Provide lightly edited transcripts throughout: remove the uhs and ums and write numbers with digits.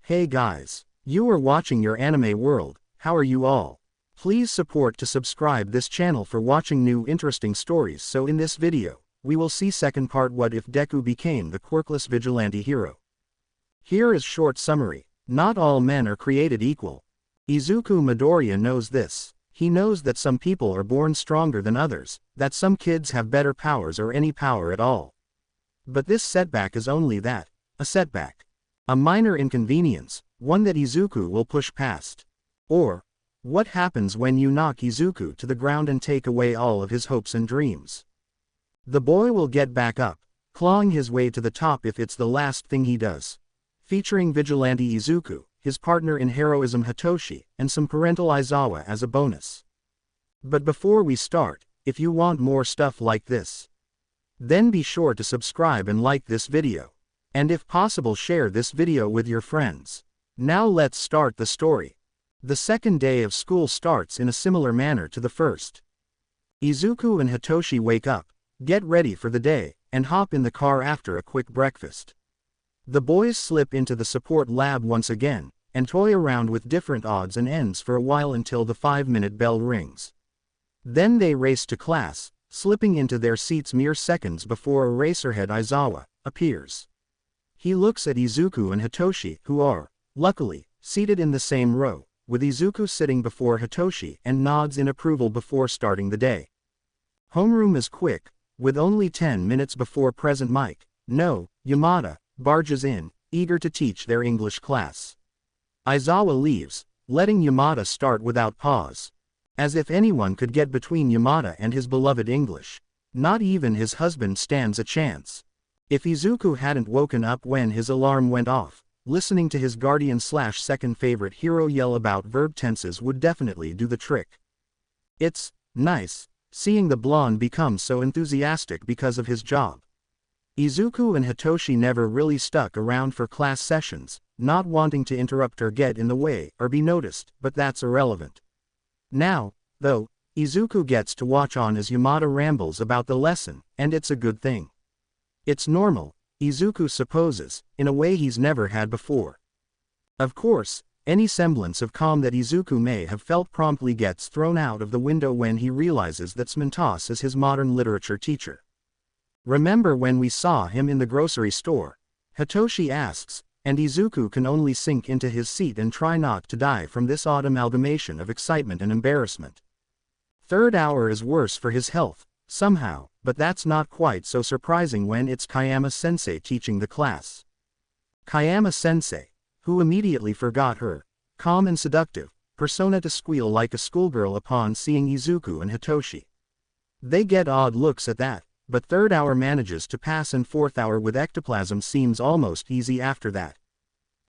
Hey guys, you are watching your anime world. How are you all? Please support to subscribe this channel for watching new interesting stories. So in this video, we will see second part, what if Deku became the quirkless vigilante hero. Here is short summary. Not all men are created equal. Izuku Midoriya knows this. He knows that some people are born stronger than others, that some kids have better powers or any power at all. But this setback is only that, a setback. A minor inconvenience, one that Izuku will push past. Or, what happens when you knock Izuku to the ground and take away all of his hopes and dreams? The boy will get back up, clawing his way to the top if it's the last thing he does. Featuring Vigilante Izuku, his partner in heroism Hitoshi, and some parental Aizawa as a bonus. But before we start, if you want more stuff like this, then be sure to subscribe and like this video. And if possible, share this video with your friends. Now let's start the story. The second day of school starts in a similar manner to the first. Izuku and Hitoshi wake up, get ready for the day, and hop in the car after a quick breakfast. The boys slip into the support lab once again, and toy around with different odds and ends for a while until the 5-minute bell rings. Then they race to class, slipping into their seats mere seconds before Eraserhead Aizawa appears. He looks at Izuku and Hitoshi, who are, luckily, seated in the same row, with Izuku sitting before Hitoshi, and nods in approval before starting the day. Homeroom is quick, with only 10 minutes before present mic. No, Yamada barges in, eager to teach their English class. Aizawa leaves, letting Yamada start without pause. As if anyone could get between Yamada and his beloved English. Not even his husband stands a chance. If Izuku hadn't woken up when his alarm went off, listening to his guardian/second favorite hero yell about verb tenses would definitely do the trick. It's nice seeing the blonde become so enthusiastic because of his job. Izuku and Hitoshi never really stuck around for class sessions, not wanting to interrupt or get in the way or be noticed, but that's irrelevant. Now, though, Izuku gets to watch on as Yamada rambles about the lesson, and it's a good thing. It's normal, Izuku supposes, in a way he's never had before. Of course, any semblance of calm that Izuku may have felt promptly gets thrown out of the window when he realizes that Smintos is his modern literature teacher. Remember when we saw him in the grocery store? Hitoshi asks, and Izuku can only sink into his seat and try not to die from this odd amalgamation of excitement and embarrassment. Third hour is worse for his health, somehow, but that's not quite so surprising when it's Kayama-sensei teaching the class. Kayama-sensei, who immediately forgot her calm and seductive persona to squeal like a schoolgirl upon seeing Izuku and Hitoshi. They get odd looks at that, but third hour manages to pass, and fourth hour with ectoplasm seems almost easy after that.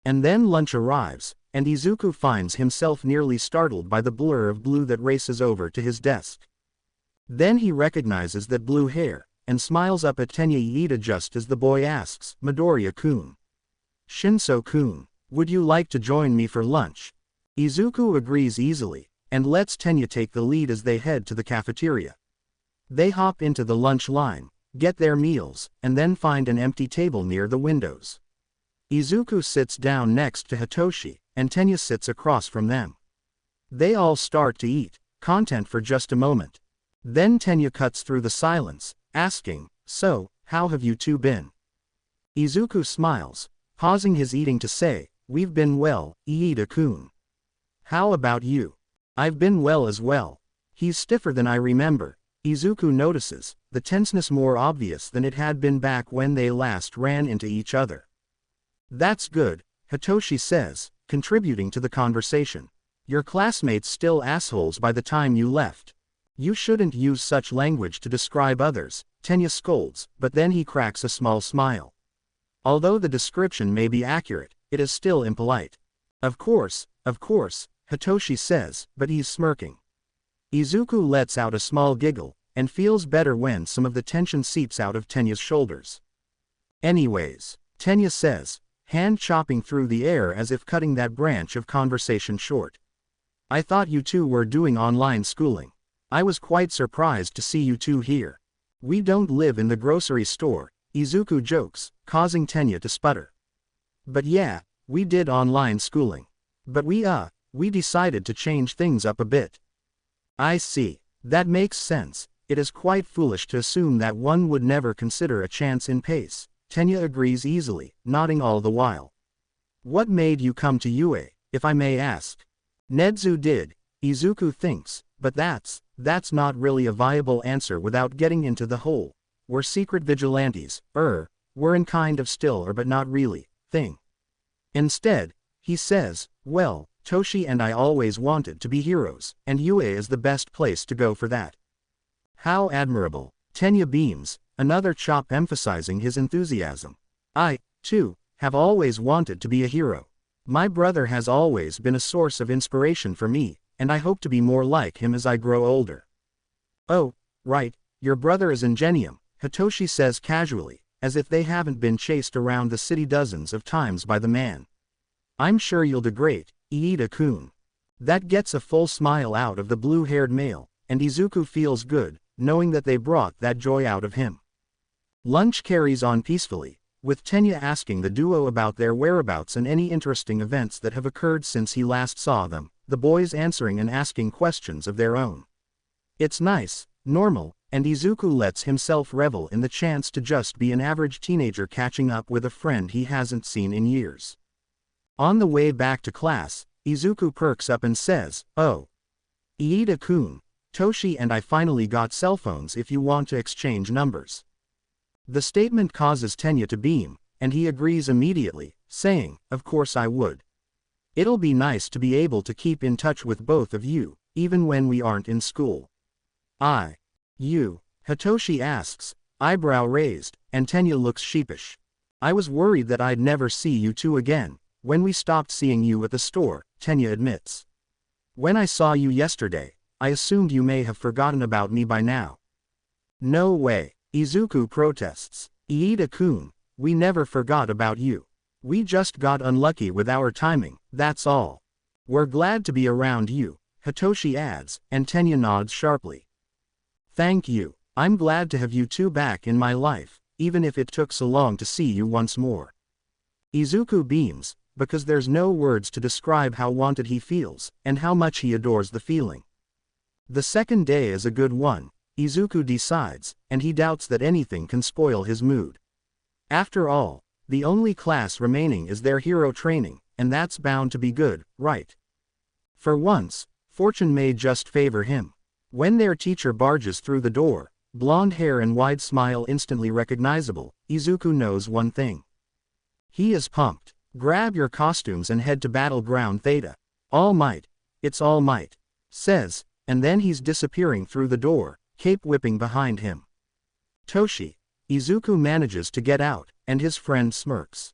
And then lunch arrives, and Izuku finds himself nearly startled by the blur of blue that races over to his desk. Then he recognizes that blue hair, and smiles up at Tenya Iida just as the boy asks, Midoriya-kun. Shinso-kun, would you like to join me for lunch? Izuku agrees easily, and lets Tenya take the lead as they head to the cafeteria. They hop into the lunch line, get their meals, and then find an empty table near the windows. Izuku sits down next to Hitoshi, and Tenya sits across from them. They all start to eat, content for just a moment. Then Tenya cuts through the silence, asking, "So, how have you two been?" Izuku smiles, pausing his eating to say, "We've been well, Iida-kun. How about you?" "I've been well as well." He's stiffer than I remember, Izuku notices, the tenseness more obvious than it had been back when they last ran into each other. "That's good," Hitoshi says, contributing to the conversation. "Your classmates still assholes by the time you left." "You shouldn't use such language to describe others," Tenya scolds, but then he cracks a small smile. Although the description may be accurate, it is still impolite. Of course, Hitoshi says, but he's smirking. Izuku lets out a small giggle, and feels better when some of the tension seeps out of Tenya's shoulders. "Anyways," Tenya says, hand chopping through the air as if cutting that branch of conversation short. "I thought you two were doing online schooling. I was quite surprised to see you two here." "We don't live in the grocery store," Izuku jokes, causing Tenya to sputter. "But yeah, We did online schooling. But we decided to change things up a bit. I see. That makes sense. It is quite foolish to assume that one would never consider a chance in pace. Tenya agrees easily, nodding all the while. What made you come to UA, if I may ask? Nedzu did, Izuku thinks, but that's not really a viable answer without getting into the whole, we're secret vigilantes, we're in kind of still or but not really, thing. Instead, he says, well, Toshi and I always wanted to be heroes, and UA is the best place to go for that. How admirable. Tenya beams, another chop emphasizing his enthusiasm. I, too, have always wanted to be a hero. My brother has always been a source of inspiration for me, and I hope to be more like him as I grow older. Oh, right, your brother is Ingenium, Hitoshi says casually, as if they haven't been chased around the city dozens of times by the man. I'm sure you'll do great, Iida-kun. That gets a full smile out of the blue-haired male, and Izuku feels good, knowing that they brought that joy out of him. Lunch carries on peacefully, with Tenya asking the duo about their whereabouts and any interesting events that have occurred since he last saw them, the boys answering and asking questions of their own. It's nice, normal, and Izuku lets himself revel in the chance to just be an average teenager catching up with a friend he hasn't seen in years. On the way back to class, Izuku perks up and says, oh. Iida-kun, Toshi and I finally got cell phones if you want to exchange numbers. The statement causes Tenya to beam, and he agrees immediately, saying, of course I would. It'll be nice to be able to keep in touch with both of you, even when we aren't in school. You, Hitoshi asks, eyebrow raised, and Tenya looks sheepish. I was worried that I'd never see you two again, when we stopped seeing you at the store, Tenya admits. When I saw you yesterday, I assumed you may have forgotten about me by now. No way, Izuku protests. Iida-kun, we never forgot about you. We just got unlucky with our timing, that's all. We're glad to be around you, Hitoshi adds, and Tenya nods sharply. Thank you, I'm glad to have you two back in my life, even if it took so long to see you once more. Izuku beams, because there's no words to describe how wanted he feels, and how much he adores the feeling. The second day is a good one, Izuku decides, and he doubts that anything can spoil his mood. After all, the only class remaining is their hero training, and that's bound to be good, right? For once, fortune may just favor him. When their teacher barges through the door, blonde hair and wide smile instantly recognizable, Izuku knows one thing. He is pumped. Grab your costumes and head to Battleground Theta. All might. It's all might. Says, and then he's disappearing through the door, cape whipping behind him. Toshi. Izuku manages to get out, and his friend smirks.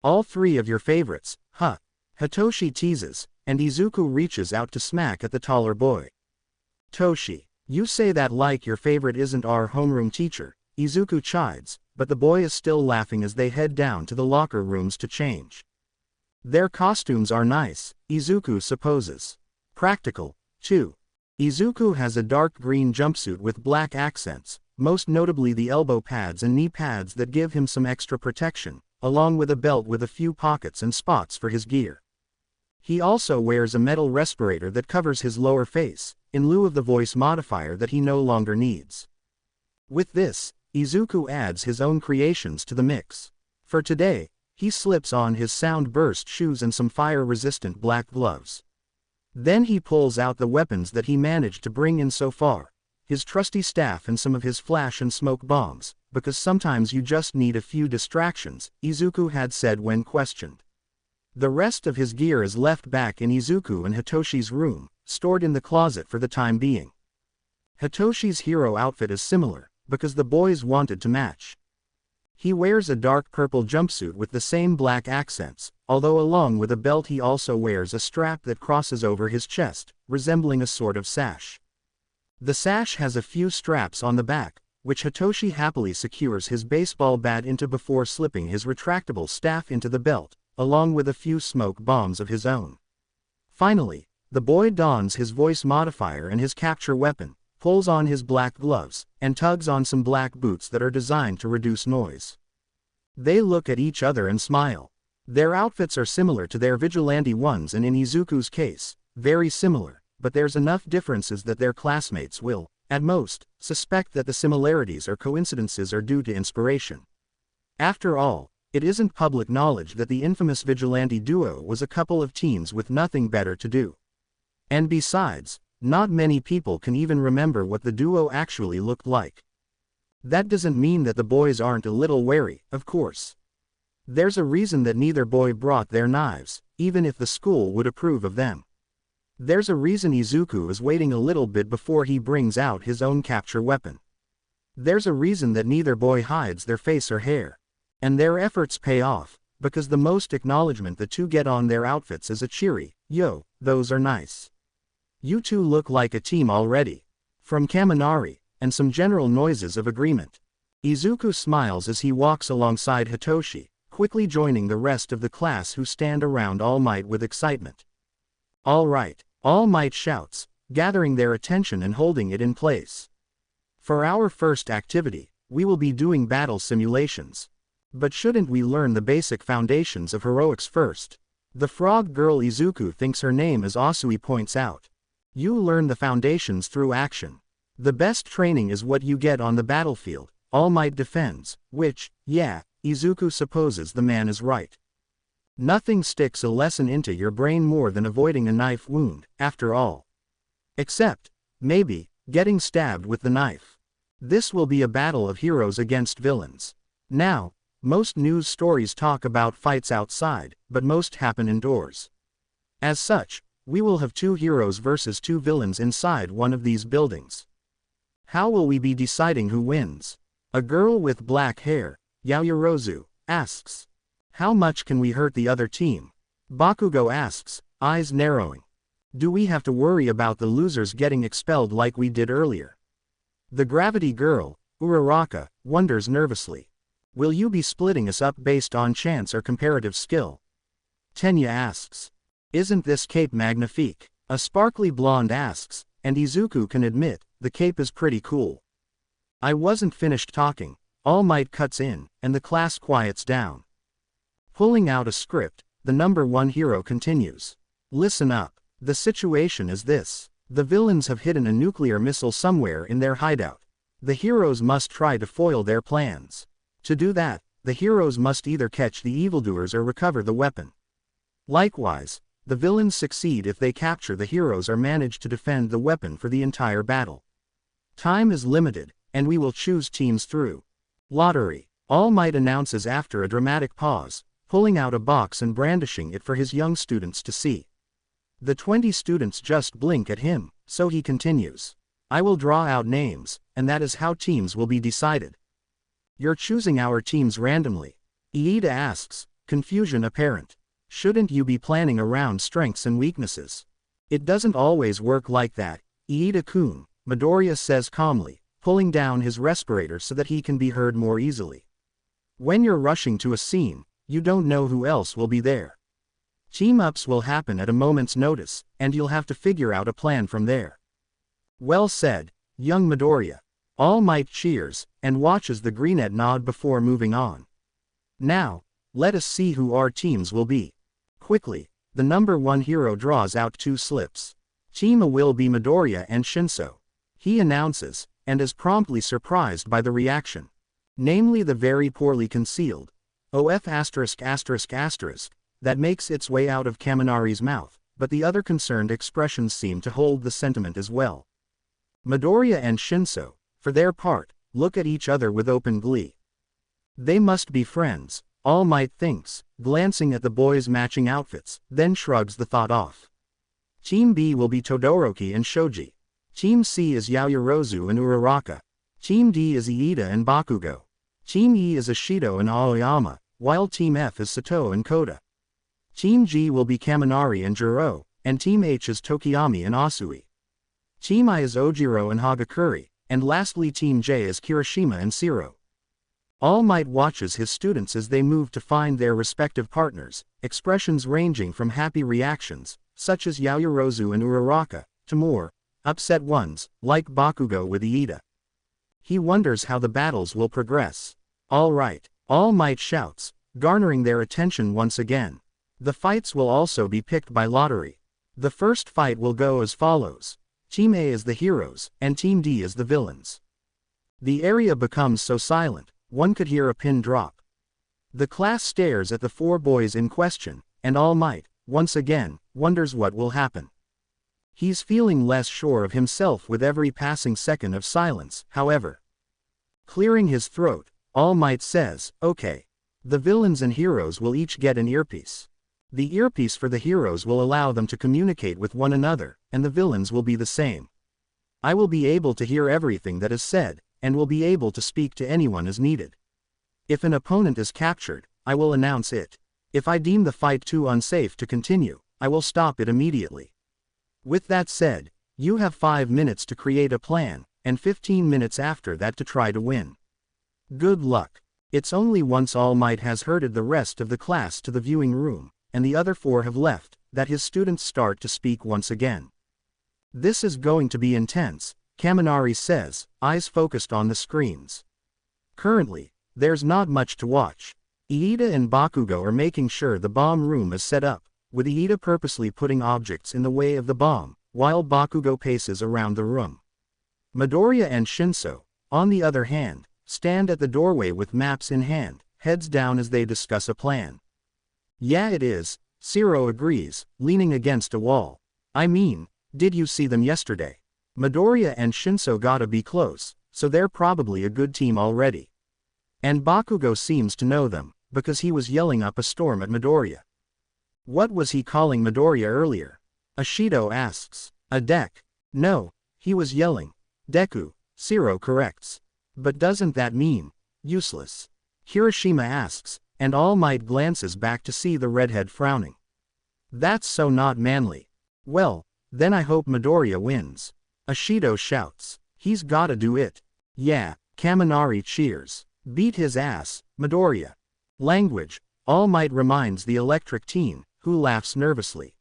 All three of your favorites, huh? Hitoshi teases, and Izuku reaches out to smack at the taller boy. Toshi, you say that like your favorite isn't our homeroom teacher, Izuku chides, but the boy is still laughing as they head down to the locker rooms to change. Their costumes are nice, Izuku supposes. Practical, too. Izuku has a dark green jumpsuit with black accents, most notably the elbow pads and knee pads that give him some extra protection, along with a belt with a few pockets and spots for his gear. He also wears a metal respirator that covers his lower face, in lieu of the voice modifier that he no longer needs. With this, Izuku adds his own creations to the mix. For today, he slips on his sound burst shoes and some fire-resistant black gloves. Then he pulls out the weapons that he managed to bring in so far, his trusty staff and some of his flash and smoke bombs, because sometimes you just need a few distractions, Izuku had said when questioned. The rest of his gear is left back in Izuku and Hitoshi's room, stored in the closet for the time being. Hitoshi's hero outfit is similar, because the boys wanted to match. He wears a dark purple jumpsuit with the same black accents, although along with a belt he also wears a strap that crosses over his chest, resembling a sort of sash. The sash has a few straps on the back, which Hitoshi happily secures his baseball bat into before slipping his retractable staff into the belt, along with a few smoke bombs of his own. Finally, the boy dons his voice modifier and his capture weapon, pulls on his black gloves, and tugs on some black boots that are designed to reduce noise. They look at each other and smile. Their outfits are similar to their Vigilante ones and in Izuku's case, very similar, but there's enough differences that their classmates will, at most, suspect that the similarities or coincidences are due to inspiration. After all, it isn't public knowledge that the infamous Vigilante duo was a couple of teens with nothing better to do. And besides, not many people can even remember what the duo actually looked like. That doesn't mean that the boys aren't a little wary, of course. There's a reason that neither boy brought their knives, even if the school would approve of them. There's a reason Izuku is waiting a little bit before he brings out his own capture weapon. There's a reason that neither boy hides their face or hair. And their efforts pay off, because the most acknowledgement the two get on their outfits is a cheery, "Yo, those are nice. You two look like a team already," from Kaminari, and some general noises of agreement. Izuku smiles as he walks alongside Hitoshi, quickly joining the rest of the class who stand around All Might with excitement. "All right," All Might shouts, gathering their attention and holding it in place. "For our first activity, we will be doing battle simulations. But shouldn't we learn the basic foundations of heroics first?" The frog girl Izuku thinks her name is Asui points out. "You learn the foundations through action. The best training is what you get on the battlefield," All Might defends, which, yeah, Izuku supposes the man is right. Nothing sticks a lesson into your brain more than avoiding a knife wound, after all. Except, maybe, getting stabbed with the knife. This will be a battle of heroes against villains. Now, most news stories talk about fights outside, but most happen indoors. As such, we will have two heroes versus two villains inside one of these buildings. How will we be deciding who wins? A girl with black hair, Yaoyorozu, asks. How much can we hurt the other team? Bakugo asks, eyes narrowing. Do we have to worry about the losers getting expelled like we did earlier? The gravity girl, Uraraka, wonders nervously. Will you be splitting us up based on chance or comparative skill? Tenya asks. Isn't this cape magnifique? A sparkly blonde asks, and Izuku can admit, the cape is pretty cool. I wasn't finished talking. All Might cuts in, and the class quiets down. Pulling out a script, the number one hero continues. Listen up. The situation is this. The villains have hidden a nuclear missile somewhere in their hideout. The heroes must try to foil their plans. To do that, the heroes must either catch the evildoers or recover the weapon. Likewise, the villains succeed if they capture the heroes or manage to defend the weapon for the entire battle. Time is limited, and we will choose teams through lottery. All Might announces after a dramatic pause, pulling out a box and brandishing it for his young students to see. The 20 students just blink at him, so he continues. I will draw out names, and that is how teams will be decided. You're choosing our teams randomly? Iida asks, confusion apparent. Shouldn't you be planning around strengths and weaknesses? It doesn't always work like that, Iida-kun, Midoriya says calmly, pulling down his respirator so that he can be heard more easily. When you're rushing to a scene, you don't know who else will be there. Team-ups will happen at a moment's notice, and you'll have to figure out a plan from there. Well said, young Midoriya. All Might cheers, and watches the Greenette nod before moving on. Now, let us see who our teams will be. Quickly, the number one hero draws out 2 slips. Team A will be Midoriya and Shinso. He announces, and is promptly surprised by the reaction. Namely the very poorly concealed OF******, that makes its way out of Kaminari's mouth, but the other concerned expressions seem to hold the sentiment as well. Midoriya and Shinso, for their part, look at each other with open glee. They must be friends, All Might thinks, glancing at the boys' matching outfits, then shrugs the thought off. Team B will be Todoroki and Shoji. Team C is Yaoyorozu and Uraraka. Team D is Iida and Bakugo. Team E is Ashido and Aoyama, while Team F is Sato and Koda. Team G will be Kaminari and Jiro, and Team H is Tokiyami and Asui. Team I is Ojiro and Hagakure, and lastly Team J is Kirishima and Shiro. All Might watches his students as they move to find their respective partners, expressions ranging from happy reactions, such as Yaoyorozu and Uraraka, to more upset ones, like Bakugo with Iida. He wonders how the battles will progress. All right, All Might shouts, garnering their attention once again. The fights will also be picked by lottery. The first fight will go as follows. Team A is the heroes, and Team D is the villains. The area becomes so silent, one could hear a pin drop. The class stares at the four boys in question, and All Might, once again, wonders what will happen. He's feeling less sure of himself with every passing second of silence, however. Clearing his throat, All Might says, "Okay. The villains and heroes will each get an earpiece. The earpiece for the heroes will allow them to communicate with one another, and the villains will be the same. I will be able to hear everything that is said, and will be able to speak to anyone as needed. If an opponent is captured, I will announce it. If I deem the fight too unsafe to continue, I will stop it immediately. With that said, you have 5 minutes to create a plan, and 15 minutes after that to try to win. Good luck." It's only once All Might has herded the rest of the class to the viewing room, and the other 4 have left, that his students start to speak once again. "This is going to be intense," Kaminari says, eyes focused on the screens. Currently, there's not much to watch. Iida and Bakugo are making sure the bomb room is set up, with Iida purposely putting objects in the way of the bomb, while Bakugo paces around the room. Midoriya and Shinso, on the other hand, stand at the doorway with maps in hand, heads down as they discuss a plan. "Yeah, it is," Zero agrees, leaning against a wall. "I mean, did you see them yesterday? Midoriya and Shinso gotta be close, so they're probably a good team already. And Bakugo seems to know them, because he was yelling up a storm at Midoriya." "What was he calling Midoriya earlier?" Ashido asks. "A deck." "No, he was yelling Deku," Zero corrects. "But doesn't that mean useless?" Hiroshima asks, and All Might glances back to see the redhead frowning. "That's so not manly." "Well, then I hope Midoriya wins." Ashido shouts. "He's gotta do it." "Yeah," Kaminari cheers. "Beat his ass, Midoriya." Language, All Might reminds the electric teen, who laughs nervously.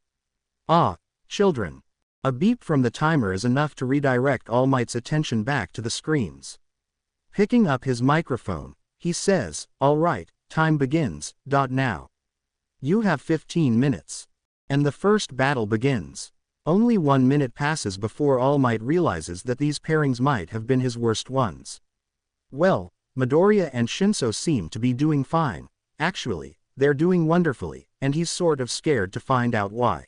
"Ah, children." A beep from the timer is enough to redirect All Might's attention back to the screens. Picking up his microphone, he says, "All right, time begins, now. You have 15 minutes. And the first battle begins." Only 1 minute passes before All Might realizes that these pairings might have been his worst ones. Well, Midoriya and Shinso seem to be doing fine. Actually, they're doing wonderfully, and he's sort of scared to find out why.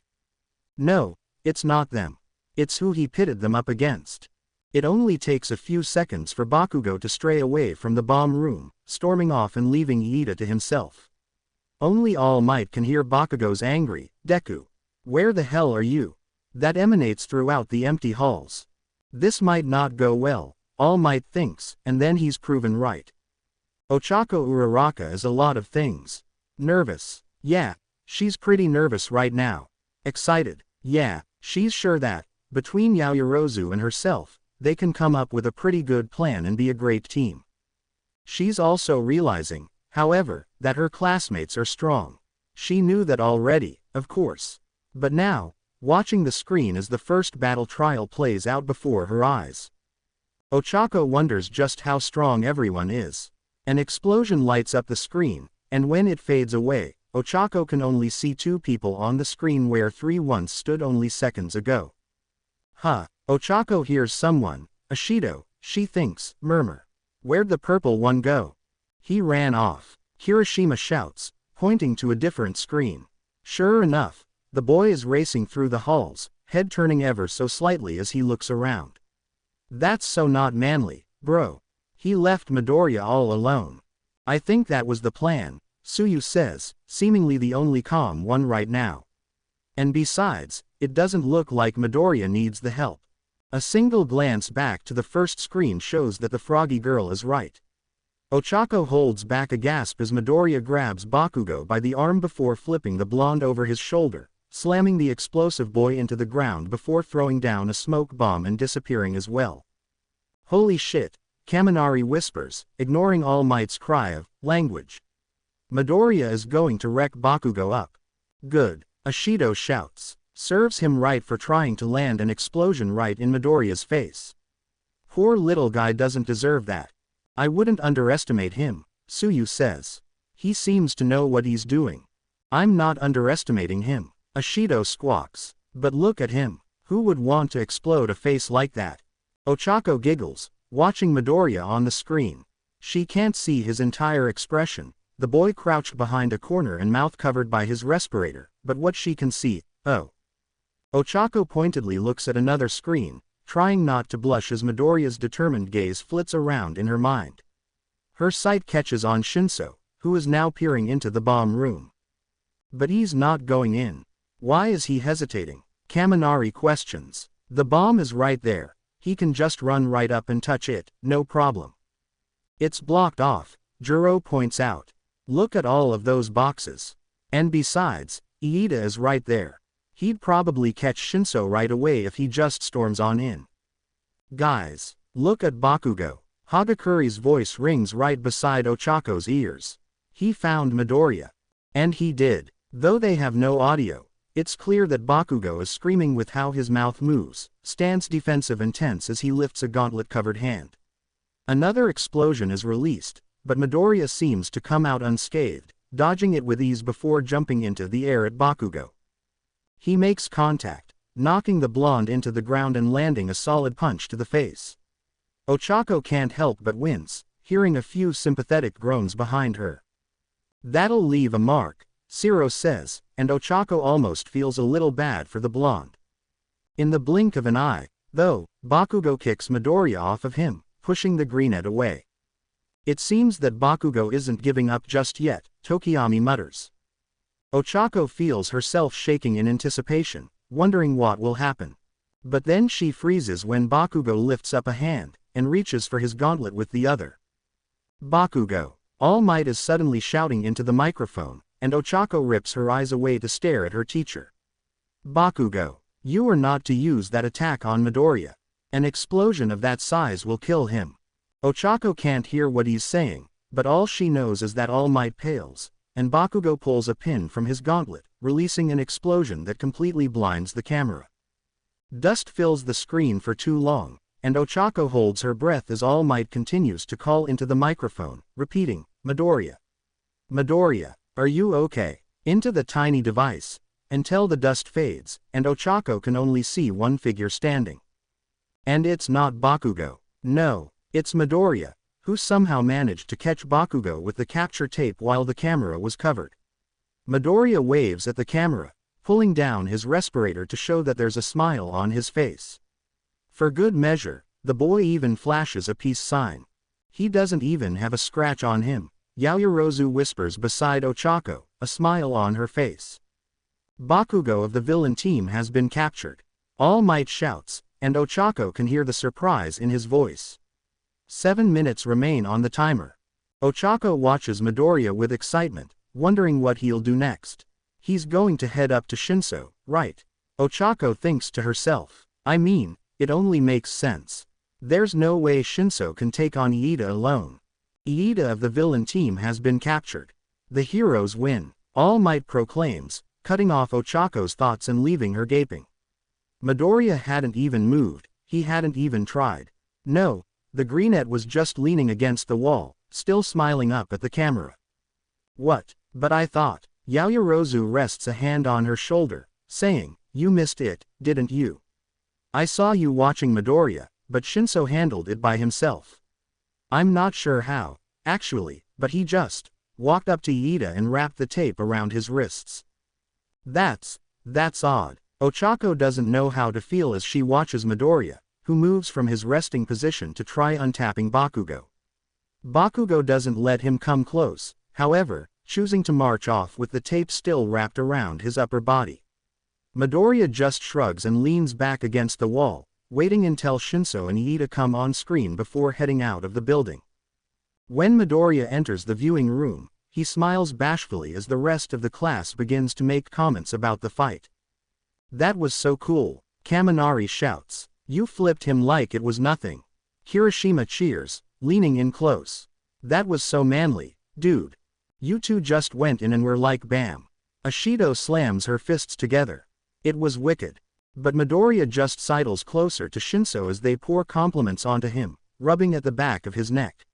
No, it's not them. It's who he pitted them up against. It only takes a few seconds for Bakugo to stray away from the bomb room, storming off and leaving Iida to himself. Only All Might can hear Bakugo's angry, "Deku. Where the hell are you?" that emanates throughout the empty halls. This might not go well, All Might thinks, and then he's proven right. Ochako Uraraka is a lot of things. Nervous. Yeah, she's pretty nervous right now. Excited. Yeah, she's sure that, between Yaoyorozu and herself, they can come up with a pretty good plan and be a great team. She's also realizing, however, that her classmates are strong. She knew that already, of course. But now, watching the screen as the first battle trial plays out before her eyes, Ochako wonders just how strong everyone is. An explosion lights up the screen, and when it fades away, Ochako can only see 2 people on the screen where 3 once stood only seconds ago. Huh. Ochako hears someone, Ashido, she thinks, murmur. "Where'd the purple one go?" "He ran off," Hiroshima shouts, pointing to a different screen. Sure enough, the boy is racing through the halls, head turning ever so slightly as he looks around. "That's so not manly, bro. He left Midoriya all alone." "I think that was the plan," Tsuyu says, seemingly the only calm one right now. "And besides, it doesn't look like Midoriya needs the help." A single glance back to the first screen shows that the froggy girl is right. Ochako holds back a gasp as Midoriya grabs Bakugo by the arm before flipping the blonde over his shoulder, slamming the explosive boy into the ground before throwing down a smoke bomb and disappearing as well. "Holy shit," Kaminari whispers, ignoring All Might's cry of language. "Midoriya is going to wreck Bakugo up." "Good," Ashido shouts. Serves him right for trying to land an explosion right in Midoriya's face. "Poor little guy doesn't deserve that." "I wouldn't underestimate him," Tsuyu says. He seems to know what he's doing. I'm not underestimating him. Ashido squawks. But look at him. Who would want to explode a face like that? Ochako giggles, watching Midoriya on the screen. She can't see his entire expression, the boy crouched behind a corner and mouth covered by his respirator, but what she can see, oh. Ochako pointedly looks at another screen, trying not to blush as Midoriya's determined gaze flits around in her mind. Her sight catches on Shinso, who is now peering into the bomb room. But he's not going in. Why is he hesitating? Kaminari questions. The bomb is right there, he can just run right up and touch it, no problem. It's blocked off, Juro points out. Look at all of those boxes. And besides, Iida is right there. He'd probably catch Shinso right away if he just storms on in. Guys, look at Bakugo. Hagakuri's voice rings right beside Ochako's ears. He found Midoriya. And he did. Though they have no audio, it's clear that Bakugo is screaming with how his mouth moves, stands defensive and tense as he lifts a gauntlet-covered hand. Another explosion is released, but Midoriya seems to come out unscathed, dodging it with ease before jumping into the air at Bakugo. He makes contact, knocking the blonde into the ground and landing a solid punch to the face. Ochako can't help but wince, hearing a few sympathetic groans behind her. That'll leave a mark, Shiro says, and Ochako almost feels a little bad for the blonde. In the blink of an eye, though, Bakugo kicks Midoriya off of him, pushing the greenette away. It seems that Bakugo isn't giving up just yet, Tokiyami mutters. Ochako feels herself shaking in anticipation, wondering what will happen. But then she freezes when Bakugo lifts up a hand, and reaches for his gauntlet with the other. Bakugo! All Might is suddenly shouting into the microphone, and Ochako rips her eyes away to stare at her teacher. Bakugo, you are not to use that attack on Midoriya. An explosion of that size will kill him. Ochako can't hear what he's saying, but all she knows is that All Might pales, and Bakugo pulls a pin from his gauntlet, releasing an explosion that completely blinds the camera. Dust fills the screen for too long, and Ochako holds her breath as All Might continues to call into the microphone, repeating, Midoriya. Midoriya, are you okay? Into the tiny device, until the dust fades, and Ochako can only see one figure standing. And it's not Bakugo. No, it's Midoriya, who somehow managed to catch Bakugo with the capture tape while the camera was covered. Midoriya waves at the camera, pulling down his respirator to show that there's a smile on his face. For good measure, the boy even flashes a peace sign. He doesn't even have a scratch on him, Yaoyorozu whispers beside Ochako, a smile on her face. Bakugo of the villain team has been captured. All Might shouts, and Ochako can hear the surprise in his voice. 7 minutes remain on the timer. Ochako watches Midoriya with excitement, wondering what he'll do next. He's going to head up to Shinso, right? Ochako thinks to herself. I mean, it only makes sense. There's no way Shinso can take on Iida alone. Iida of the villain team has been captured. The heroes win, All Might proclaims, cutting off Ochako's thoughts and leaving her gaping. Midoriya hadn't even moved, he hadn't even tried. No, the greenette was just leaning against the wall, still smiling up at the camera. What? But I thought. Yaoyorozu rests a hand on her shoulder, saying, you missed it, didn't you? I saw you watching Midoriya, but Shinso handled it by himself. I'm not sure how, actually, but he just walked up to Iida and wrapped the tape around his wrists. That's odd. Ochako doesn't know how to feel as she watches Midoriya, who moves from his resting position to try untapping Bakugo. Bakugo doesn't let him come close, however, choosing to march off with the tape still wrapped around his upper body. Midoriya just shrugs and leans back against the wall, waiting until Shinso and Iida come on screen before heading out of the building. When Midoriya enters the viewing room, he smiles bashfully as the rest of the class begins to make comments about the fight. That was so cool, Kaminari shouts. You flipped him like it was nothing. Kirishima cheers, leaning in close. That was so manly, dude. You two just went in and were like bam. Ashido slams her fists together. It was wicked. But Midoriya just sidles closer to Shinso as they pour compliments onto him, rubbing at the back of his neck.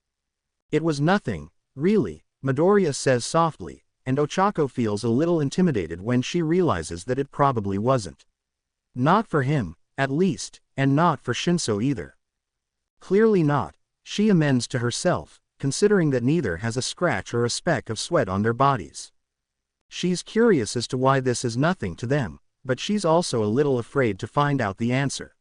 It was nothing, really, Midoriya says softly, and Ochako feels a little intimidated when she realizes that it probably wasn't. Not for him, at least, and not for Shinso either. Clearly not, she amends to herself, considering that neither has a scratch or a speck of sweat on their bodies. She's curious as to why this is nothing to them, but she's also a little afraid to find out the answer.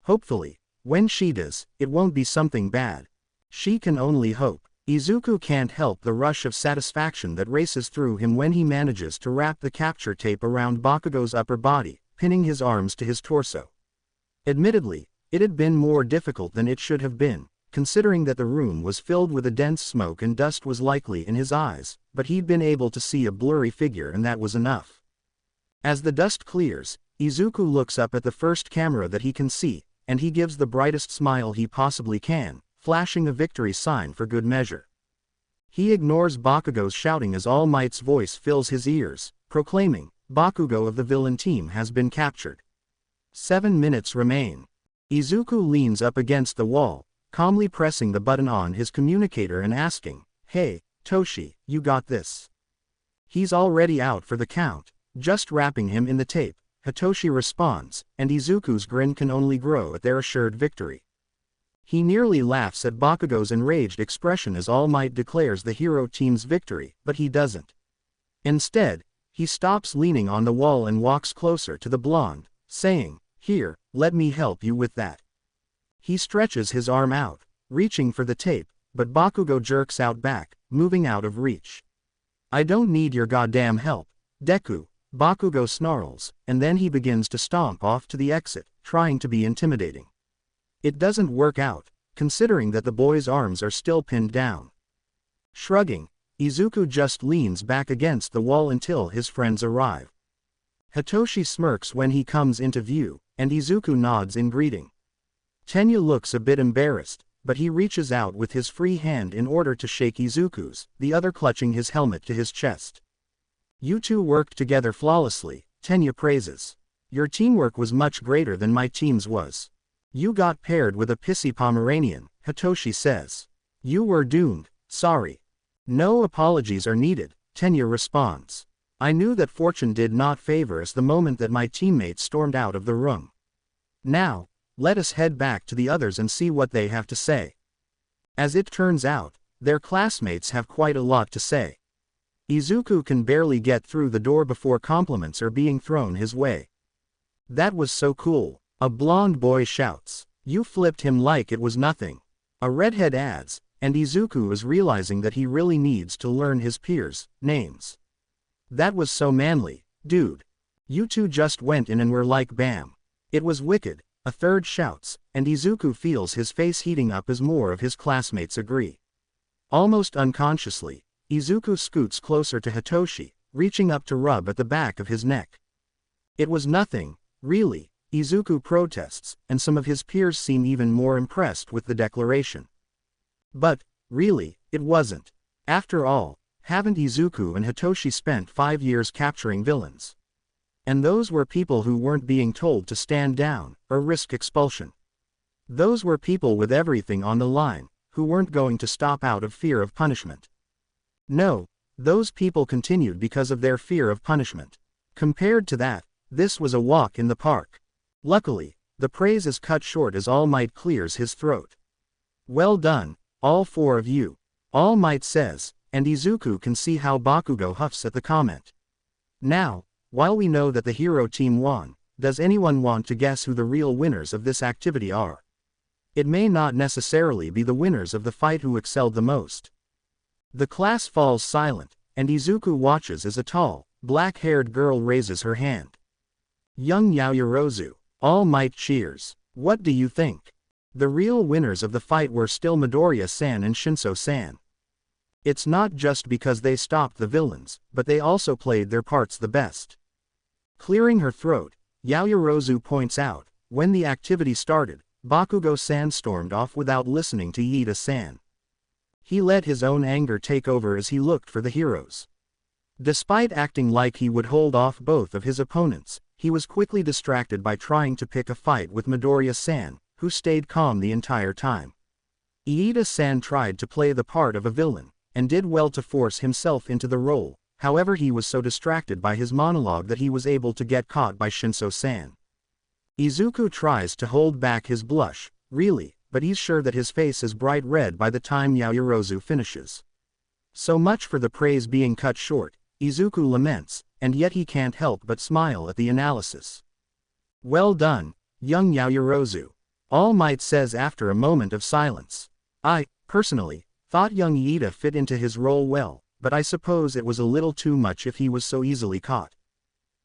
Hopefully, when she does, it won't be something bad. She can only hope. Izuku can't help the rush of satisfaction that races through him when he manages to wrap the capture tape around Bakugo's upper body, pinning his arms to his torso. Admittedly, it had been more difficult than it should have been, considering that the room was filled with a dense smoke and dust was likely in his eyes, but he'd been able to see a blurry figure and that was enough. As the dust clears, Izuku looks up at the first camera that he can see, and he gives the brightest smile he possibly can, flashing a victory sign for good measure. He ignores Bakugo's shouting as All Might's voice fills his ears, proclaiming, "Bakugo of the villain team has been captured. 7 minutes remain." Izuku leans up against the wall, calmly pressing the button on his communicator and asking, "Hey, Toshi, you got this?" He's already out for the count, just wrapping him in the tape, Hitoshi responds, and Izuku's grin can only grow at their assured victory. He nearly laughs at Bakugo's enraged expression as All Might declares the hero team's victory, but he doesn't. Instead, he stops leaning on the wall and walks closer to the blonde, saying, "Here, let me help you with that." He stretches his arm out, reaching for the tape, but Bakugo jerks out back, moving out of reach. "I don't need your goddamn help, Deku," Bakugo snarls, and then he begins to stomp off to the exit, trying to be intimidating. It doesn't work out, considering that the boy's arms are still pinned down. Shrugging, Izuku just leans back against the wall until his friends arrive. Hitoshi smirks when he comes into view, and Izuku nods in greeting. Tenya looks a bit embarrassed, but he reaches out with his free hand in order to shake Izuku's, the other clutching his helmet to his chest. "You two worked together flawlessly," Tenya praises. "Your teamwork was much greater than my team's was. You got paired with a pissy Pomeranian," Hitoshi says. "You were doomed, sorry." "No apologies are needed," Tenya responds. "I knew that fortune did not favor us the moment that my teammates stormed out of the room. Now, let us head back to the others and see what they have to say." As it turns out, their classmates have quite a lot to say. Izuku can barely get through the door before compliments are being thrown his way. "That was so cool," a blonde boy shouts. "You flipped him like it was nothing." A redhead adds, and Izuku is realizing that he really needs to learn his peers' names. "That was so manly, dude. You two just went in and were like bam. It was wicked," a third shouts, and Izuku feels his face heating up as more of his classmates agree. Almost unconsciously, Izuku scoots closer to Hitoshi, reaching up to rub at the back of his neck. "It was nothing, really," Izuku protests, and some of his peers seem even more impressed with the declaration. But, really, it wasn't. After all, haven't Izuku and Hitoshi spent 5 years capturing villains? And those were people who weren't being told to stand down, or risk expulsion. Those were people with everything on the line, who weren't going to stop out of fear of punishment. No, those people continued because of their fear of punishment. Compared to that, this was a walk in the park. Luckily, the praise is cut short as All Might clears his throat. "Well done, all 4 of you," All Might says, and Izuku can see how Bakugo huffs at the comment. "Now, while we know that the hero team won, does anyone want to guess who the real winners of this activity are? It may not necessarily be the winners of the fight who excelled the most." The class falls silent, and Izuku watches as a tall, black-haired girl raises her hand. "Young Yaoyorozu." All Might cheers. "What do you think? The real winners of the fight were still Midoriya-san and Shinso-san. It's not just because they stopped the villains, but they also played their parts the best." Clearing her throat, Yaoyorozu points out, when the activity started, Bakugo-san stormed off without listening to Iida-san. He let his own anger take over as he looked for the heroes. Despite acting like he would hold off both of his opponents, he was quickly distracted by trying to pick a fight with Midoriya-san, who stayed calm the entire time. Iida-san tried to play the part of a villain, and did well to force himself into the role. However, he was so distracted by his monologue that he was able to get caught by Shinso-san. Izuku tries to hold back his blush, really, but he's sure that his face is bright red by the time Yaoyorozu finishes. So much for the praise being cut short, Izuku laments, and yet he can't help but smile at the analysis. Well done, young Yaoyorozu, All Might says after a moment of silence. I, personally, thought young Iida fit into his role well, but I suppose it was a little too much if he was so easily caught.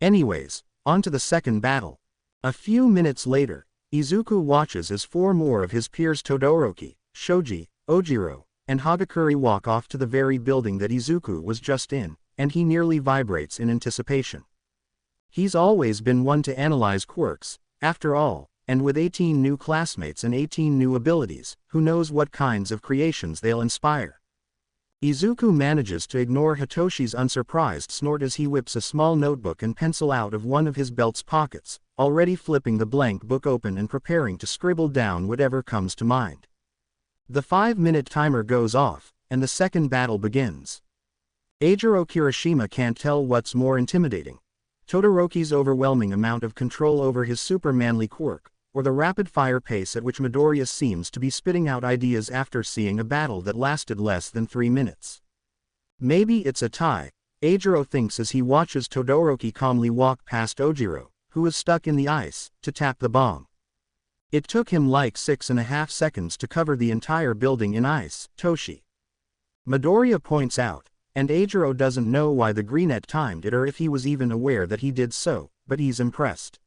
Anyways, on to the second battle. A few minutes later, Izuku watches as 4 more of his peers Todoroki, Shoji, Ojiro, and Hagakure walk off to the very building that Izuku was just in, and he nearly vibrates in anticipation. He's always been one to analyze quirks, after all, and with 18 new classmates and 18 new abilities, who knows what kinds of creations they'll inspire. Izuku manages to ignore Hitoshi's unsurprised snort as he whips a small notebook and pencil out of one of his belt's pockets, already flipping the blank book open and preparing to scribble down whatever comes to mind. The 5-minute timer goes off, and the second battle begins. Eijiro Kirishima can't tell what's more intimidating: Todoroki's overwhelming amount of control over his super-manly quirk, or the rapid-fire pace at which Midoriya seems to be spitting out ideas after seeing a battle that lasted less than 3 minutes. Maybe it's a tie, Eijiro thinks as he watches Todoroki calmly walk past Ojiro, who is stuck in the ice, to tap the bomb. It took him like 6.5 seconds to cover the entire building in ice, Toshi. Midoriya points out, and Eijiro doesn't know why the Greenette timed it or if he was even aware that he did so, but he's impressed.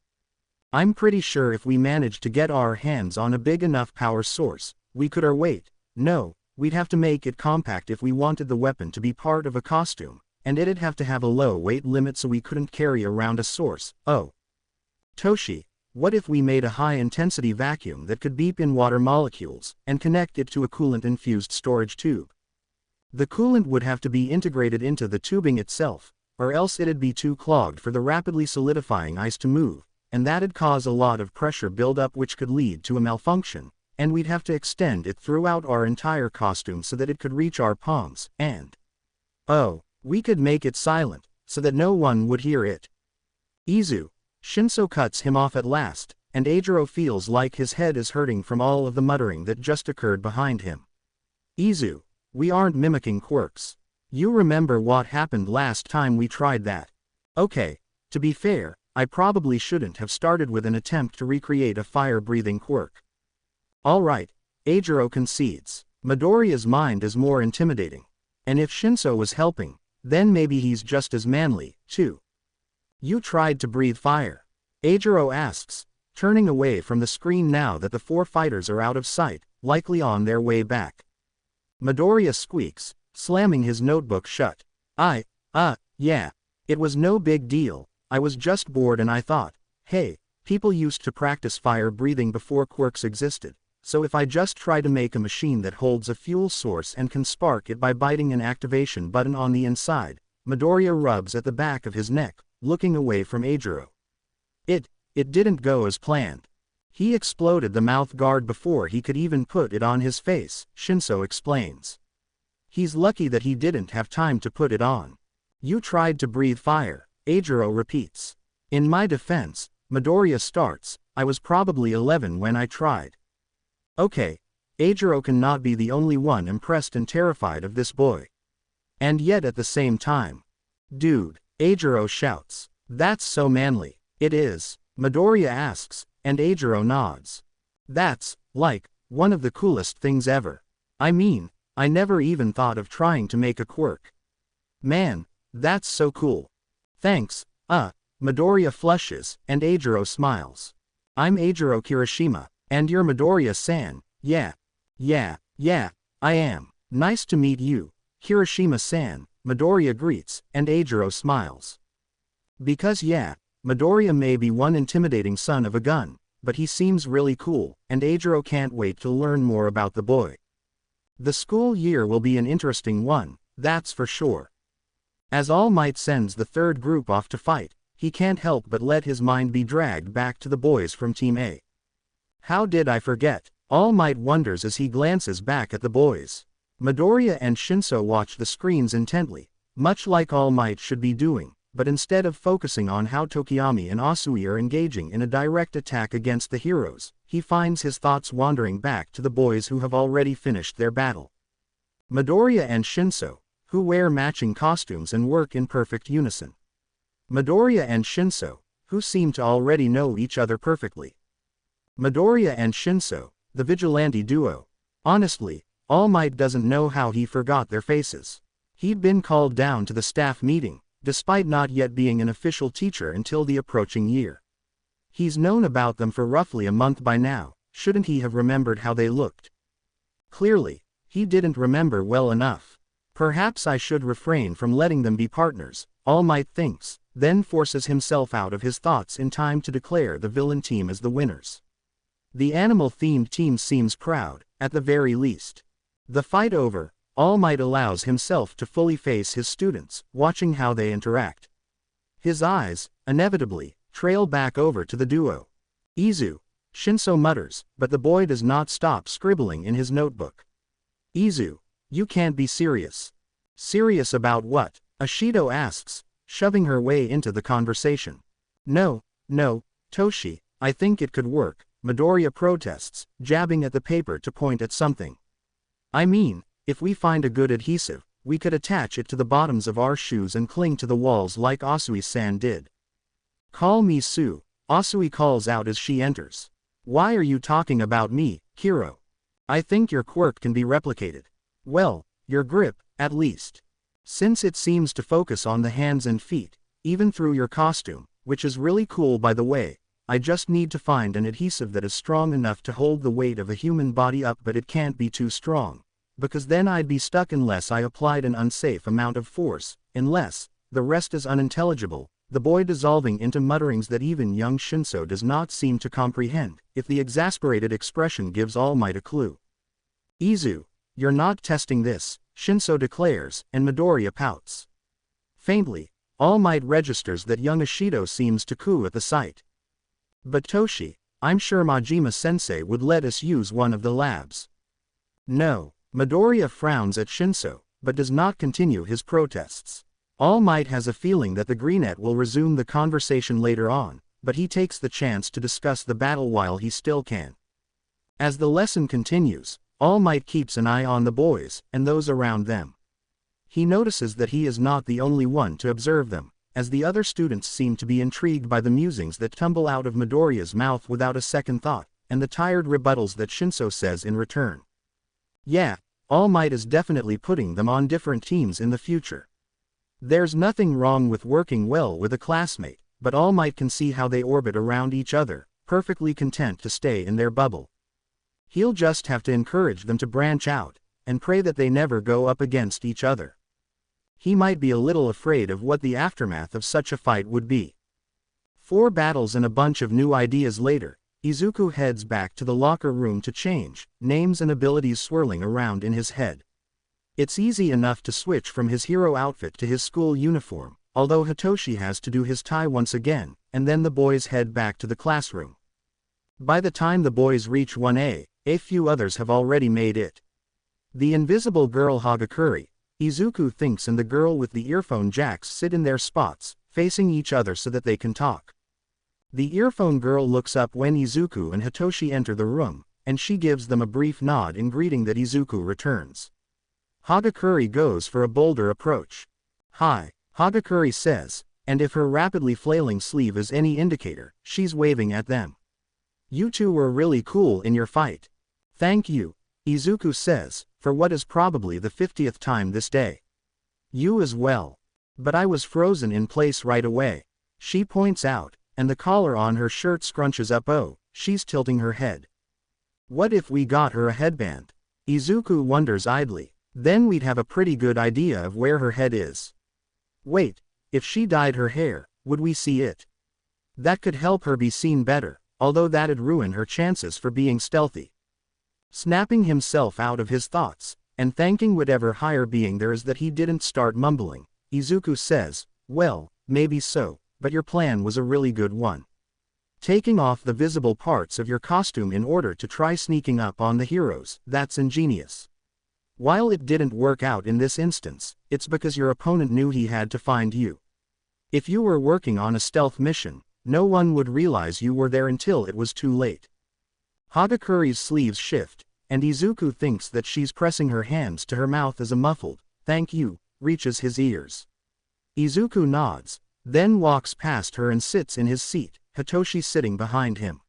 I'm pretty sure if we managed to get our hands on a big enough power source, we could we'd have to make it compact if we wanted the weapon to be part of a costume, and it'd have to have a low weight limit so we couldn't carry around a source. Oh. Toshi, what if we made a high-intensity vacuum that could beep in water molecules, and connect it to a coolant-infused storage tube? The coolant would have to be integrated into the tubing itself, or else it'd be too clogged for the rapidly solidifying ice to move, and that'd cause a lot of pressure buildup which could lead to a malfunction, and we'd have to extend it throughout our entire costume so that it could reach our palms, and we could make it silent, so that no one would hear it. Shinso cuts him off at last, and Eijiro feels like his head is hurting from all of the muttering that just occurred behind him. Izu, we aren't mimicking quirks. You remember what happened last time we tried that? Okay, to be fair, I probably shouldn't have started with an attempt to recreate a fire-breathing quirk. Alright, Eijiro concedes. Midoriya's mind is more intimidating. And if Shinso was helping, then maybe he's just as manly, too. You tried to breathe fire? Eijiro asks, turning away from the screen now that the 4 fighters are out of sight, likely on their way back. Midoriya squeaks, slamming his notebook shut. Yeah. It was no big deal, I was just bored and I thought, hey, people used to practice fire breathing before quirks existed, so if I just try to make a machine that holds a fuel source and can spark it by biting an activation button on the inside. Midoriya rubs at the back of his neck, looking away from Eijiro. It didn't go as planned. He exploded the mouth guard before he could even put it on his face, Shinso explains. He's lucky that he didn't have time to put it on. You tried to breathe fire, Eijiro repeats. In my defense, Midoriya starts, I was probably 11 when I tried. Okay, Eijiro cannot be the only one impressed and terrified of this boy. And yet at the same time. Dude, Eijiro shouts. That's so manly. It is, Midoriya asks, and Eijiro nods. That's, like, one of the coolest things ever. I mean, I never even thought of trying to make a quirk. Man, that's so cool. Thanks, Midoriya flushes, and Eijiro smiles. I'm Eijiro Kirishima, and you're Midoriya-san. Yeah, I am. Nice to meet you, Kirishima-san, Midoriya greets, and Eijiro smiles. Because Midoriya may be one intimidating son of a gun, but he seems really cool, and Eijiro can't wait to learn more about the boy. The school year will be an interesting one, that's for sure. As All Might sends the third group off to fight, he can't help but let his mind be dragged back to the boys from Team A. How did I forget? All Might wonders as he glances back at the boys. Midoriya and Shinso watch the screens intently, much like All Might should be doing, but instead of focusing on how Tokiyami and Asui are engaging in a direct attack against the heroes, he finds his thoughts wandering back to the boys who have already finished their battle. Midoriya and Shinso, who wear matching costumes and work in perfect unison. Midoriya and Shinso, who seem to already know each other perfectly. Midoriya and Shinso, the Vigilante duo. Honestly, All Might doesn't know how he forgot their faces. He'd been called down to the staff meeting, despite not yet being an official teacher until the approaching year. He's known about them for roughly a month by now. Shouldn't he have remembered how they looked? Clearly, he didn't remember well enough. Perhaps I should refrain from letting them be partners, All Might thinks, then forces himself out of his thoughts in time to declare the villain team as the winners. The animal-themed team seems proud, at the very least. The fight over, All Might allows himself to fully face his students, watching how they interact. His eyes, inevitably, trail back over to the duo. Izu, Shinso mutters, but the boy does not stop scribbling in his notebook. Izu, you can't be serious. Serious about what? Ashido asks, shoving her way into the conversation. No, Toshi, I think it could work, Midoriya protests, jabbing at the paper to point at something. I mean, if we find a good adhesive, we could attach it to the bottoms of our shoes and cling to the walls like Asui-san did. Call me Sue, Asui calls out as she enters. Why are you talking about me, Kiro? I think your quirk can be replicated. Well, your grip, at least. Since it seems to focus on the hands and feet, even through your costume, which is really cool by the way, I just need to find an adhesive that is strong enough to hold the weight of a human body up, but it can't be too strong, because then I'd be stuck unless I applied an unsafe amount of force, unless, the rest is unintelligible, the boy dissolving into mutterings that even young Shinso does not seem to comprehend, if the exasperated expression gives All Might a clue. Izu, you're not testing this, Shinso declares, and Midoriya pouts. Faintly, All Might registers that young Ashido seems to coo at the sight. But Toshi, I'm sure Majima-sensei would let us use one of the labs. No, Midoriya frowns at Shinso, but does not continue his protests. All Might has a feeling that the Greenette will resume the conversation later on, but he takes the chance to discuss the battle while he still can. As the lesson continues, All Might keeps an eye on the boys, and those around them. He notices that he is not the only one to observe them, as the other students seem to be intrigued by the musings that tumble out of Midoriya's mouth without a second thought, and the tired rebuttals that Shinso says in return. Yeah, All Might is definitely putting them on different teams in the future. There's nothing wrong with working well with a classmate, but All Might can see how they orbit around each other, perfectly content to stay in their bubble. He'll just have to encourage them to branch out, and pray that they never go up against each other. He might be a little afraid of what the aftermath of such a fight would be. 4 battles and a bunch of new ideas later, Izuku heads back to the locker room to change, names and abilities swirling around in his head. It's easy enough to switch from his hero outfit to his school uniform, although Hitoshi has to do his tie once again, and then the boys head back to the classroom. By the time the boys reach 1A, a few others have already made it. The invisible girl Hagakure, Izuku thinks, and the girl with the earphone jacks sit in their spots, facing each other so that they can talk. The earphone girl looks up when Izuku and Hitoshi enter the room, and she gives them a brief nod in greeting that Izuku returns. Hagakure goes for a bolder approach. Hi, Hagakure says, and if her rapidly flailing sleeve is any indicator, she's waving at them. You two were really cool in your fight. Thank you, Izuku says, for what is probably the 50th time this day. You as well. But I was frozen in place right away, she points out, and the collar on her shirt scrunches up. Oh, she's tilting her head. What if we got her a headband? Izuku wonders idly. Then we'd have a pretty good idea of where her head is. Wait, if she dyed her hair, would we see it? That could help her be seen better, although that'd ruin her chances for being stealthy. Snapping himself out of his thoughts, and thanking whatever higher being there is that he didn't start mumbling, Izuku says, well, maybe so, but your plan was a really good one. Taking off the visible parts of your costume in order to try sneaking up on the heroes, that's ingenious. While it didn't work out in this instance, it's because your opponent knew he had to find you. If you were working on a stealth mission, no one would realize you were there until it was too late. Hagakuri's sleeves shift, and Izuku thinks that she's pressing her hands to her mouth as a muffled, "Thank you," reaches his ears. Izuku nods, then walks past her and sits in his seat, Hitoshi sitting behind him.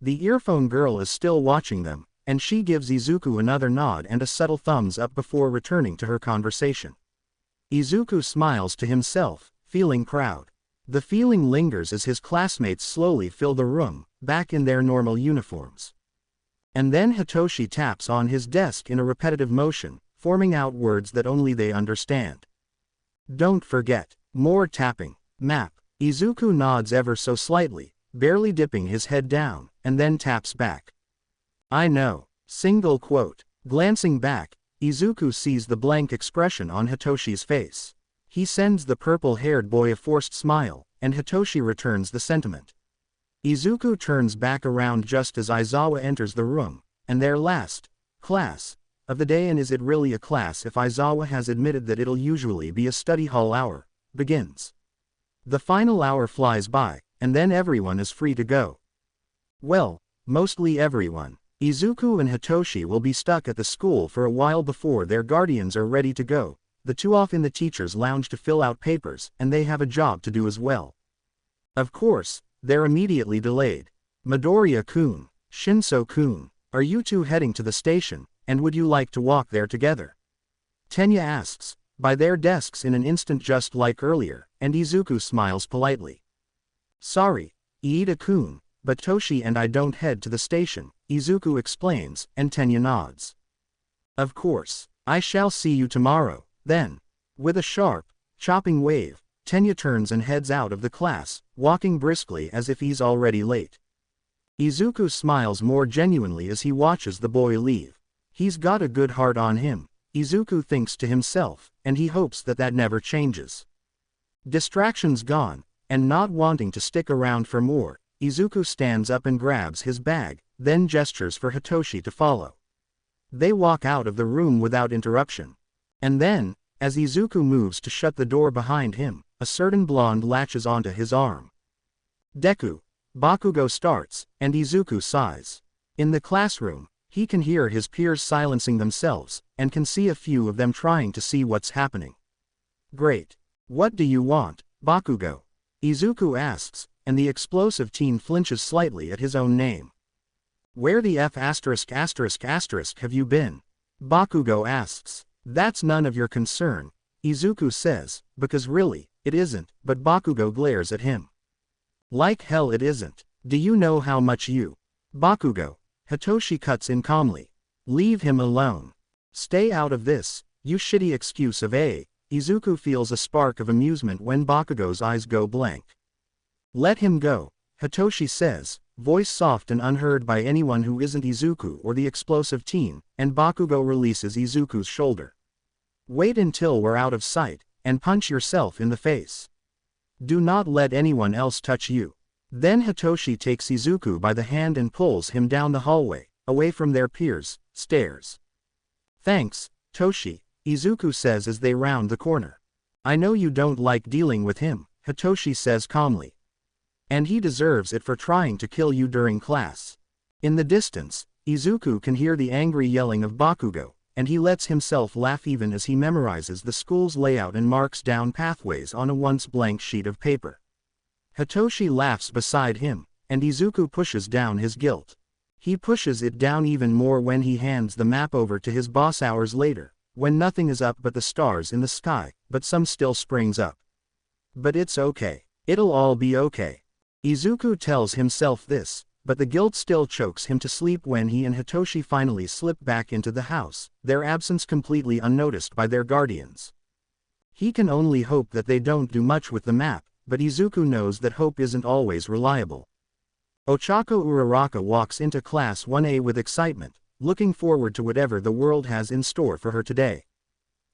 The earphone girl is still watching them, and she gives Izuku another nod and a subtle thumbs up before returning to her conversation. Izuku smiles to himself, feeling proud. The feeling lingers as his classmates slowly fill the room, back in their normal uniforms. And then Hitoshi taps on his desk in a repetitive motion, forming out words that only they understand. "Don't forget." More tapping. "Map." Izuku nods ever so slightly, barely dipping his head down, and then taps back. "I know." Single quote. Glancing back, Izuku sees the blank expression on Hitoshi's face. He sends the purple-haired boy a forced smile, and Hitoshi returns the sentiment. Izuku turns back around just as Aizawa enters the room, and their last class of the day, and is it really a class if Aizawa has admitted that it'll usually be a study hall hour, begins. The final hour flies by, and then everyone is free to go. Well, mostly everyone. Izuku and Hitoshi will be stuck at the school for a while before their guardians are ready to go, the two off in the teacher's lounge to fill out papers, and they have a job to do as well. Of course, they're immediately delayed. "Midoriya-kun, Shinso-kun, are you two heading to the station, and would you like to walk there together?" Tenya asks, by their desks in an instant just like earlier, and Izuku smiles politely. "Sorry, Iida-kun, but Toshi and I don't head to the station," Izuku explains, and Tenya nods. "Of course, I shall see you tomorrow, then." With a sharp, chopping wave, Tenya turns and heads out of the class, walking briskly as if he's already late. Izuku smiles more genuinely as he watches the boy leave. He's got a good heart on him, Izuku thinks to himself, and he hopes that that never changes. Distractions gone, and not wanting to stick around for more, Izuku stands up and grabs his bag, then gestures for Hitoshi to follow. They walk out of the room without interruption. And then, as Izuku moves to shut the door behind him, a certain blonde latches onto his arm. "Deku." Bakugo starts, and Izuku sighs. In the classroom, he can hear his peers silencing themselves, and can see a few of them trying to see what's happening. "Great. What do you want, Bakugo?" Izuku asks, and the explosive teen flinches slightly at his own name. "Where the F*** have you been?" Bakugo asks. "That's none of your concern," Izuku says, because really, it isn't, but Bakugo glares at him. "Like hell it isn't. Do you know how much you—" "Bakugo," Hitoshi cuts in calmly. "Leave him alone. Stay out of this, you shitty excuse of a." Izuku feels a spark of amusement when Bakugo's eyes go blank. "Let him go," Hitoshi says, voice soft and unheard by anyone who isn't Izuku or the explosive teen, and Bakugo releases Izuku's shoulder. "Wait until we're out of sight, and punch yourself in the face. Do not let anyone else touch you." Then Hitoshi takes Izuku by the hand and pulls him down the hallway, away from their peers, stairs. "Thanks, Toshi," Izuku says as they round the corner. "I know you don't like dealing with him," Hitoshi says calmly. "And he deserves it for trying to kill you during class." In the distance, Izuku can hear the angry yelling of Bakugo, and he lets himself laugh even as he memorizes the school's layout and marks down pathways on a once blank sheet of paper. Hitoshi laughs beside him, and Izuku pushes down his guilt. He pushes it down even more when he hands the map over to his boss hours later, when nothing is up but the stars in the sky, but some still springs up. "But it's okay. It'll all be okay." Izuku tells himself this, but the guilt still chokes him to sleep when he and Hitoshi finally slip back into the house, their absence completely unnoticed by their guardians. He can only hope that they don't do much with the map, but Izuku knows that hope isn't always reliable. Ochako Uraraka walks into Class 1A with excitement, looking forward to whatever the world has in store for her today.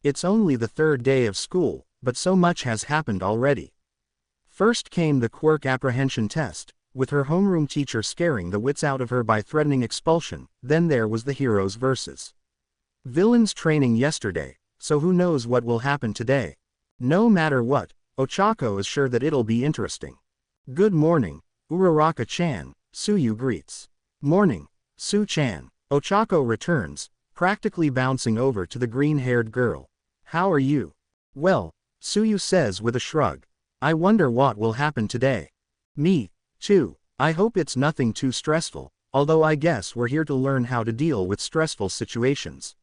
It's only the third day of school, but so much has happened already. First came the quirk apprehension test, with her homeroom teacher scaring the wits out of her by threatening expulsion. Then there was the heroes versus Villains training yesterday, so who knows what will happen today. No matter what, Ochako is sure that it'll be interesting. Good morning, Uraraka-chan, Tsuyu greets. Morning, Su-chan, Ochako returns, practically bouncing over to the green-haired girl. How are you? Well, Tsuyu says with a shrug. I wonder what will happen today. Me, too. I hope it's nothing too stressful, although I guess we're here to learn how to deal with stressful situations.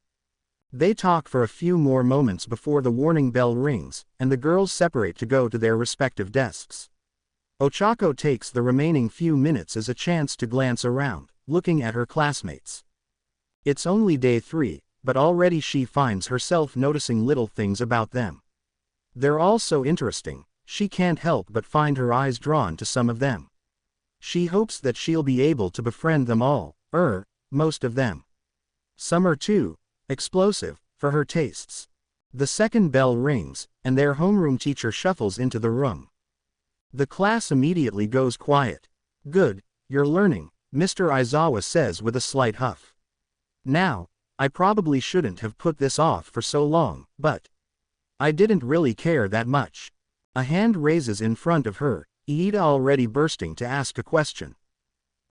They talk for a few more moments before the warning bell rings, and the girls separate to go to their respective desks. Ochako takes the remaining few minutes as a chance to glance around, looking at her classmates. It's only day 3, but already she finds herself noticing little things about them. They're all so interesting, she can't help but find her eyes drawn to some of them. She hopes that she'll be able to befriend them all, most of them. Some are too explosive for her tastes. The second bell rings, and their homeroom teacher shuffles into the room. The class immediately goes quiet. Good, you're learning, Mr. Aizawa says with a slight huff. Now, I probably shouldn't have put this off for so long, but I didn't really care that much. A hand raises in front of her, Iida already bursting to ask a question.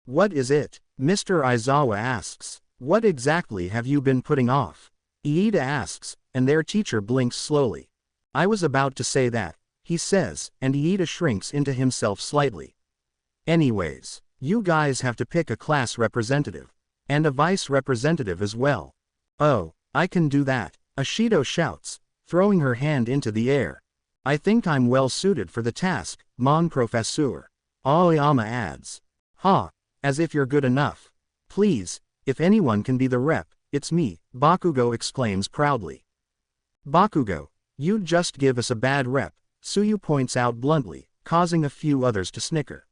What is it? Mr. Aizawa asks. What exactly have you been putting off? Iida asks, and their teacher blinks slowly. I was about to say that, he says, and Iida shrinks into himself slightly. Anyways, you guys have to pick a class representative. And a vice representative as well. Oh, I can do that, Ashido shouts, throwing her hand into the air. I think I'm well suited for the task, mon professeur. Aoyama adds. Ha, as if you're good enough. Please, if anyone can be the rep, it's me, Bakugo exclaims proudly. Bakugo, you'd just give us a bad rep, Tsuyu points out bluntly, causing a few others to snicker.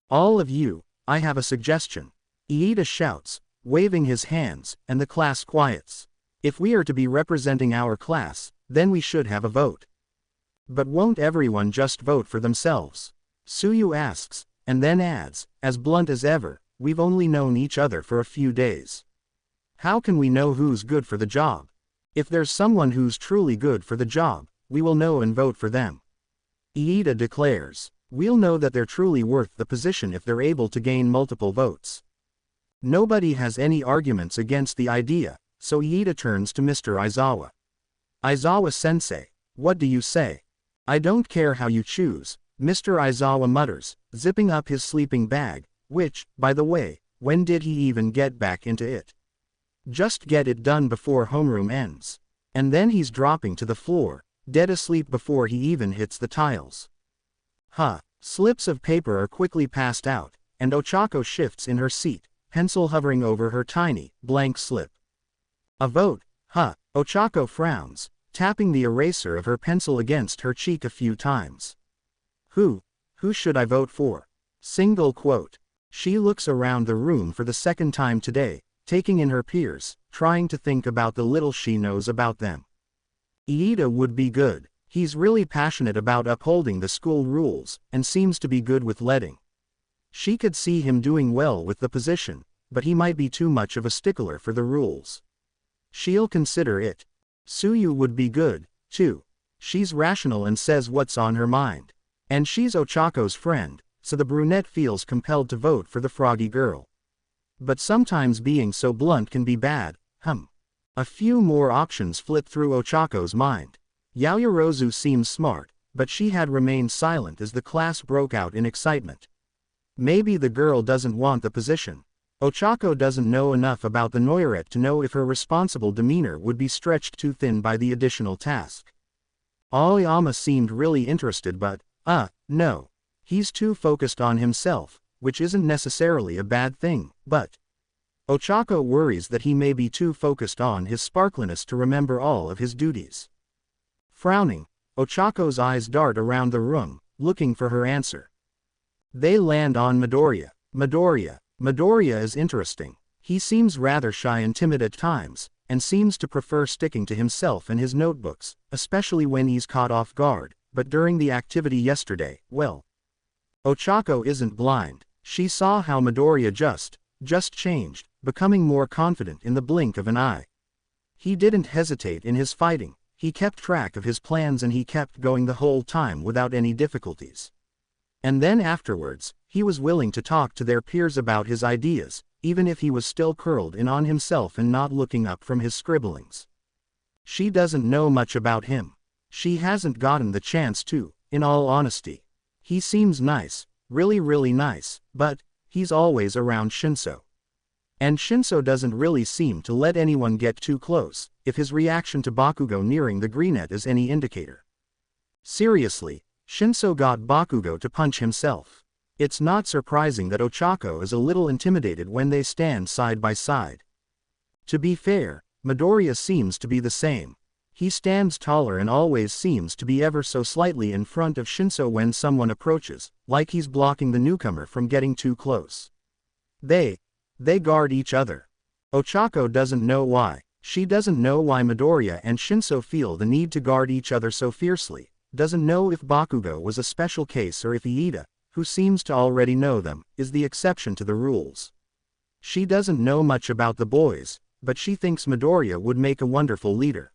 All of you, I have a suggestion. Iida shouts, waving his hands, and the class quiets. If we are to be representing our class, then we should have a vote. But won't everyone just vote for themselves? Tsuyu asks, and then adds, as blunt as ever, we've only known each other for a few days. How can we know who's good for the job? If there's someone who's truly good for the job, we will know and vote for them. Iida declares, we'll know that they're truly worth the position if they're able to gain multiple votes. Nobody has any arguments against the idea, so Iida turns to Mr. Aizawa. Aizawa-sensei, what do you say? I don't care how you choose, Mr. Aizawa mutters, zipping up his sleeping bag, which, by the way, when did he even get back into it? Just get it done before homeroom ends. And then he's dropping to the floor, dead asleep before he even hits the tiles. Slips of paper are quickly passed out, and Ochako shifts in her seat, pencil hovering over her tiny, blank slip. A vote, Ochako frowns, tapping the eraser of her pencil against her cheek a few times. Who should I vote for? Single quote. She looks around the room for the second time today, taking in her peers, trying to think about the little she knows about them. Iida would be good. He's really passionate about upholding the school rules, and seems to be good with letting. She could see him doing well with the position, but he might be too much of a stickler for the rules. She'll consider it. Tsuyu would be good, too. She's rational and says what's on her mind. And she's Ochako's friend, so the brunette feels compelled to vote for the froggy girl. But sometimes being so blunt can be bad, A few more options flit through Ochako's mind. Yaoyorozu seems smart, but she had remained silent as the class broke out in excitement. Maybe the girl doesn't want the position. Ochako doesn't know enough about the Noirette to know if her responsible demeanor would be stretched too thin by the additional task. Aoyama seemed really interested but, no. He's too focused on himself, which isn't necessarily a bad thing, but Ochako worries that he may be too focused on his sparkliness to remember all of his duties. Frowning, Ochako's eyes dart around the room, looking for her answer. They land on Midoriya. Midoriya is interesting. He seems rather shy and timid at times, and seems to prefer sticking to himself and his notebooks, especially when he's caught off guard, but during the activity yesterday, well. Ochako isn't blind. She saw how Midoriya just changed, becoming more confident in the blink of an eye. He didn't hesitate in his fighting, he kept track of his plans and he kept going the whole time without any difficulties. And then afterwards, he was willing to talk to their peers about his ideas, even if he was still curled in on himself and not looking up from his scribblings. She doesn't know much about him. She hasn't gotten the chance to, in all honesty. He seems nice, really nice, but he's always around Shinso. And Shinso doesn't really seem to let anyone get too close, if his reaction to Bakugo nearing the greenette is any indicator. Seriously, Shinso got Bakugo to punch himself. It's not surprising that Ochako is a little intimidated when they stand side by side. To be fair, Midoriya seems to be the same. He stands taller and always seems to be ever so slightly in front of Shinso when someone approaches, like he's blocking the newcomer from getting too close. They guard each other. Ochako doesn't know why. She doesn't know why Midoriya and Shinso feel the need to guard each other so fiercely, doesn't know if Bakugo was a special case or if Iida, who seems to already know them, is the exception to the rules. She doesn't know much about the boys, but she thinks Midoriya would make a wonderful leader.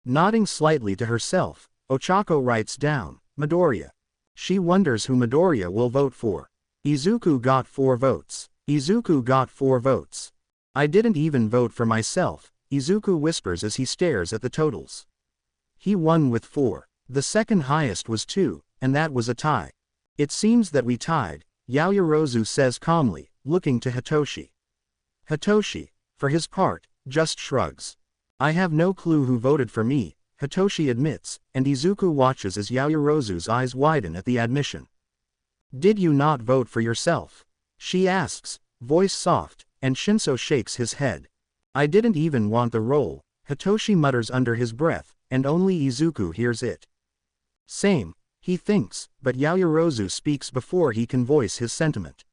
Nodding slightly to herself, Ochako writes down, Midoriya. She wonders who Midoriya will vote for. Izuku got 4 votes. Izuku got 4 votes. I didn't even vote for myself, Izuku whispers as he stares at the totals. He won with 4. The second highest was 2, and that was a tie. It seems that we tied, Yaoyorozu says calmly, looking to Hitoshi. Hitoshi, for his part, just shrugs. I have no clue who voted for me, Hitoshi admits, and Izuku watches as Yaoyorozu's eyes widen at the admission. Did you not vote for yourself? She asks, voice soft, and Shinso shakes his head. I didn't even want the role, Hitoshi mutters under his breath, and only Izuku hears it. Same, he thinks, but Yaoyorozu speaks before he can voice his sentiment.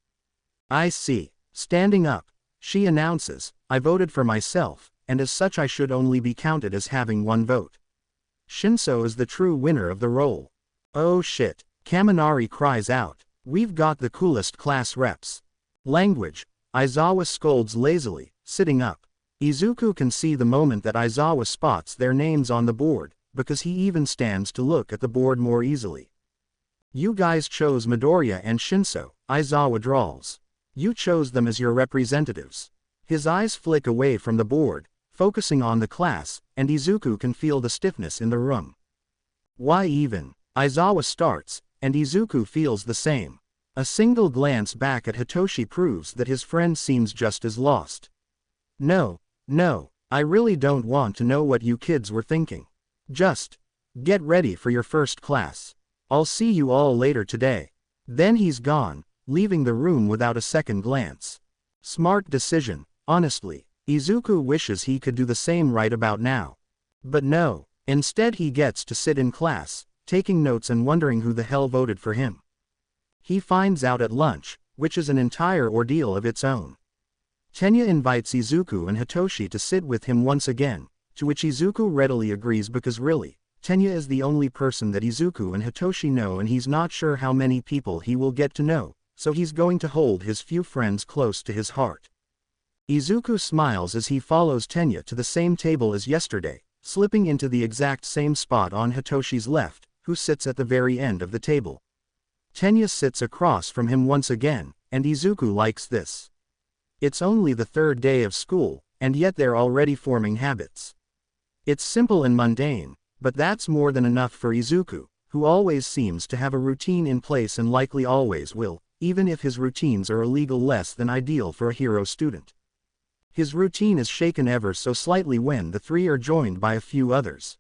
I see. Standing up, she announces, I voted for myself, and as such I should only be counted as having 1 vote. Shinso is the true winner of the role. Oh shit, Kaminari cries out. We've got the coolest class reps. Language, Aizawa scolds lazily, sitting up. Izuku can see the moment that Aizawa spots their names on the board, because he even stands to look at the board more easily. You guys chose Midoriya and Shinso, Aizawa drawls. You chose them as your representatives. His eyes flick away from the board, focusing on the class, and Izuku can feel the stiffness in the room. Why even? Aizawa starts, and Izuku feels the same. A single glance back at Hitoshi proves that his friend seems just as lost. No, I really don't want to know what you kids were thinking. Just get ready for your first class. I'll see you all later today. Then he's gone, leaving the room without a second glance. Smart decision, honestly. Izuku wishes he could do the same right about now. But no, instead he gets to sit in class, taking notes and wondering who the hell voted for him. He finds out at lunch, which is an entire ordeal of its own. Tenya invites Izuku and Hitoshi to sit with him once again, to which Izuku readily agrees because really, Tenya is the only person that Izuku and Hitoshi know and he's not sure how many people he will get to know, so he's going to hold his few friends close to his heart. Izuku smiles as he follows Tenya to the same table as yesterday, slipping into the exact same spot on Hitoshi's left, who sits at the very end of the table. Tenya sits across from him once again, and Izuku likes this. It's only the 3rd day of school, and yet they're already forming habits. It's simple and mundane, but that's more than enough for Izuku, who always seems to have a routine in place and likely always will, even if his routines are a legal less than ideal for a hero student. His routine is shaken ever so slightly when the 3 are joined by a few others.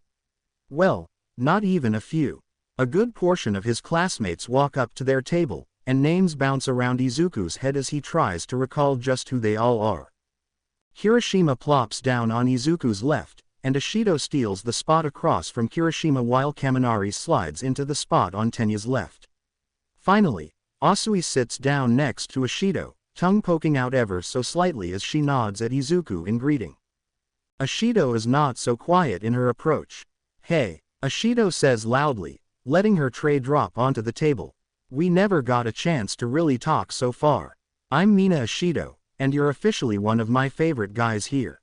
Well, not even a few. A good portion of his classmates walk up to their table, and names bounce around Izuku's head as he tries to recall just who they all are. Kirishima plops down on Izuku's left, and Ashido steals the spot across from Kirishima while Kaminari slides into the spot on Tenya's left. Finally, Asui sits down next to Ashido, tongue poking out ever so slightly as she nods at Izuku in greeting. Ashido is not so quiet in her approach. Hey, Ashido says loudly, letting her tray drop onto the table. We never got a chance to really talk so far. I'm Mina Ashido, and you're officially one of my favorite guys here.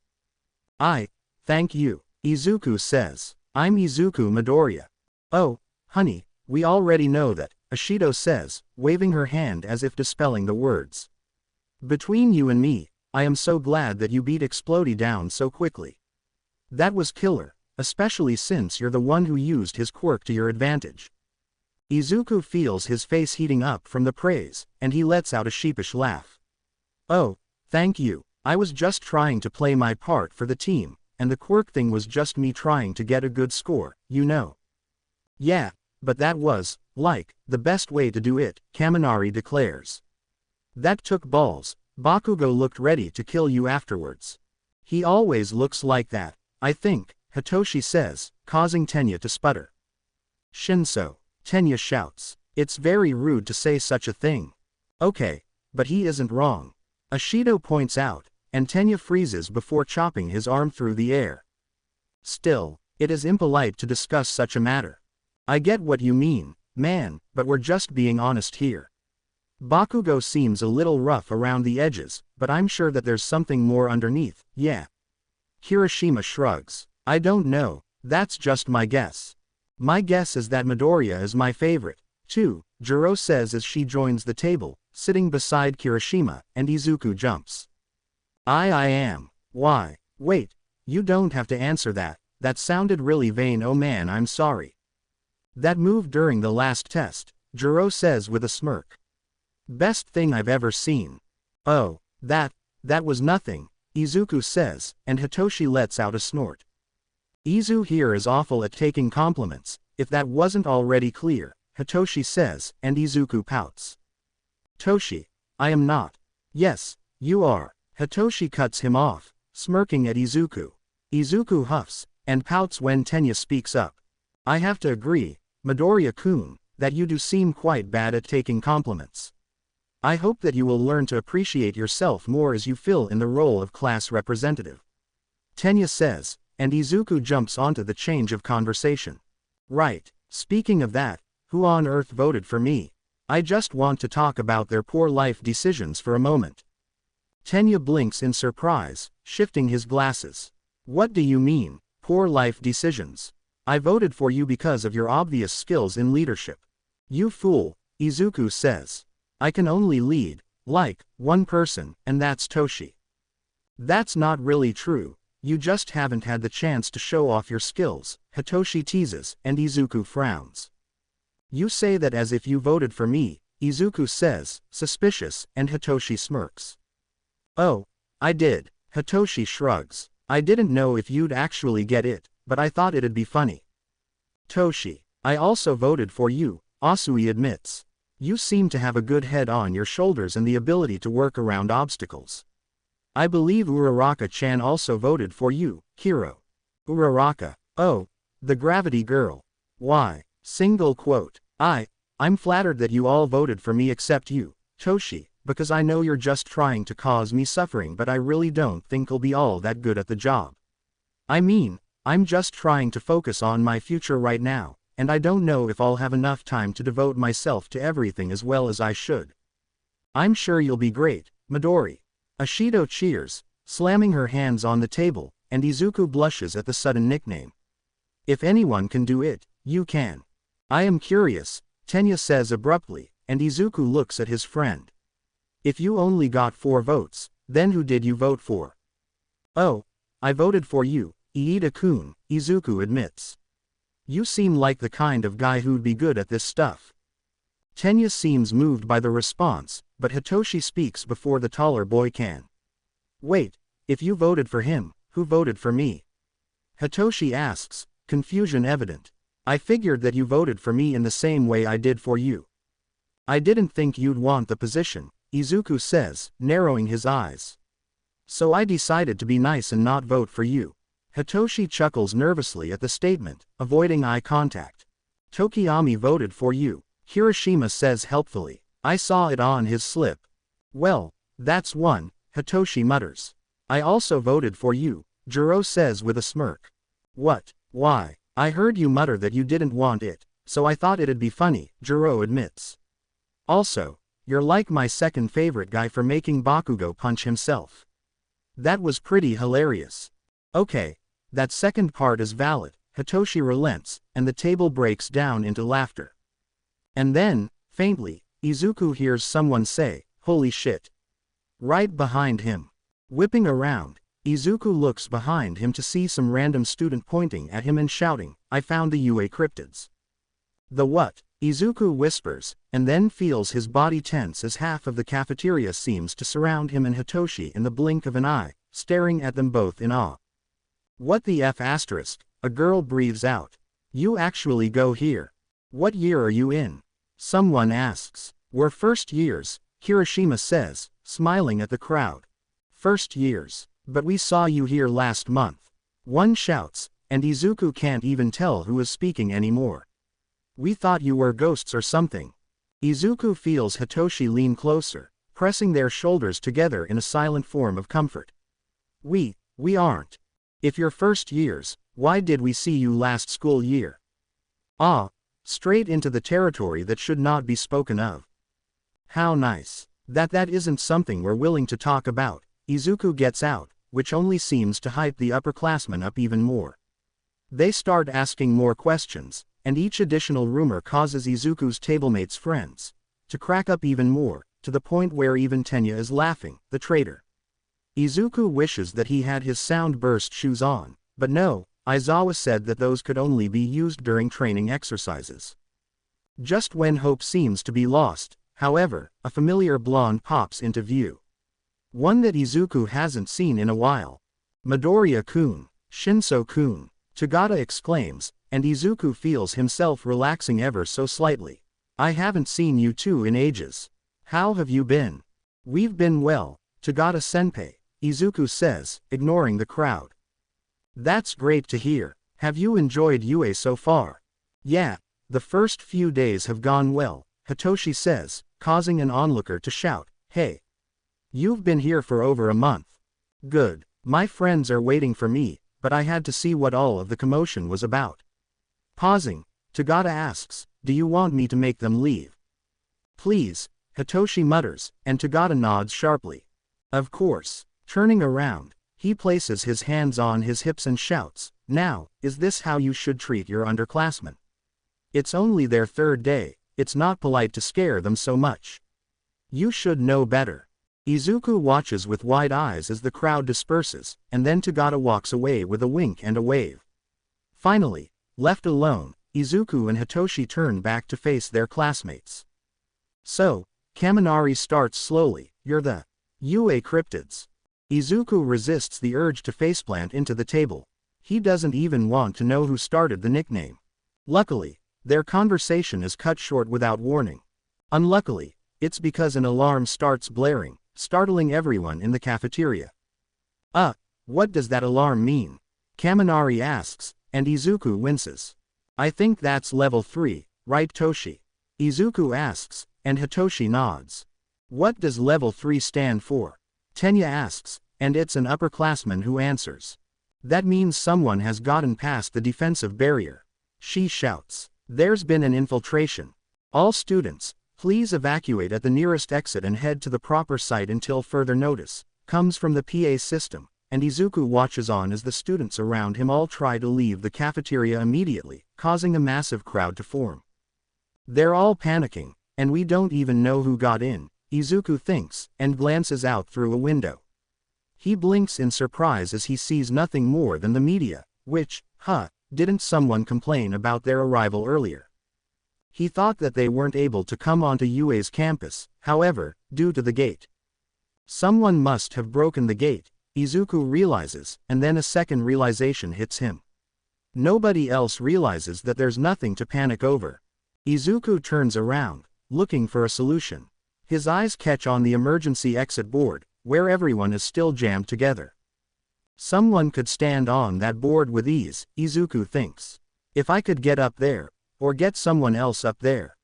Thank you, Izuku says. I'm Izuku Midoriya. Oh, honey, we already know that, Ashido says, waving her hand as if dispelling the words. Between you and me, I am so glad that you beat Explodey down so quickly. That was killer, especially since you're the one who used his quirk to your advantage. Izuku feels his face heating up from the praise, and he lets out a sheepish laugh. Oh, thank you, I was just trying to play my part for the team, and the quirk thing was just me trying to get a good score, you know. Yeah, but that was, like, the best way to do it, Kaminari declares. That took balls. Bakugo looked ready to kill you afterwards. He always looks like that, I think, Hitoshi says, causing Tenya to sputter. Shinso, Tenya shouts. It's very rude to say such a thing. Okay, but he isn't wrong. Ashido points out, and Tenya freezes before chopping his arm through the air. Still, it is impolite to discuss such a matter. I get what you mean, man, but we're just being honest here. Bakugo seems a little rough around the edges, but I'm sure that there's something more underneath, yeah. Kirishima shrugs. I don't know, that's just my guess. My guess is that Midoriya is my favorite, too, Jiro says as she joins the table, sitting beside Kirishima, and Izuku jumps. I am. Why? Wait, you don't have to answer that, that sounded really vain. Oh man, I'm sorry. That move during the last test, Jiro says with a smirk. Best thing I've ever seen. Oh, that was nothing, Izuku says, and Hitoshi lets out a snort. Izu here is awful at taking compliments, if that wasn't already clear, Hitoshi says, and Izuku pouts. Toshi, I am not. Yes, you are, Hitoshi cuts him off, smirking at Izuku. Izuku huffs, and pouts when Tenya speaks up. I have to agree, Midoriya-kun, that you do seem quite bad at taking compliments. I hope that you will learn to appreciate yourself more as you fill in the role of class representative. Tenya says, and Izuku jumps onto the change of conversation. Right, speaking of that, who on earth voted for me? I just want to talk about their poor life decisions for a moment. Tenya blinks in surprise, shifting his glasses. What do you mean, poor life decisions? I voted for you because of your obvious skills in leadership. You fool, Izuku says. I can only lead, like, one person, and that's Toshi. That's not really true, you just haven't had the chance to show off your skills, Hitoshi teases, and Izuku frowns. You say that as if you voted for me, Izuku says, suspicious, and Hitoshi smirks. Oh, I did, Hitoshi shrugs. I didn't know if you'd actually get it, but I thought it'd be funny. Toshi, I also voted for you, Asui admits. You seem to have a good head on your shoulders and the ability to work around obstacles. I believe Uraraka-chan also voted for you, Hiro. Uraraka, oh, the gravity girl. Why, single quote, I'm flattered that you all voted for me except you, Toshi, because I know you're just trying to cause me suffering, but I really don't think I'll be all that good at the job. I mean, I'm just trying to focus on my future right now, and I don't know if I'll have enough time to devote myself to everything as well as I should. I'm sure you'll be great, Midori. Ashido cheers, slamming her hands on the table, and Izuku blushes at the sudden nickname. If anyone can do it, you can. I am curious, Tenya says abruptly, and Izuku looks at his friend. If you only got 4 votes, then who did you vote for? Oh, I voted for you, Iida-kun, Izuku admits. You seem like the kind of guy who'd be good at this stuff. Tenya seems moved by the response, but Hitoshi speaks before the taller boy can. Wait, if you voted for him, who voted for me? Hitoshi asks, confusion evident. I figured that you voted for me in the same way I did for you. I didn't think you'd want the position, Izuku says, narrowing his eyes. So I decided to be nice and not vote for you. Hitoshi chuckles nervously at the statement, avoiding eye contact. Tokiyami voted for you, Kirishima says helpfully. I saw it on his slip. Well, that's one, Hitoshi mutters. I also voted for you, Jiro says with a smirk. What? Why? I heard you mutter that you didn't want it, so I thought it'd be funny, Jiro admits. Also, you're like my second favorite guy for making Bakugo punch himself. That was pretty hilarious. Okay, That second part is valid. Hitoshi relents, and the table breaks down into laughter. And then, faintly, Izuku hears someone say, "Holy shit." Right behind him. Whipping around, Izuku looks behind him to see some random student pointing at him and shouting, "I found the UA cryptids." "The what?" Izuku whispers, and then feels his body tense as half of the cafeteria seems to surround him and Hitoshi in the blink of an eye, staring at them both in awe. "What the F***?" A girl breathes out. "You actually go here? What year are you in?" Someone asks. "We're first years," Kirishima says, smiling at the crowd. "First years. But we saw you here last month." One shouts, and Izuku can't even tell who is speaking anymore. "We thought you were ghosts or something." Izuku feels Hitoshi lean closer, pressing their shoulders together in a silent form of comfort. We aren't. If you're first years, why did we see you last school year?" "Ah." Straight into the territory that should not be spoken of. "How nice. That isn't something we're willing to talk about," Izuku gets out, which only seems to hype the upperclassmen up even more. They start asking more questions, and each additional rumor causes Izuku's tablemates' friends to crack up even more, to the point where even Tenya is laughing, the traitor. Izuku wishes that he had his sound burst shoes on, but no, Aizawa said that those could only be used during training exercises. Just when hope seems to be lost, however, a familiar blonde pops into view. One that Izuku hasn't seen in a while. "Midoriya-kun, Shinso-kun," Tagata exclaims, and Izuku feels himself relaxing ever so slightly. "I haven't seen you two in ages. How have you been?" "We've been well, Tagata-senpai," Izuku says, ignoring the crowd. "That's great to hear. Have you enjoyed UA so far?" "Yeah, the first few days have gone well," Hitoshi says, causing an onlooker to shout, "Hey! You've been here for over a month." "Good. My friends are waiting for me, but I had to see what all of the commotion was about." Pausing, Tagata asks, "Do you want me to make them leave?" "Please," Hitoshi mutters, and Tagata nods sharply. "Of course." Turning around, he places his hands on his hips and shouts, "Now, is this how you should treat your underclassmen? It's only their third day, it's not polite to scare them so much. You should know better." Izuku watches with wide eyes as the crowd disperses, and then Tagata walks away with a wink and a wave. Finally, left alone, Izuku and Hitoshi turn back to face their classmates. "So, Kaminari starts slowly, you're the UA cryptids." Izuku resists the urge to faceplant into the table. He doesn't even want to know who started the nickname. Luckily, their conversation is cut short without warning. Unluckily, it's because an alarm starts blaring, startling everyone in the cafeteria. What does that alarm mean?" Kaminari asks, and Izuku winces. "I think that's level 3, right Toshi?" Izuku asks, and Hitoshi nods. "What does level 3 stand for?" Tenya asks, and it's an upperclassman who answers. "That means someone has gotten past the defensive barrier." She shouts, "There's been an infiltration. All students, please evacuate at the nearest exit and head to the proper site until further notice," comes from the PA system, and Izuku watches on as the students around him all try to leave the cafeteria immediately, causing a massive crowd to form. "They're all panicking, and we don't even know who got in," Izuku thinks, and glances out through a window. He blinks in surprise as he sees nothing more than the media, which, didn't someone complain about their arrival earlier? He thought that they weren't able to come onto UA's campus, however, due to the gate. Someone must have broken the gate, Izuku realizes, and then a second realization hits him. Nobody else realizes that there's nothing to panic over. Izuku turns around, looking for a solution. His eyes catch on the emergency exit board, where everyone is still jammed together. Someone could stand on that board with ease, Izuku thinks. If I could get up there, or get someone else up there.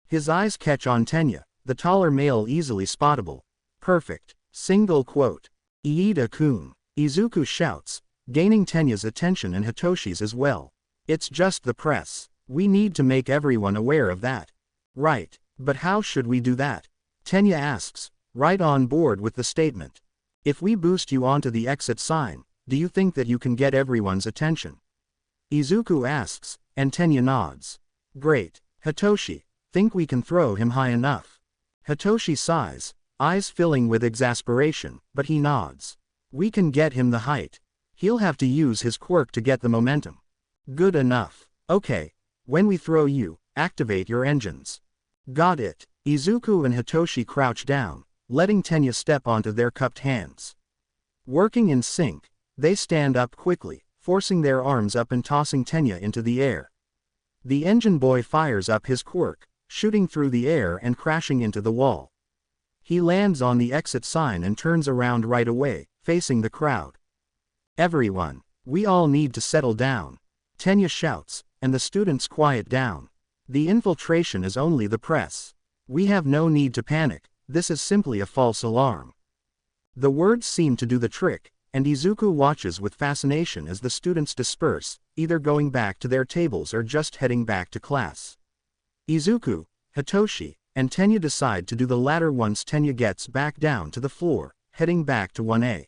His eyes catch on Tenya, the taller male easily spottable. Perfect. Single quote. Iida-kun, Izuku shouts, gaining Tenya's attention and Hitoshi's as well. It's just the press. We need to make everyone aware of that. Right, but how should we do that? Tenya asks, right on board with the statement. If we boost you onto the exit sign, do you think that you can get everyone's attention? Izuku asks, and Tenya nods. Great, Hitoshi, think we can throw him high enough? Hitoshi sighs, eyes filling with exasperation, but he nods. We can get him the height. He'll have to use his quirk to get the momentum. Good enough. Okay, when we throw you, activate your engines. Got it. Izuku and Hitoshi crouch down, letting Tenya step onto their cupped hands. Working in sync, they stand up quickly, forcing their arms up and tossing Tenya into the air. The engine boy fires up his quirk, shooting through the air and crashing into the wall. He lands on the exit sign and turns around right away, facing the crowd. Everyone, we all need to settle down. Tenya shouts, and the students quiet down. The infiltration is only the press. We have no need to panic, this is simply a false alarm. The words seem to do the trick, and Izuku watches with fascination as the students disperse, either going back to their tables or just heading back to class. Izuku, Hitoshi, and Tenya decide to do the latter once Tenya gets back down to the floor, heading back to 1A.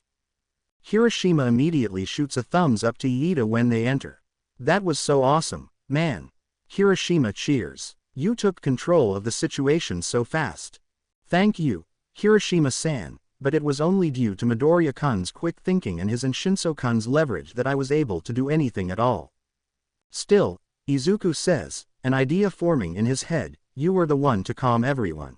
Hiroshima immediately shoots a thumbs up to Iida when they enter. That was so awesome, man. Hiroshima cheers. You took control of the situation so fast. Thank you, Hiroshima-san, but it was only due to Midoriya-kun's quick thinking and his and Shinso-kun's leverage that I was able to do anything at all. Still, Izuku says, an idea forming in his head, you were the one to calm everyone.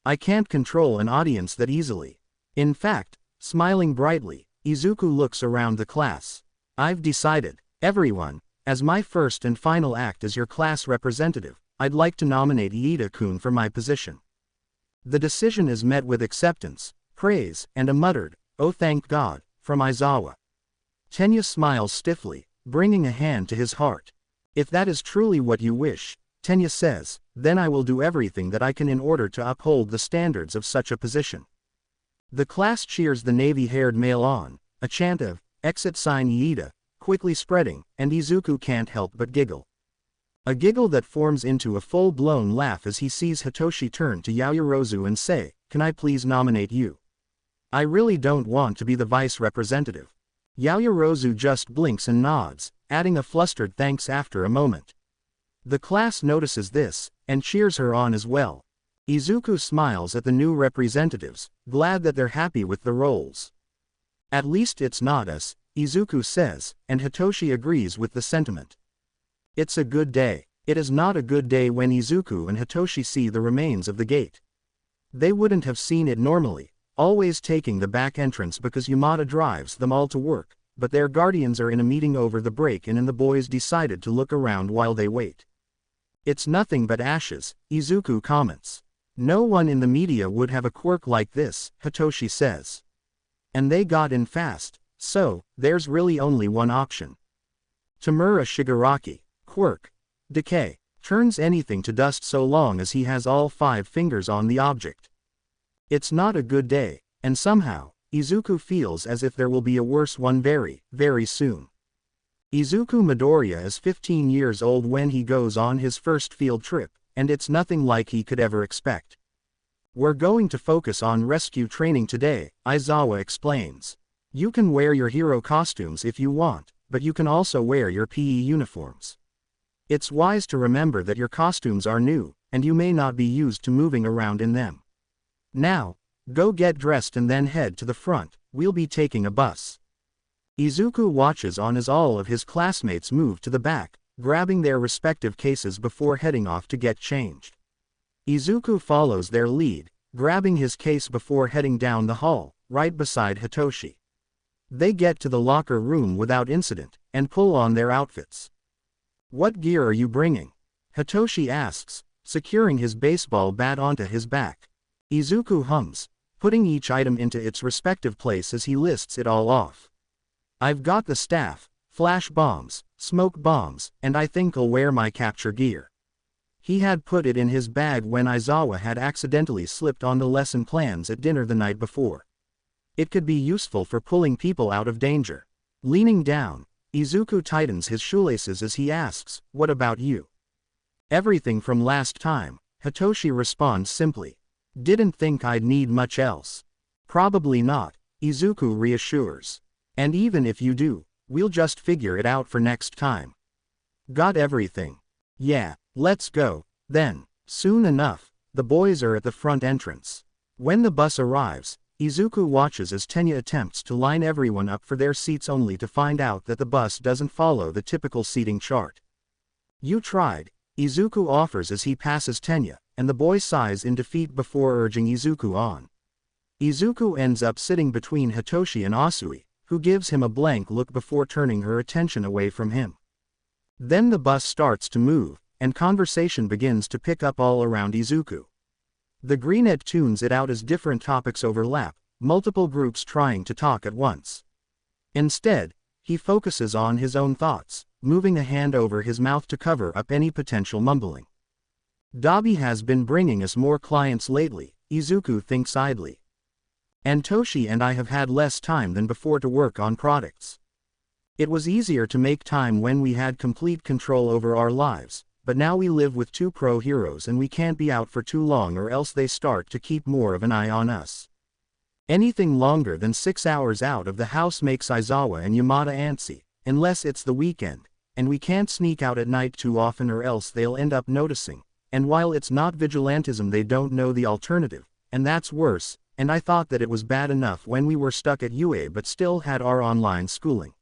I can't control an audience that easily. In fact, smiling brightly, Izuku looks around the class. I've decided, everyone, as my first and final act as your class representative, I'd like to nominate Iida-kun for my position. The decision is met with acceptance, praise, and a muttered, "Oh thank God," from Aizawa. Tenya smiles stiffly, bringing a hand to his heart. If that is truly what you wish, Tenya says, then I will do everything that I can in order to uphold the standards of such a position. The class cheers the navy-haired male on, a chant of, exit sign Iida, quickly spreading, and Izuku can't help but giggle. A giggle that forms into a full-blown laugh as he sees Hitoshi turn to Yaoyorozu and say, can I please nominate you? I really don't want to be the vice representative. Yaoyorozu just blinks and nods, adding a flustered thanks after a moment. The class notices this, and cheers her on as well. Izuku smiles at the new representatives, glad that they're happy with the roles. At least it's not us, Izuku says, and Hitoshi agrees with the sentiment. It's a good day. It is not a good day when Izuku and Hitoshi see the remains of the gate. They wouldn't have seen it normally, always taking the back entrance because Yamada drives them all to work, but their guardians are in a meeting over the break-in and the boys decided to look around while they wait. It's nothing but ashes, Izuku comments. No one in the media would have a quirk like this, Hitoshi says. And they got in fast, so, there's really only one option. Tamura Shigaraki, quirk. Decay. Turns anything to dust so long as he has all 5 fingers on the object. It's not a good day, and somehow, Izuku feels as if there will be a worse one very, very soon. Izuku Midoriya is 15 years old when he goes on his first field trip, and it's nothing like he could ever expect. We're going to focus on rescue training today, Aizawa explains. You can wear your hero costumes if you want, but you can also wear your PE uniforms. It's wise to remember that your costumes are new, and you may not be used to moving around in them. Now, go get dressed and then head to the front, we'll be taking a bus. Izuku watches on as all of his classmates move to the back, grabbing their respective cases before heading off to get changed. Izuku follows their lead, grabbing his case before heading down the hall, right beside Hitoshi. They get to the locker room without incident, and pull on their outfits. What gear are you bringing? Hitoshi asks, securing his baseball bat onto his back. Izuku hums, putting each item into its respective place as he lists it all off. I've got the staff, flash bombs, smoke bombs, and I think I'll wear my capture gear. He had put it in his bag when Aizawa had accidentally slipped on the lesson plans at dinner the night before. It could be useful for pulling people out of danger. Leaning down, Izuku tightens his shoelaces as he asks, what about you? Everything from last time, Hitoshi responds simply. Didn't think I'd need much else. Probably not, Izuku reassures. And even if you do, we'll just figure it out for next time. Got everything? Yeah, let's go, then. Soon enough, the boys are at the front entrance. When the bus arrives, Izuku watches as Tenya attempts to line everyone up for their seats only to find out that the bus doesn't follow the typical seating chart. You tried, Izuku offers as he passes Tenya, and the boy sighs in defeat before urging Izuku on. Izuku ends up sitting between Hitoshi and Asui, who gives him a blank look before turning her attention away from him. Then the bus starts to move, and conversation begins to pick up all around Izuku. The greenette tunes it out as different topics overlap, multiple groups trying to talk at once. Instead, he focuses on his own thoughts, moving a hand over his mouth to cover up any potential mumbling. Dabi has been bringing us more clients lately, Izuku thinks idly. And Toshi and I have had less time than before to work on products. It was easier to make time when we had complete control over our lives, but now we live with two pro heroes and we can't be out for too long or else they start to keep more of an eye on us. Anything longer than 6 hours out of the house makes Aizawa and Yamada antsy, unless it's the weekend, and we can't sneak out at night too often or else they'll end up noticing, and while it's not vigilantism they don't know the alternative, and that's worse, and I thought that it was bad enough when we were stuck at UA but still had our online schooling.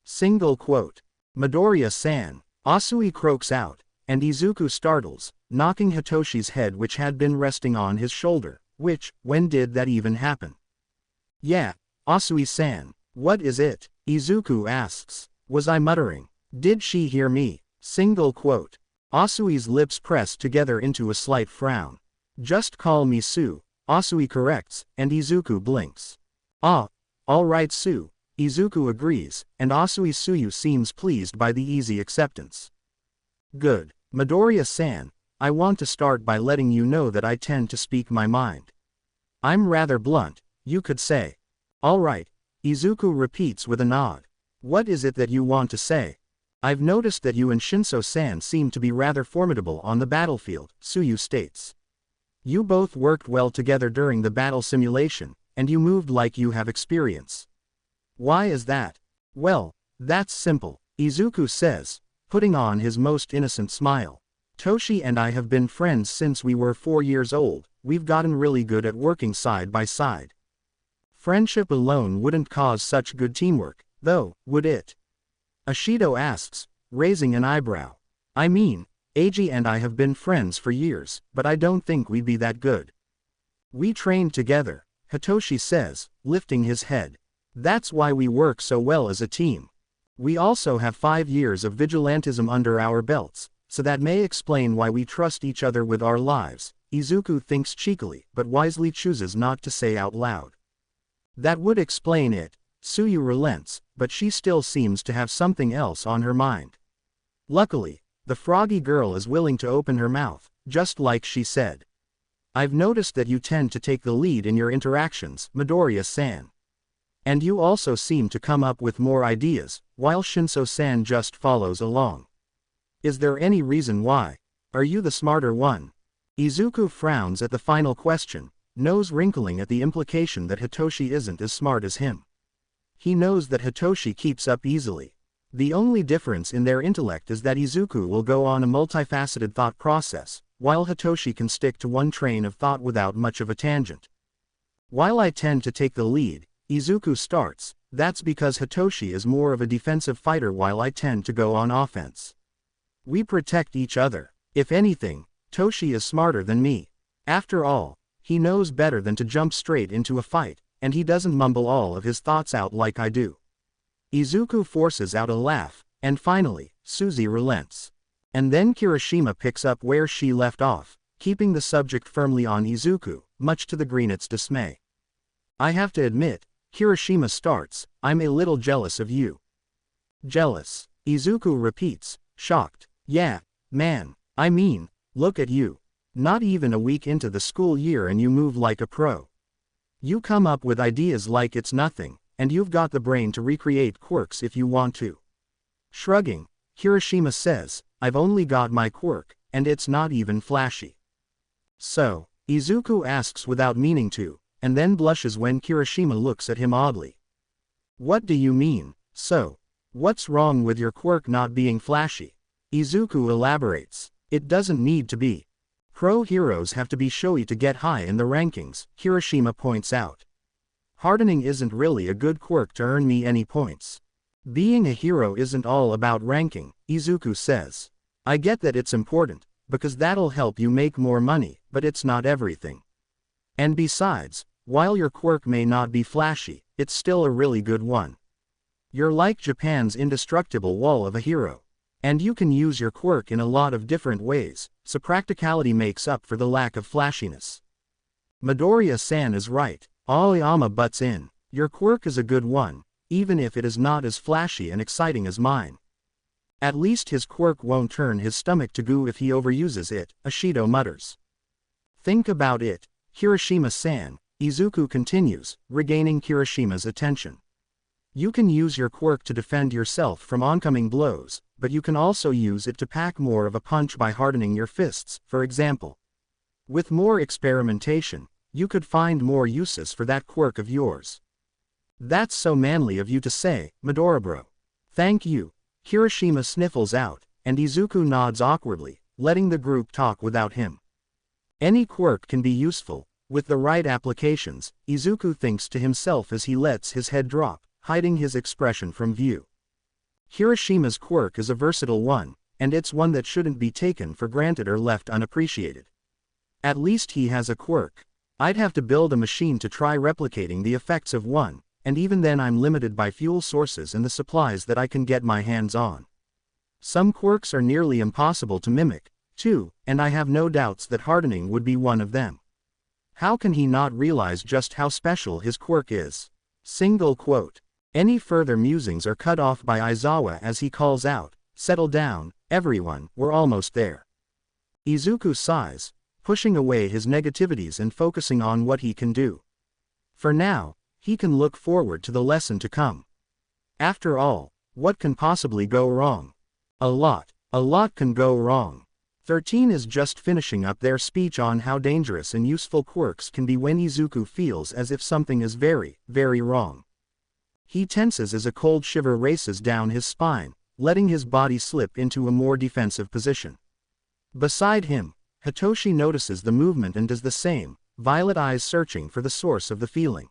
Single quote. Midoriya-san, Asui croaks out, and Izuku startles, knocking Hitoshi's head which had been resting on his shoulder, which, when did that even happen? Yeah, Asui-san, what is it? Izuku asks. Was I muttering? Did she hear me? Single quote. Asui's lips press together into a slight frown. Just call me Sue, Asui corrects, and Izuku blinks. Ah, alright Sue, Izuku agrees, and Asui Suyu seems pleased by the easy acceptance. Good. Midoriya-san, I want to start by letting you know that I tend to speak my mind. I'm rather blunt, you could say. Alright, Izuku repeats with a nod. What is it that you want to say? I've noticed that you and Shinso-san seem to be rather formidable on the battlefield, Suyu states. You both worked well together during the battle simulation, and you moved like you have experience. Why is that? Well, that's simple, Izuku says, putting on his most innocent smile. Toshi and I have been friends since we were 4 years old, we've gotten really good at working side by side. Friendship alone wouldn't cause such good teamwork, though, would it? Ashido asks, raising an eyebrow. I mean, Eiji and I have been friends for years, but I don't think we'd be that good. We trained together, Hitoshi says, lifting his head. That's why we work so well as a team. We also have 5 years of vigilantism under our belts, so that may explain why we trust each other with our lives, Izuku thinks cheekily, but wisely chooses not to say out loud. That would explain it, Suyu relents, but she still seems to have something else on her mind. Luckily, the froggy girl is willing to open her mouth, just like she said. I've noticed that you tend to take the lead in your interactions, Midoriya-san. And you also seem to come up with more ideas, while Shinso-san just follows along. Is there any reason why? Are you the smarter one? Izuku frowns at the final question, nose wrinkling at the implication that Hitoshi isn't as smart as him. He knows that Hitoshi keeps up easily. The only difference in their intellect is that Izuku will go on a multifaceted thought process, while Hitoshi can stick to one train of thought without much of a tangent. While I tend to take the lead, Izuku starts, that's because Hitoshi is more of a defensive fighter while I tend to go on offense. We protect each other. If anything, Toshi is smarter than me. After all, he knows better than to jump straight into a fight, and he doesn't mumble all of his thoughts out like I do. Izuku forces out a laugh, and finally, Suzy relents. And then Kirishima picks up where she left off, keeping the subject firmly on Izuku, much to the greenette's dismay. I have to admit, Kirishima starts, I'm a little jealous of you. Jealous, Izuku repeats, shocked. Yeah, man, I mean, look at you. Not even a week into the school year and you move like a pro. You come up with ideas like it's nothing, and you've got the brain to recreate quirks if you want to. Shrugging, Kirishima says, I've only got my quirk, and it's not even flashy. So, Izuku asks without meaning to, and then blushes when Kirishima looks at him oddly. What do you mean? So, what's wrong with your quirk not being flashy? Izuku elaborates. It doesn't need to be. Pro heroes have to be showy to get high in the rankings, Kirishima points out. Hardening isn't really a good quirk to earn me any points. Being a hero isn't all about ranking, Izuku says. I get that it's important, because that'll help you make more money, but it's not everything. And besides, while your quirk may not be flashy, it's still a really good one. You're like Japan's indestructible wall of a hero. And you can use your quirk in a lot of different ways, so practicality makes up for the lack of flashiness. Midoriya-san is right, Aoyama butts in. Your quirk is a good one, even if it is not as flashy and exciting as mine. At least his quirk won't turn his stomach to goo if he overuses it, Ashido mutters. Think about it, Kirishima-san, Izuku continues, regaining Kirishima's attention. You can use your quirk to defend yourself from oncoming blows, but you can also use it to pack more of a punch by hardening your fists, for example. With more experimentation, you could find more uses for that quirk of yours. That's so manly of you to say, Midoribro. Thank you. Kirishima sniffles out, and Izuku nods awkwardly, letting the group talk without him. Any quirk can be useful, with the right applications, Izuku thinks to himself as he lets his head drop, hiding his expression from view. Kirishima's quirk is a versatile one, and it's one that shouldn't be taken for granted or left unappreciated. At least he has a quirk. I'd have to build a machine to try replicating the effects of one, and even then I'm limited by fuel sources and the supplies that I can get my hands on. Some quirks are nearly impossible to mimic, too, and I have no doubts that hardening would be one of them. How can he not realize just how special his quirk is? Single quote. Any further musings are cut off by Aizawa as he calls out, "Settle down, everyone, we're almost there." Izuku sighs, pushing away his negativities and focusing on what he can do. For now, he can look forward to the lesson to come. After all, what can possibly go wrong? A lot can go wrong. 13 is just finishing up their speech on how dangerous and useful quirks can be when Izuku feels as if something is very, very wrong. He tenses as a cold shiver races down his spine, letting his body slip into a more defensive position. Beside him, Hitoshi notices the movement and does the same, violet eyes searching for the source of the feeling.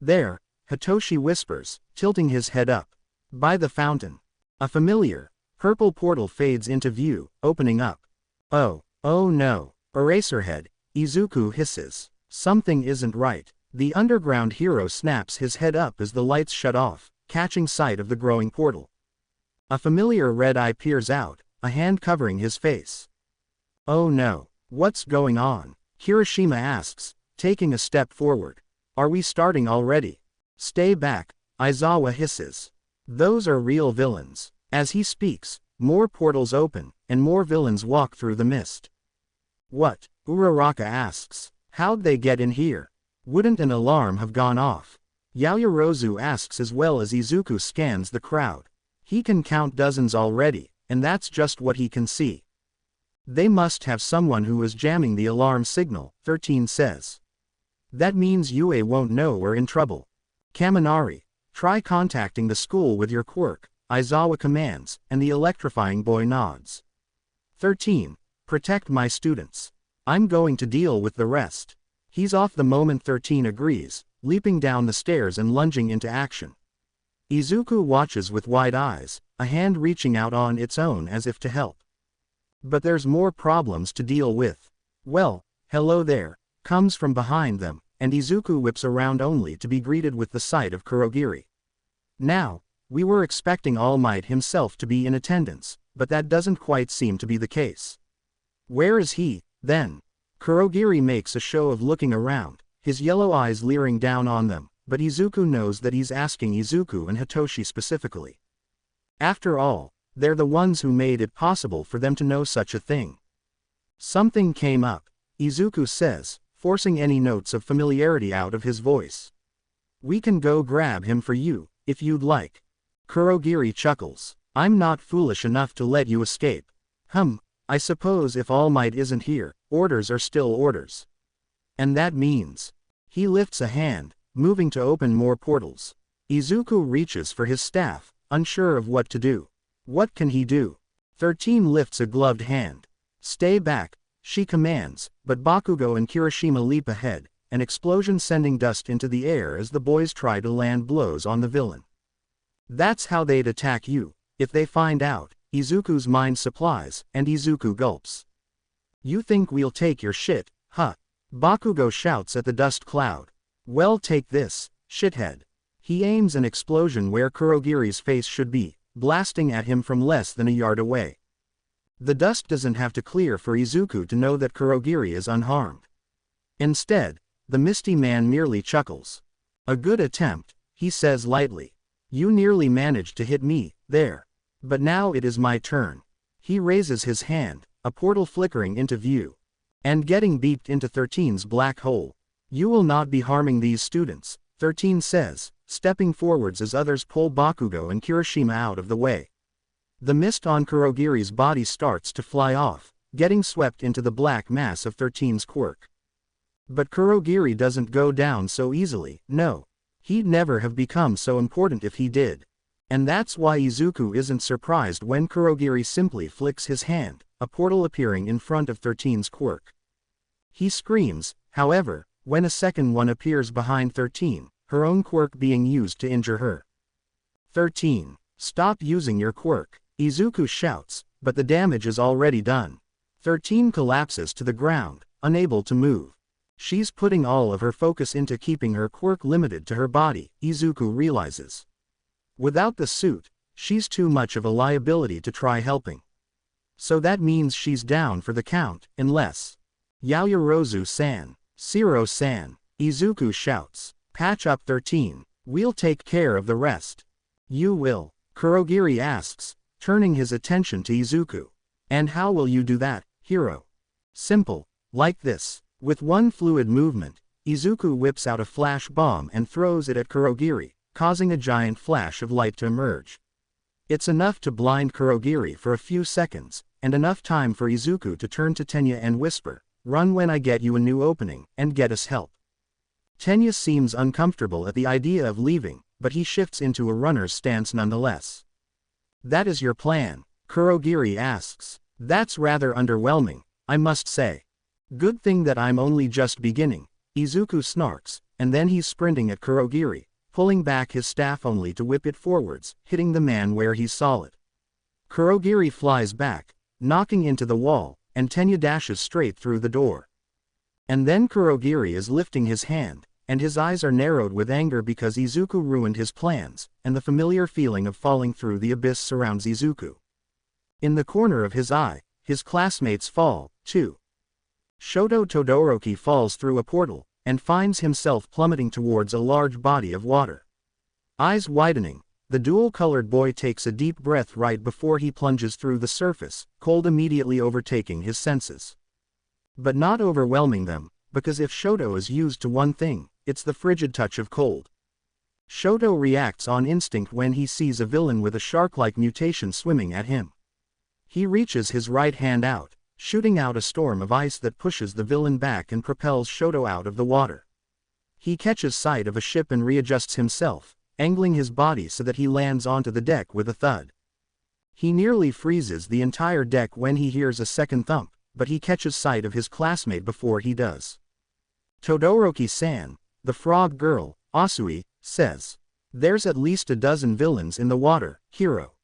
There, Hitoshi whispers, tilting his head up. By the fountain. A familiar, purple portal fades into view, opening up. Oh no, Eraserhead, Izuku hisses. Something isn't right. The underground hero snaps his head up as the lights shut off, catching sight of the growing portal. A familiar red eye peers out, a hand covering his face. Oh no, what's going on? Kirishima asks, taking a step forward. Are we starting already? Stay back, Aizawa hisses. Those are real villains. As he speaks, more portals open, and more villains walk through the mist. What? Uraraka asks. How'd they get in here? Wouldn't an alarm have gone off? Yaoyorozu asks as well as Izuku scans the crowd. He can count dozens already, and that's just what he can see. They must have someone who is jamming the alarm signal, 13 says. That means Yue won't know we're in trouble. Kaminari, try contacting the school with your quirk, Aizawa commands, and the electrifying boy nods. 13, protect my students. I'm going to deal with the rest. He's off the moment 13 agrees, leaping down the stairs and lunging into action. Izuku watches with wide eyes, a hand reaching out on its own as if to help. But there's more problems to deal with. Well, hello there, comes from behind them, and Izuku whips around only to be greeted with the sight of Kurogiri. Now, we were expecting All Might himself to be in attendance, but that doesn't quite seem to be the case. Where is he, then? Kurogiri makes a show of looking around, his yellow eyes leering down on them, but Izuku knows that he's asking Izuku and Hitoshi specifically. After all, they're the ones who made it possible for them to know such a thing. Something came up, Izuku says, forcing any notes of familiarity out of his voice. We can go grab him for you, if you'd like. Kurogiri chuckles. I'm not foolish enough to let you escape. I suppose if All Might isn't here, orders are still orders. And that means. He lifts a hand, moving to open more portals. Izuku reaches for his staff, unsure of what to do. What can he do? 13 lifts a gloved hand. Stay back, she commands, but Bakugo and Kirishima leap ahead, an explosion sending dust into the air as the boys try to land blows on the villain. That's how they'd attack you, if they find out, Izuku's mind supplies, and Izuku gulps. You think we'll take your shit, huh? Bakugo shouts at the dust cloud. Well, take this, shithead. He aims an explosion where Kurogiri's face should be, blasting at him from less than a yard away. The dust doesn't have to clear for Izuku to know that Kurogiri is unharmed. Instead, the Misty Man merely chuckles. A good attempt, he says lightly. You nearly managed to hit me, there. But now it is my turn. He raises his hand, a portal flickering into view. And getting beeped into 13's black hole. You will not be harming these students, 13 says, stepping forwards as others pull Bakugo and Kirishima out of the way. The mist on Kurogiri's body starts to fly off, getting swept into the black mass of 13's quirk. But Kurogiri doesn't go down so easily, no. He'd never have become so important if he did. And that's why Izuku isn't surprised when Kurogiri simply flicks his hand, a portal appearing in front of 13's quirk. He screams, however, when a second one appears behind 13, her own quirk being used to injure her. 13. Stop using your quirk, Izuku shouts, but the damage is already done. 13 collapses to the ground, unable to move. She's putting all of her focus into keeping her quirk limited to her body, Izuku realizes. Without the suit, she's too much of a liability to try helping. So that means she's down for the count, unless... Yaoyorozu-san, Shiro-san, Izuku shouts. Patch up 13, we'll take care of the rest. You will, Kurogiri asks, turning his attention to Izuku. And how will you do that, Hiro? Simple, like this. With one fluid movement, Izuku whips out a flash bomb and throws it at Kurogiri, causing a giant flash of light to emerge. It's enough to blind Kurogiri for a few seconds, and enough time for Izuku to turn to Tenya and whisper, "Run when I get you a new opening, and get us help." Tenya seems uncomfortable at the idea of leaving, but he shifts into a runner's stance nonetheless. "That is your plan?" Kurogiri asks. "That's rather underwhelming, I must say." "Good thing that I'm only just beginning," Izuku snarks, and then he's sprinting at Kurogiri, pulling back his staff only to whip it forwards, hitting the man where he's solid. Kurogiri flies back, knocking into the wall, and Tenya dashes straight through the door. And then Kurogiri is lifting his hand, and his eyes are narrowed with anger because Izuku ruined his plans, and the familiar feeling of falling through the abyss surrounds Izuku. In the corner of his eye, his classmates fall, too. Shoto Todoroki falls through a portal, and finds himself plummeting towards a large body of water. Eyes widening, the dual-colored boy takes a deep breath right before he plunges through the surface, cold immediately overtaking his senses. But not overwhelming them, because if Shoto is used to one thing, it's the frigid touch of cold. Shoto reacts on instinct when he sees a villain with a shark-like mutation swimming at him. He reaches his right hand out, shooting out a storm of ice that pushes the villain back and propels Shoto out of the water. He catches sight of a ship and readjusts himself, angling his body so that he lands onto the deck with a thud. He nearly freezes the entire deck when he hears a second thump, but he catches sight of his classmate before he does. Todoroki-san, the frog girl, Asui, says. "There's at least a dozen villains in the water, Hiro."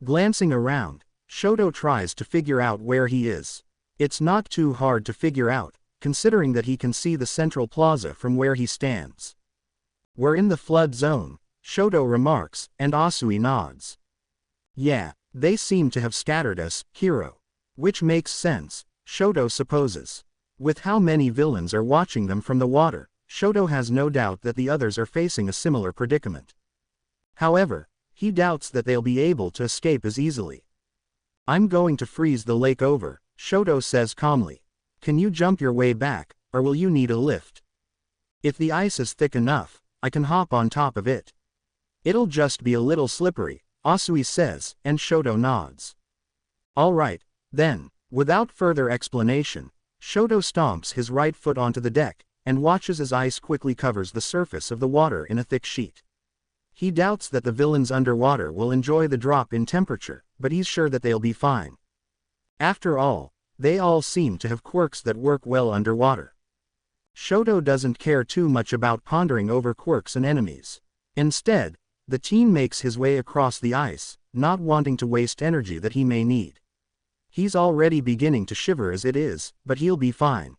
Glancing around, Shoto tries to figure out where he is. It's not too hard to figure out, considering that he can see the central plaza from where he stands. "We're in the flood zone," Shoto remarks, and Asui nods. "Yeah, they seem to have scattered us, Hiro." Which makes sense, Shoto supposes. With how many villains are watching them from the water, Shoto has no doubt that the others are facing a similar predicament. However, he doubts that they'll be able to escape as easily. "I'm going to freeze the lake over," Shoto says calmly. "Can you jump your way back, or will you need a lift? If the ice is thick enough, I can hop on top of it." "It'll just be a little slippery," Asui says, and Shoto nods. "All right, then." Without further explanation, Shoto stomps his right foot onto the deck, and watches as ice quickly covers the surface of the water in a thick sheet. He doubts that the villains underwater will enjoy the drop in temperature, but he's sure that they'll be fine. After all, they all seem to have quirks that work well underwater. Shoto doesn't care too much about pondering over quirks and enemies. Instead, the teen makes his way across the ice, not wanting to waste energy that he may need. He's already beginning to shiver as it is, but he'll be fine.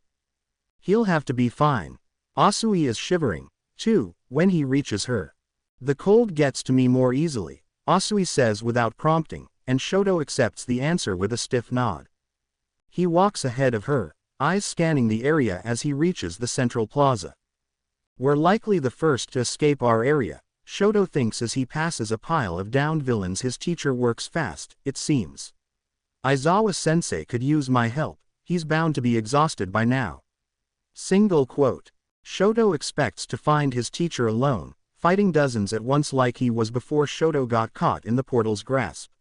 He'll have to be fine. Asui is shivering, too, when he reaches her. The cold gets to me more easily, Asui says without prompting, and Shoto accepts the answer with a stiff nod. He walks ahead of her, eyes scanning the area as he reaches the central plaza. We're likely the first to escape our area, Shoto thinks as he passes a pile of downed villains. His teacher works fast, it seems. Aizawa-sensei could use my help, he's bound to be exhausted by now. Single quote. Shoto expects to find his teacher alone, fighting dozens at once like he was before Shoto got caught in the portal's grasp.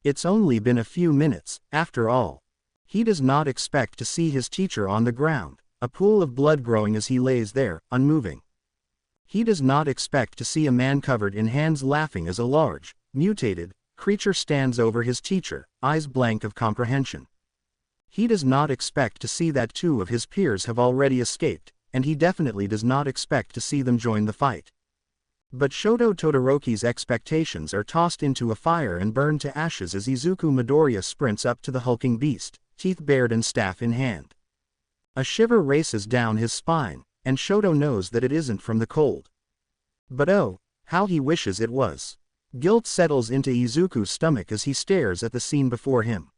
It's only been a few minutes, after all. He does not expect to see his teacher on the ground, a pool of blood growing as he lays there, unmoving. He does not expect to see a man covered in hands laughing as a large, mutated, creature stands over his teacher, eyes blank of comprehension. He does not expect to see that two of his peers have already escaped, and he definitely does not expect to see them join the fight. But Shoto Todoroki's expectations are tossed into a fire and burned to ashes as Izuku Midoriya sprints up to the hulking beast, teeth bared and staff in hand. A shiver races down his spine, and Shoto knows that it isn't from the cold. But oh, how he wishes it was. Guilt settles into Izuku's stomach as he stares at the scene before him.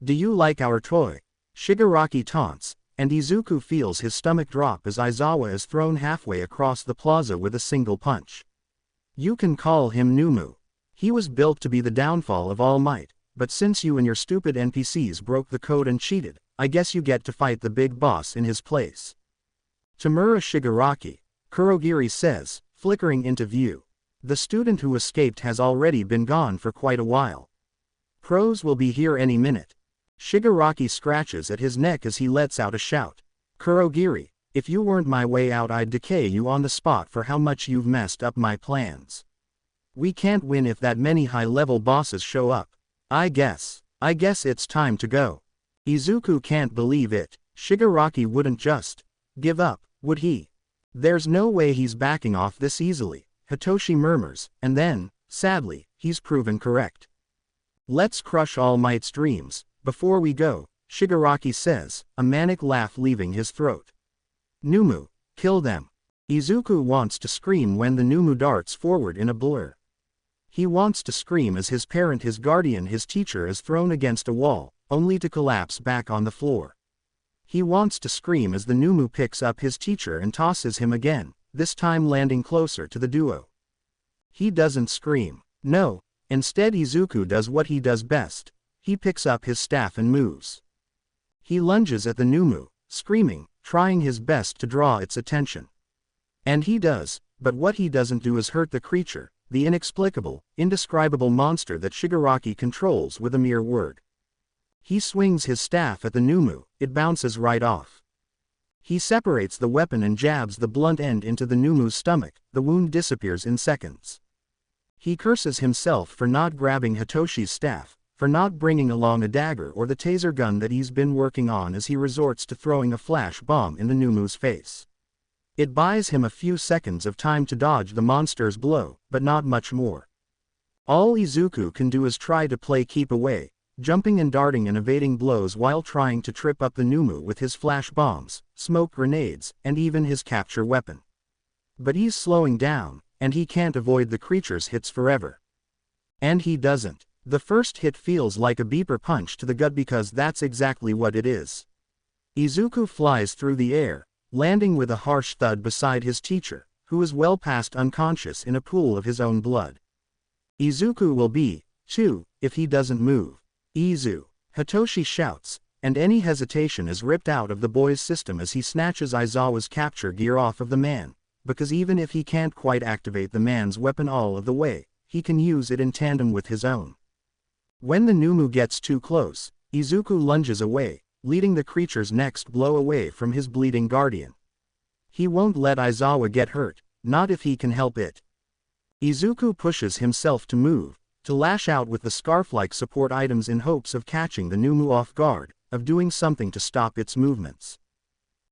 Do you like our toy? Shigaraki taunts, and Izuku feels his stomach drop as Aizawa is thrown halfway across the plaza with a single punch. You can call him Numu. He was built to be the downfall of All Might, but since you and your stupid NPCs broke the code and cheated, I guess you get to fight the big boss in his place. Tamura Shigaraki, Kurogiri says, flickering into view. The student who escaped has already been gone for quite a while. Pros will be here any minute. Shigaraki scratches at his neck as he lets out a shout. Kurogiri, if you weren't my way out I'd decay you on the spot for how much you've messed up my plans. We can't win if that many high-level bosses show up. I guess it's time to go. Izuku can't believe it. Shigaraki wouldn't just give up, would he? There's no way he's backing off this easily, Hitoshi murmurs, and then, sadly, he's proven correct. Let's crush All Might's dreams, before we go, Shigaraki says, a manic laugh leaving his throat. Numu, kill them. Izuku wants to scream when the Numu darts forward in a blur. He wants to scream as his parent, his guardian, his teacher is thrown against a wall, only to collapse back on the floor. He wants to scream as the Numu picks up his teacher and tosses him again, this time landing closer to the duo. He doesn't scream. No, instead Izuku does what he does best. He picks up his staff and moves. He lunges at the Numu, screaming, trying his best to draw its attention. And he does, but what he doesn't do is hurt the creature, the inexplicable, indescribable monster that Shigaraki controls with a mere word. He swings his staff at the Numu, it bounces right off. He separates the weapon and jabs the blunt end into the Numu's stomach, the wound disappears in seconds. He curses himself for not grabbing Hitoshi's staff, for not bringing along a dagger or the taser gun that he's been working on as he resorts to throwing a flash bomb in the Numu's face. It buys him a few seconds of time to dodge the monster's blow, but not much more. All Izuku can do is try to play keep away, jumping and darting and evading blows while trying to trip up the Numu with his flash bombs, smoke grenades, and even his capture weapon. But he's slowing down, and he can't avoid the creature's hits forever. And he doesn't. The first hit feels like a beeper punch to the gut because that's exactly what it is. Izuku flies through the air, landing with a harsh thud beside his teacher, who is well past unconscious in a pool of his own blood. Izuku will be, too, if he doesn't move. Izu! Hitoshi shouts, and any hesitation is ripped out of the boy's system as he snatches Aizawa's capture gear off of the man, because even if he can't quite activate the man's weapon all of the way, he can use it in tandem with his own. When the Numu gets too close, Izuku lunges away, leading the creature's next blow away from his bleeding guardian. He won't let Aizawa get hurt, not if he can help it. Izuku pushes himself to move, to lash out with the scarf-like support items in hopes of catching the Numu off guard, of doing something to stop its movements.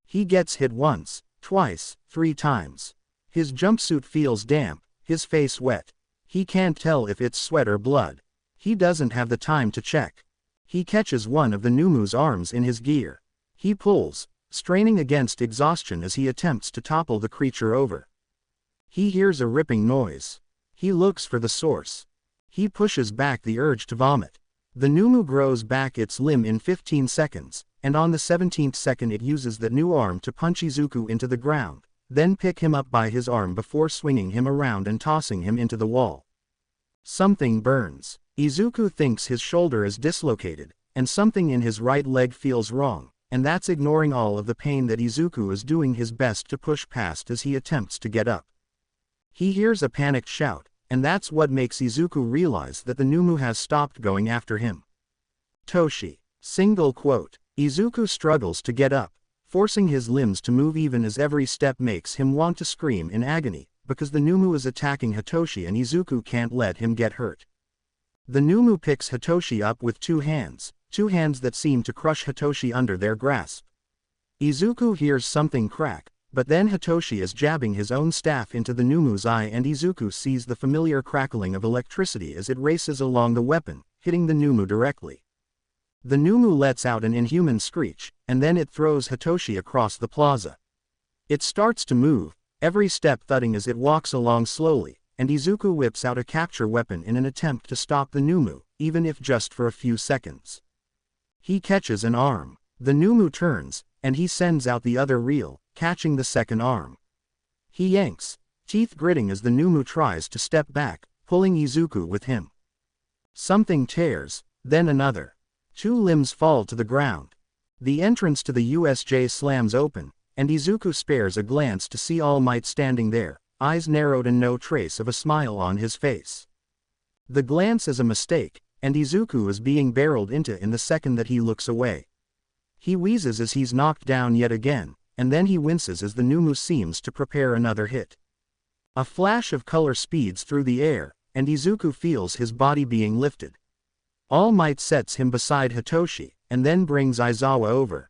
He gets hit once, twice, 3 times. His jumpsuit feels damp, his face wet. He can't tell if it's sweat or blood. He doesn't have the time to check. He catches one of the Numu's arms in his gear. He pulls, straining against exhaustion as he attempts to topple the creature over. He hears a ripping noise. He looks for the source. He pushes back the urge to vomit. The Numu grows back its limb in 15 seconds, and on the 17th second it uses the new arm to punch Izuku into the ground, then pick him up by his arm before swinging him around and tossing him into the wall. Something burns. Izuku thinks his shoulder is dislocated, and something in his right leg feels wrong, and that's ignoring all of the pain that Izuku is doing his best to push past as he attempts to get up. He hears a panicked shout, and that's what makes Izuku realize that the Numu has stopped going after him. Toshi. Single quote. Izuku struggles to get up, forcing his limbs to move even as every step makes him want to scream in agony, because the Numu is attacking Hitoshi and Izuku can't let him get hurt. The Numu picks Hitoshi up with 2 hands that seem to crush Hitoshi under their grasp. Izuku hears something crack, but then Hitoshi is jabbing his own staff into the Numu's eye and Izuku sees the familiar crackling of electricity as it races along the weapon, hitting the Numu directly. The Numu lets out an inhuman screech, and then it throws Hitoshi across the plaza. It starts to move, every step thudding as it walks along slowly, and Izuku whips out a capture weapon in an attempt to stop the Numu, even if just for a few seconds. He catches an arm. The Numu turns, and he sends out the other reel, catching the second arm. He yanks, teeth gritting as the Numu tries to step back, pulling Izuku with him. Something tears, then another. 2 limbs fall to the ground. The entrance to the USJ slams open, and Izuku spares a glance to see All Might standing there, eyes narrowed and no trace of a smile on his face. The glance is a mistake, and Izuku is being barreled into in the second that he looks away. He wheezes as he's knocked down yet again, and then he winces as the Numu seems to prepare another hit. A flash of color speeds through the air, and Izuku feels his body being lifted. All Might sets him beside Hitoshi, and then brings Aizawa over.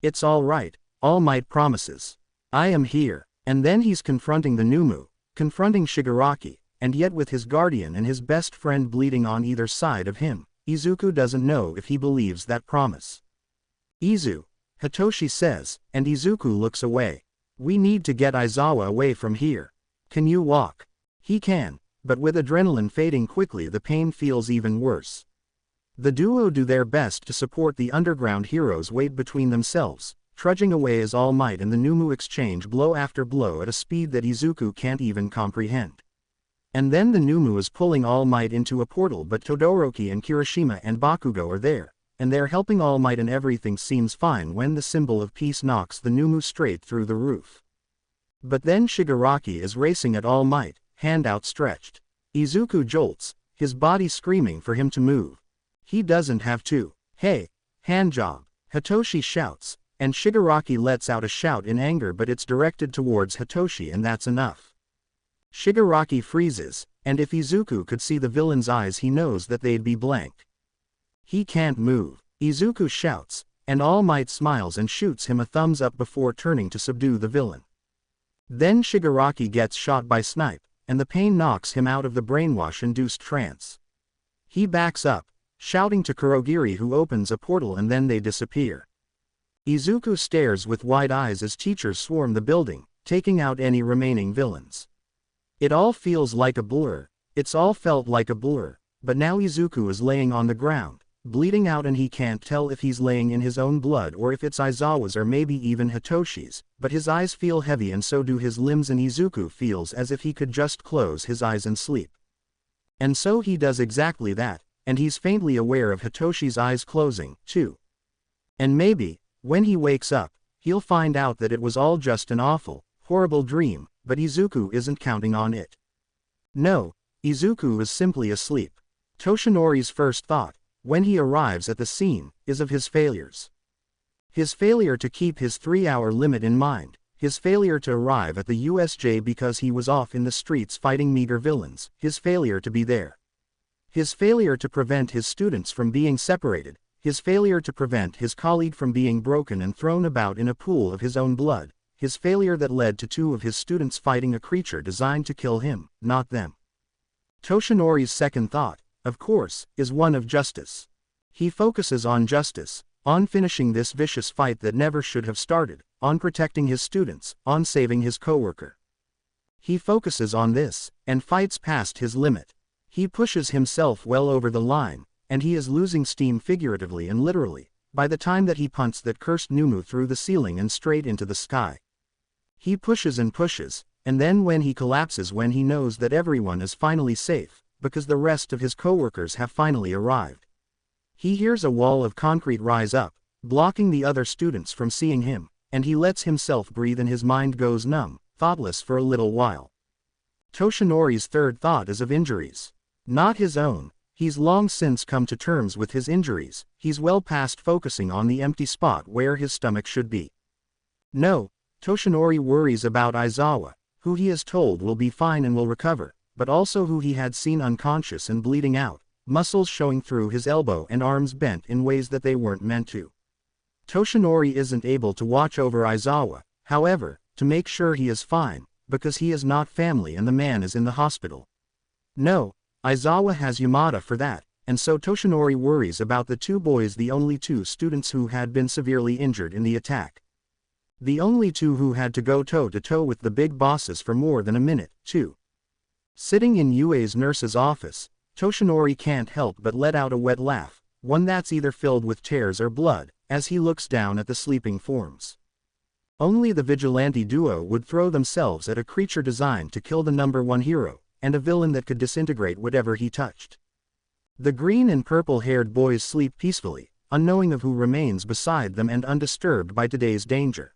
"It's all right," All Might promises. "I am here," and then he's confronting the Numu, confronting Shigaraki, and yet with his guardian and his best friend bleeding on either side of him, Izuku doesn't know if he believes that promise. "Izu," Hitoshi says, and Izuku looks away. "We need to get Aizawa away from here. Can you walk?" He can, but with adrenaline fading quickly the pain feels even worse. The duo do their best to support the underground heroes weight between themselves, trudging away as All Might and the Numu exchange blow after blow at a speed that Izuku can't even comprehend. And then the Numu is pulling All Might into a portal, but Todoroki and Kirishima and Bakugo are there, and they're helping All Might, and everything seems fine when the symbol of peace knocks the Numu straight through the roof. But then Shigaraki is racing at All Might, hand outstretched. Izuku jolts, his body screaming for him to move. He doesn't have to. "Hey, handjob," Hitoshi shouts, and Shigaraki lets out a shout in anger, but it's directed towards Hitoshi and that's enough. Shigaraki freezes, and if Izuku could see the villain's eyes he knows that they'd be blank. He can't move. Izuku shouts, and All Might smiles and shoots him a thumbs up before turning to subdue the villain. Then Shigaraki gets shot by Snipe, and the pain knocks him out of the brainwash-induced trance. He backs up, shouting to Kurogiri, who opens a portal, and then they disappear. Izuku stares with wide eyes as teachers swarm the building, taking out any remaining villains. It all feels like a blur. It's all felt like a blur, but now Izuku is laying on the ground, bleeding out, and he can't tell if he's laying in his own blood or if it's Aizawa's or maybe even Hitoshi's, but his eyes feel heavy and so do his limbs, and Izuku feels as if he could just close his eyes and sleep. And so he does exactly that, and he's faintly aware of Hitoshi's eyes closing, too. And maybe, when he wakes up, he'll find out that it was all just an awful, horrible dream, but Izuku isn't counting on it. No, Izuku is simply asleep. Toshinori's first thought, when he arrives at the scene, is of his failures. His failure to keep his 3-hour limit in mind, his failure to arrive at the USJ because he was off in the streets fighting meager villains, his failure to be there. His failure to prevent his students from being separated, his failure to prevent his colleague from being broken and thrown about in a pool of his own blood, his failure that led to 2 of his students fighting a creature designed to kill him, not them. Toshinori's second thought, of course, is one of justice. He focuses on justice, on finishing this vicious fight that never should have started, on protecting his students, on saving his coworker. He focuses on this, and fights past his limit. He pushes himself well over the line, and he is losing steam figuratively and literally, by the time that he punts that cursed Numu through the ceiling and straight into the sky. He pushes, and then when he collapses, when he knows that everyone is finally safe, because the rest of his coworkers have finally arrived, he hears a wall of concrete rise up, blocking the other students from seeing him, and he lets himself breathe and his mind goes numb, thoughtless for a little while. Toshinori's third thought is of injuries. Not his own. He's long since come to terms with his injuries, he's well past focusing on the empty spot where his stomach should be. No, Toshinori worries about Aizawa, who he is told will be fine and will recover, but also who he had seen unconscious and bleeding out, muscles showing through his elbow and arms bent in ways that they weren't meant to. Toshinori isn't able to watch over Aizawa, however, to make sure he is fine, because he is not family and the man is in the hospital. No, Aizawa has Yamada for that, and so Toshinori worries about the 2 boys, the only 2 students who had been severely injured in the attack. The only 2 who had to go toe-to-toe with the big bosses for more than a minute, too. Sitting in Yue's nurse's office, Toshinori can't help but let out a wet laugh, one that's either filled with tears or blood, as he looks down at the sleeping forms. Only the Vigilante duo would throw themselves at a creature designed to kill the #1 hero, and a villain that could disintegrate whatever he touched. The green and purple-haired boys sleep peacefully, unknowing of who remains beside them and undisturbed by today's danger.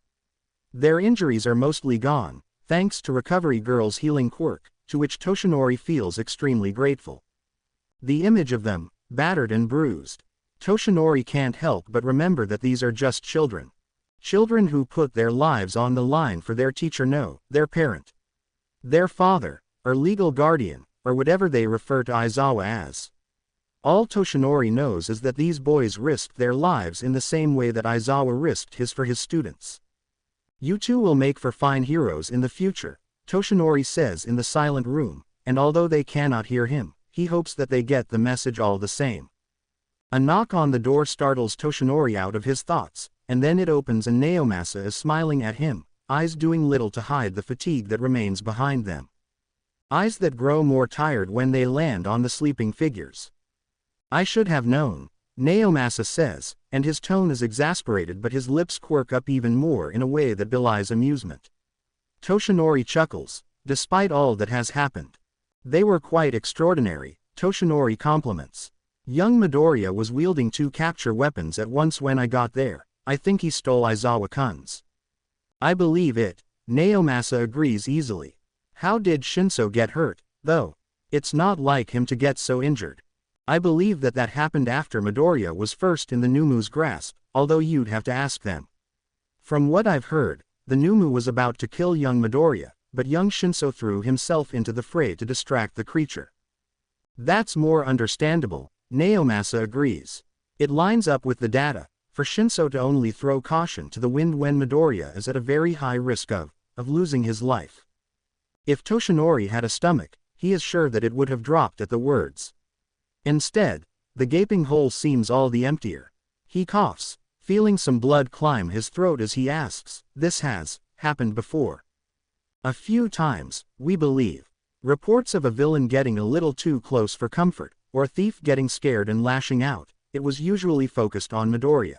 Their injuries are mostly gone, thanks to Recovery Girl's healing quirk, to which Toshinori feels extremely grateful. The image of them, battered and bruised. Toshinori can't help but remember that these are just children. Children who put their lives on the line for their teacher, no, their parent. Their father, or legal guardian, or whatever they refer to Aizawa as. All Toshinori knows is that these boys risked their lives in the same way that Aizawa risked his for his students. You 2 will make for fine heroes in the future, Toshinori says in the silent room, and although they cannot hear him, he hopes that they get the message all the same. A knock on the door startles Toshinori out of his thoughts, and then it opens and Naomasa is smiling at him, eyes doing little to hide the fatigue that remains behind them. Eyes that grow more tired when they land on the sleeping figures. I should have known, Naomasa says, and his tone is exasperated but his lips quirk up even more in a way that belies amusement. Toshinori chuckles, despite all that has happened. They were quite extraordinary, Toshinori compliments. Young Midoriya was wielding 2 capture weapons at once when I got there. I think he stole Aizawa-kun's. I believe it, Naomasa agrees easily. How did Shinso get hurt, though? It's not like him to get so injured. I believe that happened after Midoriya was first in the Numu's grasp, although you'd have to ask them. From what I've heard, the Numu was about to kill young Midoriya, but young Shinso threw himself into the fray to distract the creature. That's more understandable, Naomasa agrees. It lines up with the data, for Shinso to only throw caution to the wind when Midoriya is at a very high risk of losing his life. If Toshinori had a stomach, he is sure that it would have dropped at the words. Instead, the gaping hole seems all the emptier. He coughs, feeling some blood climb his throat as he asks, this has happened before. A few times, we believe. Reports of a villain getting a little too close for comfort, or a thief getting scared and lashing out, it was usually focused on Midoriya.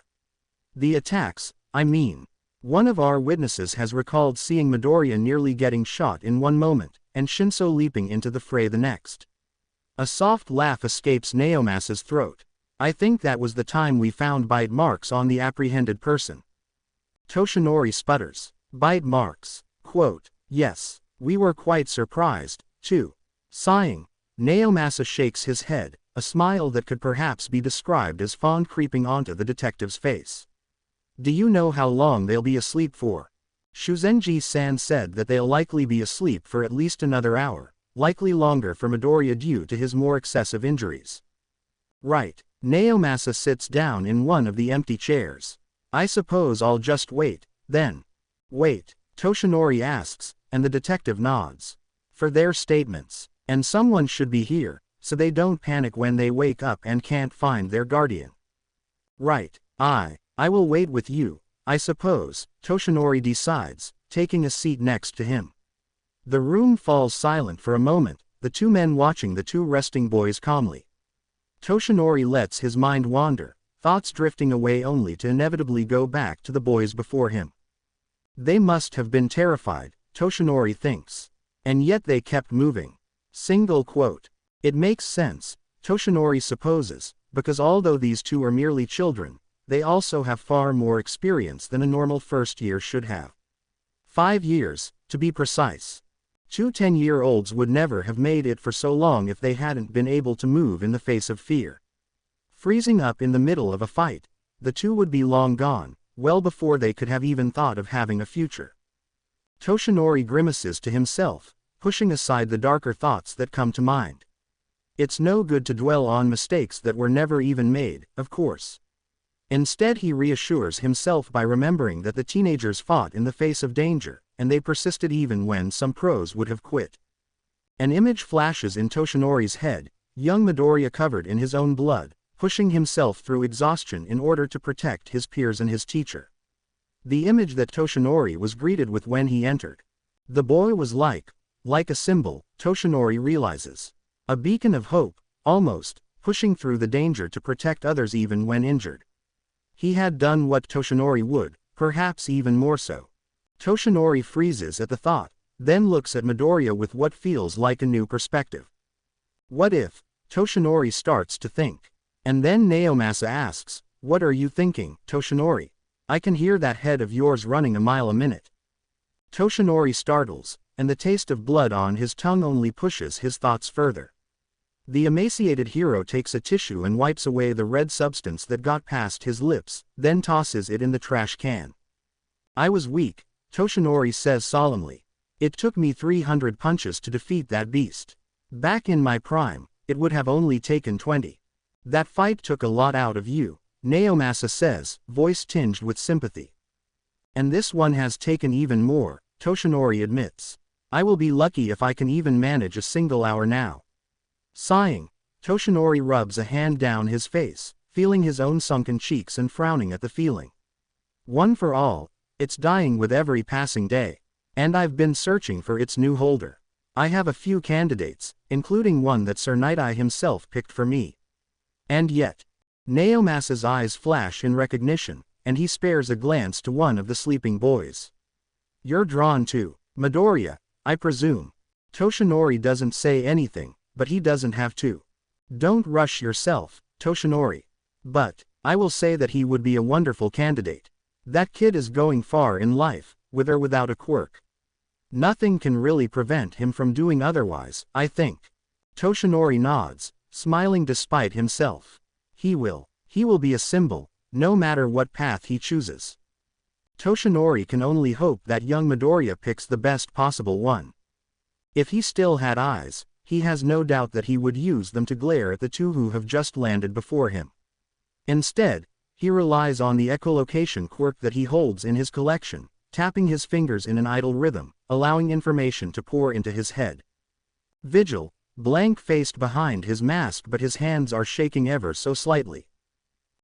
The attacks, I mean. One of our witnesses has recalled seeing Midoriya nearly getting shot in one moment, and Shinso leaping into the fray the next. A soft laugh escapes Naomasa's throat. I think that was the time we found bite marks on the apprehended person. Toshinori sputters. Bite marks. Quote, yes, we were quite surprised, too. Sighing, Naomasa shakes his head, a smile that could perhaps be described as fond creeping onto the detective's face. Do you know how long they'll be asleep for? Shuzenji-san said that they'll likely be asleep for at least another hour, likely longer for Midoriya due to his more excessive injuries. Right. Naomasa sits down in one of the empty chairs. I suppose I'll just wait, then. Wait, Toshinori asks, and the detective nods. For their statements. And someone should be here, so they don't panic when they wake up and can't find their guardian. Right. I will wait with you, I suppose, Toshinori decides, taking a seat next to him. The room falls silent for a moment, the two men watching the two resting boys calmly. Toshinori lets his mind wander, thoughts drifting away only to inevitably go back to the boys before him. They must have been terrified, Toshinori thinks. And yet they kept moving. Single quote. It makes sense, Toshinori supposes, because although these two are merely children, they also have far more experience than a normal first year should have. 5 years, to be precise. Two 10-year-olds would never have made it for so long if they hadn't been able to move in the face of fear. Freezing up in the middle of a fight, the two would be long gone, well before they could have even thought of having a future. Toshinori grimaces to himself, pushing aside the darker thoughts that come to mind. It's no good to dwell on mistakes that were never even made, of course. Instead he reassures himself by remembering that the teenagers fought in the face of danger, and they persisted even when some pros would have quit. An image flashes in Toshinori's head, young Midoriya covered in his own blood, pushing himself through exhaustion in order to protect his peers and his teacher. The image that Toshinori was greeted with when he entered. The boy was like a symbol, Toshinori realizes. A beacon of hope, almost, pushing through the danger to protect others even when injured. He had done what Toshinori would, perhaps even more so. Toshinori freezes at the thought, then looks at Midoriya with what feels like a new perspective. What if? Toshinori starts to think. And then Naomasa asks, what are you thinking, Toshinori? I can hear that head of yours running a mile a minute. Toshinori startles, and the taste of blood on his tongue only pushes his thoughts further. The emaciated hero takes a tissue and wipes away the red substance that got past his lips, then tosses it in the trash can. I was weak, Toshinori says solemnly. It took me 300 punches to defeat that beast. Back in my prime, it would have only taken 20. That fight took a lot out of you, Naomasa says, voice tinged with sympathy. And this one has taken even more, Toshinori admits. I will be lucky if I can even manage a single hour now. Sighing, Toshinori rubs a hand down his face, feeling his own sunken cheeks and frowning at the feeling. One for all, it's dying with every passing day. And I've been searching for its new holder. I have a few candidates, including one that Sir Night-Eye himself picked for me. And yet, Naomasa's eyes flash in recognition, and he spares a glance to one of the sleeping boys. You're drawn to Midoriya, I presume. Toshinori doesn't say anything, but he doesn't have to. Don't rush yourself, Toshinori. But, I will say that he would be a wonderful candidate. That kid is going far in life, with or without a quirk. Nothing can really prevent him from doing otherwise, I think. Toshinori nods, smiling despite himself. He will be a symbol, no matter what path he chooses. Toshinori can only hope that young Midoriya picks the best possible one. If he still had eyes, he has no doubt that he would use them to glare at the two who have just landed before him. Instead, he relies on the echolocation quirk that he holds in his collection, tapping his fingers in an idle rhythm, allowing information to pour into his head. Vigil, blank-faced behind his mask, but his hands are shaking ever so slightly.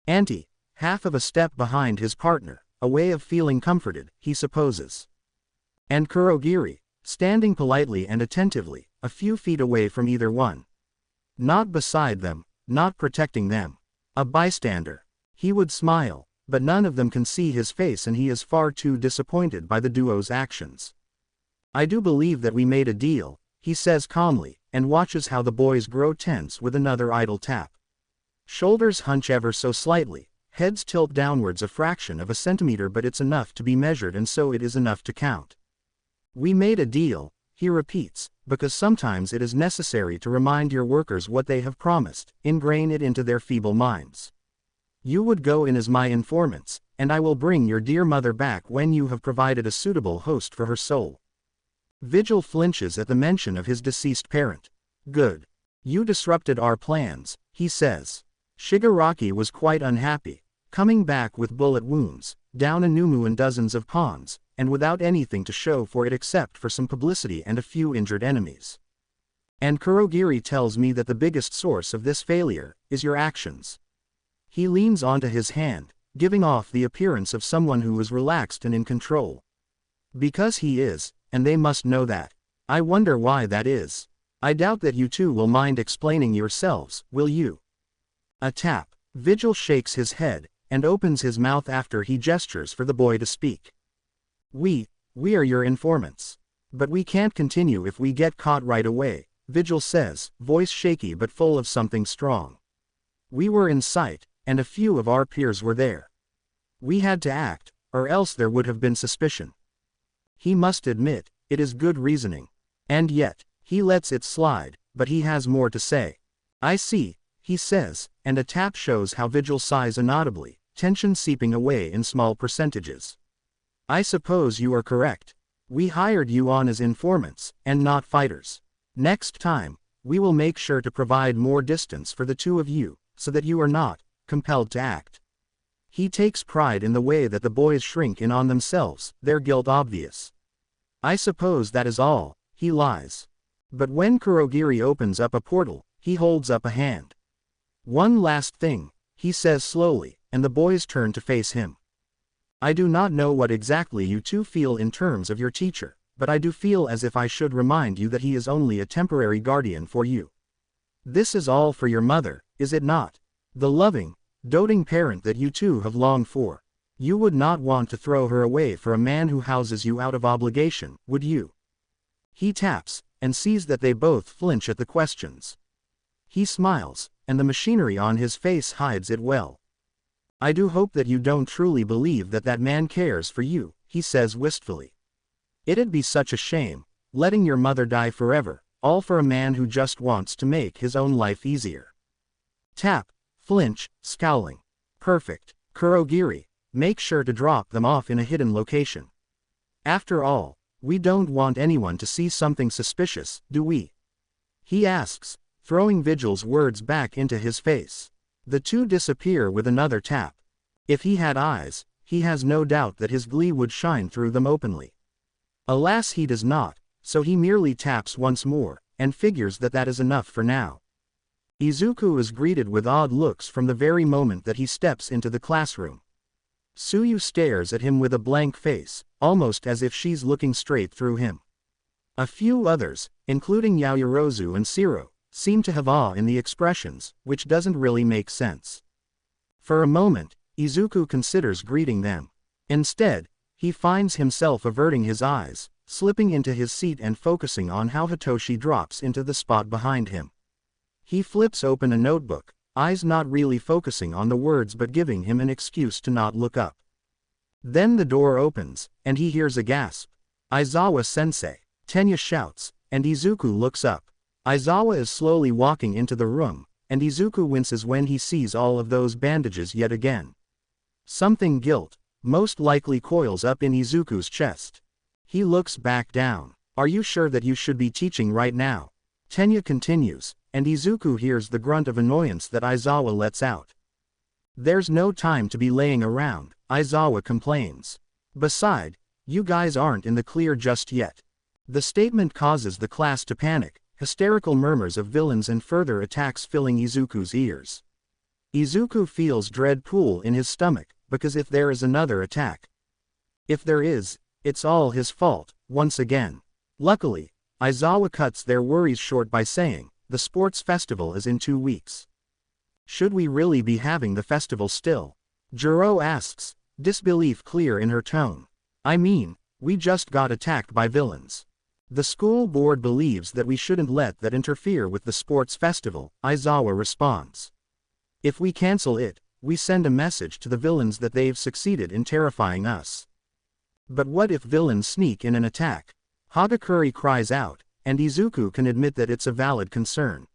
Anti, half of a step behind his partner, a way of feeling comforted, he supposes. And Kurogiri, standing politely and attentively, a few feet away from either one. Not beside them, not protecting them. A bystander. He would smile, but none of them can see his face and he is far too disappointed by the duo's actions. I do believe that we made a deal, he says calmly, and watches how the boys grow tense with another idle tap. Shoulders hunch ever so slightly, heads tilt downwards a fraction of a centimeter, but it's enough to be measured and so it is enough to count. We made a deal, he repeats, because sometimes it is necessary to remind your workers what they have promised, ingrain it into their feeble minds. You would go in as my informants, and I will bring your dear mother back when you have provided a suitable host for her soul. Vigil flinches at the mention of his deceased parent. Good. You disrupted our plans, he says. Shigaraki was quite unhappy, coming back with bullet wounds, down a Numu in dozens of pawns, and without anything to show for it except for some publicity and a few injured enemies. And Kurogiri tells me that the biggest source of this failure is your actions. He leans onto his hand, giving off the appearance of someone who is relaxed and in control. Because he is, and they must know that. I wonder why that is. I doubt that you two will mind explaining yourselves, will you? A tap. Vigil shakes his head, and opens his mouth after he gestures for the boy to speak. We are your informants. But we can't continue if we get caught right away, Vigil says, voice shaky but full of something strong. We were in sight, and a few of our peers were there. We had to act, or else there would have been suspicion. He must admit, it is good reasoning. And yet, he lets it slide, but he has more to say. I see, he says, and a tap shows how Vigil sighs inaudibly, tension seeping away in small percentages. I suppose you are correct. We hired you on as informants, and not fighters. Next time, we will make sure to provide more distance for the two of you, so that you are not compelled to act. He takes pride in the way that the boys shrink in on themselves, their guilt obvious. I suppose that is all, he lies. But when Kurogiri opens up a portal, he holds up a hand. One last thing, he says slowly, and the boys turn to face him. I do not know what exactly you two feel in terms of your teacher, but I do feel as if I should remind you that he is only a temporary guardian for you. This is all for your mother, is it not? The loving, doting parent that you two have longed for. You would not want to throw her away for a man who houses you out of obligation, would you? He taps, and sees that they both flinch at the questions. He smiles, and the machinery on his face hides it well. I do hope that you don't truly believe that that man cares for you, he says wistfully. It'd be such a shame, letting your mother die forever, all for a man who just wants to make his own life easier. Tap, flinch, scowling. Perfect, Kurogiri, make sure to drop them off in a hidden location. After all, we don't want anyone to see something suspicious, do we? He asks, throwing Vigil's words back into his face. The two disappear with another tap. If he had eyes, he has no doubt that his glee would shine through them openly. Alas, he does not, so he merely taps once more, and figures that that is enough for now. Izuku is greeted with odd looks from the very moment that he steps into the classroom. Tsuyu stares at him with a blank face, almost as if she's looking straight through him. A few others, including Yaoyorozu and Shiro, seem to have awe in the expressions, which doesn't really make sense. For a moment, Izuku considers greeting them. Instead, he finds himself averting his eyes, slipping into his seat and focusing on how Hitoshi drops into the spot behind him. He flips open a notebook, eyes not really focusing on the words but giving him an excuse to not look up. Then the door opens, and he hears a gasp. Aizawa-sensei, Tenya shouts, and Izuku looks up. Aizawa is slowly walking into the room, and Izuku winces when he sees all of those bandages yet again. Something guilt, most likely coils up in Izuku's chest. He looks back down. Are you sure that you should be teaching right now? Tenya continues, and Izuku hears the grunt of annoyance that Aizawa lets out. There's no time to be laying around, Aizawa complains. Beside, you guys aren't in the clear just yet. The statement causes the class to panic, hysterical murmurs of villains and further attacks filling Izuku's ears. Izuku feels dread pool in his stomach, because if there is another attack. If there is, it's all his fault, once again. Luckily, Aizawa cuts their worries short by saying, the sports festival is in 2 weeks. Should we really be having the festival still? Juro asks, disbelief clear in her tone. I mean, we just got attacked by villains. The school board believes that we shouldn't let that interfere with the sports festival, Aizawa responds. If we cancel it, we send a message to the villains that they've succeeded in terrifying us. But what if villains sneak in an attack? Hagakure cries out, and Izuku can admit that it's a valid concern.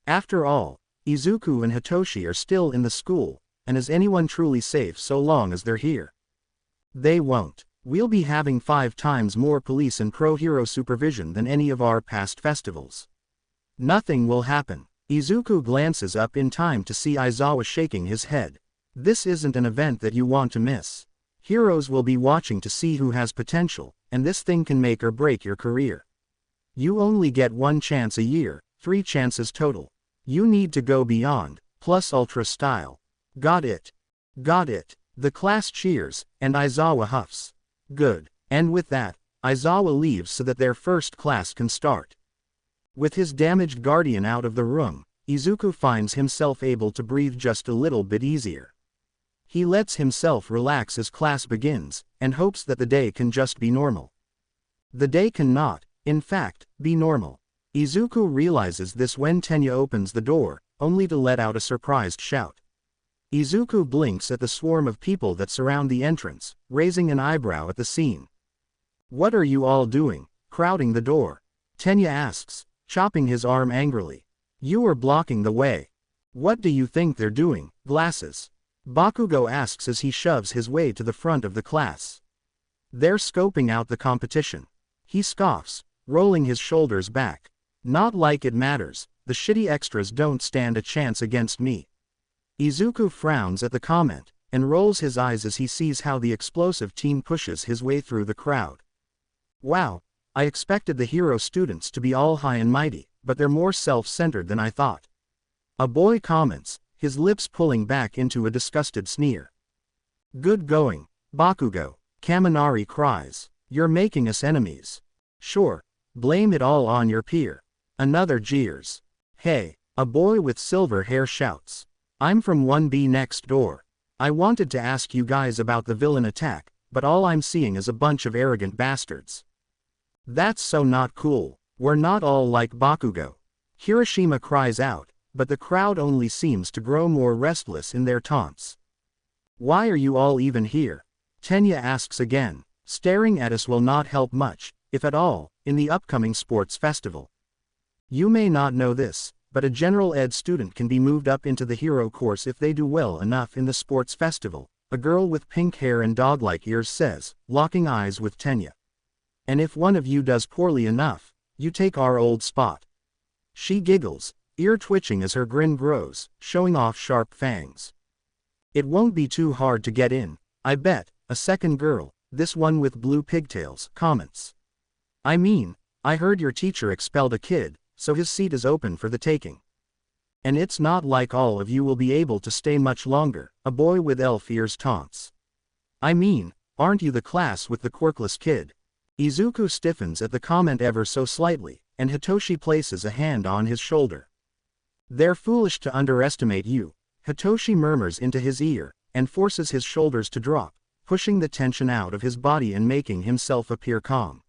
After all, Izuku and Hitoshi are still in the school, and is anyone truly safe so long as they're here? They won't. We'll be having 5 times more police and pro-hero supervision than any of our past festivals. Nothing will happen. Izuku glances up in time to see Aizawa shaking his head. This isn't an event that you want to miss. Heroes will be watching to see who has potential, and this thing can make or break your career. You only get 1 chance a year, 3 chances total. You need to go beyond, plus ultra style. Got it. Got it. The class cheers, and Aizawa huffs. Good. And with that, Aizawa leaves so that their first class can start. With his damaged guardian out of the room, Izuku finds himself able to breathe just a little bit easier. He lets himself relax as class begins, and hopes that the day can just be normal. The day cannot, in fact, be normal. Izuku realizes this when Tenya opens the door, only to let out a surprised shout. Izuku blinks at the swarm of people that surround the entrance, raising an eyebrow at the scene. What are you all doing, crowding the door? Tenya asks, chopping his arm angrily. You are blocking the way. What do you think they're doing, glasses? Bakugo asks as he shoves his way to the front of the class. They're scoping out the competition. He scoffs, rolling his shoulders back. Not like it matters, the shitty extras don't stand a chance against me. Izuku frowns at the comment, and rolls his eyes as he sees how the explosive team pushes his way through the crowd. Wow, I expected the hero students to be all high and mighty, but they're more self-centered than I thought. A boy comments, his lips pulling back into a disgusted sneer. Good going, Bakugo, Kaminari cries. You're making us enemies. Sure, blame it all on your peer. Another jeers. Hey, a boy with silver hair shouts. I'm from 1B next door. I wanted to ask you guys about the villain attack, but all I'm seeing is a bunch of arrogant bastards. That's so not cool. We're not all like Bakugo. Hiroshima cries out, but the crowd only seems to grow more restless in their taunts. Why are you all even here? Tenya asks again. Staring at us will not help much, if at all, in the upcoming sports festival. You may not know this, but a general ed student can be moved up into the hero course if they do well enough in the sports festival, a girl with pink hair and dog-like ears says, locking eyes with Tenya. And if one of you does poorly enough, you take our old spot. She giggles, ear twitching as her grin grows, showing off sharp fangs. It won't be too hard to get in, I bet, a second girl, this one with blue pigtails, comments. I mean, I heard your teacher expelled a kid, so his seat is open for the taking. And it's not like all of you will be able to stay much longer, a boy with elf ears taunts. I mean, aren't you the class with the quirkless kid? Izuku stiffens at the comment ever so slightly, and Hitoshi places a hand on his shoulder. They're foolish to underestimate you, Hitoshi murmurs into his ear, and forces his shoulders to drop, pushing the tension out of his body and making himself appear calm.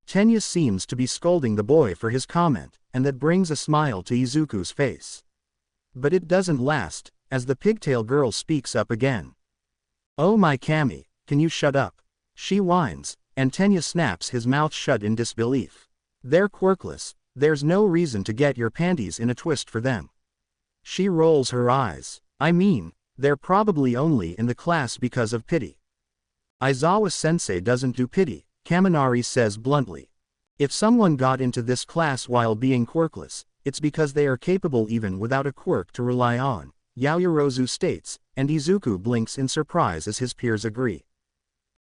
Tenya seems to be scolding the boy for his comment, and that brings a smile to Izuku's face. But it doesn't last, as the pigtail girl speaks up again. Oh my Kami, can you shut up? She whines, and Tenya snaps his mouth shut in disbelief. They're quirkless, there's no reason to get your panties in a twist for them. She rolls her eyes. I mean, they're probably only in the class because of pity. Aizawa-sensei doesn't do pity, Kaminari says bluntly. If someone got into this class while being quirkless, it's because they are capable even without a quirk to rely on, Yaoyorozu states, and Izuku blinks in surprise as his peers agree.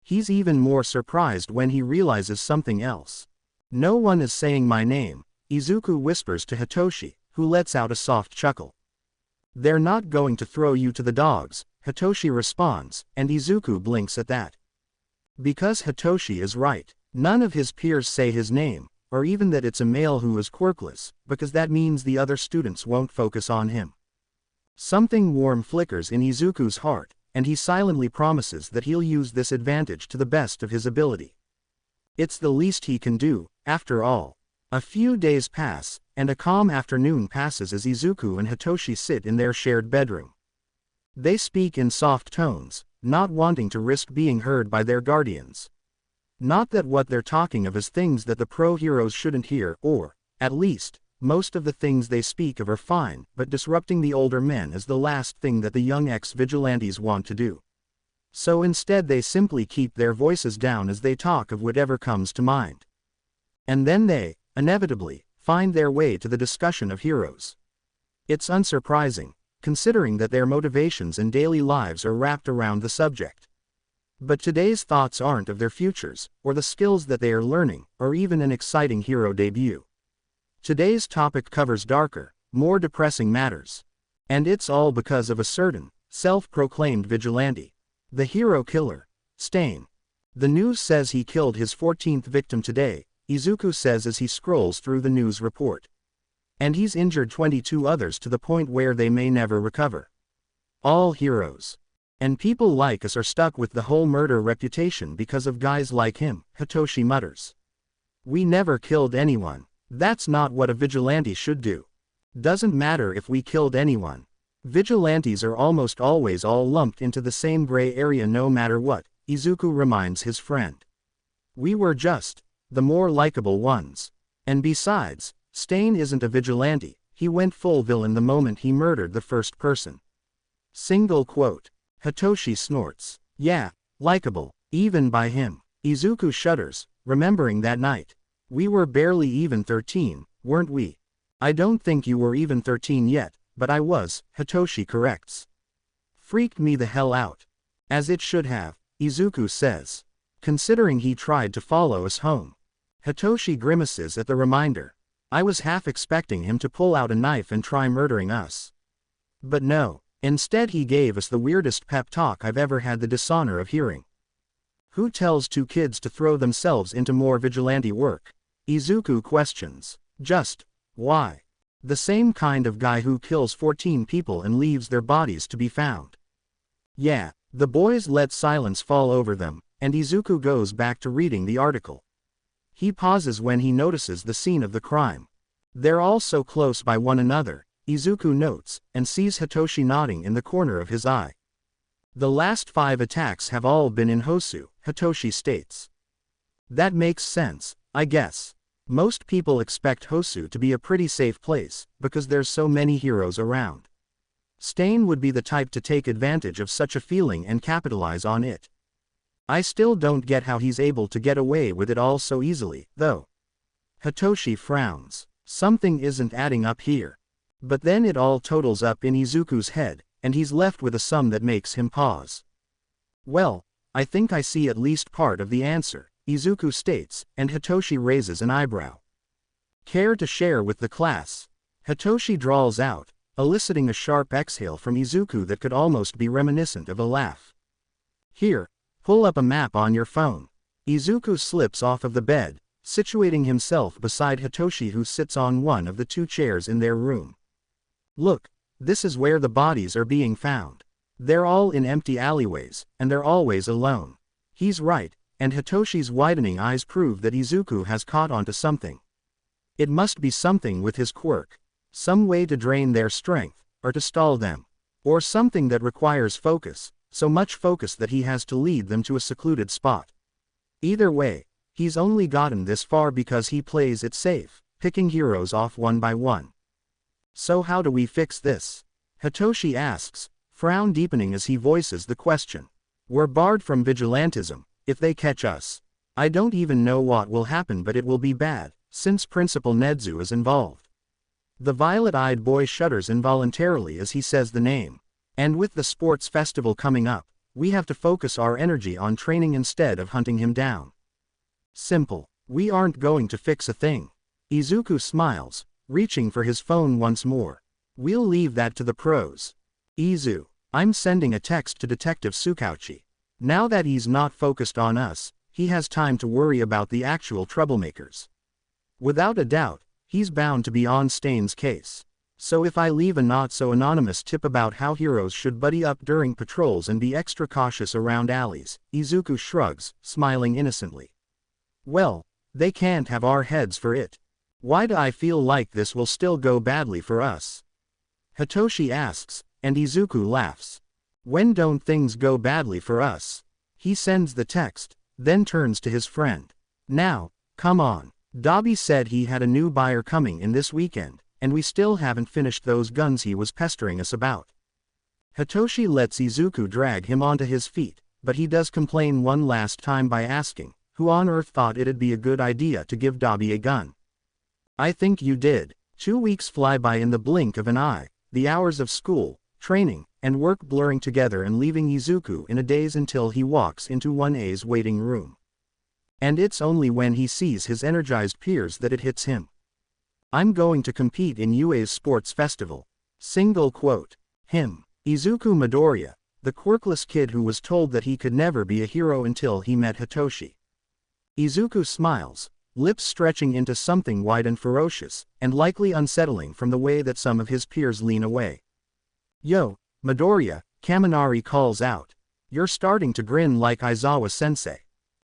He's even more surprised when he realizes something else. No one is saying my name, Izuku whispers to Hitoshi, who lets out a soft chuckle. They're not going to throw you to the dogs, Hitoshi responds, and Izuku blinks at that. Because Hitoshi is right, none of his peers say his name, or even that it's a male who is quirkless, because that means the other students won't focus on him. Something warm flickers in Izuku's heart, and he silently promises that he'll use this advantage to the best of his ability. It's the least he can do, after all. A few days pass, and a calm afternoon passes as Izuku and Hitoshi sit in their shared bedroom. They speak in soft tones, not wanting to risk being heard by their guardians. Not that what they're talking of is things that the pro-heroes shouldn't hear or, at least, most of the things they speak of are fine, but disrupting the older men is the last thing that the young ex-vigilantes want to do. So instead they simply keep their voices down as they talk of whatever comes to mind. And then they, inevitably, find their way to the discussion of heroes. It's unsurprising, considering that their motivations and daily lives are wrapped around the subject. But today's thoughts aren't of their futures, or the skills that they are learning, or even an exciting hero debut. Today's topic covers darker, more depressing matters. And it's all because of a certain, self-proclaimed vigilante. The hero killer, Stain. The news says he killed his 14th victim today, Izuku says as he scrolls through the news report. And he's injured 22 others to the point where they may never recover. All heroes. And people like us are stuck with the whole murder reputation because of guys like him, Hitoshi mutters. We never killed anyone. That's not what a vigilante should do. Doesn't matter if we killed anyone. Vigilantes are almost always all lumped into the same gray area no matter what, Izuku reminds his friend. We were just the more likable ones. And besides, Stain isn't a vigilante, he went full villain the moment he murdered the first person. Single quote. Hitoshi snorts. Yeah, likable, even by him. Izuku shudders, remembering that night. We were barely even 13, weren't we? I don't think you were even 13 yet, but I was, Hitoshi corrects. Freaked me the hell out. As it should have, Izuku says. Considering he tried to follow us home. Hitoshi grimaces at the reminder. I was half expecting him to pull out a knife and try murdering us. But no, instead he gave us the weirdest pep talk I've ever had the dishonor of hearing. Who tells two kids to throw themselves into more vigilante work? Izuku questions. Just, why? The same kind of guy who kills 14 people and leaves their bodies to be found. Yeah, the boys let silence fall over them, and Izuku goes back to reading the article. He pauses when he notices the scene of the crime. They're all so close by one another, Izuku notes, and sees Hitoshi nodding in the corner of his eye. The last 5 attacks have all been in Hosu, Hitoshi states. That makes sense, I guess. Most people expect Hosu to be a pretty safe place, because there's so many heroes around. Stain would be the type to take advantage of such a feeling and capitalize on it. I still don't get how he's able to get away with it all so easily, though. Hitoshi frowns. Something isn't adding up here. But then it all totals up in Izuku's head, and he's left with a sum that makes him pause. Well, I think I see at least part of the answer, Izuku states, and Hitoshi raises an eyebrow. Care to share with the class? Hitoshi drawls out, eliciting a sharp exhale from Izuku that could almost be reminiscent of a laugh. Here, pull up a map on your phone. Izuku slips off of the bed, situating himself beside Hitoshi who sits on one of the 2 chairs in their room. Look, this is where the bodies are being found. They're all in empty alleyways, and they're always alone. He's right, and Hitoshi's widening eyes prove that Izuku has caught onto something. It must be something with his quirk. Some way to drain their strength, or to stall them. Or something that requires focus, so much focus that he has to lead them to a secluded spot. Either way, he's only gotten this far because he plays it safe, picking heroes off one by one. So how do we fix this? Hitoshi asks, frown deepening as he voices the question. We're barred from vigilantism. If they catch us, I don't even know what will happen, but it will be bad, since Principal Nedzu is involved. The violet-eyed boy shudders involuntarily as he says the name. And with the sports festival coming up, we have to focus our energy on training instead of hunting him down. Simple. We aren't going to fix a thing. Izuku smiles, reaching for his phone once more. We'll leave that to the pros. Izu, I'm sending a text to Detective Tsukauchi. Now that he's not focused on us, he has time to worry about the actual troublemakers. Without a doubt, he's bound to be on Stain's case. So if I leave a not-so-anonymous tip about how heroes should buddy up during patrols and be extra cautious around alleys, Izuku shrugs, smiling innocently. Well, they can't have our heads for it. Why do I feel like this will still go badly for us? Hitoshi asks, and Izuku laughs. When don't things go badly for us? He sends the text, then turns to his friend. Now, come on. Dabi said he had a new buyer coming in this weekend, and we still haven't finished those guns he was pestering us about. Hitoshi lets Izuku drag him onto his feet, but he does complain one last time by asking, who on earth thought it'd be a good idea to give Dabi a gun? I think you did. 2 weeks fly by in the blink of an eye, the hours of school, training, and work blurring together and leaving Izuku in a daze until he walks into 1A's waiting room. And it's only when he sees his energized peers that it hits him. I'm going to compete in UA's sports festival. Single quote. Him. Izuku Midoriya, the quirkless kid who was told that he could never be a hero until he met Hitoshi. Izuku smiles, lips stretching into something wide and ferocious, and likely unsettling from the way that some of his peers lean away. Yo, Midoriya, Kaminari calls out. You're starting to grin like Aizawa-sensei.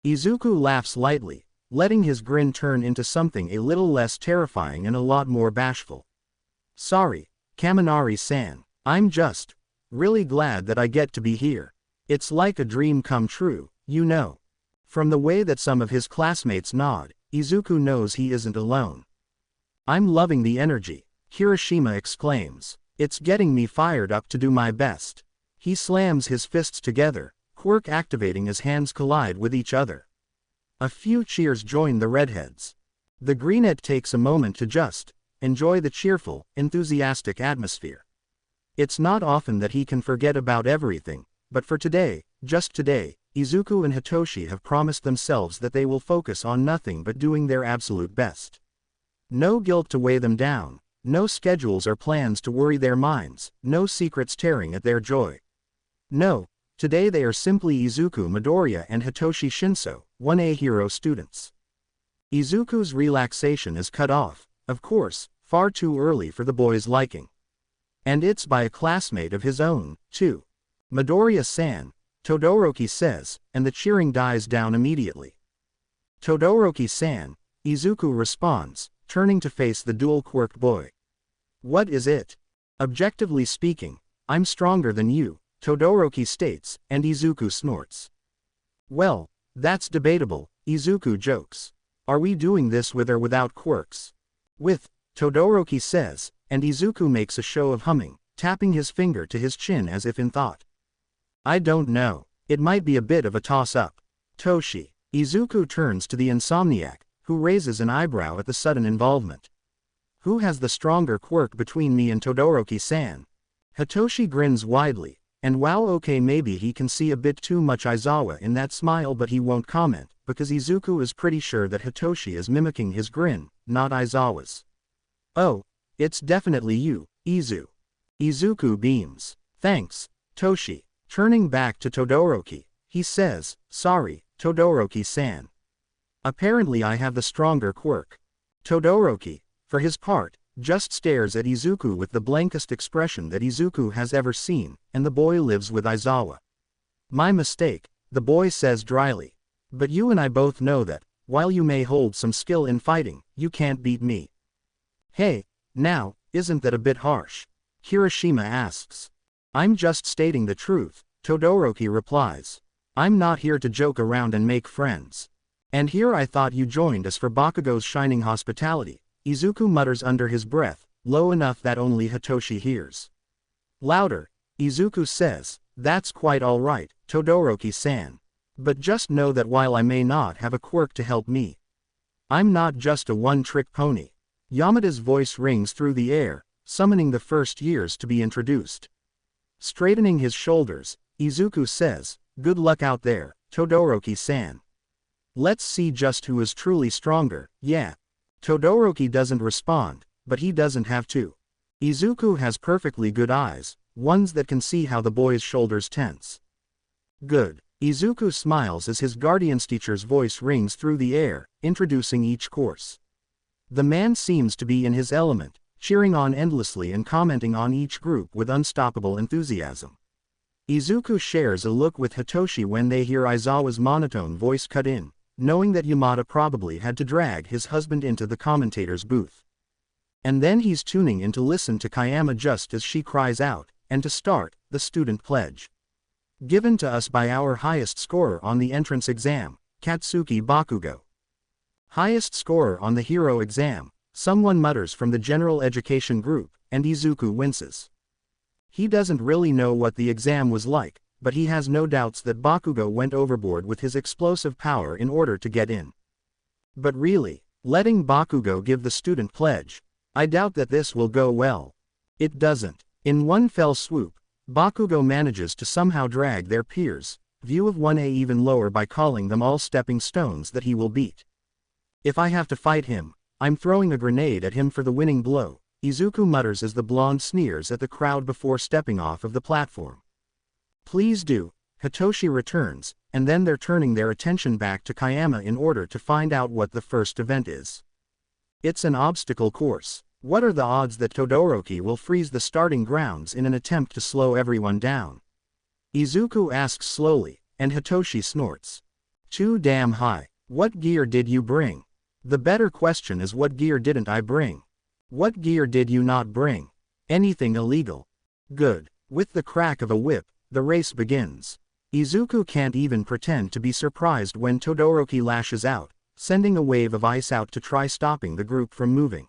Izuku laughs lightly, letting his grin turn into something a little less terrifying and a lot more bashful. Sorry, Kaminari-san, I'm just really glad that I get to be here. It's like a dream come true, you know. From the way that some of his classmates nod, Izuku knows he isn't alone. I'm loving the energy, Kirishima exclaims. It's getting me fired up to do my best. He slams his fists together, quirk activating as hands collide with each other. A few cheers join the redheads. The greenette takes a moment to just enjoy the cheerful, enthusiastic atmosphere. It's not often that he can forget about everything, but for today, just today, Izuku and Hitoshi have promised themselves that they will focus on nothing but doing their absolute best. No guilt to weigh them down, no schedules or plans to worry their minds, no secrets tearing at their joy. No, today they are simply Izuku Midoriya and Hitoshi Shinso, 1A hero students. Izuku's relaxation is cut off, of course, far too early for the boy's liking. And it's by a classmate of his own, too. Midoriya-san, Todoroki says, and the cheering dies down immediately. Todoroki-san, Izuku responds, turning to face the dual-quirked boy. What is it? Objectively speaking, I'm stronger than you, Todoroki states, and Izuku snorts. Well, that's debatable, Izuku jokes. Are we doing this with or without quirks? With, Todoroki says, and Izuku makes a show of humming, tapping his finger to his chin as if in thought. I don't know, it might be a bit of a toss-up. Toshi. Izuku turns to the insomniac, who raises an eyebrow at the sudden involvement. Who has the stronger quirk between me and Todoroki-san? Hitoshi grins widely, and wow, okay, maybe he can see a bit too much Aizawa in that smile, but he won't comment, because Izuku is pretty sure that Hitoshi is mimicking his grin, not Aizawa's. Oh, it's definitely you, Izu. Izuku beams. Thanks, Toshi. Turning back to Todoroki, he says, sorry, Todoroki-san. Apparently I have the stronger quirk. Todoroki, for his part, just stares at Izuku with the blankest expression that Izuku has ever seen, and the boy lives with Aizawa. My mistake, the boy says dryly. But you and I both know that, while you may hold some skill in fighting, you can't beat me. Hey, now, isn't that a bit harsh? Kirishima asks. I'm just stating the truth, Todoroki replies. I'm not here to joke around and make friends. And here I thought you joined us for Bakugo's shining hospitality, Izuku mutters under his breath, low enough that only Hitoshi hears. Louder, Izuku says, that's quite all right, Todoroki-san. But just know that while I may not have a quirk to help me, I'm not just a one-trick pony. Yamada's voice rings through the air, summoning the first years to be introduced. Straightening his shoulders, Izuku says, good luck out there, Todoroki-san. Let's see just who is truly stronger, yeah. Todoroki doesn't respond, but he doesn't have to. Izuku has perfectly good eyes, ones that can see how the boy's shoulders tense. Good. Izuku smiles as his guardian's teacher's voice rings through the air, introducing each course. The man seems to be in his element, cheering on endlessly and commenting on each group with unstoppable enthusiasm. Izuku shares a look with Hitoshi when they hear Aizawa's monotone voice cut in, knowing that Yamada probably had to drag his husband into the commentator's booth. And then he's tuning in to listen to Kayama just as she cries out, and to start, the student pledge. Given to us by our highest scorer on the entrance exam, Katsuki Bakugo. Highest scorer on the hero exam, someone mutters from the general education group, and Izuku winces. He doesn't really know what the exam was like, but he has no doubts that Bakugo went overboard with his explosive power in order to get in. But really, letting Bakugo give the student pledge, I doubt that this will go well. It doesn't. In one fell swoop, Bakugo manages to somehow drag their peers' view of 1A even lower by calling them all stepping stones that he will beat. If I have to fight him, I'm throwing a grenade at him for the winning blow, Izuku mutters as the blonde sneers at the crowd before stepping off of the platform. Please do, Hitoshi returns, and then they're turning their attention back to Kayama in order to find out what the first event is. It's an obstacle course. What are the odds that Todoroki will freeze the starting grounds in an attempt to slow everyone down? Izuku asks slowly, and Hitoshi snorts. Too damn high. What gear did you bring? The better question is, what gear didn't I bring? What gear did you not bring? Anything illegal? Good. With the crack of a whip, the race begins. Izuku can't even pretend to be surprised when Todoroki lashes out, sending a wave of ice out to try stopping the group from moving.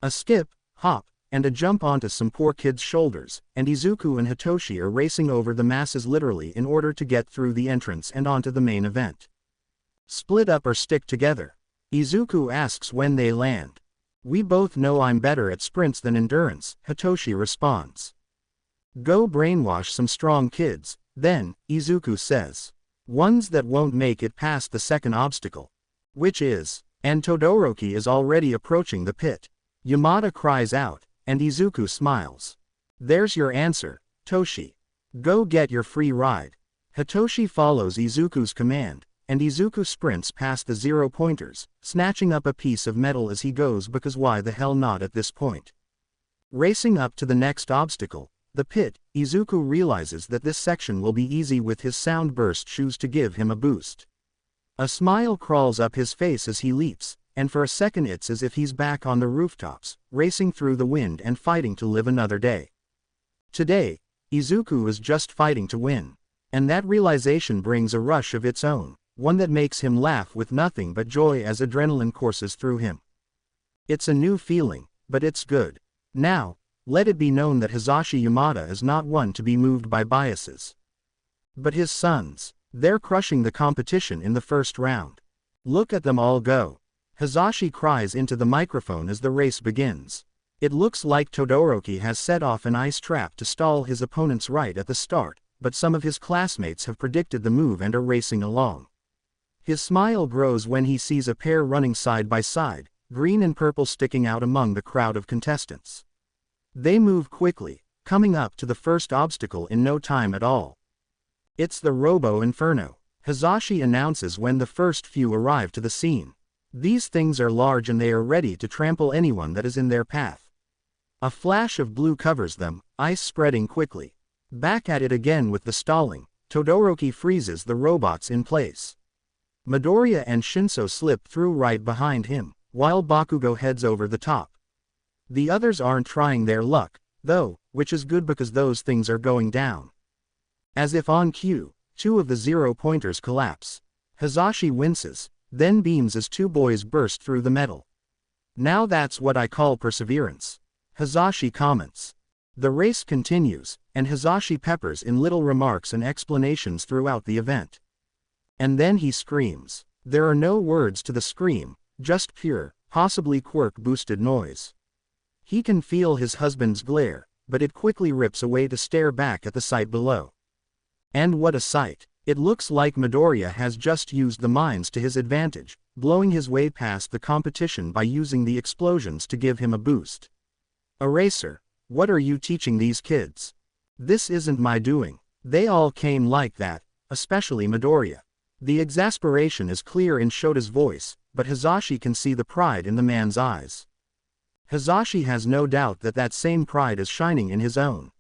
A skip, hop, and a jump onto some poor kid's shoulders, and Izuku and Hitoshi are racing over the masses literally in order to get through the entrance and onto the main event. Split up or stick together? Izuku asks when they land. We both know I'm better at sprints than endurance, Hitoshi responds. Go brainwash some strong kids, then, Izuku says. Ones that won't make it past the second obstacle. Which is, and Todoroki is already approaching the pit. Yamada cries out, and Izuku smiles. There's your answer, Toshi. Go get your free ride. Hitoshi follows Izuku's command, and Izuku sprints past the 0-pointers, snatching up a piece of metal as he goes because why the hell not at this point. Racing up to the next obstacle, the pit, Izuku realizes that this section will be easy with his sound burst shoes to give him a boost. A smile crawls up his face as he leaps, and for a second it's as if he's back on the rooftops, racing through the wind and fighting to live another day. Today, Izuku is just fighting to win. And that realization brings a rush of its own, one that makes him laugh with nothing but joy as adrenaline courses through him. It's a new feeling, but it's good. Now, let it be known that Hisashi Yamada is not one to be moved by biases. But his sons, they're crushing the competition in the first round. Look at them all go. Hisashi cries into the microphone as the race begins. It looks like Todoroki has set off an ice trap to stall his opponents right at the start, but some of his classmates have predicted the move and are racing along. His smile grows when he sees a pair running side by side, green and purple sticking out among the crowd of contestants. They move quickly, coming up to the first obstacle in no time at all. It's the Robo Inferno, Hisashi announces when the first few arrive to the scene. These things are large and they are ready to trample anyone that is in their path. A flash of blue covers them, ice spreading quickly. Back at it again with the stalling, Todoroki freezes the robots in place. Midoriya and Shinso slip through right behind him, while Bakugo heads over the top. The others aren't trying their luck, though, which is good because those things are going down. As if on cue, two of the 0-pointers collapse. Hisashi winces, then beams as two boys burst through the metal. Now that's what I call perseverance, Hisashi comments. The race continues, and Hisashi peppers in little remarks and explanations throughout the event. And then he screams. There are no words to the scream, just pure, possibly quirk-boosted noise. He can feel his husband's glare, but it quickly rips away to stare back at the sight below. And what a sight! It looks like Midoriya has just used the mines to his advantage, blowing his way past the competition by using the explosions to give him a boost. Eraser, what are you teaching these kids? This isn't my doing. They all came like that, especially Midoriya. The exasperation is clear in Shota's voice, but Hisashi can see the pride in the man's eyes. Hisashi has no doubt that that same pride is shining in his own.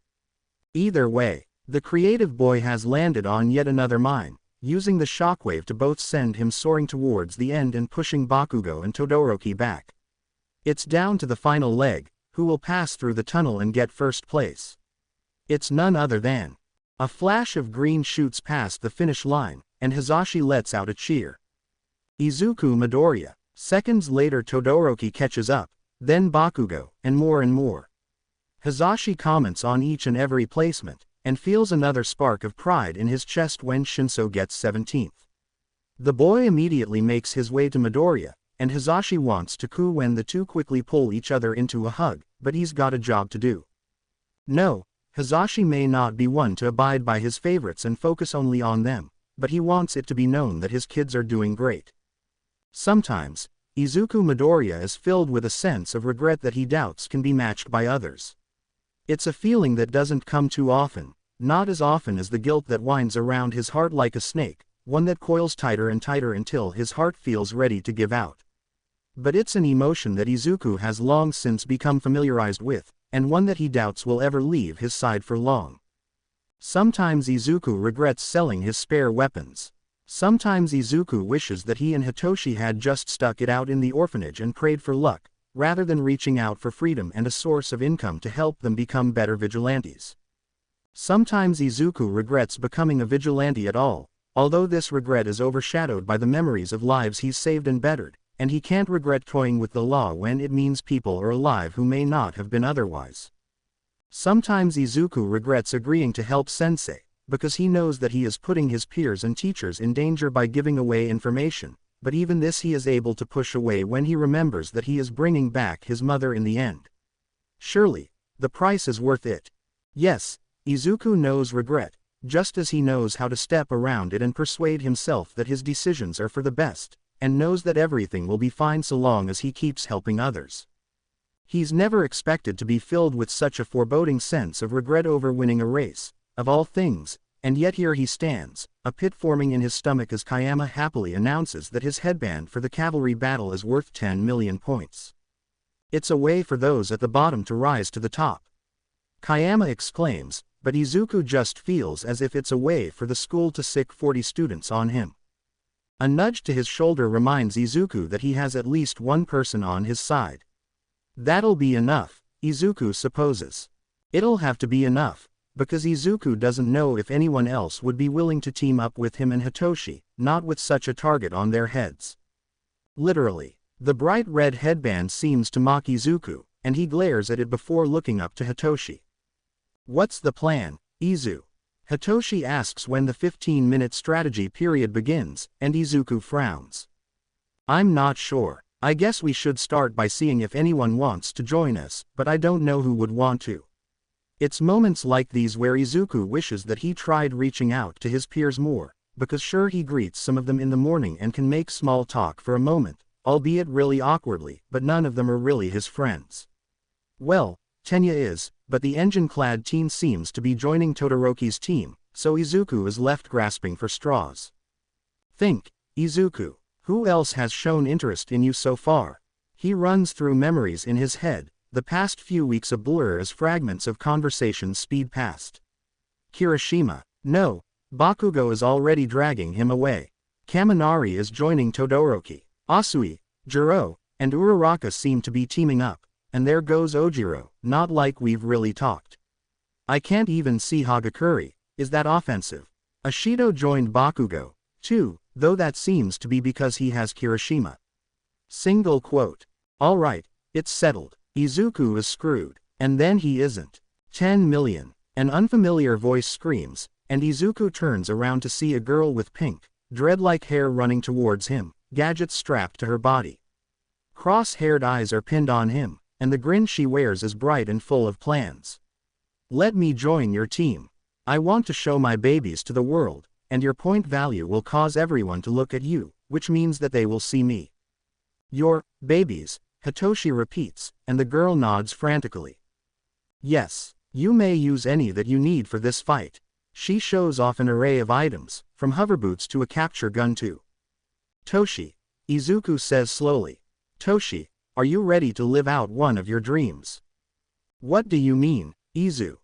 Either way, the creative boy has landed on yet another mine, using the shockwave to both send him soaring towards the end and pushing Bakugo and Todoroki back. It's down to the final leg, who will pass through the tunnel and get first place. It's none other than. A flash of green shoots past the finish line, and Hisashi lets out a cheer. Izuku Midoriya, Seconds later Todoroki catches up, then Bakugo, and more and more. Hisashi comments on each and every placement, and feels another spark of pride in his chest when Shinso gets 17th. The boy immediately makes his way to Midoriya, and Hisashi wants to coo when the two quickly pull each other into a hug, but he's got a job to do. No, Hisashi may not be one to abide by his favorites and focus only on them, but he wants it to be known that his kids are doing great. Sometimes, Izuku Midoriya is filled with a sense of regret that he doubts can be matched by others. It's a feeling that doesn't come too often, not as often as the guilt that winds around his heart like a snake, one that coils tighter and tighter until his heart feels ready to give out. But it's an emotion that Izuku has long since become familiarized with, and one that he doubts will ever leave his side for long. Sometimes Izuku regrets selling his spare weapons. Sometimes Izuku wishes that he and Hitoshi had just stuck it out in the orphanage and prayed for luck, rather than reaching out for freedom and a source of income to help them become better vigilantes. Sometimes Izuku regrets becoming a vigilante at all, although this regret is overshadowed by the memories of lives he's saved and bettered, and he can't regret toying with the law when it means people are alive who may not have been otherwise. Sometimes Izuku regrets agreeing to help Sensei, because he knows that he is putting his peers and teachers in danger by giving away information, but even this he is able to push away when he remembers that he is bringing back his mother in the end. Surely, the price is worth it. Yes, Izuku knows regret, just as he knows how to step around it and persuade himself that his decisions are for the best, and knows that everything will be fine so long as he keeps helping others. He's never expected to be filled with such a foreboding sense of regret over winning a race, of all things, and yet here he stands, a pit forming in his stomach as Kayama happily announces that his headband for the cavalry battle is worth 10 million points. It's a way for those at the bottom to rise to the top. Kayama exclaims, but Izuku just feels as if it's a way for the school to sick 40 students on him. A nudge to his shoulder reminds Izuku that he has at least one person on his side. That'll be enough, Izuku supposes. It'll have to be enough, because Izuku doesn't know if anyone else would be willing to team up with him and Hitoshi, not with such a target on their heads. Literally, the bright red headband seems to mock Izuku, and he glares at it before looking up to Hitoshi. What's the plan, Izu? Hitoshi asks when the 15-minute strategy period begins, and Izuku frowns. I'm not sure. I guess we should start by seeing if anyone wants to join us, but I don't know who would want to. It's moments like these where Izuku wishes that he tried reaching out to his peers more, because sure he greets some of them in the morning and can make small talk for a moment, albeit really awkwardly, but none of them are really his friends. Well, Tenya is, but the engine-clad teen seems to be joining Todoroki's team, so Izuku is left grasping for straws. Think, Izuku, who else has shown interest in you so far? He runs through memories in his head, the past few weeks a blur as fragments of conversations speed past. Kirishima. No, Bakugo is already dragging him away. Kaminari is joining Todoroki. Asui, Jiro, and Uraraka seem to be teaming up, and there goes Ojiro, not like we've really talked. I can't even see Hagakure, is that offensive? Ashido joined Bakugo, too, though that seems to be because he has Kirishima. Single quote. Alright, it's settled. Izuku is screwed, and then he isn't. 10 million. An unfamiliar voice screams, and Izuku turns around to see a girl with pink, dread-like hair running towards him, gadgets strapped to her body. Cross-haired eyes are pinned on him, and the grin she wears is bright and full of plans. Let me join your team. I want to show my babies to the world, and your point value will cause everyone to look at you, which means that they will see me. Your babies, Hitoshi repeats, and the girl nods frantically. Yes, you may use any that you need for this fight. She shows off an array of items, from hoverboots to a capture gun to Toshi, Izuku says slowly. Toshi, are you ready to live out one of your dreams? What do you mean, Izu?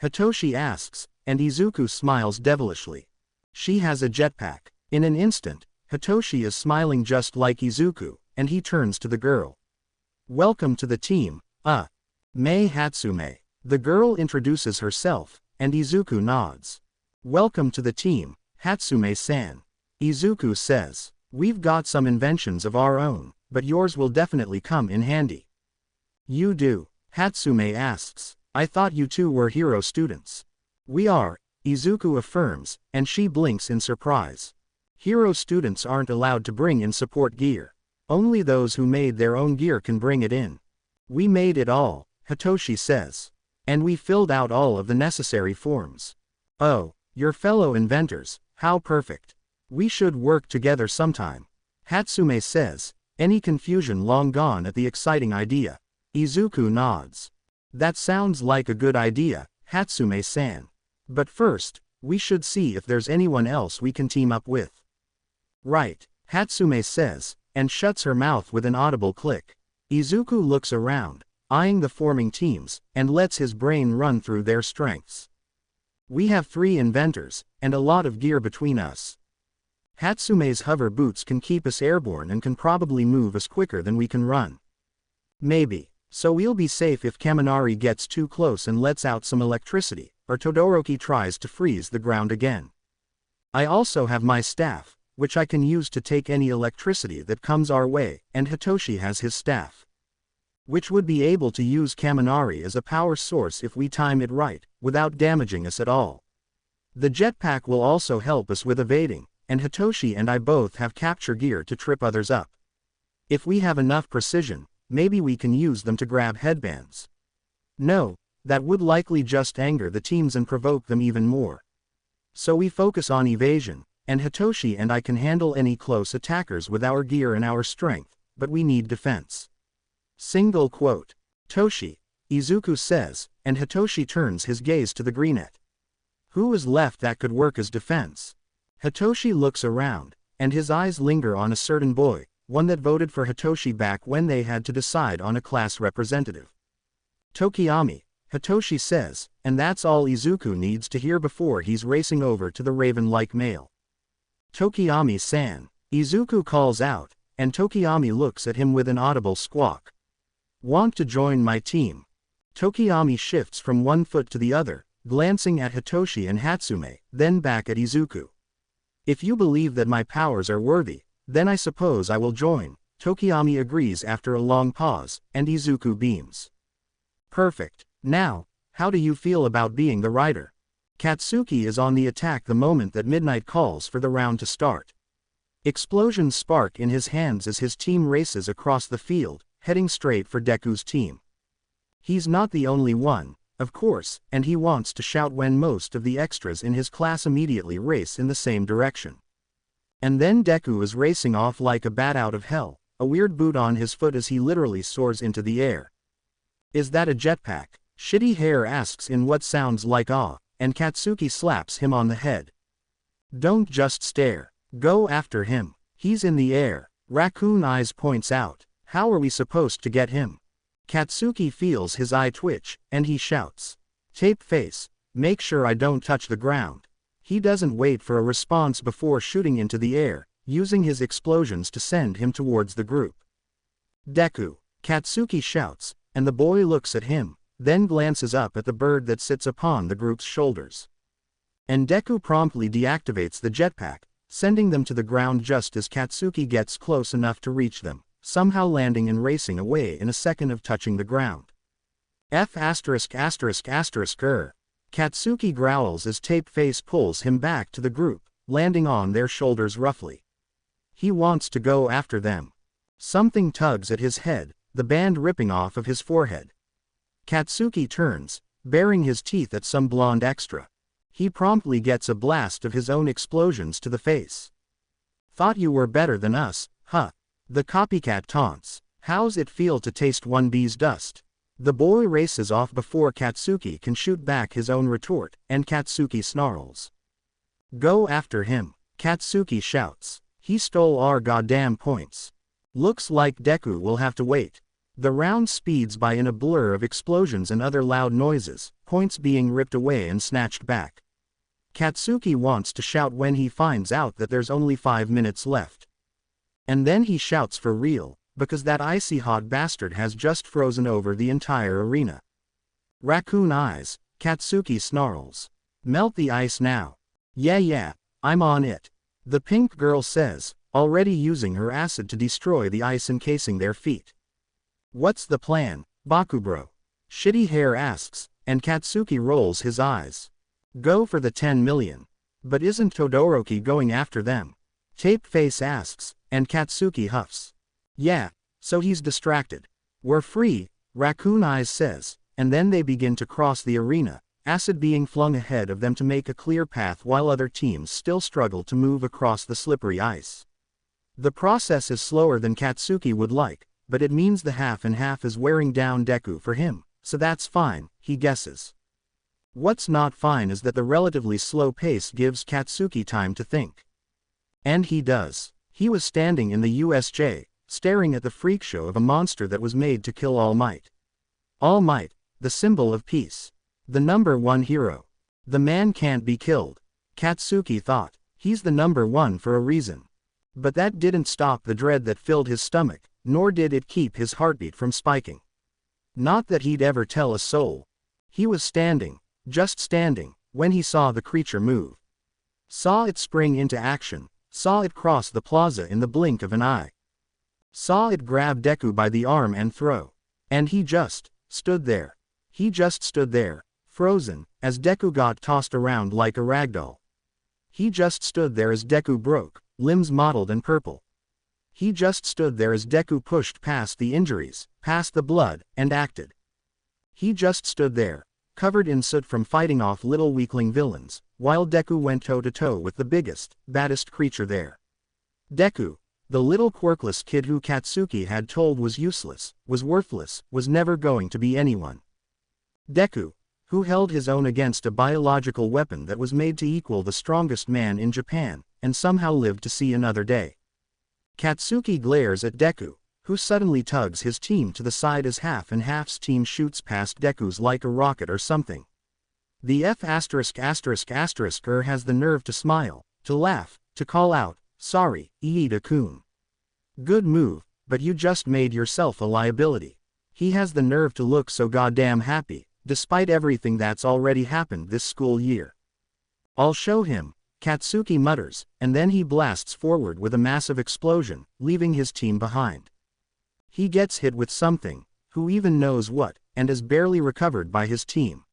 Hitoshi asks, and Izuku smiles devilishly. She has a jetpack. In an instant, Hitoshi is smiling just like Izuku, and he turns to the girl. Welcome to the team, Mei Hatsume. The girl introduces herself, and Izuku nods. Welcome to the team, Hatsume-san. Izuku says, we've got some inventions of our own, but yours will definitely come in handy. You do? Hatsume asks. I thought you two were hero students. We are, Izuku affirms, and she blinks in surprise. Hero students aren't allowed to bring in support gear. Only those who made their own gear can bring it in. We made it all, Hitoshi says. And we filled out all of the necessary forms. Oh, your fellow inventors, how perfect. We should work together sometime. Hatsume says, any confusion long gone at the exciting idea. Izuku nods. That sounds like a good idea, Hatsume-san. But first, we should see if there's anyone else we can team up with. Right, Hatsume says, and shuts her mouth with an audible click. Izuku looks around, eyeing the forming teams, and lets his brain run through their strengths. We have 3 inventors, and a lot of gear between us. Hatsume's hover boots can keep us airborne and can probably move us quicker than we can run. Maybe. So we'll be safe if Kaminari gets too close and lets out some electricity, or Todoroki tries to freeze the ground again. I also have my staff, which I can use to take any electricity that comes our way, and Hitoshi has his staff, which would be able to use Kaminari as a power source if we time it right, without damaging us at all. The jetpack will also help us with evading, and Hitoshi and I both have capture gear to trip others up. If we have enough precision, maybe we can use them to grab headbands. No, that would likely just anger the teams and provoke them even more. So we focus on evasion, and Hitoshi and I can handle any close attackers with our gear and our strength, but we need defense. Single quote. Toshi, Izuku says, and Hitoshi turns his gaze to the greenette. Who is left that could work as defense? Hitoshi looks around, and his eyes linger on a certain boy, one that voted for Hitoshi back when they had to decide on a class representative. Tokiyami, Hitoshi says, and that's all Izuku needs to hear before he's racing over to the raven-like male. Tokiyami-san, Izuku calls out, and Tokiyami looks at him with an audible squawk. Want to join my team? Tokiyami shifts from one foot to the other, glancing at Hitoshi and Hatsume, then back at Izuku. If you believe that my powers are worthy, then I suppose I will join, Tokiyami agrees after a long pause, and Izuku beams. Perfect. Now, how do you feel about being the rider? Katsuki is on the attack the moment that midnight calls for the round to start. Explosions spark in his hands as his team races across the field, heading straight for Deku's team. He's not the only one, of course, and he wants to shout when most of the extras in his class immediately race in the same direction. And then Deku is racing off like a bat out of hell, a weird boot on his foot as he literally soars into the air. Is that a jetpack? Shitty Hair asks in what sounds like awe, and Katsuki slaps him on the head. Don't just stare. Go after him. He's in the air. Raccoon Eyes points out. How are we supposed to get him? Katsuki feels his eye twitch, and he shouts. Tape face, make sure I don't touch the ground. He doesn't wait for a response before shooting into the air, using his explosions to send him towards the group. Deku, Katsuki shouts, and the boy looks at him, then glances up at the bird that sits upon the group's shoulders. And Deku promptly deactivates the jetpack, sending them to the ground just as Katsuki gets close enough to reach them, somehow landing and racing away in a second of touching the ground. Katsuki growls as Tape Face pulls him back to the group, landing on their shoulders roughly. He wants to go after them. Something tugs at his head, the band ripping off of his forehead. Katsuki turns, baring his teeth at some blonde extra. He promptly gets a blast of his own explosions to the face. Thought you were better than us, huh? The copycat taunts. How's it feel to taste one bee's dust? The boy races off before Katsuki can shoot back his own retort, and Katsuki snarls. Go after him, Katsuki shouts. He stole our goddamn points. Looks like Deku will have to wait. The round speeds by in a blur of explosions and other loud noises, points being ripped away and snatched back. Katsuki wants to shout when he finds out that there's only 5 minutes left. And then he shouts for real, because that icy hot bastard has just frozen over the entire arena. Raccoon Eyes, Katsuki snarls. Melt the ice now. Yeah, I'm on it. The pink girl says, already using her acid to destroy the ice encasing their feet. What's the plan, Bakubro? Shitty Hair asks, and Katsuki rolls his eyes. Go for the 10 million. But isn't Todoroki going after them? Tape Face asks, and Katsuki huffs. Yeah, so he's distracted. We're free, Raccoon Eyes says, and then they begin to cross the arena, acid being flung ahead of them to make a clear path while other teams still struggle to move across the slippery ice. The process is slower than Katsuki would like, but it means the half and half is wearing down Deku for him, so that's fine, he guesses. What's not fine is that the relatively slow pace gives Katsuki time to think. And he does. He was standing in the USJ, staring at the freak show of a monster that was made to kill All Might. All Might, the symbol of peace. The number one hero. The man can't be killed. Katsuki thought, he's the number one for a reason. But that didn't stop the dread that filled his stomach, nor did it keep his heartbeat from spiking. Not that he'd ever tell a soul. He was standing, just standing, when he saw the creature move. Saw it spring into action, saw it cross the plaza in the blink of an eye. Saw it grab Deku by the arm and throw. And he just stood there. He just stood there, frozen, as Deku got tossed around like a ragdoll. He just stood there as Deku broke, limbs mottled and purple. He just stood there as Deku pushed past the injuries, past the blood, and acted. He just stood there, covered in soot from fighting off little weakling villains, while Deku went toe-to-toe with the biggest, baddest creature there. Deku, the little quirkless kid who Katsuki had told was useless, was worthless, was never going to be anyone. Deku, who held his own against a biological weapon that was made to equal the strongest man in Japan, and somehow lived to see another day. Katsuki glares at Deku, who suddenly tugs his team to the side as Half and Half's team shoots past Deku's like a rocket or something. The F****** has the nerve to smile, to laugh, to call out, "Sorry, Iida-kun. Good move, but you just made yourself a liability." He has the nerve to look so goddamn happy, despite everything that's already happened this school year. "I'll show him," Katsuki mutters, and then he blasts forward with a massive explosion, leaving his team behind. He gets hit with something, who even knows what, and is barely recovered by his team.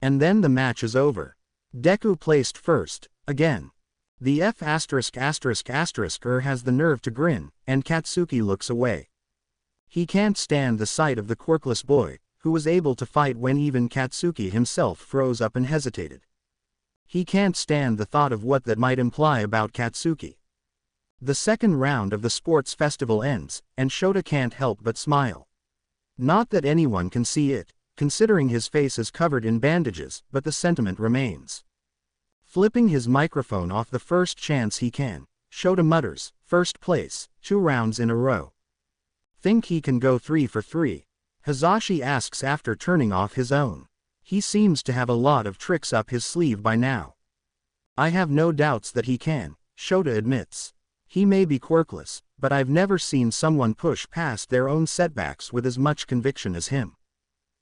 And then the match is over. Deku placed first, again. The F***** has the nerve to grin, and Katsuki looks away. He can't stand the sight of the quirkless boy, who was able to fight when even Katsuki himself froze up and hesitated. He can't stand the thought of what that might imply about Katsuki. The second round of the sports festival ends, and Shota can't help but smile. Not that anyone can see it, considering his face is covered in bandages, but the sentiment remains. Flipping his microphone off the first chance he can, Shota mutters, "First place, 2 rounds in a row. Think he can go 3 for 3? Hazashi asks after turning off his own. He seems to have a lot of tricks up his sleeve by now. I have no doubts that he can, Shota admits. He may be quirkless, but I've never seen someone push past their own setbacks with as much conviction as him.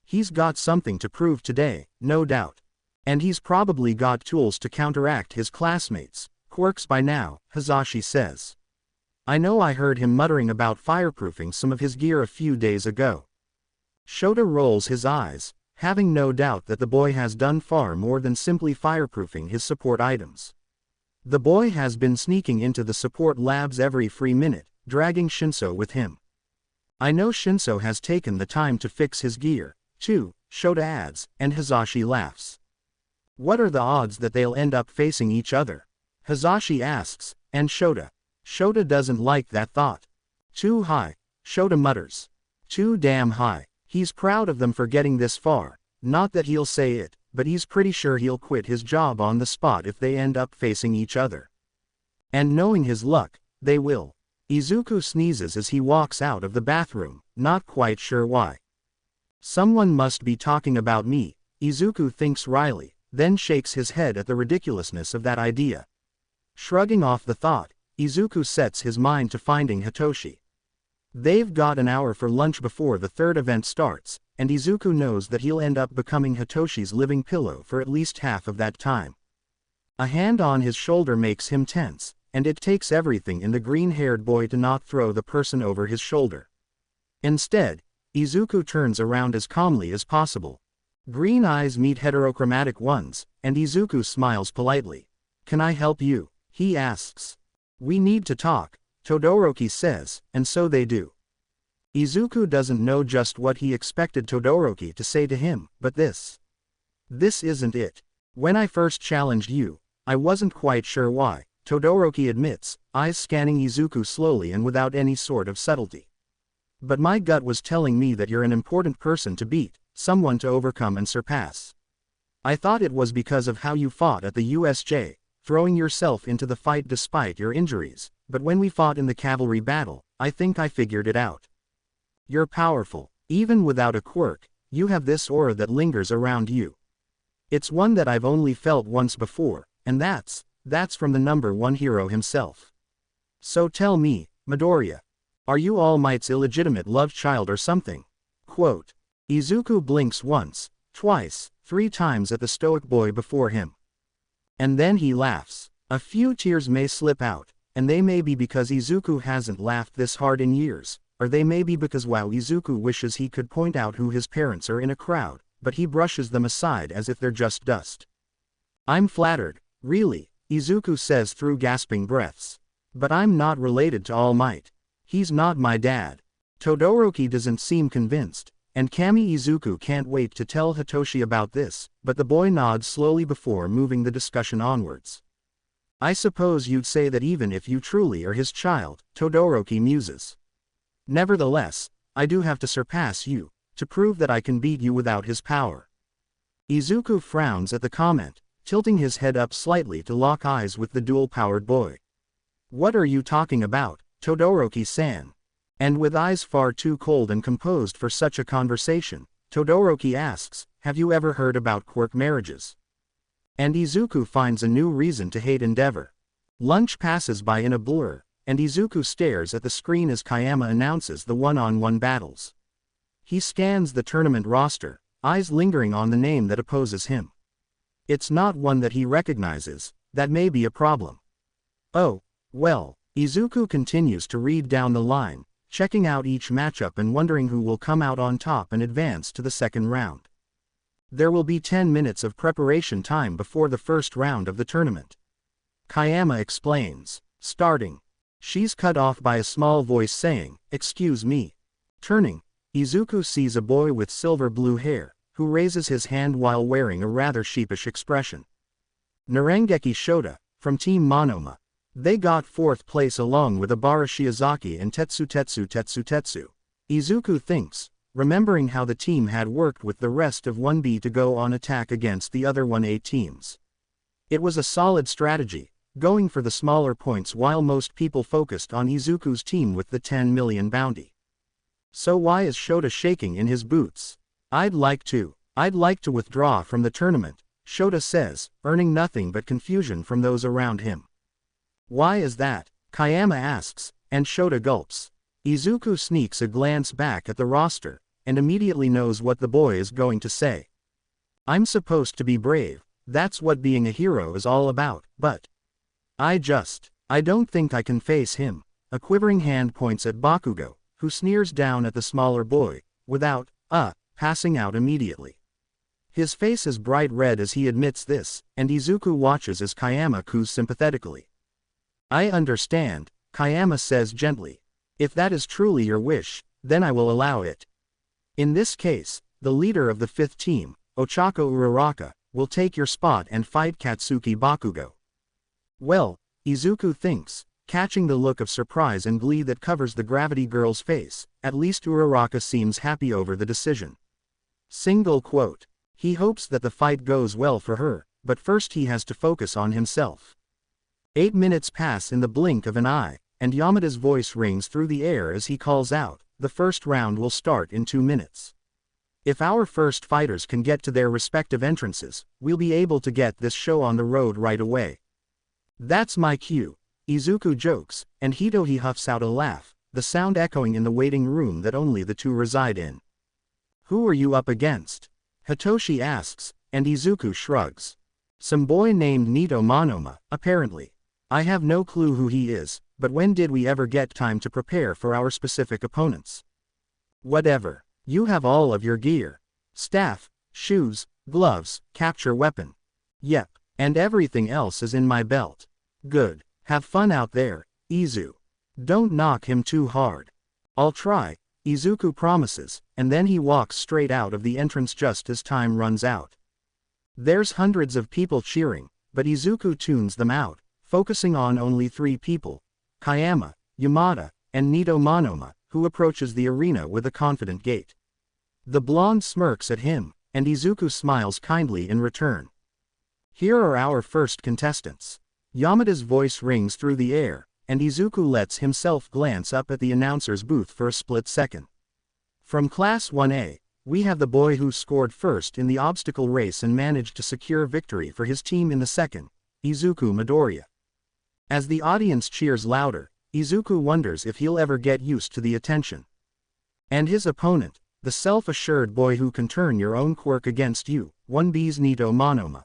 He's got something to prove today, no doubt. And he's probably got tools to counteract his classmates' quirks by now, Hazashi says. I know I heard him muttering about fireproofing some of his gear a few days ago." Shota rolls his eyes, having no doubt that the boy has done far more than simply fireproofing his support items. The boy has been sneaking into the support labs every free minute, dragging Shinso with him. I know Shinso has taken the time to fix his gear, too, Shota adds, and Hazashi laughs. What are the odds that they'll end up facing each other? Hazashi asks, and Shota doesn't like that thought. Too high, Shota mutters. Too damn high. He's proud of them for getting this far, not that he'll say it, but he's pretty sure he'll quit his job on the spot if they end up facing each other. And knowing his luck, they will. Izuku sneezes as he walks out of the bathroom, not quite sure why. Someone must be talking about me, Izuku thinks wryly, then shakes his head at the ridiculousness of that idea. Shrugging off the thought, Izuku sets his mind to finding Hitoshi. They've got an hour for lunch before the third event starts, and Izuku knows that he'll end up becoming Hitoshi's living pillow for at least half of that time. A hand on his shoulder makes him tense, and it takes everything in the green-haired boy to not throw the person over his shoulder. Instead, Izuku turns around as calmly as possible. Green eyes meet heterochromatic ones, and Izuku smiles politely. "Can I help you?" he asks. "We need to talk," Todoroki says, and so they do. Izuku doesn't know just what he expected Todoroki to say to him, but this isn't it. "When I first challenged you, I wasn't quite sure why," Todoroki admits, eyes scanning Izuku slowly and without any sort of subtlety. "But my gut was telling me that you're an important person to beat, someone to overcome and surpass. I thought it was because of how you fought at the USJ, throwing yourself into the fight despite your injuries, but when we fought in the cavalry battle, I think I figured it out. You're powerful. Even without a quirk, you have this aura that lingers around you. It's one that I've only felt once before, and that's from the #1 hero himself. So tell me, Midoriya, are you All Might's illegitimate love child or something?" Quote. Izuku blinks once, twice, 3 times at the stoic boy before him. And then he laughs. A few tears may slip out, and they may be because Izuku hasn't laughed this hard in years, or they may be because Izuku wishes he could point out who his parents are in a crowd, but he brushes them aside as if they're just dust. "I'm flattered, really," Izuku says through gasping breaths. "But I'm not related to All Might. He's not my dad." Todoroki doesn't seem convinced, and Kami Izuku can't wait to tell Hitoshi about this, but the boy nods slowly before moving the discussion onwards. "I suppose you'd say that even if you truly are his child," Todoroki muses. "Nevertheless, I do have to surpass you, to prove that I can beat you without his power." Izuku frowns at the comment, tilting his head up slightly to lock eyes with the dual-powered boy. "What are you talking about, Todoroki-san?" And with eyes far too cold and composed for such a conversation, Todoroki asks, "Have you ever heard about quirk marriages?" And Izuku finds a new reason to hate Endeavor. Lunch passes by in a blur, and Izuku stares at the screen as Kayama announces the one-on-one battles. He scans the tournament roster, eyes lingering on the name that opposes him. It's not one that he recognizes. That may be a problem. "Oh, well," Izuku continues to read down the line, checking out each matchup and wondering who will come out on top and advance to the second round. There will be 10 minutes of preparation time before the first round of the tournament. Kayama explains. Starting. She's cut off by a small voice saying, "Excuse me." Turning, Izuku sees a boy with silver-blue hair, who raises his hand while wearing a rather sheepish expression. Narengeki Shota, from Team Monoma. They got 4th place along with Abara Shiozaki and Tetsu. Izuku thinks, remembering how the team had worked with the rest of 1B to go on attack against the other 1A teams. It was a solid strategy, going for the smaller points while most people focused on Izuku's team with the 10 million bounty. So why is Shota shaking in his boots? I'd like to withdraw from the tournament, Shota says, earning nothing but confusion from those around him. Why is that? Kayama asks, and Shota gulps. Izuku sneaks a glance back at the roster, and immediately knows what the boy is going to say. I'm supposed to be brave, that's what being a hero is all about, but I don't think I can face him. A quivering hand points at Bakugo, who sneers down at the smaller boy, without, passing out immediately. His face is bright red as he admits this, and Izuku watches as Kayama coos sympathetically. I understand, Kayama says gently. If that is truly your wish, then I will allow it. In this case, the leader of the 5th team, Ochako Uraraka, will take your spot and fight Katsuki Bakugo. Well, Izuku thinks, catching the look of surprise and glee that covers the Gravity Girl's face, at least Uraraka seems happy over the decision. Single quote. He hopes that the fight goes well for her, but first he has to focus on himself. 8 minutes pass in the blink of an eye, and Yamada's voice rings through the air as he calls out, the first round will start in 2 minutes. If our first fighters can get to their respective entrances, we'll be able to get this show on the road right away. That's my cue, Izuku jokes, and Hitohi huffs out a laugh, the sound echoing in the waiting room that only the two reside in. Who are you up against? Hitoshi asks, and Izuku shrugs. Some boy named Nito Monoma, apparently. I have no clue who he is, but when did we ever get time to prepare for our specific opponents? Whatever. You have all of your gear. Staff, shoes, gloves, capture weapon. Yep, and everything else is in my belt. Good. Have fun out there, Izu. Don't knock him too hard. I'll try, Izuku promises, and then he walks straight out of the entrance just as time runs out. There's hundreds of people cheering, but Izuku tunes them out, focusing on only 3 people, Kayama, Yamada, and Nito Monoma, who approaches the arena with a confident gait. The blonde smirks at him, and Izuku smiles kindly in return. Here are our first contestants. Yamada's voice rings through the air, and Izuku lets himself glance up at the announcer's booth for a split second. From Class 1A, we have the boy who scored first in the obstacle race and managed to secure victory for his team in the second, Izuku Midoriya. As the audience cheers louder, Izuku wonders if he'll ever get used to the attention. And his opponent, the self-assured boy who can turn your own quirk against you, 1B's Nito Monoma.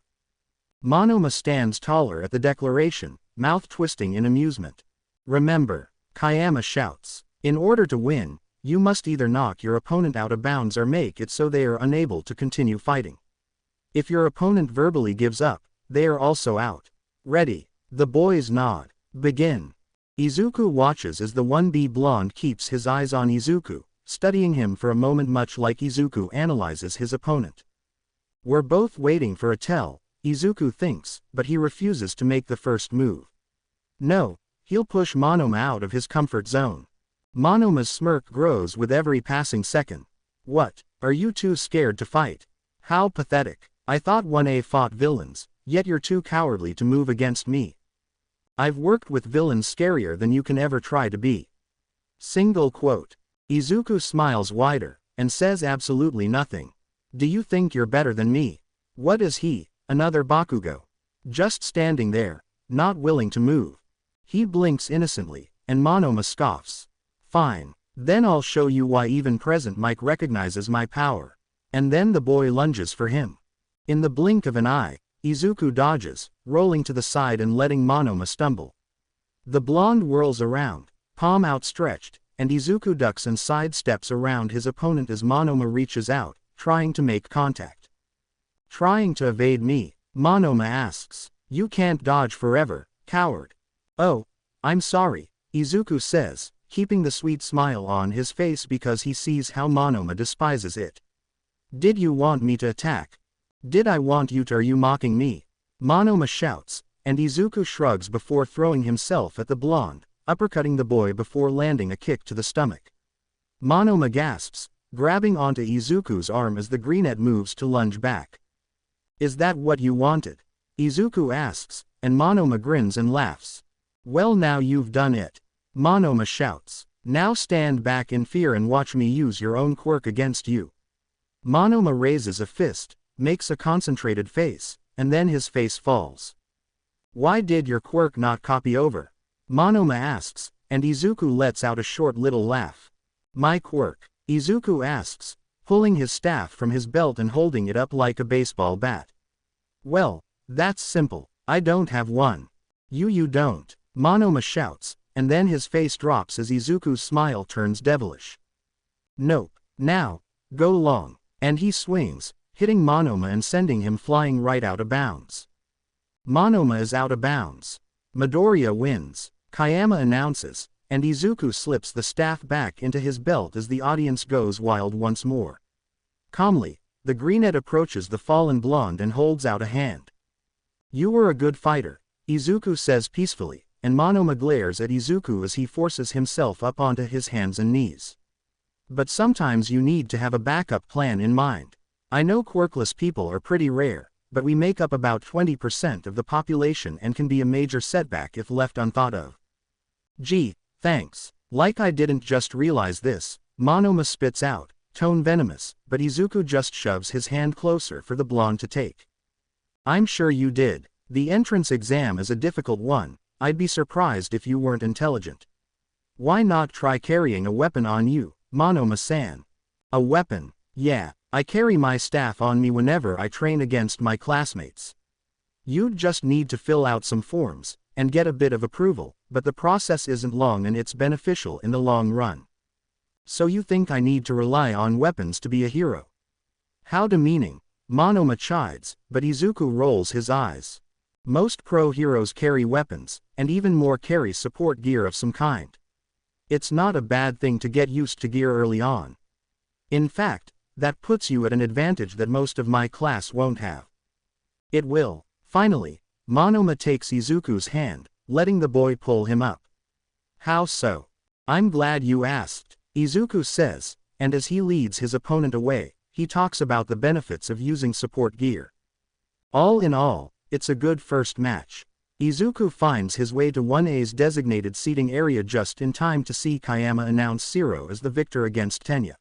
Monoma stands taller at the declaration, mouth twisting in amusement. Remember, Kayama shouts, in order to win, you must either knock your opponent out of bounds or make it so they are unable to continue fighting. If your opponent verbally gives up, they are also out. Ready? The boys nod. Begin. Izuku watches as the 1B blonde keeps his eyes on Izuku, studying him for a moment much like Izuku analyzes his opponent. We're both waiting for a tell, Izuku thinks, but he refuses to make the first move. No, he'll push Monoma out of his comfort zone. Monoma's smirk grows with every passing second. What, are you too scared to fight? How pathetic. I thought 1A fought villains, yet you're too cowardly to move against me. I've worked with villains scarier than you can ever try to be. Single quote. Izuku smiles wider, and says absolutely nothing. Do you think you're better than me? What is he, another Bakugo? Just standing there, not willing to move. He blinks innocently, and Monoma scoffs. Fine, then I'll show you why even present Mike recognizes my power. And then the boy lunges for him. In the blink of an eye, Izuku dodges, rolling to the side and letting Monoma stumble. The blonde whirls around, palm outstretched, and Izuku ducks and sidesteps around his opponent as Monoma reaches out, trying to make contact. Trying to evade me? Monoma asks. You can't dodge forever, coward. Oh, I'm sorry, Izuku says, keeping the sweet smile on his face because he sees how Monoma despises it. Did you want me to attack? Did I want you to? Are you mocking me? Monoma shouts, and Izuku shrugs before throwing himself at the blonde, uppercutting the boy before landing a kick to the stomach. Monoma gasps, grabbing onto Izuku's arm as the greenette moves to lunge back. Is that what you wanted? Izuku asks, and Monoma grins and laughs. Well, now you've done it. Monoma shouts. Now stand back in fear and watch me use your own quirk against you. Monoma raises a fist, makes a concentrated face, and then his face falls. Why did your quirk not copy over? Monoma asks, and Izuku lets out a short little laugh. My quirk? Izuku asks, pulling his staff from his belt and holding it up like a baseball bat. Well, that's simple. I don't have one. You don't. Monoma shouts, and then his face drops as Izuku's smile turns devilish. Nope. Now, go long. And he swings, hitting Monoma and sending him flying right out of bounds. Monoma is out of bounds. Midoriya wins, Kayama announces, and Izuku slips the staff back into his belt as the audience goes wild once more. Calmly, the greenette approaches the fallen blonde and holds out a hand. You were a good fighter, Izuku says peacefully, and Monoma glares at Izuku as he forces himself up onto his hands and knees. But sometimes you need to have a backup plan in mind. I know quirkless people are pretty rare, but we make up about 20% of the population and can be a major setback if left unthought of. Gee, thanks. Like I didn't just realize this, Monoma spits out, tone venomous, but Izuku just shoves his hand closer for the blonde to take. I'm sure you did. The entrance exam is a difficult one. I'd be surprised if you weren't intelligent. Why not try carrying a weapon on you, Monoma-san? A weapon? Yeah, I carry my staff on me whenever I train against my classmates. You'd just need to fill out some forms, and get a bit of approval, but the process isn't long and it's beneficial in the long run. So you think I need to rely on weapons to be a hero? How demeaning, Monoma chides, but Izuku rolls his eyes. Most pro heroes carry weapons, and even more carry support gear of some kind. It's not a bad thing to get used to gear early on. In fact, that puts you at an advantage that most of my class won't have. It will. Finally, Monoma takes Izuku's hand, letting the boy pull him up. How so? I'm glad you asked, Izuku says, and as he leads his opponent away, he talks about the benefits of using support gear. All in all, it's a good first match. Izuku finds his way to 1A's designated seating area just in time to see Kayama announce Zero as the victor against Tenya.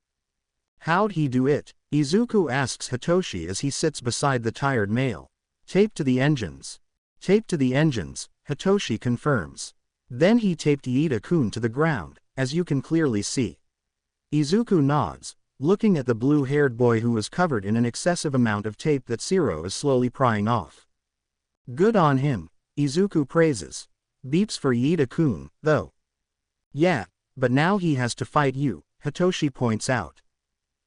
How'd he do it? Izuku asks Hitoshi as he sits beside the tired male. Taped to the engines. Taped to the engines, Hitoshi confirms. Then he taped Iida-kun to the ground, as you can clearly see. Izuku nods, looking at the blue-haired boy who was covered in an excessive amount of tape that Zero is slowly prying off. Good on him, Izuku praises. Beeps for Iida-kun, though. Yeah, but now he has to fight you, Hitoshi points out.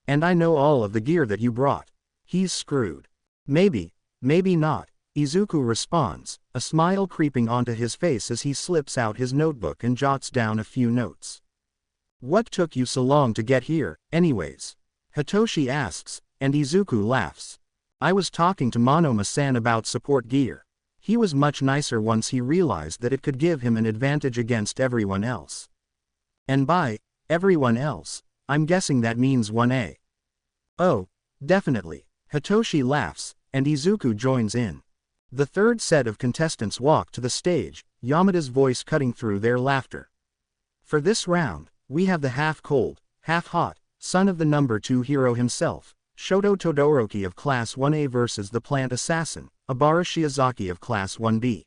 And I know all of the gear that you brought. He's screwed. Maybe, maybe not, Izuku responds, a smile creeping onto his face as he slips out his notebook and jots down a few notes. What took you so long to get here, anyways? Hitoshi asks, and Izuku laughs. I was talking to Monoma-san about support gear. He was much nicer once he realized that it could give him an advantage against everyone else. And by everyone else, I'm guessing that means 1A. Oh, definitely, Hitoshi laughs, and Izuku joins in. The third set of contestants walk to the stage, Yamada's voice cutting through their laughter. For this round, we have the half-cold, half-hot, son of the number 2 hero himself, Shoto Todoroki of Class 1A versus the plant assassin, Abara Shiozaki of Class 1B.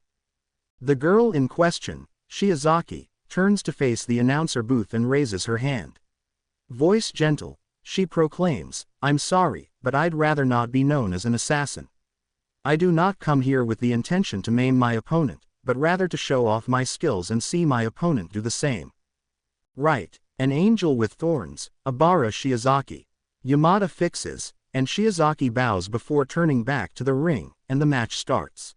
The girl in question, Shiozaki, turns to face the announcer booth and raises her hand. Voice gentle, she proclaims, I'm sorry, but I'd rather not be known as an assassin. I do not come here with the intention to maim my opponent, but rather to show off my skills and see my opponent do the same. Right, an angel with thorns, Abara Shiozaki. Yamada fixes, and Shiozaki bows before turning back to the ring, and the match starts.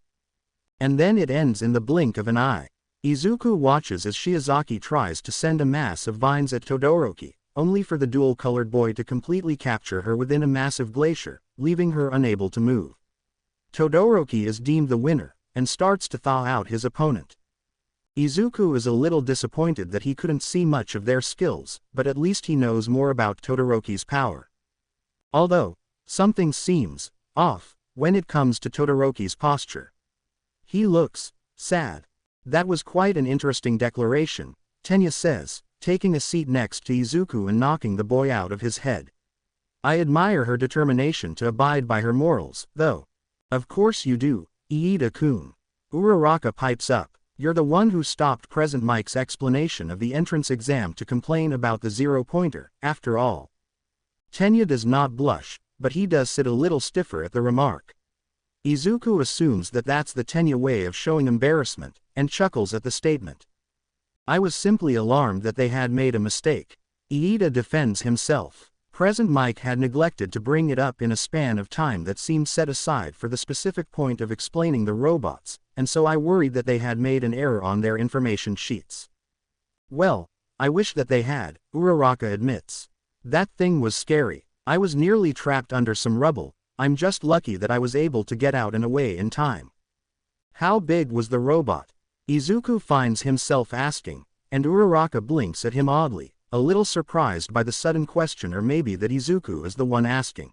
And then it ends in the blink of an eye. Izuku watches as Shiozaki tries to send a mass of vines at Todoroki, only for the dual-colored boy to completely capture her within a massive glacier, leaving her unable to move. Todoroki is deemed the winner, and starts to thaw out his opponent. Izuku is a little disappointed that he couldn't see much of their skills, but at least he knows more about Todoroki's power. Although, something seems off when it comes to Todoroki's posture. He looks sad. That was quite an interesting declaration, Tenya says, taking a seat next to Izuku and knocking the boy out of his head. I admire her determination to abide by her morals, though. Of course you do, Iida-kun. Uraraka pipes up, you're the one who stopped Present Mike's explanation of the entrance exam to complain about the zero-pointer, after all. Tenya does not blush, but he does sit a little stiffer at the remark. Izuku assumes that that's the Tenya way of showing embarrassment, and chuckles at the statement. I was simply alarmed that they had made a mistake. Iida defends himself. Present Mike had neglected to bring it up in a span of time that seemed set aside for the specific point of explaining the robots, and so I worried that they had made an error on their information sheets. Well, I wish that they had, Uraraka admits. That thing was scary. I was nearly trapped under some rubble. I'm just lucky that I was able to get out and away in time. How big was the robot? Izuku finds himself asking, and Uraraka blinks at him oddly, a little surprised by the sudden question, or maybe that Izuku is the one asking.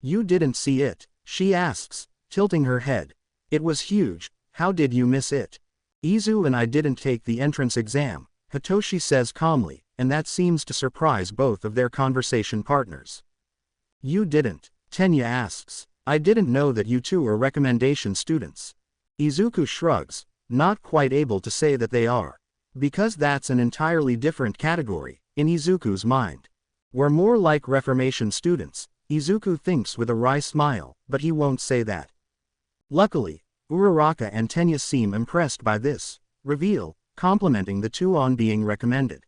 You didn't see it, she asks, tilting her head. It was huge. How did you miss it? Izu and I didn't take the entrance exam, Hitoshi says calmly, and that seems to surprise both of their conversation partners. You didn't? Tenya asks. I didn't know that you two are recommendation students. Izuku shrugs, not quite able to say that they are. Because that's an entirely different category, in Izuku's mind. We're more like Reformation students, Izuku thinks with a wry smile, but he won't say that. Luckily, Uraraka and Tenya seem impressed by this reveal, complimenting the two on being recommended.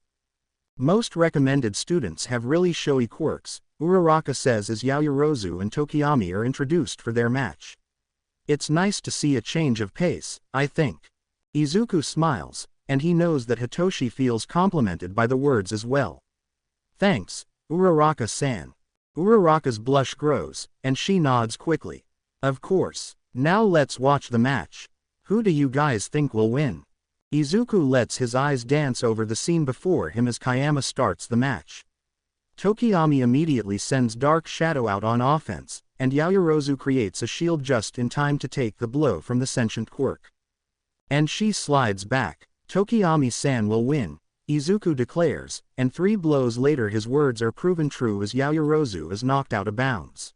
Most recommended students have really showy quirks, Uraraka says as Yaoyorozu and Tokiyami are introduced for their match. It's nice to see a change of pace, I think. Izuku smiles, and he knows that Hitoshi feels complimented by the words as well. Thanks, Uraraka-san. Uraraka's blush grows, and she nods quickly. Of course. Now let's watch the match. Who do you guys think will win? Izuku lets his eyes dance over the scene before him as Kayama starts the match. Tokiyami immediately sends Dark Shadow out on offense, and Yaoyorozu creates a shield just in time to take the blow from the sentient quirk. And she slides back. Tokiyami-san will win, Izuku declares, and 3 blows later his words are proven true as Yaoyorozu is knocked out of bounds.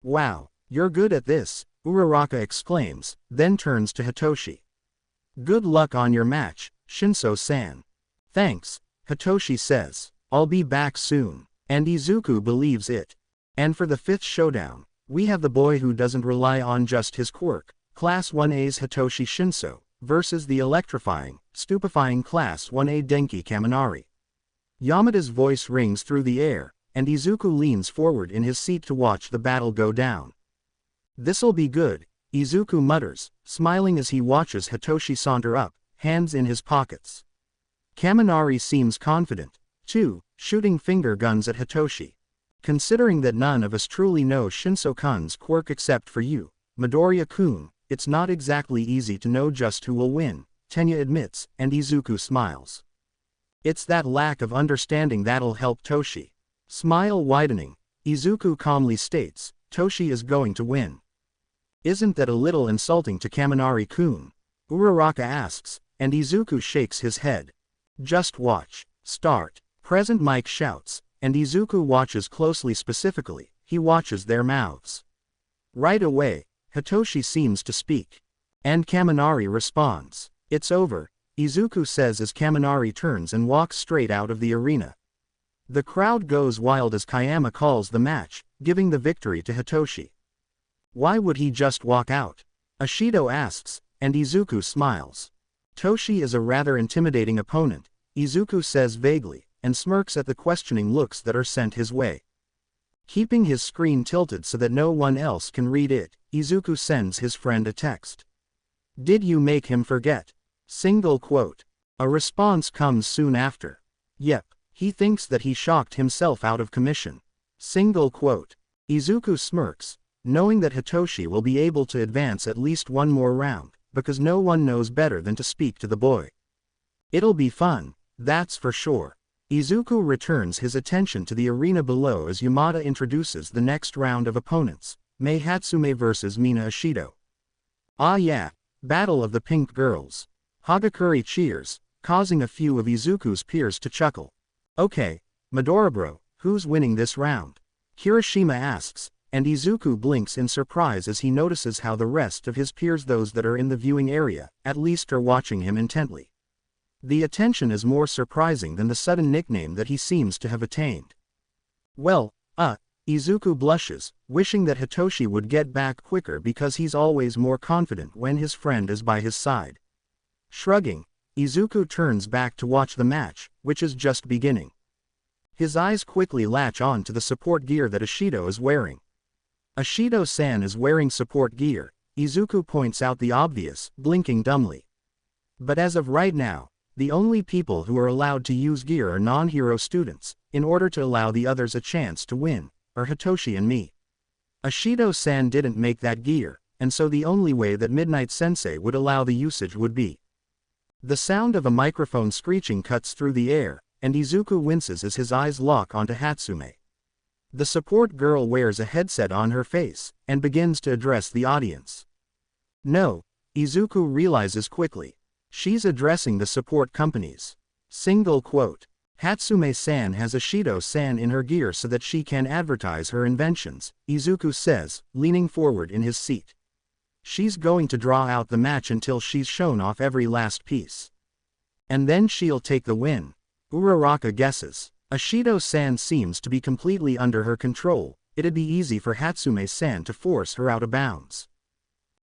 Wow, you're good at this, Uraraka exclaims, then turns to Hitoshi. Good luck on your match, Shinso-san. Thanks, Hitoshi says. I'll be back soon. And Izuku believes it. And for the 5th showdown, we have the boy who doesn't rely on just his quirk, Class 1A's Hitoshi Shinso, versus the electrifying, stupefying Class 1A Denki Kaminari. Yamada's voice rings through the air, and Izuku leans forward in his seat to watch the battle go down. This'll be good, Izuku mutters, smiling as he watches Hitoshi saunter up, hands in his pockets. Kaminari seems confident, too, shooting finger guns at Hitoshi. Considering that none of us truly know Shinso-kun's quirk except for you, Midoriya-kun, it's not exactly easy to know just who will win, Tenya admits, and Izuku smiles. It's that lack of understanding that'll help Toshi. Smile widening, Izuku calmly states, Toshi is going to win. Isn't that a little insulting to Kaminari-kun? Uraraka asks, and Izuku shakes his head. Just watch. Start. Present Mike shouts, and Izuku watches closely. Specifically, he watches their mouths. Right away, Hitoshi seems to speak. And Kaminari responds. It's over, Izuku says as Kaminari turns and walks straight out of the arena. The crowd goes wild as Kayama calls the match, giving the victory to Hitoshi. Why would he just walk out? Ashido asks, and Izuku smiles. Toshi is a rather intimidating opponent, Izuku says vaguely, and smirks at the questioning looks that are sent his way. Keeping his screen tilted so that no one else can read it, Izuku sends his friend a text. Did you make him forget? Single quote. A response comes soon after. Yep, he thinks that he shocked himself out of commission. Single quote. Izuku smirks, knowing that Hitoshi will be able to advance at least one more round, because no one knows better than to speak to the boy. It'll be fun, that's for sure. Izuku returns his attention to the arena below as Yamada introduces the next round of opponents, Mei Hatsume vs Mina Ashido. Ah yeah, Battle of the Pink Girls. Hagakure cheers, causing a few of Izuku's peers to chuckle. Okay, Midoriya bro, who's winning this round? Kirishima asks, and Izuku blinks in surprise as he notices how the rest of his peers, those that are in the viewing area, at least are watching him intently. The attention is more surprising than the sudden nickname that he seems to have attained. Well, Izuku blushes, wishing that Hitoshi would get back quicker because he's always more confident when his friend is by his side. Shrugging, Izuku turns back to watch the match, which is just beginning. His eyes quickly latch on to the support gear that Ashido is wearing. Ashido-san is wearing support gear, Izuku points out the obvious, blinking dumbly. But as of right now, the only people who are allowed to use gear are non-hero students, in order to allow the others a chance to win, are Hitoshi and me. Ashido-san didn't make that gear, and so the only way that Midnight Sensei would allow the usage would be. The sound of a microphone screeching cuts through the air, and Izuku winces as his eyes lock onto Hatsume. The support girl wears a headset on her face, and begins to address the audience. No, Izuku realizes quickly. She's addressing the support companies. Single quote. Hatsume-san has Ashido-san in her gear so that she can advertise her inventions, Izuku says, leaning forward in his seat. She's going to draw out the match until she's shown off every last piece. And then she'll take the win. Uraraka guesses. Ashido-san seems to be completely under her control, it'd be easy for Hatsume-san to force her out of bounds.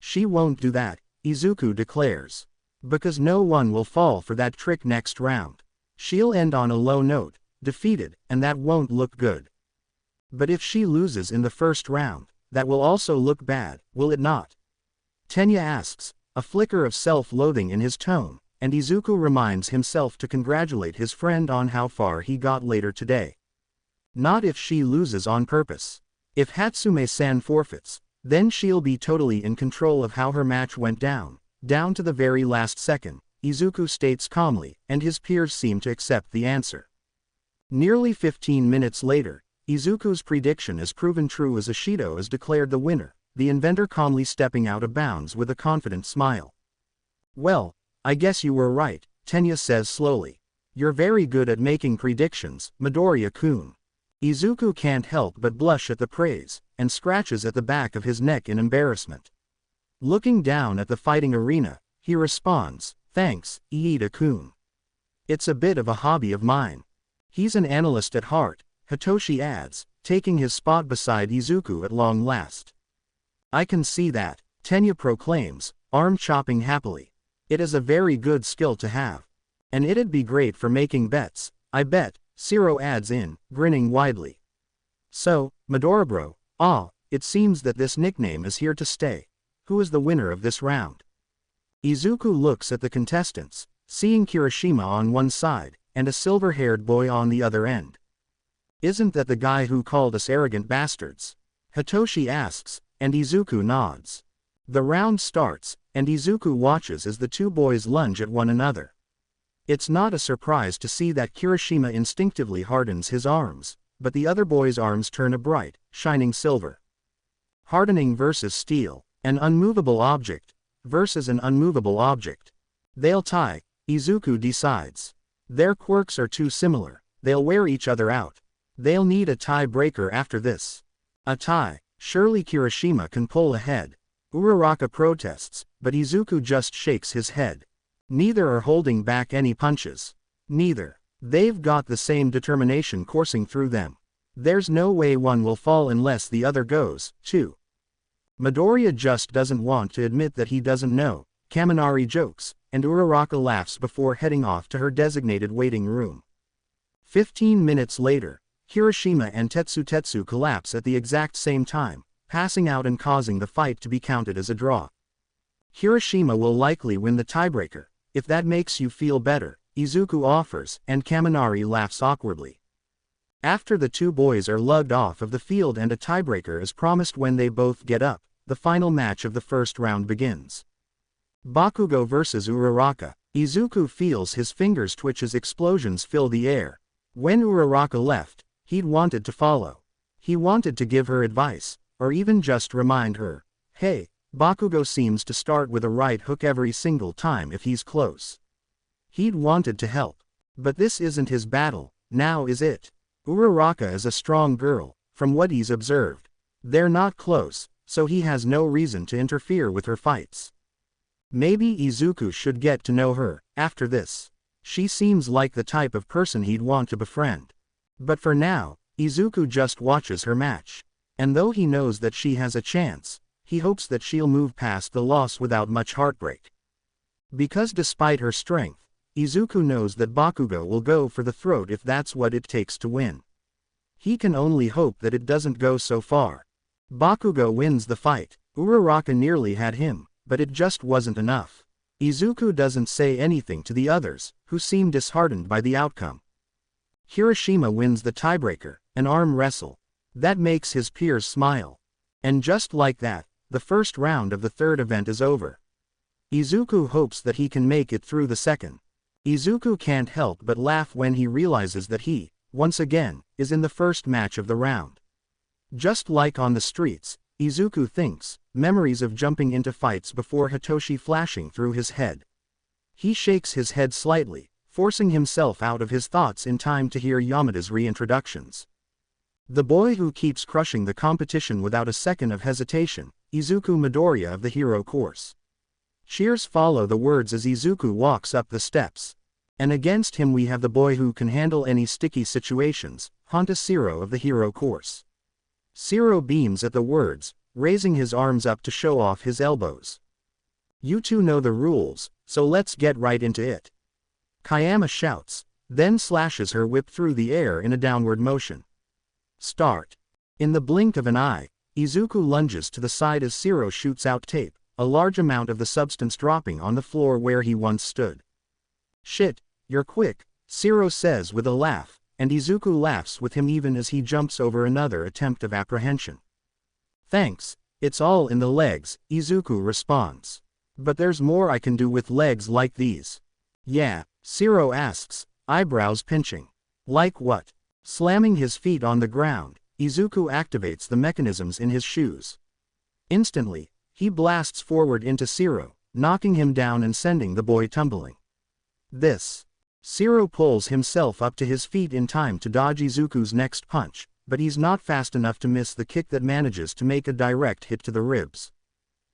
She won't do that, Izuku declares. Because no one will fall for that trick next round. She'll end on a low note, defeated, and that won't look good. But if she loses in the first round, that will also look bad, will it not? Tenya asks, a flicker of self-loathing in his tone, and Izuku reminds himself to congratulate his friend on how far he got later today. Not if she loses on purpose. If Hatsume-san forfeits, then she'll be totally in control of how her match went down to the very last second, Izuku states calmly, and his peers seem to accept the answer. Nearly 15 minutes later, Izuku's prediction is proven true as Ishido is declared the winner, the inventor calmly stepping out of bounds with a confident smile. Well, I guess you were right, Tenya says slowly. You're very good at making predictions, Midoriya-kun. Izuku can't help but blush at the praise, and scratches at the back of his neck in embarrassment. Looking down at the fighting arena, he responds, thanks, Iida-kun. It's a bit of a hobby of mine. He's an analyst at heart, Hitoshi adds, taking his spot beside Izuku at long last. I can see that, Tenya proclaims, arm-chopping happily. It is a very good skill to have. And it'd be great for making bets, I bet, Shiro adds in, grinning widely. So, Midoribro, it seems that this nickname is here to stay. Who is the winner of this round? Izuku looks at the contestants, seeing Kirishima on one side, and a silver-haired boy on the other end. Isn't that the guy who called us arrogant bastards? Hitoshi asks, and Izuku nods. The round starts, and Izuku watches as the two boys lunge at one another. It's not a surprise to see that Kirishima instinctively hardens his arms, but the other boy's arms turn a bright, shining silver. Hardening versus steel, an unmovable object, versus an unmovable object. They'll tie, Izuku decides. Their quirks are too similar, they'll wear each other out. They'll need a tie-breaker after this. A tie, surely Kirishima can pull ahead. Uraraka protests, but Izuku just shakes his head. Neither are holding back any punches. Neither. They've got the same determination coursing through them. There's no way one will fall unless the other goes, too. Midoriya just doesn't want to admit that he doesn't know, Kaminari jokes, and Uraraka laughs before heading off to her designated waiting room. 15 minutes later, Kirishima and Tetsu collapse at the exact same time, passing out and causing the fight to be counted as a draw. Kirishima will likely win the tiebreaker, if that makes you feel better, Izuku offers, and Kaminari laughs awkwardly. After the two boys are lugged off of the field and a tiebreaker is promised when they both get up, the final match of the first round begins. Bakugo vs Uraraka. Izuku feels his fingers twitch as explosions fill the air. When Uraraka left, he'd wanted to follow. He wanted to give her advice, or even just remind her, hey, Bakugo seems to start with a right hook every single time if he's close. He'd wanted to help. But this isn't his battle, now is it? Uraraka is a strong girl, from what he's observed. They're not close, so he has no reason to interfere with her fights. Maybe Izuku should get to know her, after this. She seems like the type of person he'd want to befriend. But for now, Izuku just watches her match. And though he knows that she has a chance, he hopes that she'll move past the loss without much heartbreak. Because despite her strength, Izuku knows that Bakugo will go for the throat if that's what it takes to win. He can only hope that it doesn't go so far. Bakugo wins the fight. Uraraka nearly had him, but it just wasn't enough. Izuku doesn't say anything to the others, who seem disheartened by the outcome. Kirishima wins the tiebreaker, an arm wrestle. That makes his peers smile. And just like that, the first round of the third event is over. Izuku hopes that he can make it through the second. Izuku can't help but laugh when he realizes that he, once again, is in the first match of the round. Just like on the streets, Izuku thinks, memories of jumping into fights before Hitoshi flashing through his head. He shakes his head slightly, forcing himself out of his thoughts in time to hear Yamada's reintroductions. The boy who keeps crushing the competition without a second of hesitation, Izuku Midoriya of the hero course. Cheers follow the words as Izuku walks up the steps. And against him we have the boy who can handle any sticky situations, Honta Shiro of the hero course. Shiro beams at the words, raising his arms up to show off his elbows. You two know the rules, so let's get right into it. Kayama shouts, then slashes her whip through the air in a downward motion. Start. In the blink of an eye, Izuku lunges to the side as Shiro shoots out tape, a large amount of the substance dropping on the floor where he once stood. Shit, you're quick, Shiro says with a laugh, and Izuku laughs with him even as he jumps over another attempt of apprehension. Thanks, it's all in the legs, Izuku responds. But there's more I can do with legs like these. Yeah, Shiro asks, eyebrows pinching. Like what? Slamming his feet on the ground, Izuku activates the mechanisms in his shoes. Instantly, he blasts forward into Shiro, knocking him down and sending the boy tumbling. Shiro pulls himself up to his feet in time to dodge Izuku's next punch, but he's not fast enough to miss the kick that manages to make a direct hit to the ribs.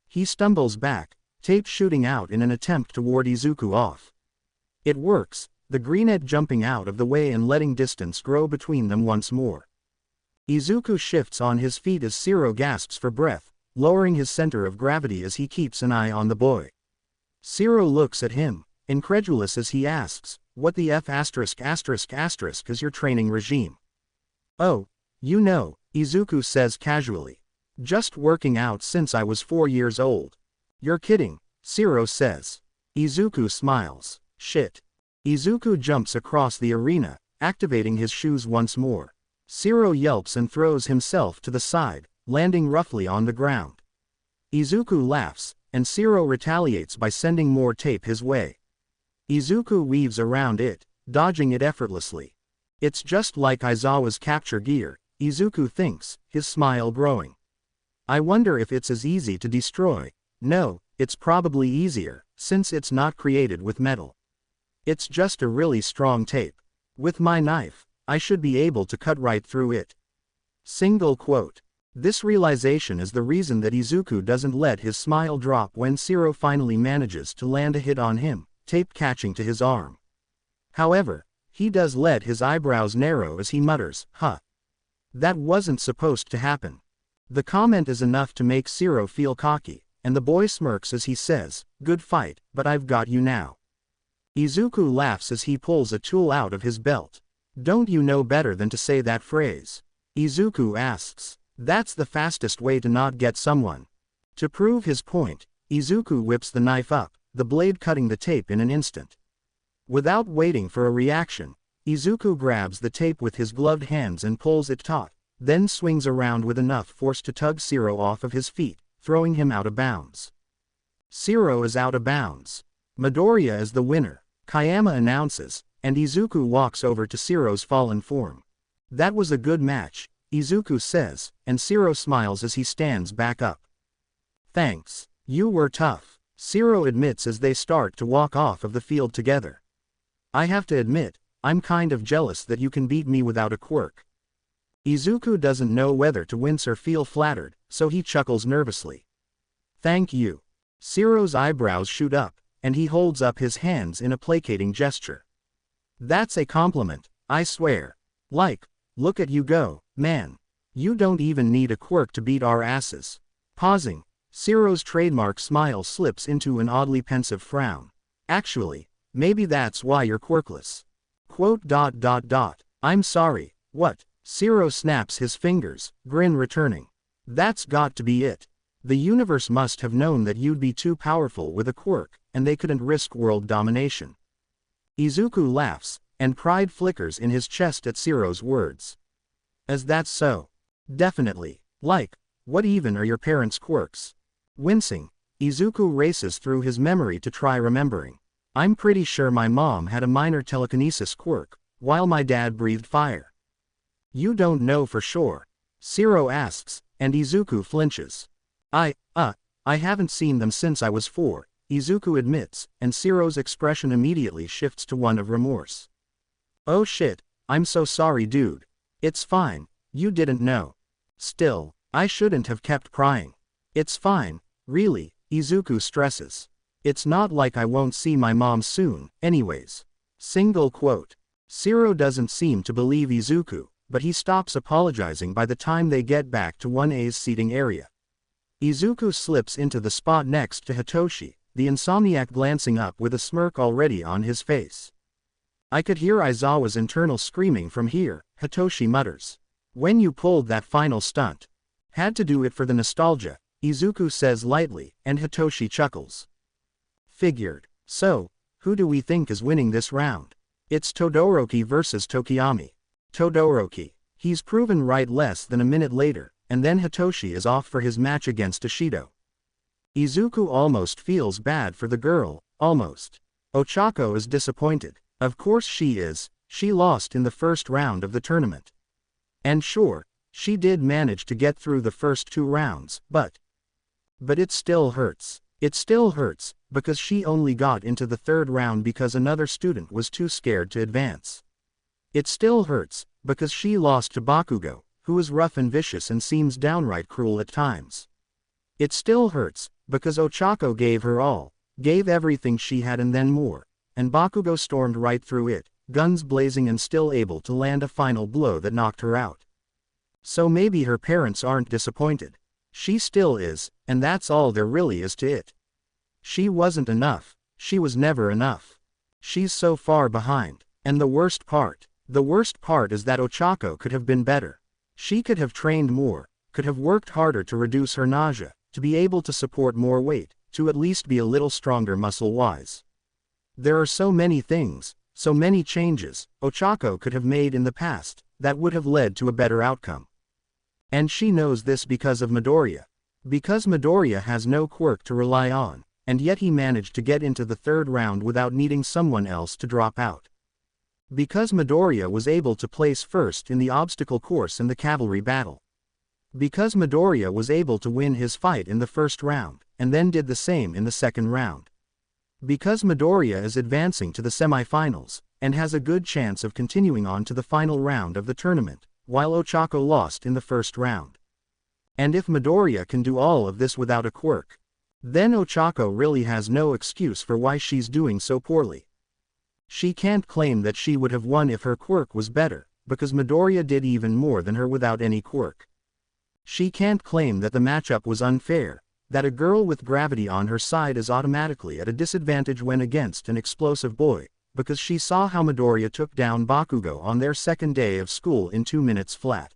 He stumbles back, tape shooting out in an attempt to ward Izuku off. It works, the greenette jumping out of the way and letting distance grow between them once more. Izuku shifts on his feet as Shiro gasps for breath, lowering his center of gravity as he keeps an eye on the boy. Shiro looks at him, incredulous as he asks, what the F*** is your training regime? Oh, you know, Izuku says casually. Just working out since I was 4 years old. You're kidding, Shiro says. Izuku smiles. Shit. Izuku jumps across the arena, activating his shoes once more. Shiro yelps and throws himself to the side, landing roughly on the ground. Izuku laughs, and Shiro retaliates by sending more tape his way. Izuku weaves around it, dodging it effortlessly. It's just like Aizawa's capture gear, Izuku thinks, his smile growing. I wonder if it's as easy to destroy. No, it's probably easier, since it's not created with metal. It's just a really strong tape. With my knife, I should be able to cut right through it. Single quote. This realization is the reason that Izuku doesn't let his smile drop when Shiro finally manages to land a hit on him, tape catching to his arm. However, he does let his eyebrows narrow as he mutters, huh. That wasn't supposed to happen. The comment is enough to make Shiro feel cocky, and the boy smirks as he says, good fight, but I've got you now. Izuku laughs as he pulls a tool out of his belt. Don't you know better than to say that phrase? Izuku asks. That's the fastest way to not get someone. To prove his point, Izuku whips the knife up, the blade cutting the tape in an instant. Without waiting for a reaction, Izuku grabs the tape with his gloved hands and pulls it taut, then swings around with enough force to tug Shiro off of his feet, throwing him out of bounds. Shiro is out of bounds. Midoriya is the winner, Kayama announces, and Izuku walks over to Shiro's fallen form. That was a good match, Izuku says, and Shiro smiles as he stands back up. Thanks, you were tough, Shiro admits as they start to walk off of the field together. I have to admit, I'm kind of jealous that you can beat me without a quirk. Izuku doesn't know whether to wince or feel flattered, so he chuckles nervously. Thank you. Shiro's eyebrows shoot up, and he holds up his hands in a placating gesture. That's a compliment, I swear. Like, look at you go, man. You don't even need a quirk to beat our asses. Pausing, Shiro's trademark smile slips into an oddly pensive frown. Actually, maybe that's why you're quirkless. Quote. I'm sorry, what? Shiro snaps his fingers, grin returning. That's got to be it. The universe must have known that you'd be too powerful with a quirk, and they couldn't risk world domination. Izuku laughs, and pride flickers in his chest at Shiro's words. Is that so? Definitely. Like, what even are your parents' quirks? Wincing, Izuku races through his memory to try remembering. I'm pretty sure my mom had a minor telekinesis quirk, while my dad breathed fire. You don't know for sure? Shiro asks, and Izuku flinches. I haven't seen them since I was 4, Izuku admits, and Shiro's expression immediately shifts to one of remorse. Oh shit, I'm so sorry dude. It's fine, you didn't know. Still, I shouldn't have kept prying. It's fine, really, Izuku stresses. It's not like I won't see my mom soon, anyways. Single quote. Shiro doesn't seem to believe Izuku, but he stops apologizing by the time they get back to 1A's seating area. Izuku slips into the spot next to Hitoshi, the insomniac glancing up with a smirk already on his face. I could hear Aizawa's internal screaming from here, Hitoshi mutters. When you pulled that final stunt. Had to do it for the nostalgia, Izuku says lightly, and Hitoshi chuckles. Figured. So, who do we think is winning this round? It's Todoroki versus Tokiyami. Todoroki. He's proven right less than a minute later, and then Hitoshi is off for his match against Ishido. Izuku almost feels bad for the girl, almost. Ochako is disappointed. Of course she is, she lost in the first round of the tournament. And sure, she did manage to get through the first 2 rounds, but it still hurts. It still hurts, because she only got into the 3rd round because another student was too scared to advance. It still hurts, because she lost to Bakugo, who is rough and vicious and seems downright cruel at times. It still hurts, because Ochako gave her all, gave everything she had and then more, and Bakugo stormed right through it, guns blazing and still able to land a final blow that knocked her out. So maybe her parents aren't disappointed. She still is, and that's all there really is to it. She wasn't enough, she was never enough. She's so far behind, and the worst part is that Ochako could have been better. She could have trained more, could have worked harder to reduce her nausea, to be able to support more weight, to at least be a little stronger muscle-wise. There are so many things, so many changes, Ochako could have made in the past, that would have led to a better outcome. And she knows this because of Midoriya. Because Midoriya has no quirk to rely on, and yet he managed to get into the 3rd round without needing someone else to drop out. Because Midoriya was able to place first in the obstacle course and the cavalry battle. Because Midoriya was able to win his fight in the 1st round, and then did the same in the 2nd round. Because Midoriya is advancing to the semifinals, and has a good chance of continuing on to the final round of the tournament, while Ochako lost in the 1st round. And if Midoriya can do all of this without a quirk, then Ochako really has no excuse for why she's doing so poorly. She can't claim that she would have won if her quirk was better, because Midoriya did even more than her without any quirk. She can't claim that the matchup was unfair, that a girl with gravity on her side is automatically at a disadvantage when against an explosive boy, because she saw how Midoriya took down Bakugo on their 2nd day of school in 2 minutes flat.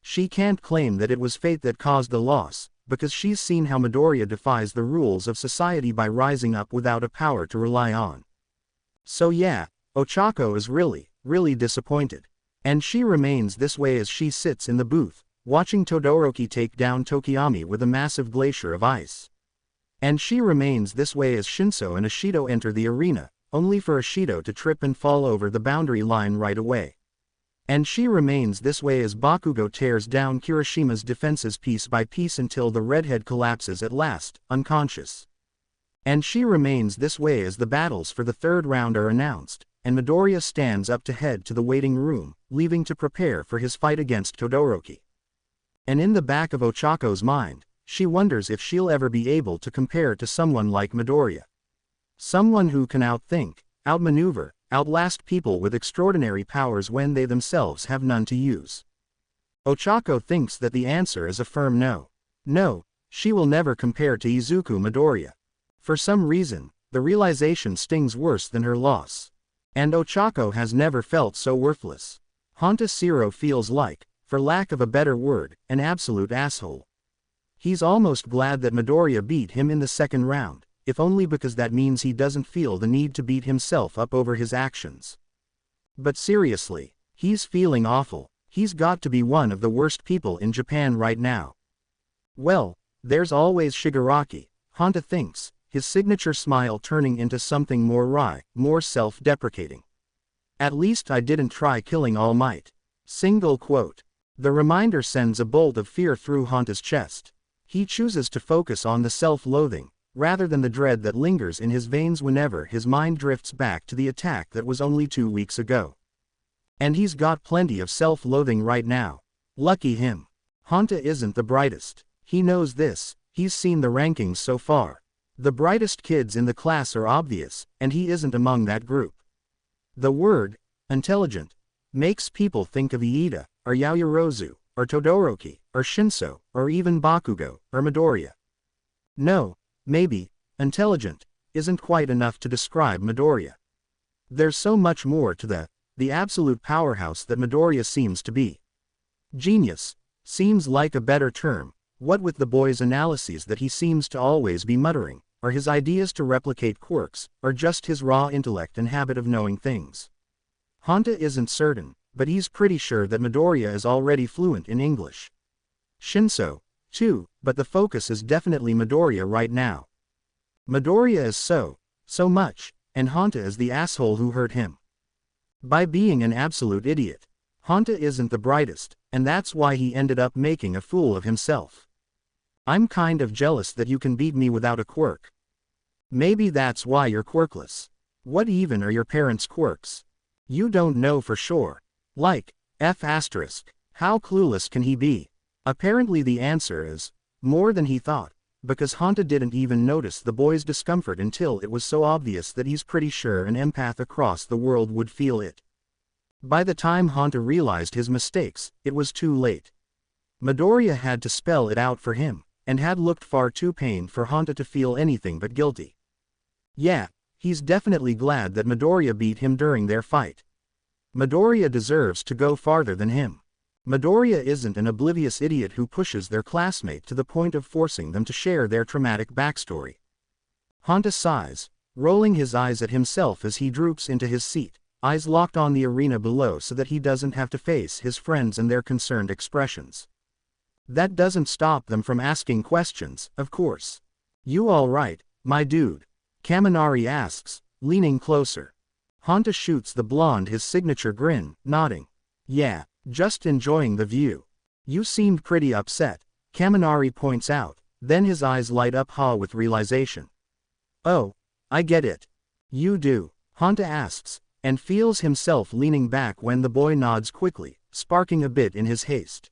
She can't claim that it was fate that caused the loss, because she's seen how Midoriya defies the rules of society by rising up without a power to rely on. So yeah, Ochako is really, really disappointed. And she remains this way as she sits in the booth, watching Todoroki take down Tokiyami with a massive glacier of ice. And she remains this way as Shinso and Ishido enter the arena, only for Ishido to trip and fall over the boundary line right away. And she remains this way as Bakugo tears down Kirishima's defenses piece by piece until the redhead collapses at last, unconscious. And she remains this way as the battles for the 3rd round are announced, and Midoriya stands up to head to the waiting room, leaving to prepare for his fight against Todoroki. And in the back of Ochako's mind, she wonders if she'll ever be able to compare to someone like Midoriya. Someone who can outthink, outmaneuver, outlast people with extraordinary powers when they themselves have none to use. Ochako thinks that the answer is a firm no. No, she will never compare to Izuku Midoriya. For some reason, the realization stings worse than her loss. And Ochako has never felt so worthless. Honta Siro feels like, for lack of a better word, an absolute asshole. He's almost glad that Midoriya beat him in the 2nd round, if only because that means he doesn't feel the need to beat himself up over his actions. But seriously, he's feeling awful. He's got to be one of the worst people in Japan right now. Well, there's always Shigaraki, Honta thinks, his signature smile turning into something more wry, more self-deprecating. At least I didn't try killing All Might. Single quote. The reminder sends a bolt of fear through Honta's chest. He chooses to focus on the self-loathing, rather than the dread that lingers in his veins whenever his mind drifts back to the attack that was only 2 weeks ago. And he's got plenty of self-loathing right now. Lucky him. Honta isn't the brightest. He knows this, he's seen the rankings so far. The brightest kids in the class are obvious, and he isn't among that group. The word, intelligent, makes people think of Iida, or Yaoyorozu, or Todoroki, or Shinso, or even Bakugo, or Midoriya. No, maybe, intelligent, isn't quite enough to describe Midoriya. There's so much more to the absolute powerhouse that Midoriya seems to be. Genius seems like a better term. What with the boy's analyses that he seems to always be muttering, or his ideas to replicate quirks, or just his raw intellect and habit of knowing things. Honta isn't certain, but he's pretty sure that Midoriya is already fluent in English. Shinso, too, but the focus is definitely Midoriya right now. Midoriya is so much, and Honta is the asshole who hurt him. By being an absolute idiot. Honta isn't the brightest, and that's why he ended up making a fool of himself. I'm kind of jealous that you can beat me without a quirk. Maybe that's why you're quirkless. What even are your parents' quirks? You don't know for sure. Like, F***, how clueless can he be? Apparently the answer is, more than he thought, because Honta didn't even notice the boy's discomfort until it was so obvious that he's pretty sure an empath across the world would feel it. By the time Honta realized his mistakes, it was too late. Midoriya had to spell it out for him, and had looked far too pained for Honta to feel anything but guilty. Yeah, he's definitely glad that Midoriya beat him during their fight. Midoriya deserves to go farther than him. Midoriya isn't an oblivious idiot who pushes their classmate to the point of forcing them to share their traumatic backstory. Honta sighs, rolling his eyes at himself as he droops into his seat, eyes locked on the arena below so that he doesn't have to face his friends and their concerned expressions. That doesn't stop them from asking questions, of course. You all right, my dude? Kaminari asks, leaning closer. Honta shoots the blonde his signature grin, nodding. Yeah, just enjoying the view. You seemed pretty upset, Kaminari points out, then his eyes light up with realization. Oh, I get it. You do, Honta asks, and feels himself leaning back when the boy nods quickly, sparking a bit in his haste.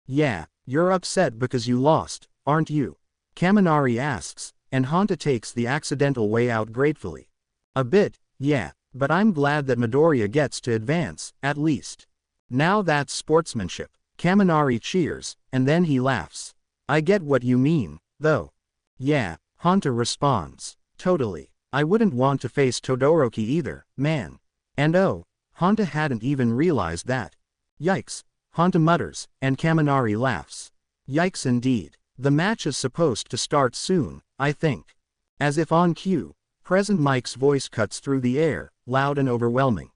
Yeah, you're upset because you lost, aren't you? Kaminari asks, and Honta takes the accidental way out gratefully. A bit, yeah, but I'm glad that Midoriya gets to advance, at least. Now that's sportsmanship. Kaminari cheers, and then he laughs. I get what you mean, though. Yeah, Honta responds. Totally. I wouldn't want to face Todoroki either, man. And oh, Honta hadn't even realized that. Yikes, Honta mutters, and Kaminari laughs. Yikes indeed. The match is supposed to start soon, I think. As if on cue, Present Mike's voice cuts through the air, loud and overwhelming.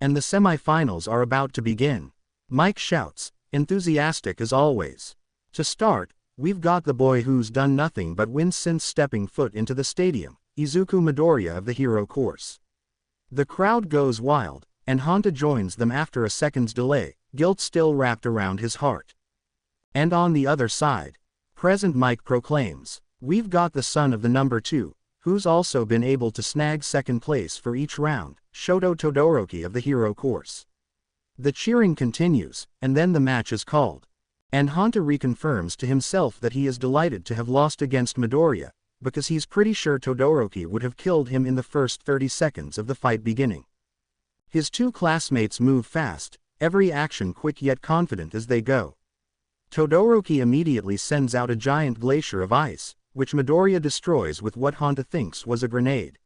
And the semifinals are about to begin. Mike shouts, enthusiastic as always. To start, we've got the boy who's done nothing but win since stepping foot into the stadium, Izuku Midoriya of the hero course. The crowd goes wild, and Honta joins them after a second's delay, guilt still wrapped around his heart. And on the other side, Present Mike proclaims, we've got the son of the number 2, who's also been able to snag second place for each round, Shoto Todoroki of the hero course. The cheering continues, and then the match is called. And Honta reconfirms to himself that he is delighted to have lost against Midoriya, because he's pretty sure Todoroki would have killed him in the first 30 seconds of the fight beginning. His two classmates move fast, every action quick yet confident as they go. Todoroki immediately sends out a giant glacier of ice, which Midoriya destroys with what Honta thinks was a grenade.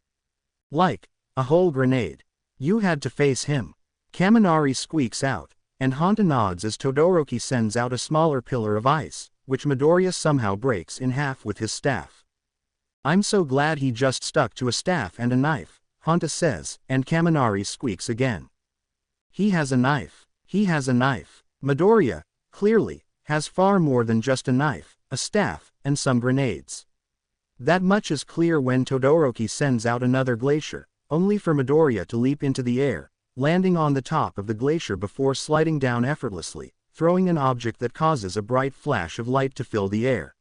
Like, a whole grenade. You had to face him. Kaminari squeaks out, and Honta nods as Todoroki sends out a smaller pillar of ice, which Midoriya somehow breaks in half with his staff. I'm so glad he just stuck to a staff and a knife, Honta says, and Kaminari squeaks again. He has a knife. He has a knife. Midoriya, clearly, has far more than just a knife, a staff, and some grenades. That much is clear when Todoroki sends out another glacier, only for Midoriya to leap into the air, landing on the top of the glacier before sliding down effortlessly, throwing an object that causes a bright flash of light to fill the air.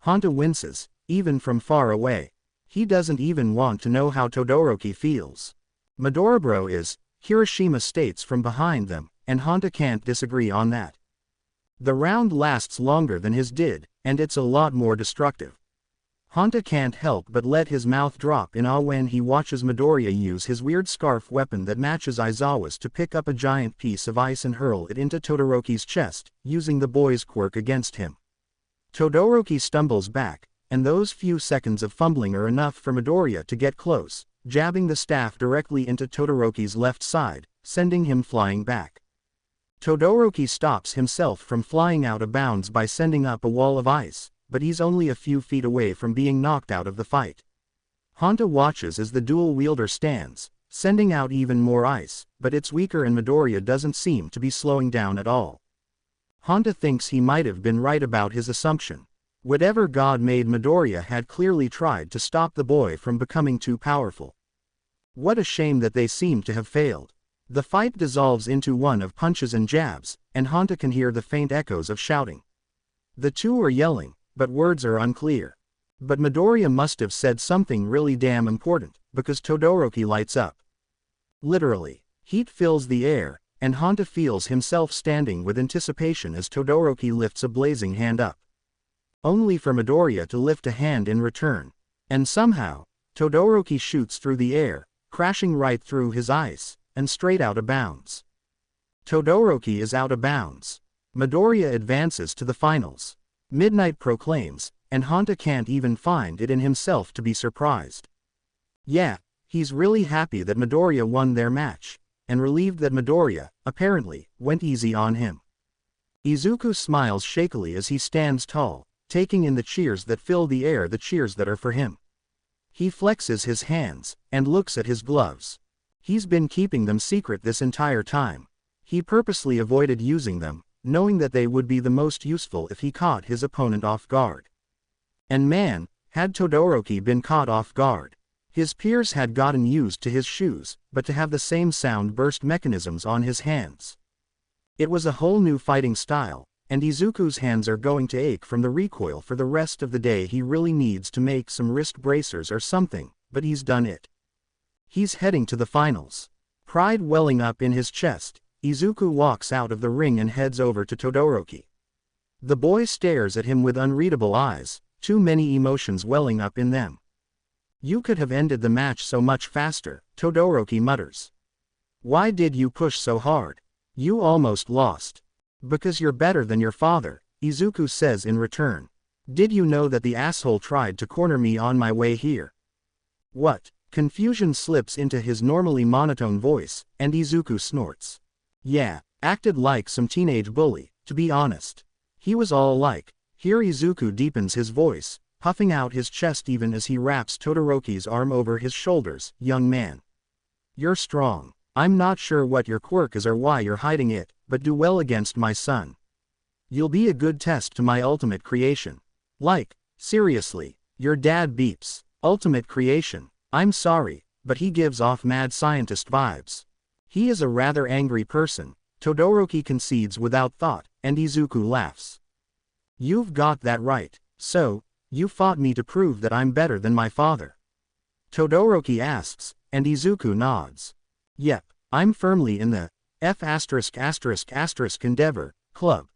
Honta winces, even from far away. He doesn't even want to know how Todoroki feels. Midoribro is, Hiroshima states from behind them, and Honta can't disagree on that. The round lasts longer than his did, and it's a lot more destructive. Honda can't help but let his mouth drop in awe when he watches Midoriya use his weird scarf weapon that matches Aizawa's to pick up a giant piece of ice and hurl it into Todoroki's chest, using the boy's quirk against him. Todoroki stumbles back, and those few seconds of fumbling are enough for Midoriya to get close, jabbing the staff directly into Todoroki's left side, sending him flying back. Todoroki stops himself from flying out of bounds by sending up a wall of ice, but he's only a few feet away from being knocked out of the fight. Honda watches as the dual wielder stands, sending out even more ice, but it's weaker and Midoriya doesn't seem to be slowing down at all. Honda thinks he might have been right about his assumption. Whatever god made Midoriya had clearly tried to stop the boy from becoming too powerful. What a shame that they seem to have failed. The fight dissolves into one of punches and jabs, and Honda can hear the faint echoes of shouting. The two are yelling, but words are unclear. But Midoriya must have said something really damn important, because Todoroki lights up. Literally, heat fills the air, and Honda feels himself standing with anticipation as Todoroki lifts a blazing hand up. Only for Midoriya to lift a hand in return. And somehow, Todoroki shoots through the air, crashing right through his ice, and straight out of bounds. Todoroki is out of bounds. Midoriya advances to the finals. Midnight proclaims, and Honda can't even find it in himself to be surprised. Yeah, he's really happy that Midoriya won their match, and relieved that Midoriya, apparently, went easy on him. Izuku smiles shakily as he stands tall, taking in the cheers that fill the air, the cheers that are for him. He flexes his hands, and looks at his gloves. He's been keeping them secret this entire time. He purposely avoided using them, knowing that they would be the most useful if he caught his opponent off guard. And man, had Todoroki been caught off guard. His peers had gotten used to his shoes, but to have the same sound burst mechanisms on his hands. It was a whole new fighting style, and Izuku's hands are going to ache from the recoil for the rest of the day. He really needs to make some wrist bracers or something, but he's done it. He's heading to the finals. Pride welling up in his chest, Izuku walks out of the ring and heads over to Todoroki. The boy stares at him with unreadable eyes, too many emotions welling up in them. You could have ended the match so much faster, Todoroki mutters. Why did you push so hard? You almost lost. Because you're better than your father, Izuku says in return. Did you know that the asshole tried to corner me on my way here? What? Confusion slips into his normally monotone voice, and Izuku snorts. Yeah, acted like some teenage bully, to be honest. He was all like. Here Izuku deepens his voice, puffing out his chest even as he wraps Todoroki's arm over his shoulders. Young man. You're strong. I'm not sure what your quirk is or why you're hiding it, but do well against my son. You'll be a good test to my ultimate creation. Like, seriously, your dad beeps. Ultimate creation. I'm sorry, but he gives off mad scientist vibes. He is a rather angry person, Todoroki concedes without thought, and Izuku laughs. You've got that right. So, you fought me to prove that I'm better than my father? Todoroki asks, and Izuku nods. Yep, I'm firmly in the F*** Endeavor Club.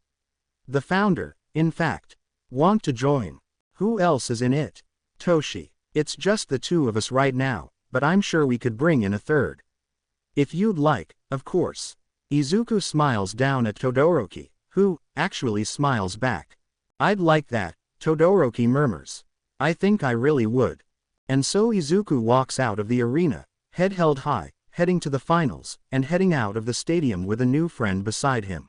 The founder, in fact. Want to join? Who else is in it? Toshi. It's just the two of us right now, but I'm sure we could bring in a third. If you'd like, of course. Izuku smiles down at Todoroki, who, actually smiles back. I'd like that, Todoroki murmurs. I think I really would. And so Izuku walks out of the arena, head held high, heading to the finals, and heading out of the stadium with a new friend beside him.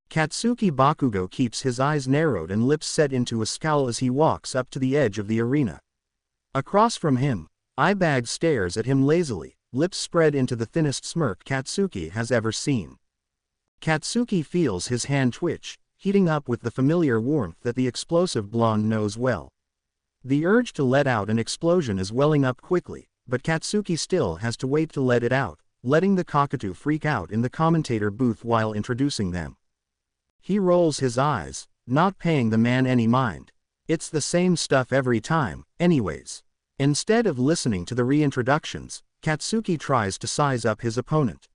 Katsuki Bakugo keeps his eyes narrowed and lips set into a scowl as he walks up to the edge of the arena. Across from him, Ibag stares at him lazily, lips spread into the thinnest smirk Katsuki has ever seen. Katsuki feels his hand twitch, heating up with the familiar warmth that the explosive blonde knows well. The urge to let out an explosion is welling up quickly, but Katsuki still has to wait to let it out, letting the cockatoo freak out in the commentator booth while introducing them. He rolls his eyes, not paying the man any mind. It's the same stuff every time, anyways. Instead of listening to the reintroductions, Katsuki tries to size up his opponent.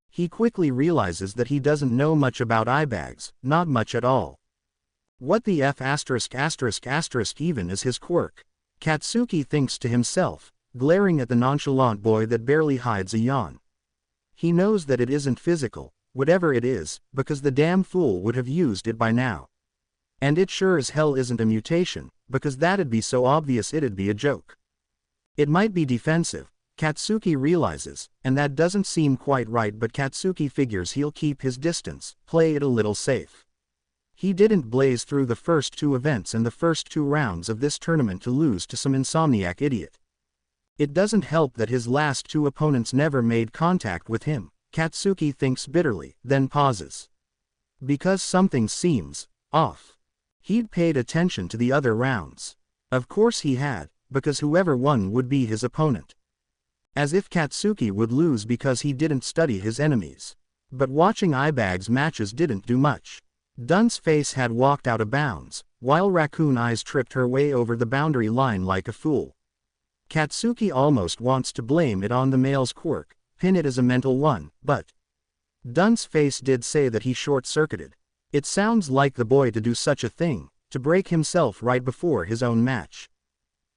He quickly realizes that he doesn't know much about eyebags, not much at all. What the F*** even is his quirk? Katsuki thinks to himself, glaring at the nonchalant boy that barely hides a yawn. He knows that it isn't physical, whatever it is, because the damn fool would have used it by now. And it sure as hell isn't a mutation, because that'd be so obvious it'd be a joke. It might be defensive, Katsuki realizes, and that doesn't seem quite right, but Katsuki figures he'll keep his distance, play it a little safe. He didn't blaze through the first 2 events and the first 2 rounds of this tournament to lose to some insomniac idiot. It doesn't help that his last 2 opponents never made contact with him, Katsuki thinks bitterly, then pauses. Because something seems off. He'd paid attention to the other rounds. Of course he had, because whoever won would be his opponent. As if Katsuki would lose because he didn't study his enemies. But watching Ibag's matches didn't do much. Dun's face had walked out of bounds, while Raccoon Eyes tripped her way over the boundary line like a fool. Katsuki almost wants to blame it on the male's quirk, pin it as a mental one, but Dun's face did say that he short-circuited. It sounds like the boy to do such a thing, to break himself right before his own match.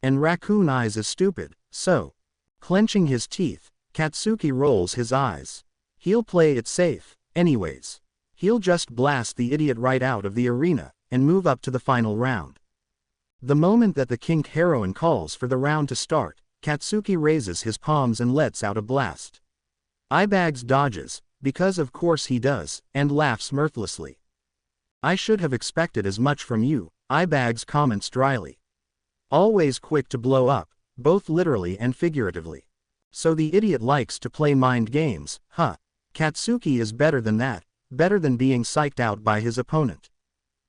And Raccoon Eyes is stupid, so. Clenching his teeth, Katsuki rolls his eyes. He'll play it safe, anyways. He'll just blast the idiot right out of the arena, and move up to the final round. The moment that the kink heroine calls for the round to start, Katsuki raises his palms and lets out a blast. Ibags dodges, because of course he does, and laughs mirthlessly. I should have expected as much from you, Ibags comments dryly. Always quick to blow up, both literally and figuratively. So the idiot likes to play mind games, huh? Katsuki is better than that, better than being psyched out by his opponent.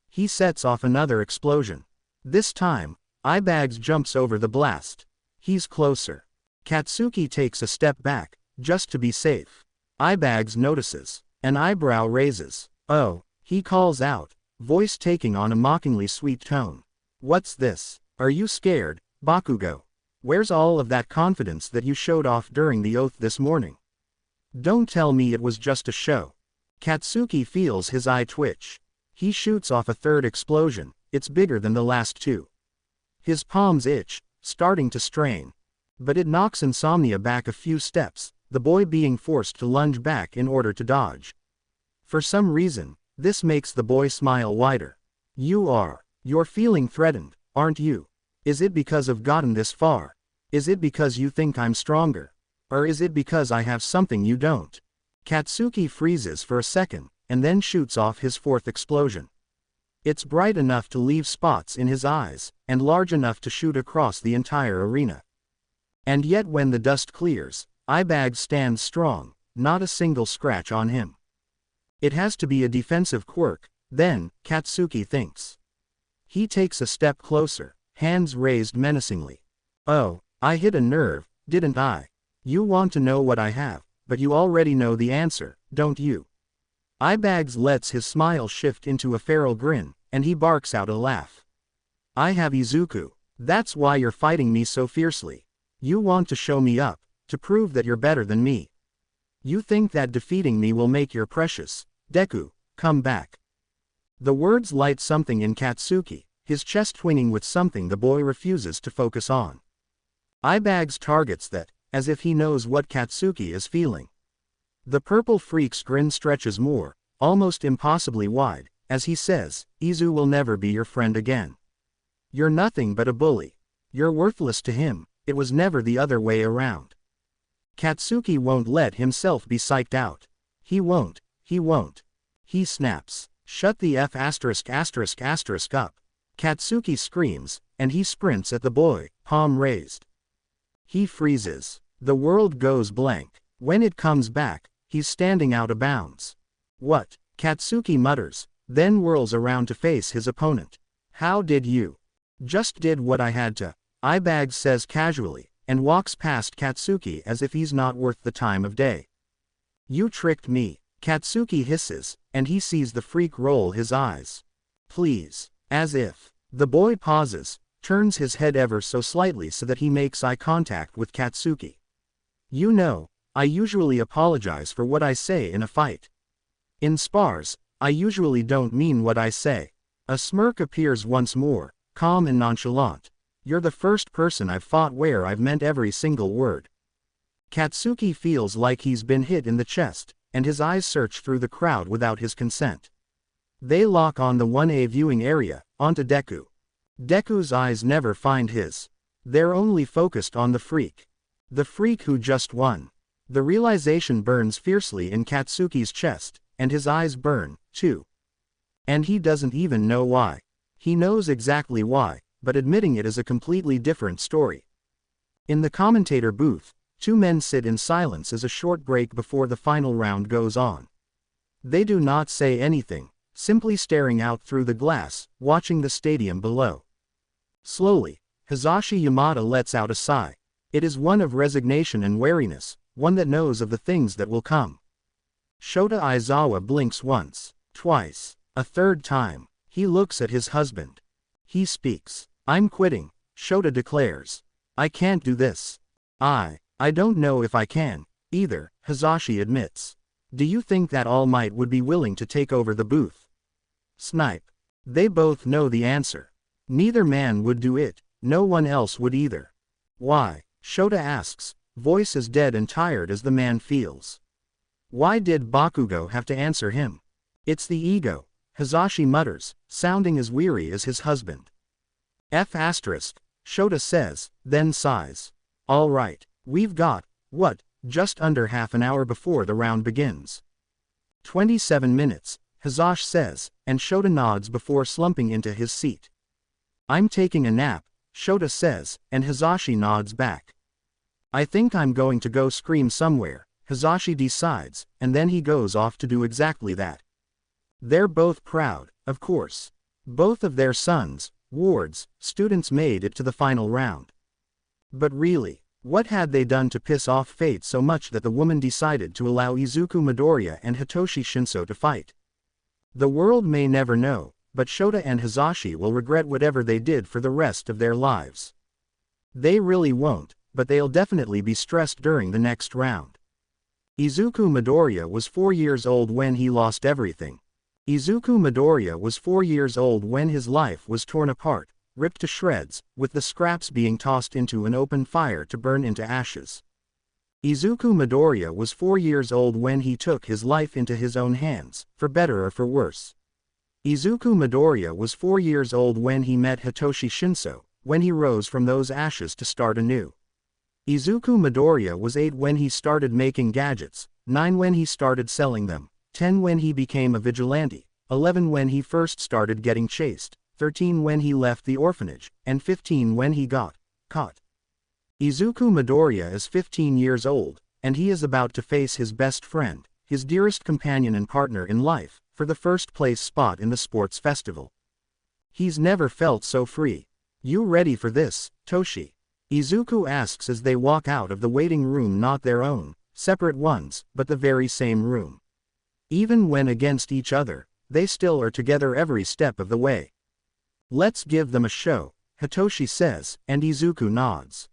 He sets off another explosion. This time, Ibags jumps over the blast. He's closer. Katsuki takes a step back, just to be safe. Ibags notices. An eyebrow raises. Oh, he calls out, voice taking on a mockingly sweet tone. What's this? Are you scared, Bakugo? Where's all of that confidence that you showed off during the oath this morning? Don't tell me it was just a show. Katsuki feels his eye twitch. He shoots off a third explosion, it's bigger than the last 2. His palms itch, starting to strain. But it knocks Insomnia back a few steps, the boy being forced to lunge back in order to dodge. For some reason, this makes the boy smile wider. You're feeling threatened, aren't you? Is it because I've gotten this far? Is it because you think I'm stronger? Or is it because I have something you don't? Katsuki freezes for a second, and then shoots off his 4th explosion. It's bright enough to leave spots in his eyes, and large enough to shoot across the entire arena. And yet when the dust clears, Ibags stands strong, not a single scratch on him. It has to be a defensive quirk, then, Katsuki thinks. He takes a step closer, hands raised menacingly. Oh, I hit a nerve, didn't I? You want to know what I have, but you already know the answer, don't you? Ibags lets his smile shift into a feral grin, and he barks out a laugh. I have Izuku. That's why you're fighting me so fiercely. You want to show me up, to prove that you're better than me. You think that defeating me will make your precious Deku come back. The words light something in Katsuki, his chest twinging with something the boy refuses to focus on. Ibags targets that, as if he knows what Katsuki is feeling. The purple freak's grin stretches more, almost impossibly wide, as he says, Izu will never be your friend again. You're nothing but a bully. You're worthless to him, it was never the other way around. Katsuki won't let himself be psyched out. He won't. He snaps. Shut the F*** up. Katsuki screams, and he sprints at the boy, palm raised. He freezes. The world goes blank. When it comes back, he's standing out of bounds. What? Katsuki mutters, then whirls around to face his opponent. How did you? Just did what I had to, Ibags says casually, and walks past Katsuki as if he's not worth the time of day. You tricked me, Katsuki hisses, and he sees the freak roll his eyes. Please, as if. The boy pauses, turns his head ever so slightly so that he makes eye contact with Katsuki. You know, I usually apologize for what I say in a fight. In spars, I usually don't mean what I say. A smirk appears once more, calm and nonchalant. You're the first person I've fought where I've meant every single word. Katsuki feels like he's been hit in the chest, and his eyes search through the crowd without his consent. They lock on the 1A viewing area, onto Deku. Deku's eyes never find his. They're only focused on the freak. The freak who just won. The realization burns fiercely in Katsuki's chest, and his eyes burn, too. And he doesn't even know why. He knows exactly why, but admitting it is a completely different story. In the commentator booth, two men sit in silence as a short break before the final round goes on. They do not say anything, simply staring out through the glass, watching the stadium below. Slowly, Hisashi Yamada lets out a sigh. It is one of resignation and wariness, one that knows of the things that will come. Shota Aizawa blinks once, twice, a third time. He looks at his husband. He speaks. I'm quitting, Shota declares. I can't do this. I don't know if I can, either, Hisashi admits. Do you think that All Might would be willing to take over the booth? Snipe. They both know the answer. Neither man would do it, no one else would either. Why? Shota asks, voice as dead and tired as the man feels. Why did Bakugo have to answer him? It's the ego, Hisashi mutters, sounding as weary as his husband. Shota says, then sighs. All right, we've got, just under half an hour before the round begins. 27 minutes, Hisashi says, and Shota nods before slumping into his seat. I'm taking a nap, Shota says, and Hisashi nods back. I think I'm going to go scream somewhere, Hisashi decides, and then he goes off to do exactly that. They're both proud, of course. Both of their sons, wards, students made it to the final round. But really, what had they done to piss off fate so much that the woman decided to allow Izuku Midoriya and Hitoshi Shinso to fight? The world may never know, but Shota and Hisashi will regret whatever they did for the rest of their lives. They really won't, but they'll definitely be stressed during the next round. Izuku Midoriya was 4 years old when he lost everything. Izuku Midoriya was 4 years old when his life was torn apart, ripped to shreds, with the scraps being tossed into an open fire to burn into ashes. Izuku Midoriya was 4 years old when he took his life into his own hands, for better or for worse. Izuku Midoriya was 4 years old when he met Hitoshi Shinso, when he rose from those ashes to start anew. Izuku Midoriya was 8 when he started making gadgets, 9 when he started selling them, 10 when he became a vigilante, 11 when he first started getting chased, 13 when he left the orphanage, and 15 when he got caught. Izuku Midoriya is 15 years old, and he is about to face his best friend, his dearest companion and partner in life, for the first place spot in the sports festival. He's never felt so free. You ready for this, Toshi? Izuku asks as they walk out of the waiting room, not their own, separate ones, but the very same room. Even when against each other, they still are together every step of the way. Let's give them a show, Hitoshi says, and Izuku nods.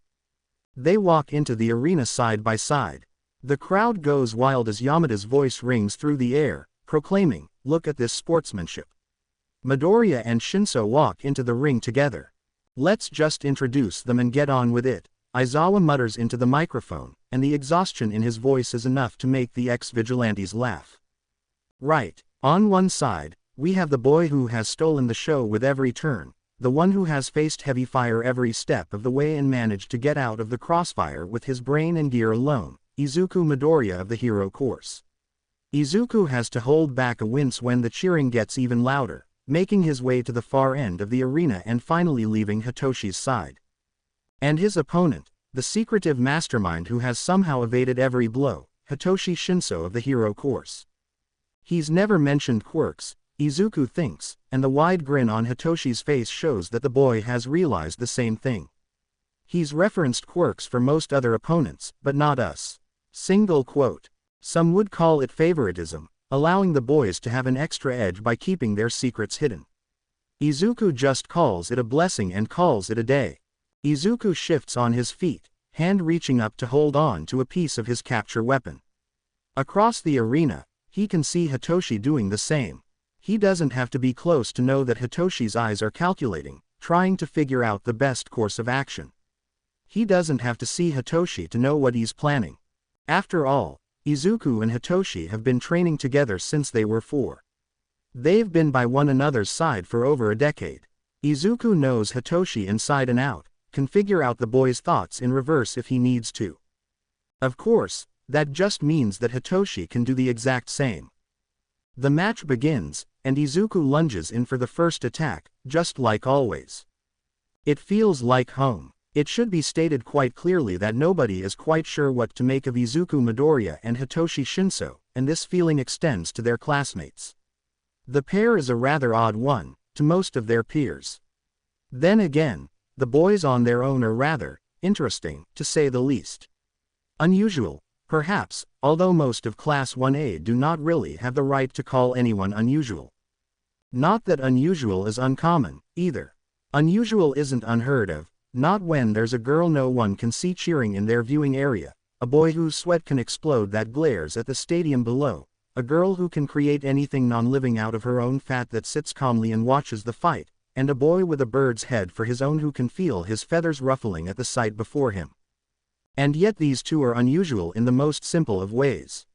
They walk into the arena side by side. The crowd goes wild as Yamada's voice rings through the air, proclaiming, "Look at this sportsmanship." Midoriya and Shinso walk into the ring together. "Let's just introduce them and get on with it," Aizawa mutters into the microphone, and the exhaustion in his voice is enough to make the ex-vigilantes laugh. Right, on one side, we have the boy who has stolen the show with every turn, the one who has faced heavy fire every step of the way and managed to get out of the crossfire with his brain and gear alone, Izuku Midoriya of the hero course. Izuku has to hold back a wince when the cheering gets even louder, making his way to the far end of the arena and finally leaving Hitoshi's side. And his opponent, the secretive mastermind who has somehow evaded every blow, Hitoshi Shinso of the hero course. He's never mentioned quirks, Izuku thinks, and the wide grin on Hitoshi's face shows that the boy has realized the same thing. He's referenced quirks for most other opponents, but not us. Single quote. Some would call it favoritism, allowing the boys to have an extra edge by keeping their secrets hidden. Izuku just calls it a blessing and calls it a day. Izuku shifts on his feet, hand reaching up to hold on to a piece of his capture weapon. Across the arena, he can see Hitoshi doing the same. He doesn't have to be close to know that Hitoshi's eyes are calculating, trying to figure out the best course of action. He doesn't have to see Hitoshi to know what he's planning. After all, Izuku and Hitoshi have been training together since they were 4. They've been by one another's side for over a decade. Izuku knows Hitoshi inside and out, can figure out the boy's thoughts in reverse if he needs to. Of course, that just means that Hitoshi can do the exact same. The match begins, and Izuku lunges in for the first attack, just like always. It feels like home. It should be stated quite clearly that nobody is quite sure what to make of Izuku Midoriya and Hitoshi Shinso, and this feeling extends to their classmates. The pair is a rather odd one, to most of their peers. Then again, the boys on their own are rather interesting, to say the least. Unusual, perhaps, although most of Class 1A do not really have the right to call anyone unusual. Not that unusual is uncommon, either. Unusual isn't unheard of, not when there's a girl no one can see cheering in their viewing area, a boy whose sweat can explode that glares at the stadium below, a girl who can create anything non-living out of her own fat that sits calmly and watches the fight, and a boy with a bird's head for his own who can feel his feathers ruffling at the sight before him. And yet these two are unusual in the most simple of ways.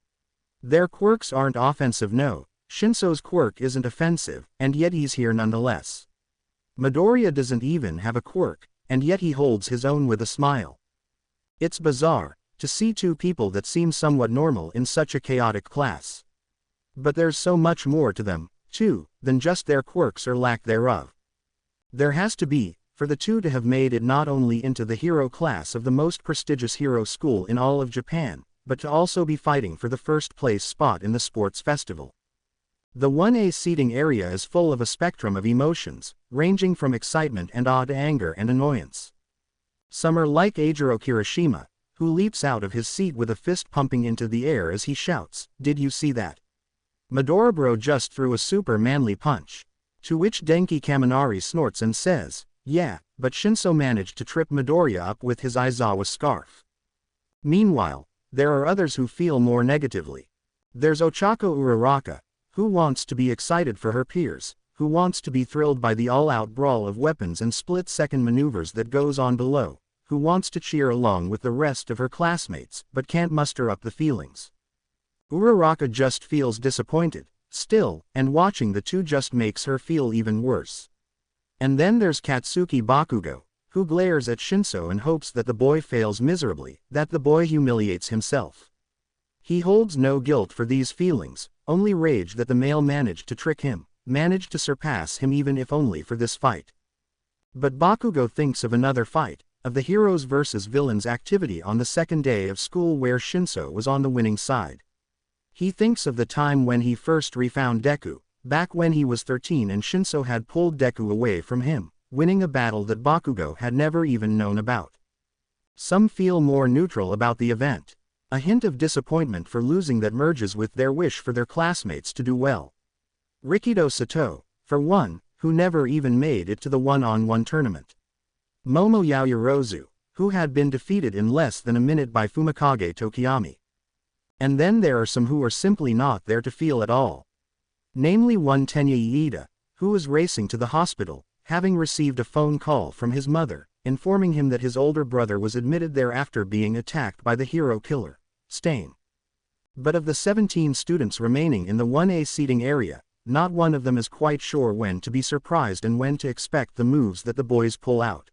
Their quirks aren't offensive, no, Shinso's quirk isn't offensive, and yet he's here nonetheless. Midoriya doesn't even have a quirk, and yet he holds his own with a smile. It's bizarre, to see two people that seem somewhat normal in such a chaotic class. But there's so much more to them, too, than just their quirks or lack thereof. There has to be, for the two to have made it not only into the hero class of the most prestigious hero school in all of Japan, but to also be fighting for the first place spot in the sports festival. The 1A seating area is full of a spectrum of emotions, ranging from excitement and awe to anger and annoyance. Some are like Eijiro Kirishima, who leaps out of his seat with a fist pumping into the air as he shouts, "Did you see that? Midoribro just threw a super manly punch." To which Denki Kaminari snorts and says, "Yeah, but Shinso managed to trip Midoriya up with his Aizawa scarf." Meanwhile, there are others who feel more negatively. There's Ochako Uraraka, who wants to be excited for her peers, who wants to be thrilled by the all-out brawl of weapons and split-second maneuvers that goes on below, who wants to cheer along with the rest of her classmates, but can't muster up the feelings. Uraraka just feels disappointed, still, and watching the two just makes her feel even worse. And then there's Katsuki Bakugo, who glares at Shinso and hopes that the boy fails miserably, that the boy humiliates himself. He holds no guilt for these feelings, only rage that the male managed to trick him, managed to surpass him even if only for this fight. But Bakugo thinks of another fight, of the heroes versus villains activity on the second day of school where Shinso was on the winning side. He thinks of the time when he first refound Deku, back when he was 13 and Shinso had pulled Deku away from him, winning a battle that Bakugo had never even known about. Some feel more neutral about the event. A hint of disappointment for losing that merges with their wish for their classmates to do well. Rikido Sato, for one, who never even made it to the one-on-one tournament. Momo Yaoyorozu, who had been defeated in less than a minute by Fumikage Tokiyami. And then there are some who are simply not there to feel at all. Namely one Tenya Iida, who was racing to the hospital, having received a phone call from his mother, informing him that his older brother was admitted there after being attacked by the hero killer, Stain. But of the 17 students remaining in the 1A seating area, not one of them is quite sure when to be surprised and when to expect the moves that the boys pull out.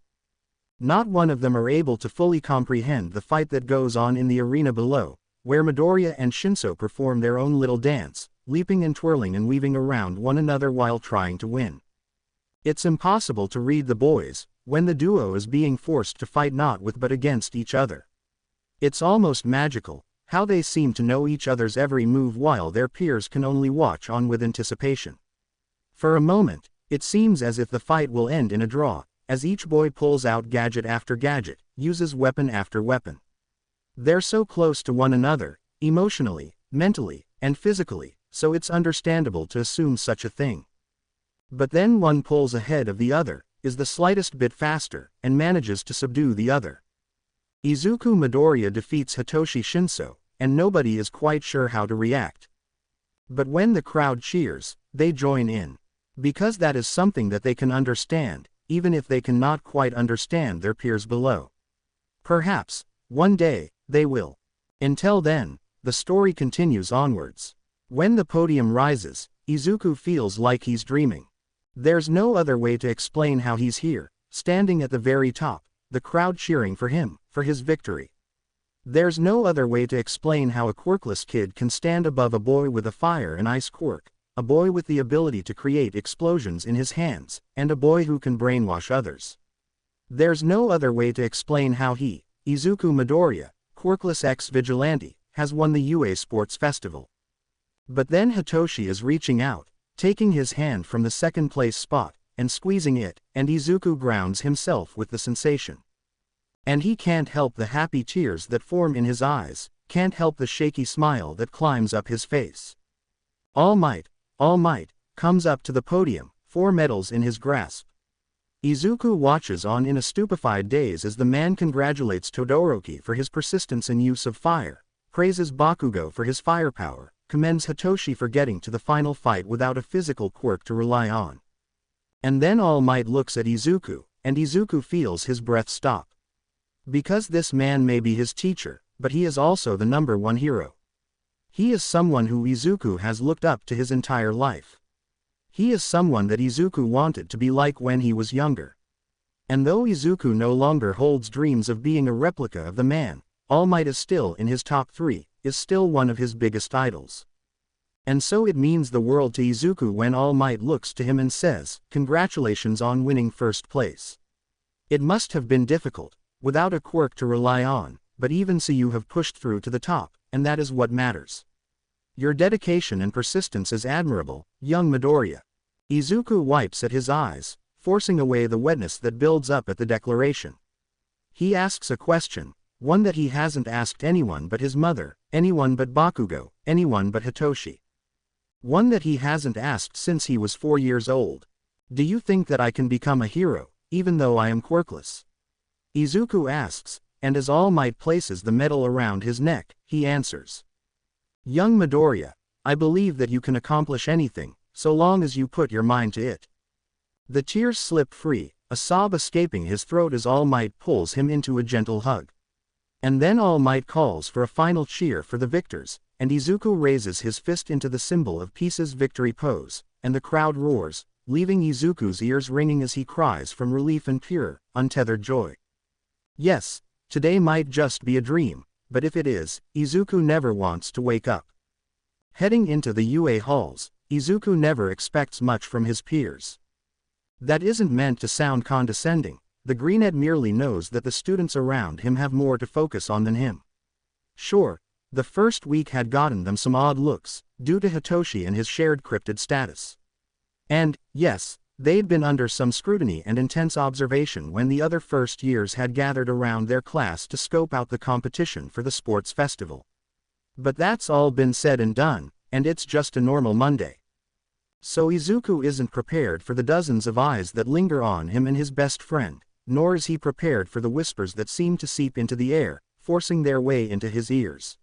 Not one of them are able to fully comprehend the fight that goes on in the arena below, where Midoriya and Shinso perform their own little dance, leaping and twirling and weaving around one another while trying to win. It's impossible to read the boys, when the duo is being forced to fight not with but against each other. It's almost magical, how they seem to know each other's every move while their peers can only watch on with anticipation. For a moment, it seems as if the fight will end in a draw, as each boy pulls out gadget after gadget, uses weapon after weapon. They're so close to one another, emotionally, mentally, and physically, so it's understandable to assume such a thing. But then one pulls ahead of the other, is the slightest bit faster, and manages to subdue the other. Izuku Midoriya defeats Hitoshi Shinso, and nobody is quite sure how to react. But when the crowd cheers, they join in. Because that is something that they can understand, even if they cannot quite understand their peers below. Perhaps, one day, they will. Until then, the story continues onwards. When the podium rises, Izuku feels like he's dreaming. There's no other way to explain how he's here, standing at the very top, the crowd cheering for him, for his victory. There's no other way to explain how a quirkless kid can stand above a boy with a fire and ice quirk, a boy with the ability to create explosions in his hands, and a boy who can brainwash others. There's no other way to explain how he, Izuku Midoriya, Quirkless X Vigilante, has won the UA Sports Festival. But then Hitoshi is reaching out, taking his hand from the second place spot, and squeezing it, and Izuku grounds himself with the sensation. And he can't help the happy tears that form in his eyes, can't help the shaky smile that climbs up his face. All Might, comes up to the podium, 4 medals in his grasp. Izuku watches on in a stupefied daze as the man congratulates Todoroki for his persistence and use of fire, praises Bakugo for his firepower, commends Hitoshi for getting to the final fight without a physical quirk to rely on. And then All Might looks at Izuku, and Izuku feels his breath stop. Because this man may be his teacher, but he is also the #1 hero. He is someone who Izuku has looked up to his entire life. He is someone that Izuku wanted to be like when he was younger. And though Izuku no longer holds dreams of being a replica of the man, All Might is still in his top 3, is still one of his biggest idols. And so it means the world to Izuku when All Might looks to him and says, "Congratulations on winning first place. It must have been difficult, without a quirk to rely on, but even so you have pushed through to the top, and that is what matters. Your dedication and persistence is admirable, young Midoriya." Izuku wipes at his eyes, forcing away the wetness that builds up at the declaration. He asks a question, one that he hasn't asked anyone but his mother, anyone but Bakugo, anyone but Hitoshi. One that he hasn't asked since he was 4 years old. Do you think that I can become a hero, even though I am quirkless? Izuku asks, and as All Might places the medal around his neck, he answers. Young Midoriya, I believe that you can accomplish anything, so long as you put your mind to it. The tears slip free, a sob escaping his throat as All Might pulls him into a gentle hug. And then All Might calls for a final cheer for the victors, and Izuku raises his fist into the symbol of peace's victory pose, and the crowd roars, leaving Izuku's ears ringing as he cries from relief and pure, untethered joy. Yes, today might just be a dream, but if it is, Izuku never wants to wake up. Heading into the UA halls, Izuku never expects much from his peers. That isn't meant to sound condescending, the greenhead merely knows that the students around him have more to focus on than him. Sure, the first week had gotten them some odd looks, due to Hitoshi and his shared cryptid status. And, yes, they'd been under some scrutiny and intense observation when the other first years had gathered around their class to scope out the competition for the sports festival. But that's all been said and done, and it's just a normal Monday. So Izuku isn't prepared for the dozens of eyes that linger on him and his best friend, nor is he prepared for the whispers that seem to seep into the air, forcing their way into his ears.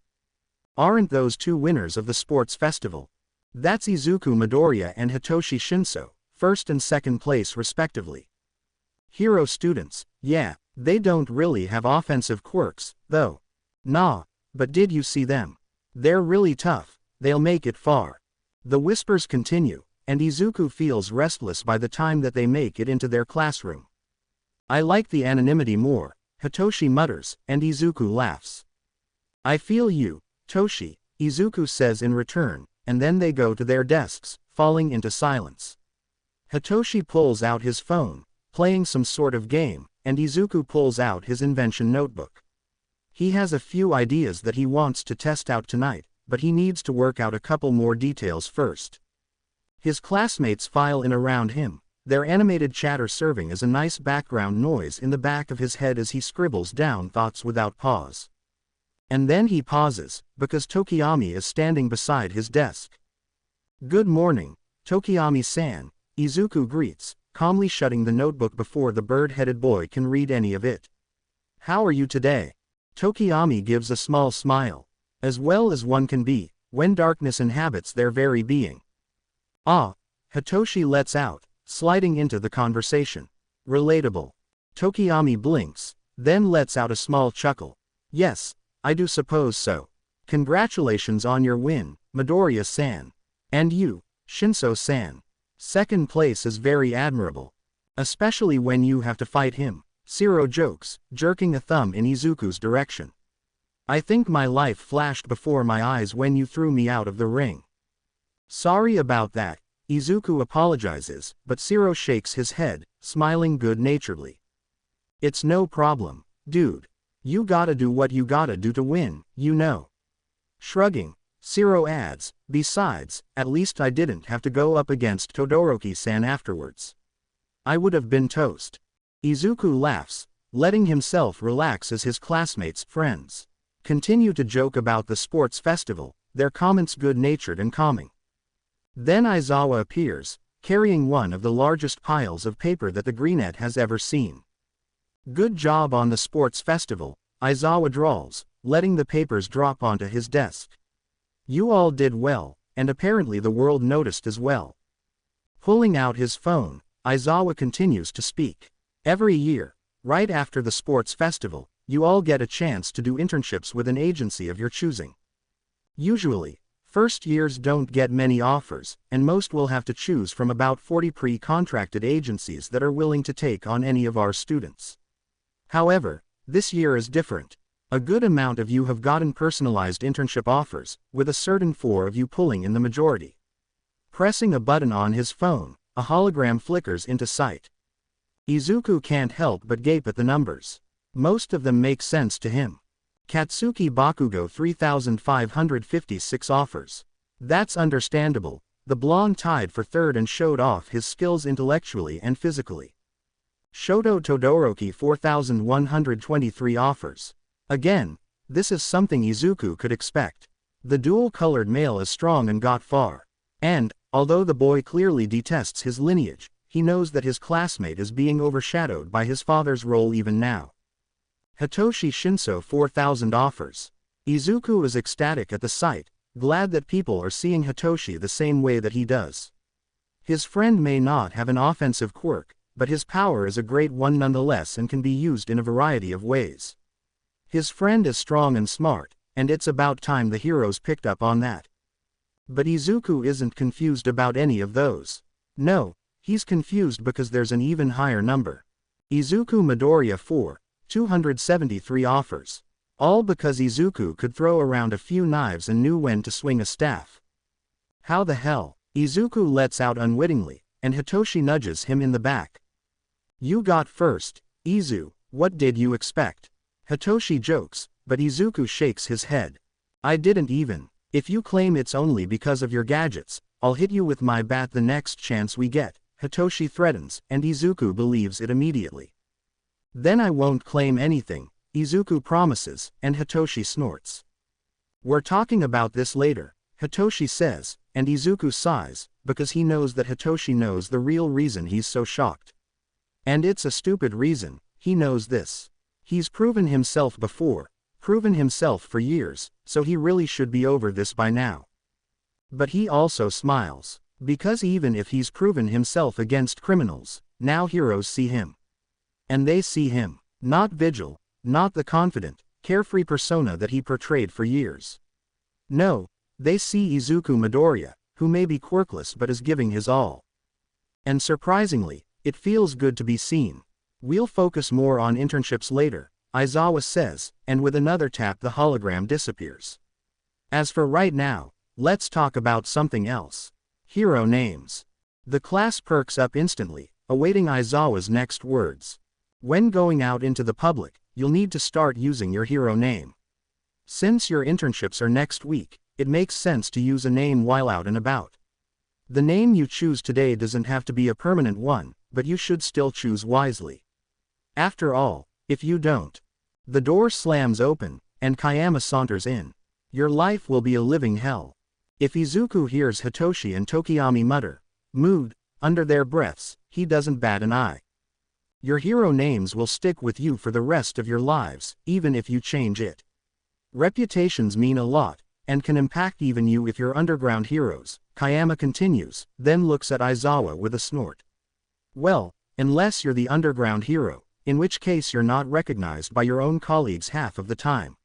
Aren't those 2 winners of the sports festival? That's Izuku Midoriya and Hitoshi Shinso, first and second place respectively. Hero students, yeah, they don't really have offensive quirks, though. Nah, but did you see them? They're really tough, they'll make it far. The whispers continue, and Izuku feels restless by the time that they make it into their classroom. I like the anonymity more, Hitoshi mutters, and Izuku laughs. I feel you, Toshi, Izuku says in return, and then they go to their desks, falling into silence. Hitoshi pulls out his phone, playing some sort of game, and Izuku pulls out his invention notebook. He has a few ideas that he wants to test out tonight, but he needs to work out a couple more details first. His classmates file in around him, their animated chatter serving as a nice background noise in the back of his head as he scribbles down thoughts without pause. And then he pauses, because Tokiyami is standing beside his desk. Good morning, Tokiyami-san, Izuku greets, calmly shutting the notebook before the bird-headed boy can read any of it. How are you today? Tokiyami gives a small smile. As well as one can be, when darkness inhabits their very being. Ah, Hitoshi lets out, sliding into the conversation. Relatable. Tokiyami blinks, then lets out a small chuckle. Yes, I do suppose so. Congratulations on your win, Midoriya-san. And you, Shinso-san. Second place is very admirable. Especially when you have to fight him, Shiro jokes, jerking a thumb in Izuku's direction. I think my life flashed before my eyes when you threw me out of the ring. Sorry about that, Izuku apologizes, but Shiro shakes his head, smiling good-naturedly. It's no problem, dude. You gotta do what you gotta do to win, you know. Shrugging, Shiro adds, besides, at least I didn't have to go up against Todoroki-san afterwards. I would have been toast. Izuku laughs, letting himself relax as his classmates' friends continue to joke about the sports festival, their comments good-natured and calming. Then Aizawa appears, carrying one of the largest piles of paper that the Greenette has ever seen. Good job on the sports festival, Aizawa drawls, letting the papers drop onto his desk. You all did well, and apparently the world noticed as well. Pulling out his phone, Aizawa continues to speak. Every year, right after the sports festival, you all get a chance to do internships with an agency of your choosing. Usually, first years don't get many offers, and most will have to choose from about 40 pre-contracted agencies that are willing to take on any of our students. However, this year is different. A good amount of you have gotten personalized internship offers, with a certain 4 of you pulling in the majority. Pressing a button on his phone, a hologram flickers into sight. Izuku can't help but gape at the numbers. Most of them make sense to him. Katsuki Bakugo 3,556 offers. That's understandable. The blonde tied for third and showed off his skills intellectually and physically. Shoto Todoroki 4,123 offers. Again, this is something Izuku could expect. The dual-colored male is strong and got far. And, although the boy clearly detests his lineage, he knows that his classmate is being overshadowed by his father's role even now. Hitoshi Shinso 4,000 offers. Izuku is ecstatic at the sight, glad that people are seeing Hitoshi the same way that he does. His friend may not have an offensive quirk, but his power is a great one nonetheless and can be used in a variety of ways. His friend is strong and smart, and it's about time the heroes picked up on that. But Izuku isn't confused about any of those. No, he's confused because there's an even higher number. Izuku Midoriya 4,273 offers. All because Izuku could throw around a few knives and knew when to swing a staff. How the hell? Izuku lets out unwittingly, and Hitoshi nudges him in the back. You got first, Izu, what did you expect? Hitoshi jokes, but Izuku shakes his head. I didn't even. If you claim it's only because of your gadgets, I'll hit you with my bat the next chance we get, Hitoshi threatens, and Izuku believes it immediately. Then I won't claim anything, Izuku promises, and Hitoshi snorts. We're talking about this later, Hitoshi says, and Izuku sighs, because he knows that Hitoshi knows the real reason he's so shocked. And it's a stupid reason, he knows this. He's proven himself before, proven himself for years, so he really should be over this by now. But he also smiles, because even if he's proven himself against criminals, now heroes see him. And they see him, not Vigil, not the confident, carefree persona that he portrayed for years. No, they see Izuku Midoriya, who may be quirkless but is giving his all. And surprisingly, it feels good to be seen. We'll focus more on internships later, Aizawa says, and with another tap the hologram disappears. As for right now, let's talk about something else. Hero names. The class perks up instantly, awaiting Aizawa's next words. When going out into the public, you'll need to start using your hero name. Since your internships are next week, it makes sense to use a name while out and about. The name you choose today doesn't have to be a permanent one, but you should still choose wisely. After all, if you don't, the door slams open, and Kayama saunters in. Your life will be a living hell. If Izuku hears Hitoshi and Tokiyami mutter, "mood," under their breaths, he doesn't bat an eye. Your hero names will stick with you for the rest of your lives, even if you change it. Reputations mean a lot, and can impact even you if you're underground heroes, Kayama continues, then looks at Aizawa with a snort. Well, unless you're the underground hero, in which case you're not recognized by your own colleagues half of the time.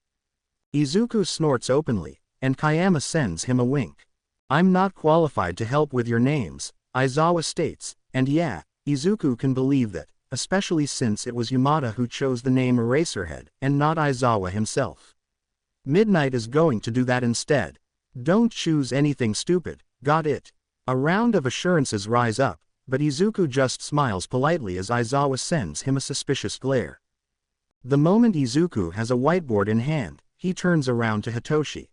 Izuku snorts openly, and Kayama sends him a wink. I'm not qualified to help with your names, Aizawa states, and yeah, Izuku can believe that, especially since it was Yamada who chose the name Eraserhead, and not Aizawa himself. Midnight is going to do that instead. Don't choose anything stupid, got it? A round of assurances rise up, but Izuku just smiles politely as Aizawa sends him a suspicious glare. The moment Izuku has a whiteboard in hand, he turns around to Hitoshi.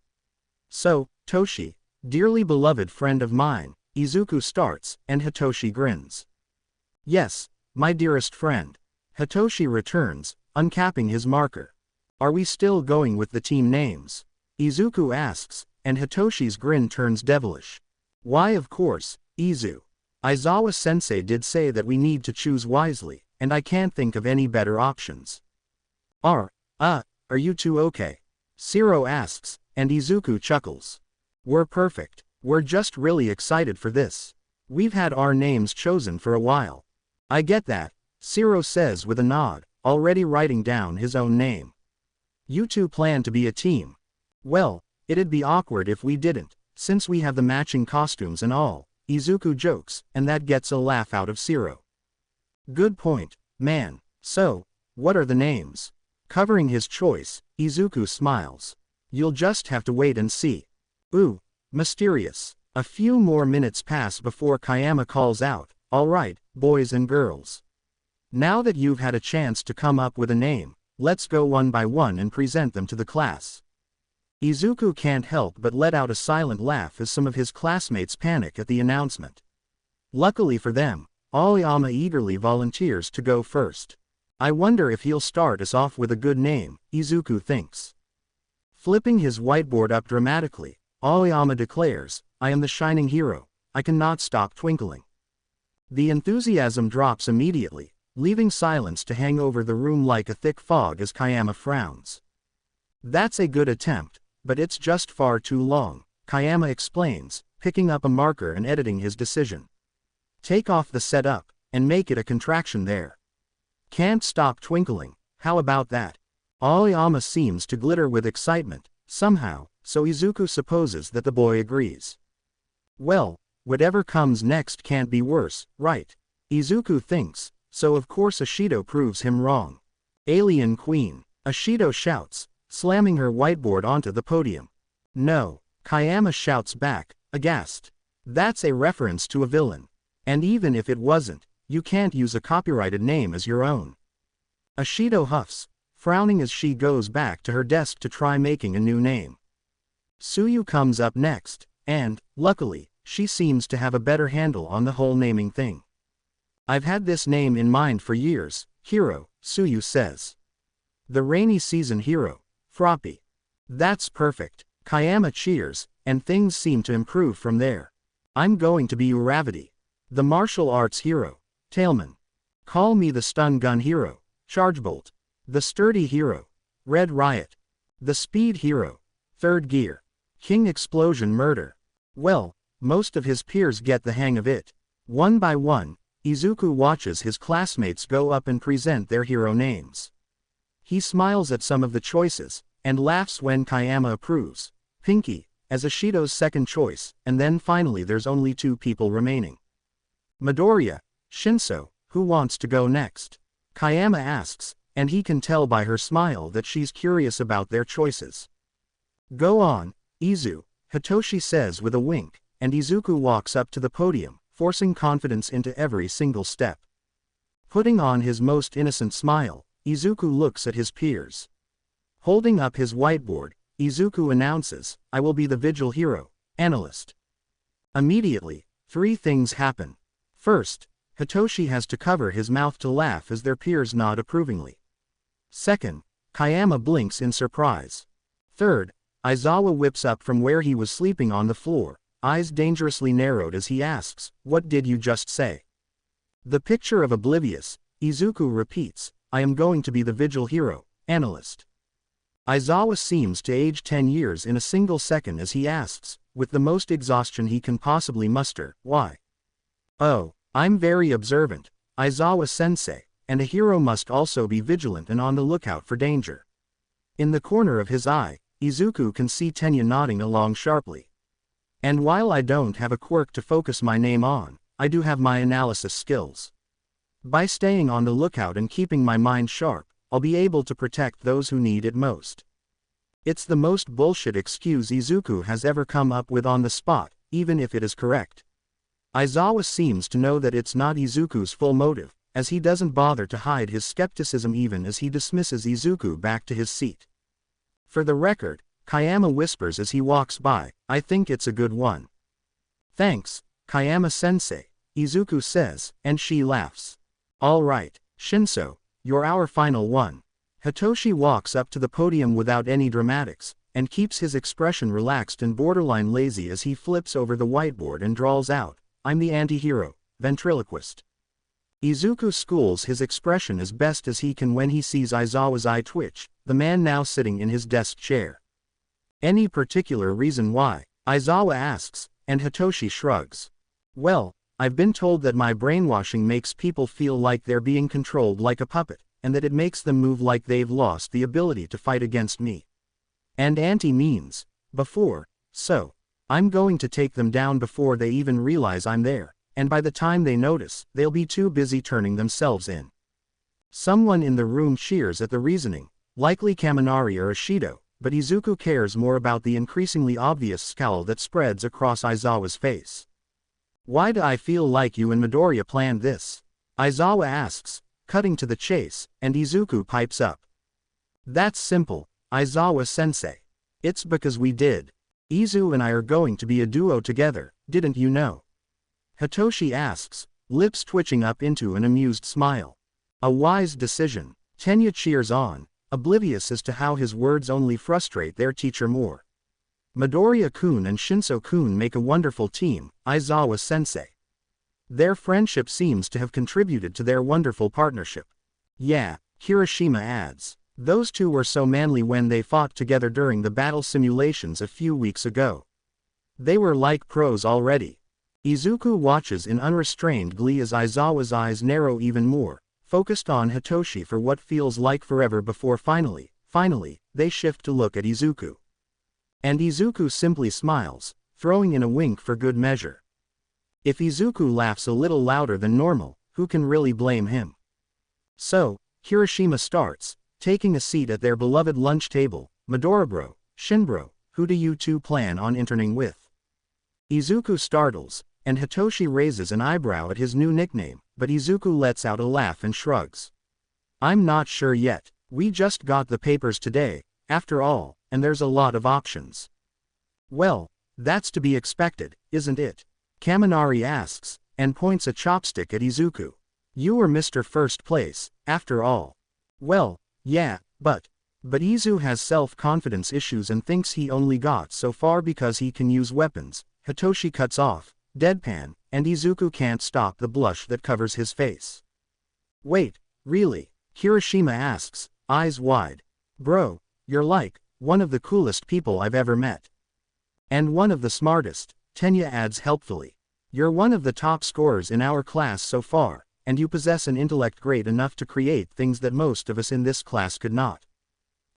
So, Toshi, dearly beloved friend of mine, Izuku starts, and Hitoshi grins. Yes, my dearest friend. Hitoshi returns, uncapping his marker. Are we still going with the team names? Izuku asks, and Hitoshi's grin turns devilish. Why of course, Izu. Aizawa-sensei did say that we need to choose wisely, and I can't think of any better options. Are you two okay? Shiro asks, and Izuku chuckles. We're perfect, we're just really excited for this. We've had our names chosen for a while. I get that, Shiro says with a nod, already writing down his own name. You two plan to be a team. Well, it'd be awkward if we didn't, since we have the matching costumes and all, Izuku jokes, and that gets a laugh out of Shiro. Good point, man. So, what are the names? Covering his choice, Izuku smiles. You'll just have to wait and see. Ooh, mysterious. A few more minutes pass before Kayama calls out, all right, boys and girls. Now that you've had a chance to come up with a name, let's go one by one and present them to the class. Izuku can't help but let out a silent laugh as some of his classmates panic at the announcement. Luckily for them, Aoyama eagerly volunteers to go first. I wonder if he'll start us off with a good name, Izuku thinks. Flipping his whiteboard up dramatically, Aoyama declares, I am the shining hero, I cannot stop twinkling. The enthusiasm drops immediately, leaving silence to hang over the room like a thick fog as Kayama frowns. That's a good attempt, but it's just far too long, Kayama explains, picking up a marker and editing his decision. Take off the setup, and make it a contraction there. Can't stop twinkling, how about that? Aoyama seems to glitter with excitement, somehow, so Izuku supposes that the boy agrees. Well, whatever comes next can't be worse, right? Izuku thinks, so of course Ashido proves him wrong. Alien Queen, Ashido shouts, slamming her whiteboard onto the podium. No, Kayama shouts back, aghast. That's a reference to a villain. And even if it wasn't, you can't use a copyrighted name as your own. Ashido huffs, frowning as she goes back to her desk to try making a new name. Tsuyu comes up next, and, luckily, she seems to have a better handle on the whole naming thing. I've had this name in mind for years, Hero, Tsuyu says. The rainy season hero, Froppy. That's perfect, Kayama cheers, and things seem to improve from there. I'm going to be Uravity. The martial arts hero, Tailman. Call me the stun gun hero, Chargebolt. The sturdy hero, Red Riot. The speed hero, Third Gear. King Explosion Murder. Well, most of his peers get the hang of it. One by one, Izuku watches his classmates go up and present their hero names. He smiles at some of the choices, and laughs when Kayama approves, Pinky, as Ashido's second choice, and then finally there's only two people remaining. Midoriya, Shinso, who wants to go next? Kayama asks, and he can tell by her smile that she's curious about their choices. Go on, Izu, Hitoshi says with a wink, and Izuku walks up to the podium, forcing confidence into every single step. Putting on his most innocent smile, Izuku looks at his peers. Holding up his whiteboard, Izuku announces, I will be the Vigil Hero, Analyst. Immediately, three things happen. First, Hitoshi has to cover his mouth to laugh as their peers nod approvingly. Second, Kayama blinks in surprise. Third, Aizawa whips up from where he was sleeping on the floor, eyes dangerously narrowed as he asks, what did you just say? The picture of oblivious, Izuku repeats, I am going to be the Vigil Hero, Analyst. Aizawa seems to age 10 years in a single second as he asks, with the most exhaustion he can possibly muster, why? Oh, I'm very observant, Aizawa-sensei, and a hero must also be vigilant and on the lookout for danger. In the corner of his eye, Izuku can see Tenya nodding along sharply. And while I don't have a quirk to focus my name on, I do have my analysis skills. By staying on the lookout and keeping my mind sharp, I'll be able to protect those who need it most. It's the most bullshit excuse Izuku has ever come up with on the spot, even if it is correct. Aizawa seems to know that it's not Izuku's full motive, as he doesn't bother to hide his skepticism even as he dismisses Izuku back to his seat. For the record, Kayama whispers as he walks by, I think it's a good one. Thanks, Kayama-sensei, Izuku says, and she laughs. All right, Shinso, you're our final one. Hitoshi walks up to the podium without any dramatics, and keeps his expression relaxed and borderline lazy as he flips over the whiteboard and drawls out, I'm the anti-hero, ventriloquist. Izuku schools his expression as best as he can when he sees Aizawa's eye twitch, the man now sitting in his desk chair. Any particular reason why? Aizawa asks, and Hitoshi shrugs. Well, I've been told that my brainwashing makes people feel like they're being controlled like a puppet, and that it makes them move like they've lost the ability to fight against me. And anti means before, so I'm going to take them down before they even realize I'm there, and by the time they notice, they'll be too busy turning themselves in. Someone in the room cheers at the reasoning, likely Kaminari or Ishido, but Izuku cares more about the increasingly obvious scowl that spreads across Aizawa's face. Why do I feel like you and Midoriya planned this? Aizawa asks, cutting to the chase, and Izuku pipes up. That's simple, Aizawa-sensei. It's because we did. Izu and I are going to be a duo together, didn't you know? Hitoshi asks, lips twitching up into an amused smile. A wise decision. Tenya cheers on, oblivious as to how his words only frustrate their teacher more. Midoriya-kun and Shinso-kun make a wonderful team, Aizawa-sensei. Their friendship seems to have contributed to their wonderful partnership. Yeah, Kirishima adds. Those two were so manly when they fought together during the battle simulations a few weeks ago. They were like pros already. Izuku watches in unrestrained glee as Aizawa's eyes narrow even more, focused on Hitoshi for what feels like forever before finally, they shift to look at Izuku. And Izuku simply smiles, throwing in a wink for good measure. If Izuku laughs a little louder than normal, who can really blame him? So, Kirishima starts, taking a seat at their beloved lunch table. Midoribro, Shinbro, who do you two plan on interning with? Izuku startles, and Hitoshi raises an eyebrow at his new nickname, but Izuku lets out a laugh and shrugs. I'm not sure yet, we just got the papers today, after all, and there's a lot of options. Well, that's to be expected, isn't it? Kaminari asks, and points a chopstick at Izuku. You were Mr. First Place, after all. Well, yeah, but Izu has self-confidence issues and thinks he only got so far because he can use weapons. Hitoshi cuts off, deadpan, and Izuku can't stop the blush that covers his face. Wait, really? Kirishima asks, eyes wide. Bro, you're like one of the coolest people I've ever met. And one of the smartest, Tenya adds helpfully. You're one of the top scorers in our class so far, and you possess an intellect great enough to create things that most of us in this class could not.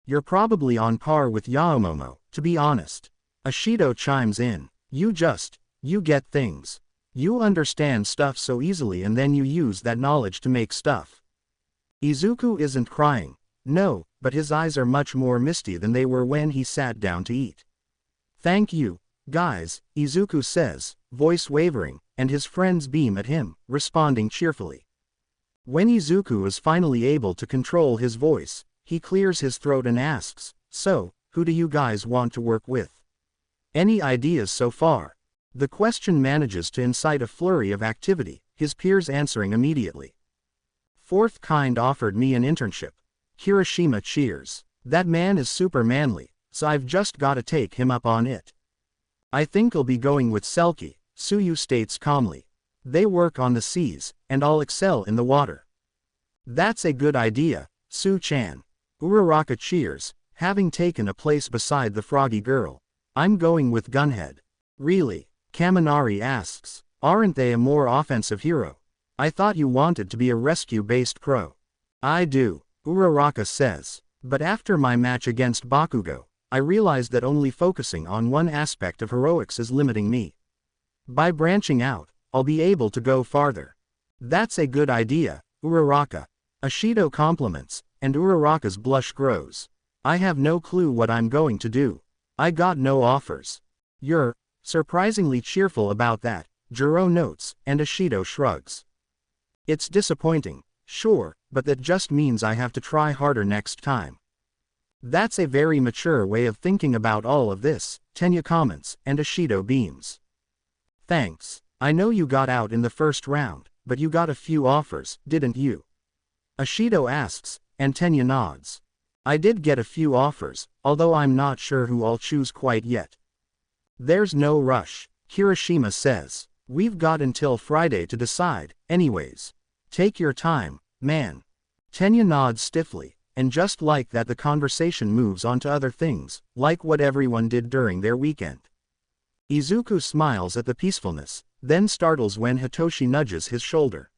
You're probably on par with Yaomomo, to be honest. Ishido chimes in. You get things. You understand stuff so easily and then you use that knowledge to make stuff. Izuku isn't crying. No, but his eyes are much more misty than they were when he sat down to eat. Thank you, guys, Izuku says, voice wavering, and his friends beam at him, responding cheerfully. When Izuku is finally able to control his voice, he clears his throat and asks, so, who do you guys want to work with? Any ideas so far? The question manages to incite a flurry of activity, his peers answering immediately. Fourth kind offered me an internship. Kirishima cheers. That man is super manly, so I've just gotta take him up on it. I think I'll be going with Selkie, Tsuyu states calmly. They work on the seas, and I'll excel in the water. That's a good idea, Su-chan. Uraraka cheers, having taken a place beside the froggy girl. I'm going with Gunhead. Really? Kaminari asks. Aren't they a more offensive hero? I thought you wanted to be a rescue-based pro. I do, Uraraka says. But after my match against Bakugo, I realized that only focusing on one aspect of heroics is limiting me. By branching out, I'll be able to go farther. That's a good idea, Uraraka. Ashido compliments, and Uraraka's blush grows. I have no clue what I'm going to do. I got no offers. You're surprisingly cheerful about that, Jiro notes, and Ashido shrugs. It's disappointing, sure, but that just means I have to try harder next time. That's a very mature way of thinking about all of this, Tenya comments, and Ashido beams. Thanks. I know you got out in the first round, but you got a few offers, didn't you? Ashido asks, and Tenya nods. I did get a few offers, although I'm not sure who I'll choose quite yet. There's no rush, Kirishima says. We've got until Friday to decide, anyways. Take your time, man. Tenya nods stiffly, and just like that the conversation moves on to other things, like what everyone did during their weekend. Izuku smiles at the peacefulness, then startles when Hitoshi nudges his shoulder.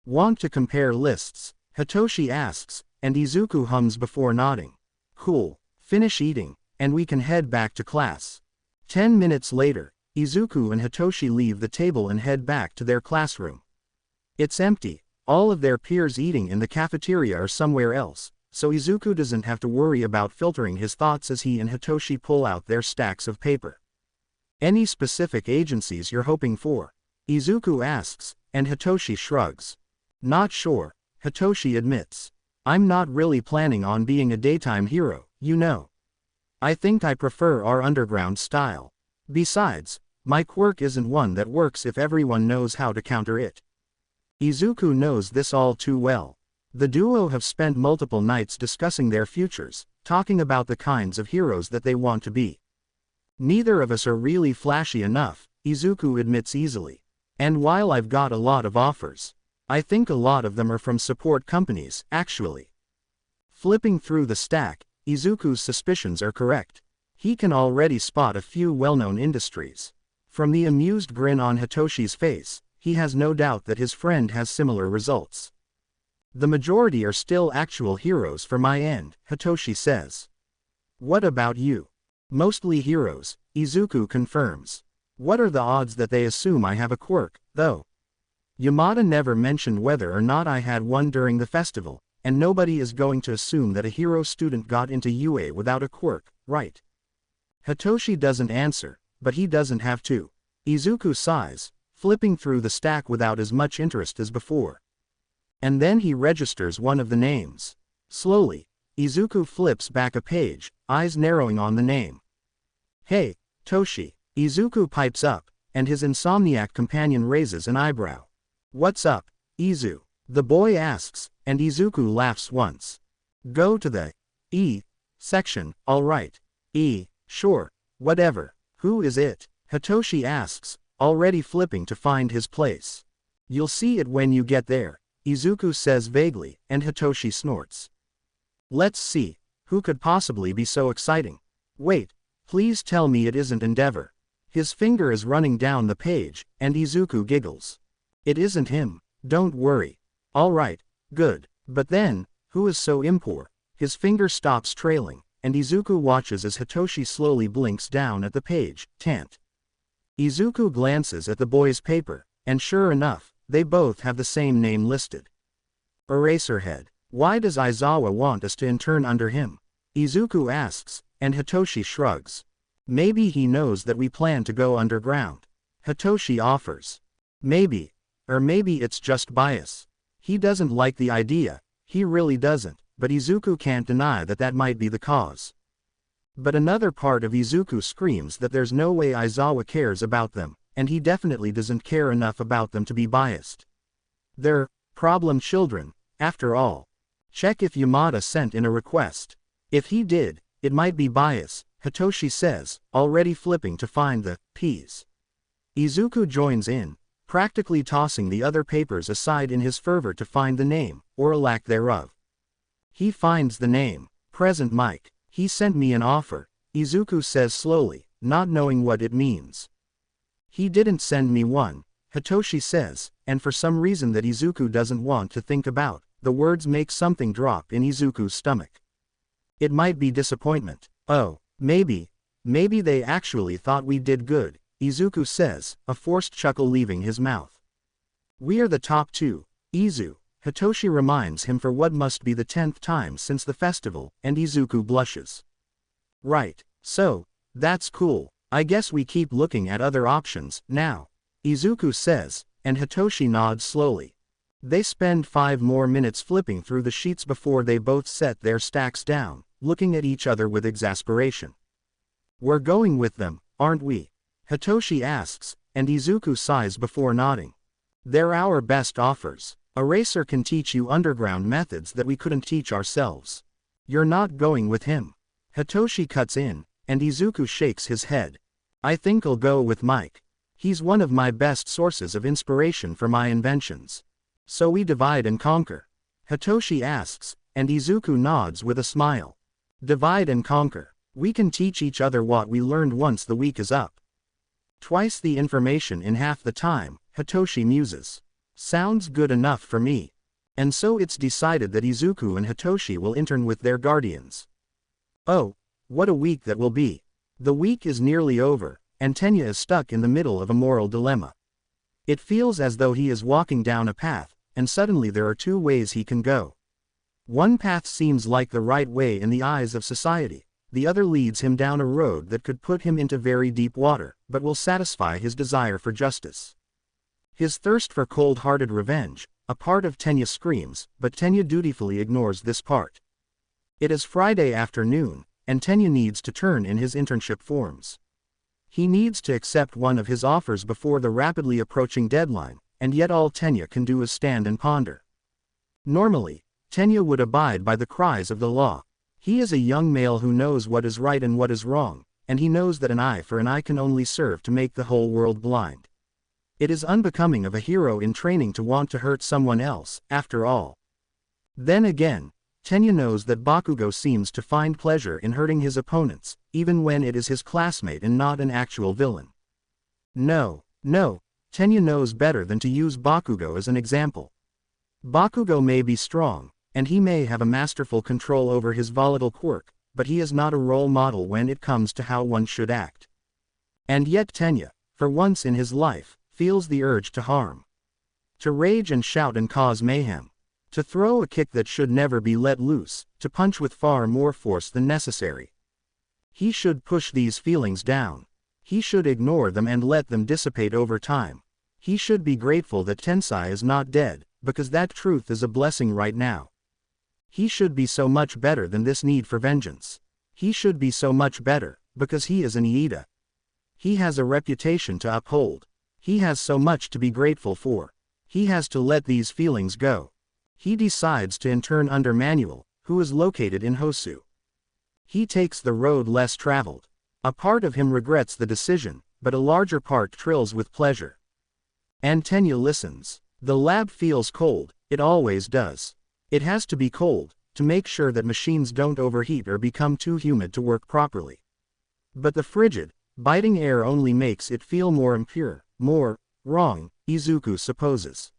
Want to compare lists? Hitoshi asks, and Izuku hums before nodding. Cool. Finish eating, and we can head back to class. 10 minutes later, Izuku and Hitoshi leave the table and head back to their classroom. It's empty, all of their peers eating in the cafeteria or somewhere else, so Izuku doesn't have to worry about filtering his thoughts as he and Hitoshi pull out their stacks of paper. Any specific agencies you're hoping for? Izuku asks, and Hitoshi shrugs. Not sure, Hitoshi admits. I'm not really planning on being a daytime hero, you know. I think I prefer our underground style. Besides, my quirk isn't one that works if everyone knows how to counter it. Izuku knows this all too well. The duo have spent multiple nights discussing their futures, talking about the kinds of heroes that they want to be. Neither of us are really flashy enough, Izuku admits easily. And while I've got a lot of offers, I think a lot of them are from support companies, actually. Flipping through the stack, Izuku's suspicions are correct. He can already spot a few well-known industries. From the amused grin on Hitoshi's face, he has no doubt that his friend has similar results. The majority are still actual heroes for my end, Hitoshi says. What about you? Mostly heroes, Izuku confirms. What are the odds that they assume I have a quirk, though? Yamada never mentioned whether or not I had one during the festival, and nobody is going to assume that a hero student got into UA without a quirk, right? Hitoshi doesn't answer, but he doesn't have to. Izuku sighs, flipping through the stack without as much interest as before. And then he registers one of the names. Slowly, Izuku flips back a page, eyes narrowing on the name. Hey, Toshi, Izuku pipes up, and his insomniac companion raises an eyebrow. What's up, Izu? The boy asks, and Izuku laughs once. Go to the E section, alright. Sure, whatever. Who is it? Hitoshi asks, already flipping to find his place. You'll see it when you get there, Izuku says vaguely, and Hitoshi snorts. Let's see, who could possibly be so exciting? Wait, please tell me it isn't Endeavor. His finger is running down the page, and Izuku giggles. It isn't him, don't worry. Alright, good. But then, who is so impure? His finger stops trailing, and Izuku watches as Hitoshi slowly blinks down at the page, Tant. Izuku glances at the boy's paper, and sure enough, they both have the same name listed. Eraserhead. Why does Aizawa want us to intern under him? Izuku asks, and Hitoshi shrugs. Maybe he knows that we plan to go underground. Hitoshi offers. Maybe. Or maybe it's just bias. He doesn't like the idea, he really doesn't, but Izuku can't deny that that might be the cause. But another part of Izuku screams that there's no way Aizawa cares about them, and he definitely doesn't care enough about them to be biased. They're problem children, after all. Check if Yamada sent in a request. If he did, it might be bias, Hitoshi says, already flipping to find the P's. Izuku joins in, practically tossing the other papers aside in his fervor to find the name, or a lack thereof. He finds the name, Present Mike. He sent me an offer, Izuku says slowly, not knowing what it means. He didn't send me one, Hitoshi says, and for some reason that Izuku doesn't want to think about, the words make something drop in Izuku's stomach. It might be disappointment. Oh, maybe they actually thought we did good, Izuku says, a forced chuckle leaving his mouth. We are the top 2, Izu, Hitoshi reminds him for what must be the 10th time since the festival, and Izuku blushes. Right, so, that's cool, I guess we keep looking at other options, now, Izuku says, and Hitoshi nods slowly. They spend 5 more minutes flipping through the sheets before they both set their stacks down, looking at each other with exasperation. We're going with them, aren't we? Hitoshi asks, and Izuku sighs before nodding. They're our best offers. A racer can teach you underground methods that we couldn't teach ourselves. You're not going with him. Hitoshi cuts in, and Izuku shakes his head. I think I'll go with Mike. He's one of my best sources of inspiration for my inventions. So we divide and conquer? Hitoshi asks, and Izuku nods with a smile. Divide and conquer. We can teach each other what we learned once the week is up. Twice the information in half the time, Hitoshi muses. Sounds good enough for me. And so it's decided that Izuku and Hitoshi will intern with their guardians. Oh, what a week that will be. The week is nearly over, and Tenya is stuck in the middle of a moral dilemma. It feels as though he is walking down a path, and suddenly there are 2 ways he can go. One path seems like the right way in the eyes of society, the other leads him down a road that could put him into very deep water, but will satisfy his desire for justice. His thirst for cold-hearted revenge, a part of Tenya screams, but Tenya dutifully ignores this part. It is Friday afternoon, and Tenya needs to turn in his internship forms. He needs to accept one of his offers before the rapidly approaching deadline, and yet all Tenya can do is stand and ponder. Normally, Tenya would abide by the cries of the law. He is a young male who knows what is right and what is wrong, and he knows that an eye for an eye can only serve to make the whole world blind. It is unbecoming of a hero in training to want to hurt someone else, after all. Then again, Tenya knows that Bakugo seems to find pleasure in hurting his opponents, even when it is his classmate and not an actual villain. No, Tenya knows better than to use Bakugo as an example. Bakugo may be strong, and he may have a masterful control over his volatile quirk, but he is not a role model when it comes to how one should act. And yet Tenya, for once in his life, feels the urge to harm. To rage and shout and cause mayhem. To throw a kick that should never be let loose, to punch with far more force than necessary. He should push these feelings down. He should ignore them and let them dissipate over time. He should be grateful that Tensai is not dead, because that truth is a blessing right now. He should be so much better than this need for vengeance. He should be so much better, because he is an Iida. He has a reputation to uphold. He has so much to be grateful for. He has to let these feelings go. He decides to intern under Manuel, who is located in Hosu. He takes the road less traveled. A part of him regrets the decision, but a larger part thrills with pleasure. And Tenya listens. The lab feels cold, it always does. It has to be cold, to make sure that machines don't overheat or become too humid to work properly. But the frigid, biting air only makes it feel more impure, more wrong, Izuku supposes.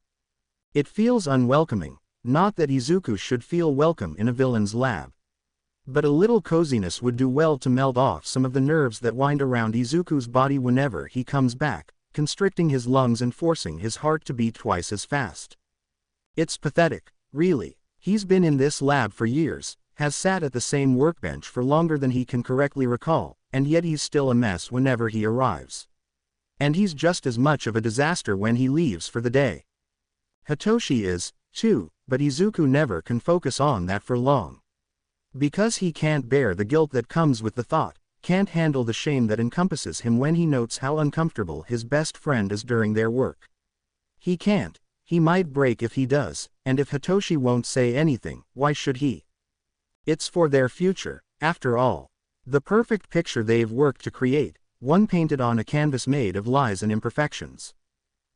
It feels unwelcoming, not that Izuku should feel welcome in a villain's lab. But a little coziness would do well to melt off some of the nerves that wind around Izuku's body whenever he comes back, constricting his lungs and forcing his heart to beat twice as fast. It's pathetic, really. He's been in this lab for years, has sat at the same workbench for longer than he can correctly recall, and yet he's still a mess whenever he arrives. And he's just as much of a disaster when he leaves for the day. Hitoshi is, too, but Izuku never can focus on that for long. Because he can't bear the guilt that comes with the thought, can't handle the shame that encompasses him when he notes how uncomfortable his best friend is during their work. He can't, he might break if he does, and if Hitoshi won't say anything, why should he? It's for their future, after all. The perfect picture they've worked to create, one painted on a canvas made of lies and imperfections.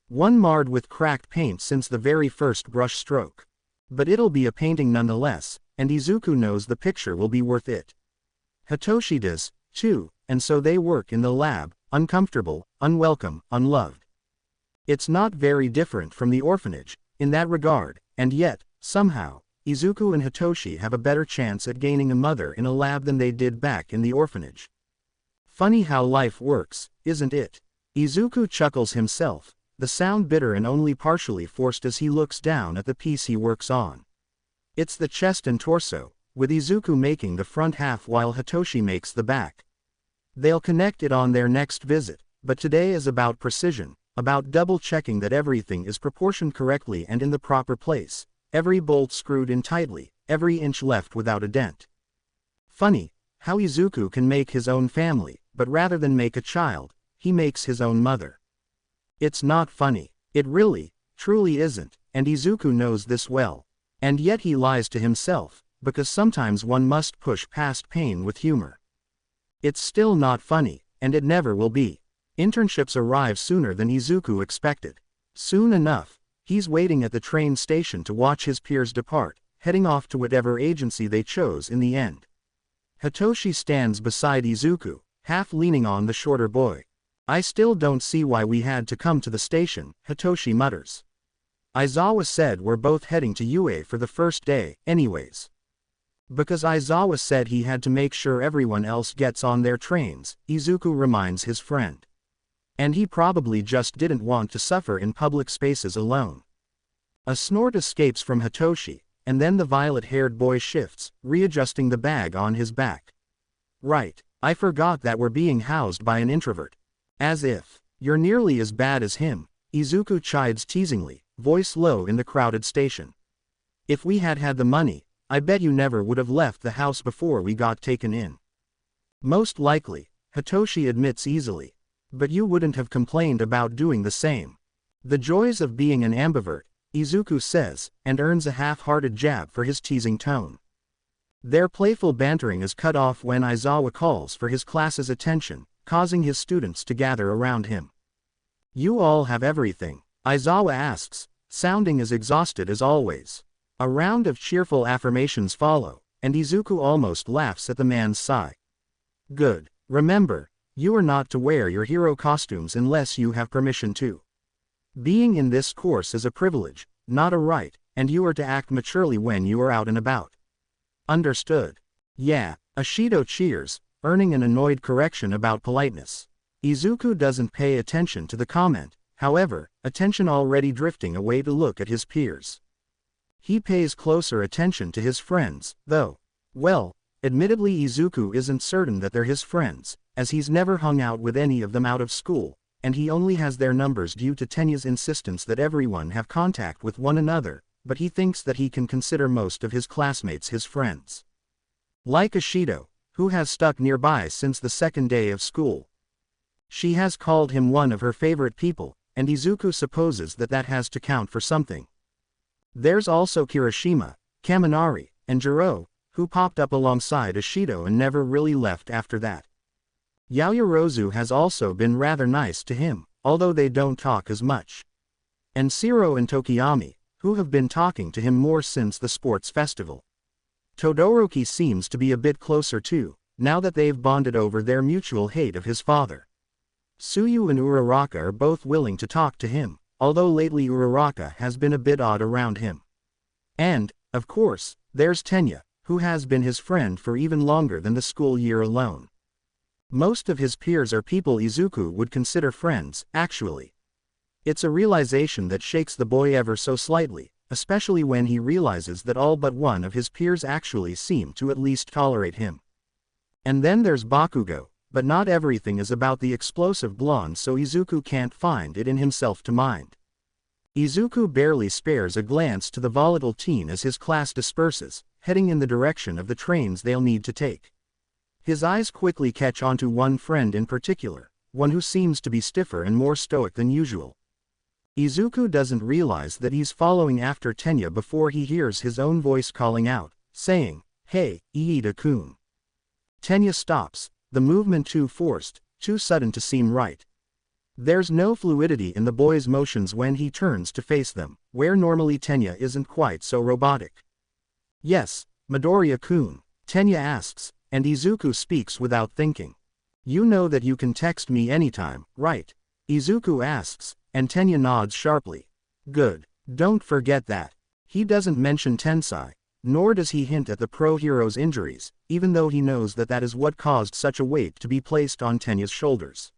One marred with cracked paint since the very first brush stroke. But it'll be a painting nonetheless, and Izuku knows the picture will be worth it. Hitoshi does, too, and so they work in the lab, uncomfortable, unwelcome, unloved. It's not very different from the orphanage, in that regard, and yet, somehow, Izuku and Hitoshi have a better chance at gaining a mother in a lab than they did back in the orphanage. Funny how life works, isn't it? Izuku chuckles himself, the sound bitter and only partially forced as he looks down at the piece he works on. It's the chest and torso, with Izuku making the front half while Hitoshi makes the back. They'll connect it on their next visit, but today is about precision, about double-checking that everything is proportioned correctly and in the proper place, every bolt screwed in tightly, every inch left without a dent. Funny, how Izuku can make his own family, but rather than make a child, he makes his own mother. It's not funny. It really, truly isn't, and Izuku knows this well. And yet he lies to himself, because sometimes one must push past pain with humor. It's still not funny, and it never will be. Internships arrive sooner than Izuku expected. Soon enough, he's waiting at the train station to watch his peers depart, heading off to whatever agency they chose in the end. Hitoshi stands beside Izuku, half leaning on the shorter boy. I still don't see why we had to come to the station, Hitoshi mutters. Aizawa said we're both heading to UA for the first day, anyways. Because Aizawa said he had to make sure everyone else gets on their trains, Izuku reminds his friend. And he probably just didn't want to suffer in public spaces alone. A snort escapes from Hitoshi, and then the violet-haired boy shifts, readjusting the bag on his back. Right, I forgot that we're being housed by an introvert. As if, you're nearly as bad as him, Izuku chides teasingly, voice low in the crowded station. If we had had the money, I bet you never would have left the house before we got taken in. Most likely, Hitoshi admits easily. But you wouldn't have complained about doing the same. The joys of being an ambivert, Izuku says, and earns a half-hearted jab for his teasing tone. Their playful bantering is cut off when Aizawa calls for his class's attention, causing his students to gather around him. You all have everything? Aizawa asks, sounding as exhausted as always. A round of cheerful affirmations follow, and Izuku almost laughs at the man's sigh. Good. Remember, you are not to wear your hero costumes unless you have permission to. Being in this course is a privilege, not a right, and you are to act maturely when you are out and about. Understood. Yeah, Ashido cheers, earning an annoyed correction about politeness. Izuku doesn't pay attention to the comment, however, attention already drifting away to look at his peers. He pays closer attention to his friends, though. Well, admittedly Izuku isn't certain that they're his friends, as he's never hung out with any of them out of school, and he only has their numbers due to Tenya's insistence that everyone have contact with one another, but he thinks that he can consider most of his classmates his friends. Like Ashido, who has stuck nearby since the second day of school. She has called him one of her favorite people, and Izuku supposes that that has to count for something. There's also Kirishima, Kaminari, and Jiro, who popped up alongside Ashido and never really left after that. Yaoyorozu has also been rather nice to him, although they don't talk as much. And Shiro and Tokiyami, who have been talking to him more since the sports festival. Todoroki seems to be a bit closer too, now that they've bonded over their mutual hate of his father. Tsuyu and Uraraka are both willing to talk to him, although lately Uraraka has been a bit odd around him. And, of course, there's Tenya, who has been his friend for even longer than the school year alone. Most of his peers are people Izuku would consider friends, actually. It's a realization that shakes the boy ever so slightly, especially when he realizes that all but one of his peers actually seem to at least tolerate him. And then there's Bakugo, but not everything is about the explosive blonde, so Izuku can't find it in himself to mind. Izuku barely spares a glance to the volatile teen as his class disperses, heading in the direction of the trains they'll need to take. His eyes quickly catch onto one friend in particular, one who seems to be stiffer and more stoic than usual. Izuku doesn't realize that he's following after Tenya before he hears his own voice calling out, saying, "Hey, Iida-kun." Tenya stops, the movement too forced, too sudden to seem right. There's no fluidity in the boy's motions when he turns to face them, where normally Tenya isn't quite so robotic. "Yes, Midoriya-kun," Tenya asks, and Izuku speaks without thinking. You know that you can text me anytime, right? Izuku asks, and Tenya nods sharply. Good. Don't forget that. He doesn't mention Tensai, nor does he hint at the pro-hero's injuries, even though he knows that that is what caused such a weight to be placed on Tenya's shoulders.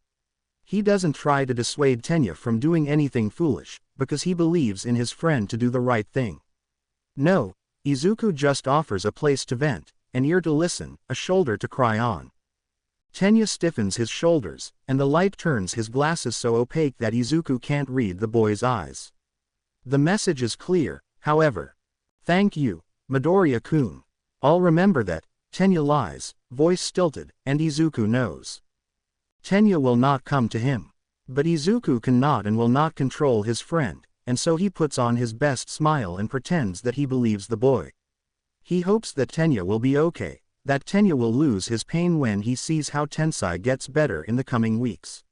He doesn't try to dissuade Tenya from doing anything foolish, because he believes in his friend to do the right thing. No, Izuku just offers a place to vent, an ear to listen, a shoulder to cry on. Tenya stiffens his shoulders, and the light turns his glasses so opaque that Izuku can't read the boy's eyes. The message is clear, however. Thank you, Midoriya-kun. I'll remember that. Tenya lies, voice stilted, and Izuku knows. Tenya will not come to him. But Izuku cannot and will not control his friend, and so he puts on his best smile and pretends that he believes the boy. He hopes that Tenya will be okay, that Tenya will lose his pain when he sees how Tensai gets better in the coming weeks.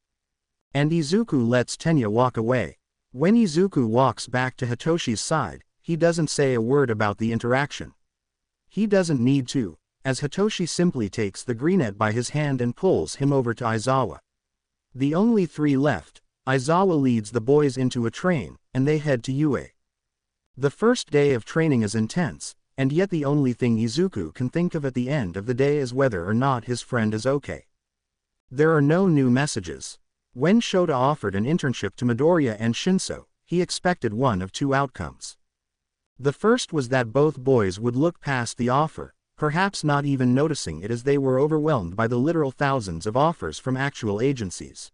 And Izuku lets Tenya walk away. When Izuku walks back to Hitoshi's side, he doesn't say a word about the interaction. He doesn't need to, as Hitoshi simply takes the greenette by his hand and pulls him over to Aizawa. The only three left, Aizawa leads the boys into a train, and they head to UA. The first day of training is intense, and yet the only thing Izuku can think of at the end of the day is whether or not his friend is okay. There are no new messages. When Shota offered an internship to Midoriya and Shinso, he expected one of two outcomes. The first was that both boys would look past the offer, perhaps not even noticing it as they were overwhelmed by the literal thousands of offers from actual agencies.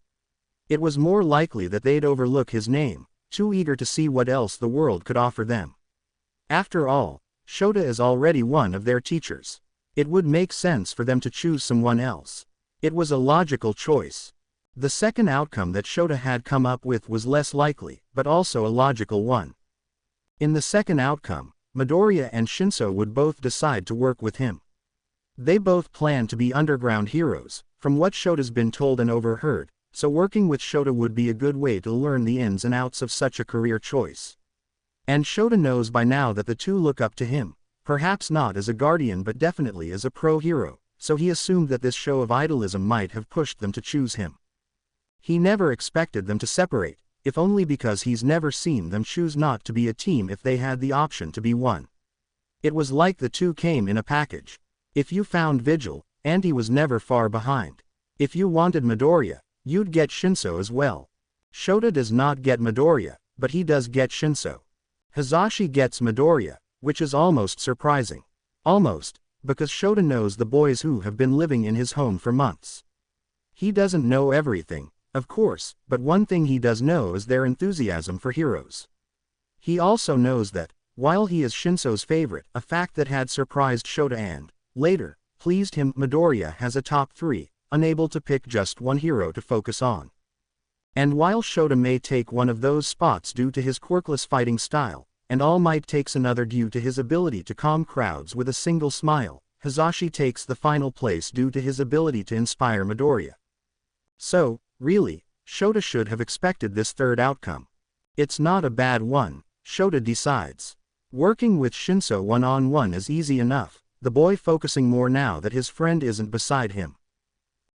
It was more likely that they'd overlook his name, too eager to see what else the world could offer them. After all, Shota is already one of their teachers. It would make sense for them to choose someone else. It was a logical choice. The second outcome that Shota had come up with was less likely, but also a logical one. In the second outcome, Midoriya and Shinso would both decide to work with him. They both plan to be underground heroes, from what Shota's been told and overheard, so working with Shota would be a good way to learn the ins and outs of such a career choice. And Shota knows by now that the two look up to him, perhaps not as a guardian but definitely as a pro-hero, so he assumed that this show of idolism might have pushed them to choose him. He never expected them to separate, if only because he's never seen them choose not to be a team if they had the option to be one. It was like the two came in a package. If you found Vigil, and he was never far behind. If you wanted Midoriya, you'd get Shinso as well. Shota does not get Midoriya, but he does get Shinso. Hisashi gets Midoriya, which is almost surprising. Almost, because Shota knows the boys who have been living in his home for months. He doesn't know everything, of course, but one thing he does know is their enthusiasm for heroes. He also knows that, while he is Shinso's favorite, a fact that had surprised Shota and, later, pleased him, Midoriya has a top 3, unable to pick just one hero to focus on. And while Shota may take one of those spots due to his quirkless fighting style, and All Might takes another due to his ability to calm crowds with a single smile, Hisashi takes the final place due to his ability to inspire Midoriya. So, really, Shota should have expected this third outcome. It's not a bad one, Shota decides. Working with Shinso one-on-one is easy enough, the boy focusing more now that his friend isn't beside him.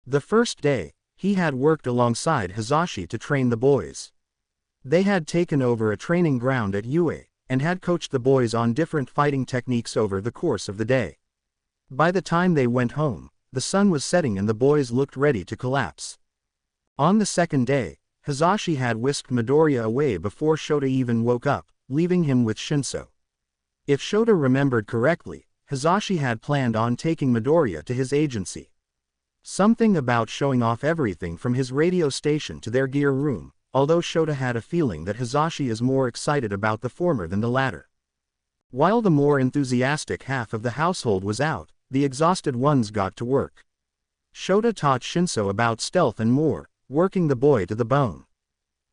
The first day, he had worked alongside Hisashi to train the boys. They had taken over a training ground at UA, and had coached the boys on different fighting techniques over the course of the day. By the time they went home, the sun was setting and the boys looked ready to collapse. On the second day, Hisashi had whisked Midoriya away before Shota even woke up, leaving him with Shinso. If Shota remembered correctly, Hisashi had planned on taking Midoriya to his agency. Something about showing off everything from his radio station to their gear room, although Shota had a feeling that Hisashi is more excited about the former than the latter. While the more enthusiastic half of the household was out, the exhausted ones got to work. Shota taught Shinso about stealth and more, working the boy to the bone.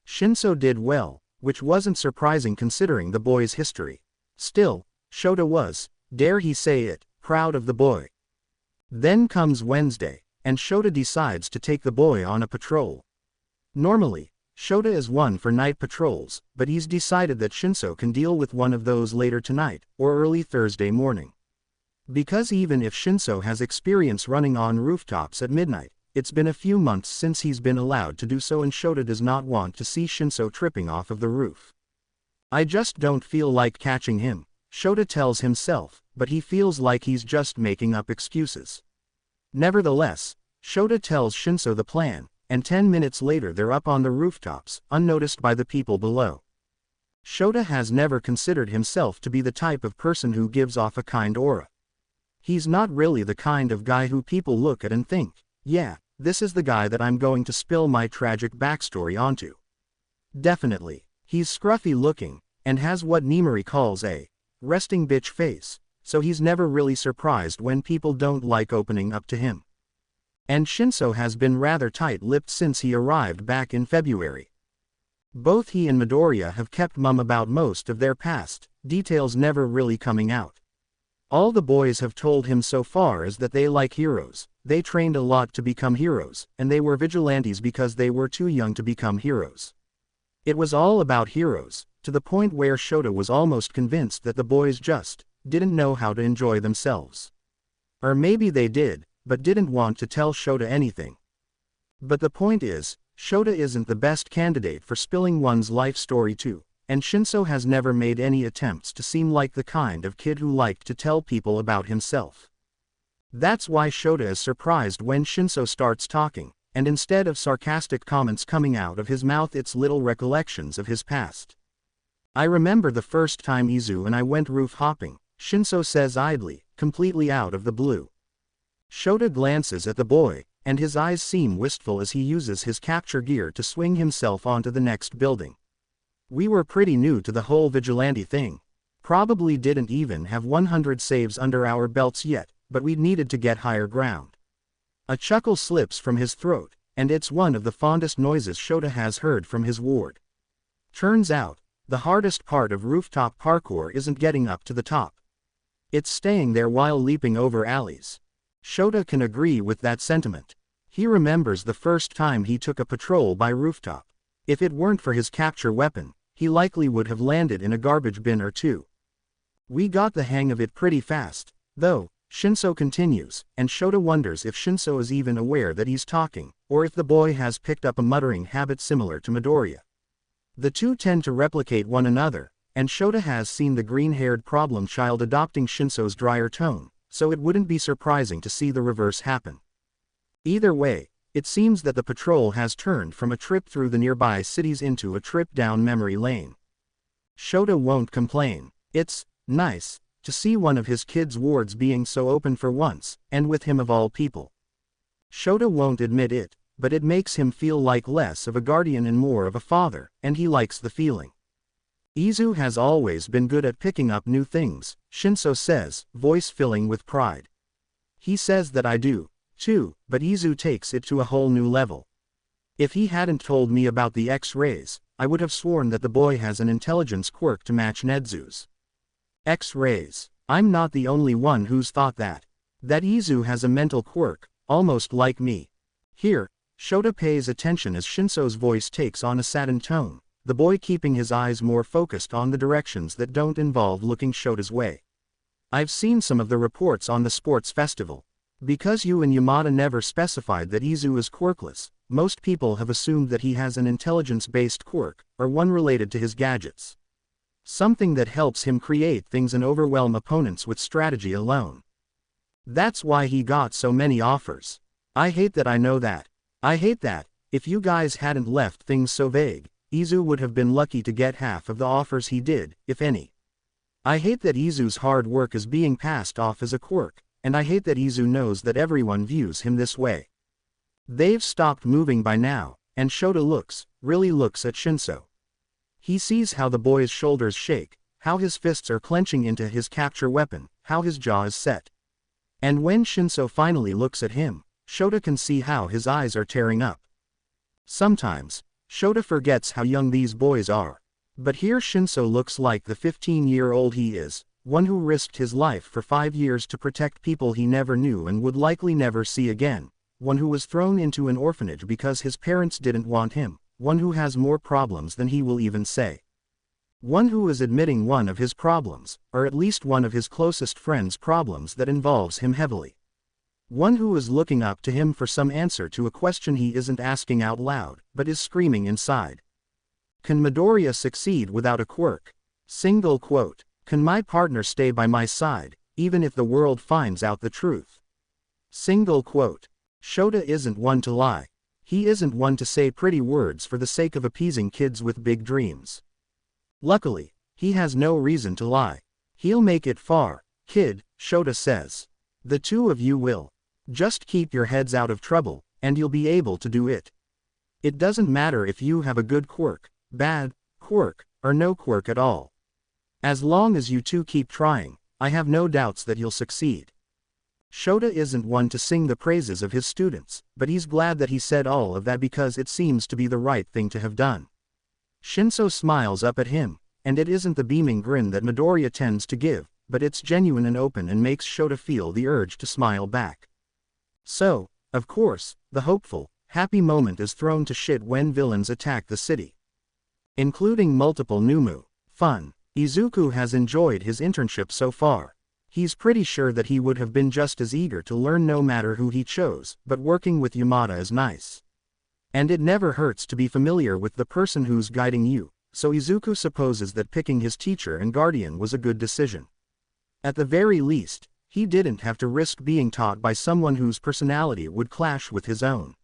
Shinso did well, which wasn't surprising considering the boy's history. Still, Shota was, dare he say it, proud of the boy. Then comes Wednesday, and Shota decides to take the boy on a patrol. Normally, Shota is one for night patrols, but he's decided that Shinso can deal with one of those later tonight, or early Thursday morning. Because even if Shinso has experience running on rooftops at midnight, it's been a few months since he's been allowed to do so, and Shota does not want to see Shinso tripping off of the roof. I just don't feel like catching him, Shota tells himself, but he feels like he's just making up excuses. Nevertheless, Shota tells Shinso the plan, and 10 minutes later they're up on the rooftops, unnoticed by the people below. Shota has never considered himself to be the type of person who gives off a kind aura. He's not really the kind of guy who people look at and think, yeah, this is the guy that I'm going to spill my tragic backstory onto. Definitely, he's scruffy looking, and has what Nimari calls a resting bitch face, so he's never really surprised when people don't like opening up to him. And Shinso has been rather tight-lipped since he arrived back in February. Both he and Midoriya have kept mum about most of their past, details never really coming out. All the boys have told him so far is that they like heroes, they trained a lot to become heroes, and they were vigilantes because they were too young to become heroes. It was all about heroes, to the point where Shota was almost convinced that the boys just didn't know how to enjoy themselves. Or maybe they did, but didn't want to tell Shota anything. But the point is, Shota isn't the best candidate for spilling one's life story to, and Shinso has never made any attempts to seem like the kind of kid who liked to tell people about himself. That's why Shota is surprised when Shinso starts talking, and instead of sarcastic comments coming out of his mouth, it's little recollections of his past. I remember the first time Izu and I went roof hopping, Shinso says idly, completely out of the blue. Shota glances at the boy, and his eyes seem wistful as he uses his capture gear to swing himself onto the next building. We were pretty new to the whole vigilante thing. Probably didn't even have 100 saves under our belts yet, but we needed to get higher ground. A chuckle slips from his throat, and it's one of the fondest noises Shota has heard from his ward. Turns out, the hardest part of rooftop parkour isn't getting up to the top. It's staying there while leaping over alleys. Shota can agree with that sentiment. He remembers the first time he took a patrol by rooftop. If it weren't for his capture weapon, he likely would have landed in a garbage bin or two. We got the hang of it pretty fast, though, Shinso continues, and Shota wonders if Shinso is even aware that he's talking, or if the boy has picked up a muttering habit similar to Midoriya. The two tend to replicate one another, and Shota has seen the green-haired problem child adopting Shinso's drier tone, so it wouldn't be surprising to see the reverse happen. Either way, it seems that the patrol has turned from a trip through the nearby cities into a trip down memory lane. Shota won't complain. It's nice to see one of his kids' wards being so open for once, and with him of all people. Shota won't admit it, but it makes him feel like less of a guardian and more of a father, and he likes the feeling. Izu has always been good at picking up new things, Shinso says, voice filling with pride. He says that I do, too, but Izu takes it to a whole new level. If he hadn't told me about the X-rays, I would have sworn that the boy has an intelligence quirk to match Nedzu's. X-rays. I'm not the only one who's thought that. That Izu has a mental quirk, almost like me. Here, Shota pays attention as Shinso's voice takes on a saddened tone, the boy keeping his eyes more focused on the directions that don't involve looking Shota's way. I've seen some of the reports on the sports festival. Because you and Yamada never specified that Izu is quirkless, most people have assumed that he has an intelligence-based quirk, or one related to his gadgets. Something that helps him create things and overwhelm opponents with strategy alone. That's why he got so many offers. I hate that I know that. I hate that, if you guys hadn't left things so vague, Izu would have been lucky to get half of the offers he did, if any. I hate that Izu's hard work is being passed off as a quirk, and I hate that Izu knows that everyone views him this way. They've stopped moving by now, and Shota really looks at Shinso. He sees how the boy's shoulders shake, how his fists are clenching into his capture weapon, how his jaw is set. And when Shinso finally looks at him, Shota can see how his eyes are tearing up. Sometimes, Shota forgets how young these boys are. But here Shinso looks like the 15-year-old he is, one who risked his life for 5 years to protect people he never knew and would likely never see again, one who was thrown into an orphanage because his parents didn't want him, one who has more problems than he will even say. One who is admitting one of his problems, or at least one of his closest friends' problems that involves him heavily. One who is looking up to him for some answer to a question he isn't asking out loud, but is screaming inside. Can Midoriya succeed without a quirk? Single quote. Can my partner stay by my side, even if the world finds out the truth? Single quote. Shota isn't one to lie. He isn't one to say pretty words for the sake of appeasing kids with big dreams. Luckily, he has no reason to lie. He'll make it far, kid, Shota says. The two of you will. Just keep your heads out of trouble, and you'll be able to do it. It doesn't matter if you have a good quirk, bad quirk, or no quirk at all. As long as you two keep trying, I have no doubts that you'll succeed. Shota isn't one to sing the praises of his students, but he's glad that he said all of that because it seems to be the right thing to have done. Shinso smiles up at him, and it isn't the beaming grin that Midoriya tends to give, but it's genuine and open and makes Shota feel the urge to smile back. So, of course, the hopeful, happy moment is thrown to shit when villains attack the city. Including multiple Numu. Fun. Izuku has enjoyed his internship so far. He's pretty sure that he would have been just as eager to learn no matter who he chose, but working with Yamada is nice. And it never hurts to be familiar with the person who's guiding you, so Izuku supposes that picking his teacher and guardian was a good decision. At the very least, he didn't have to risk being taught by someone whose personality would clash with his own.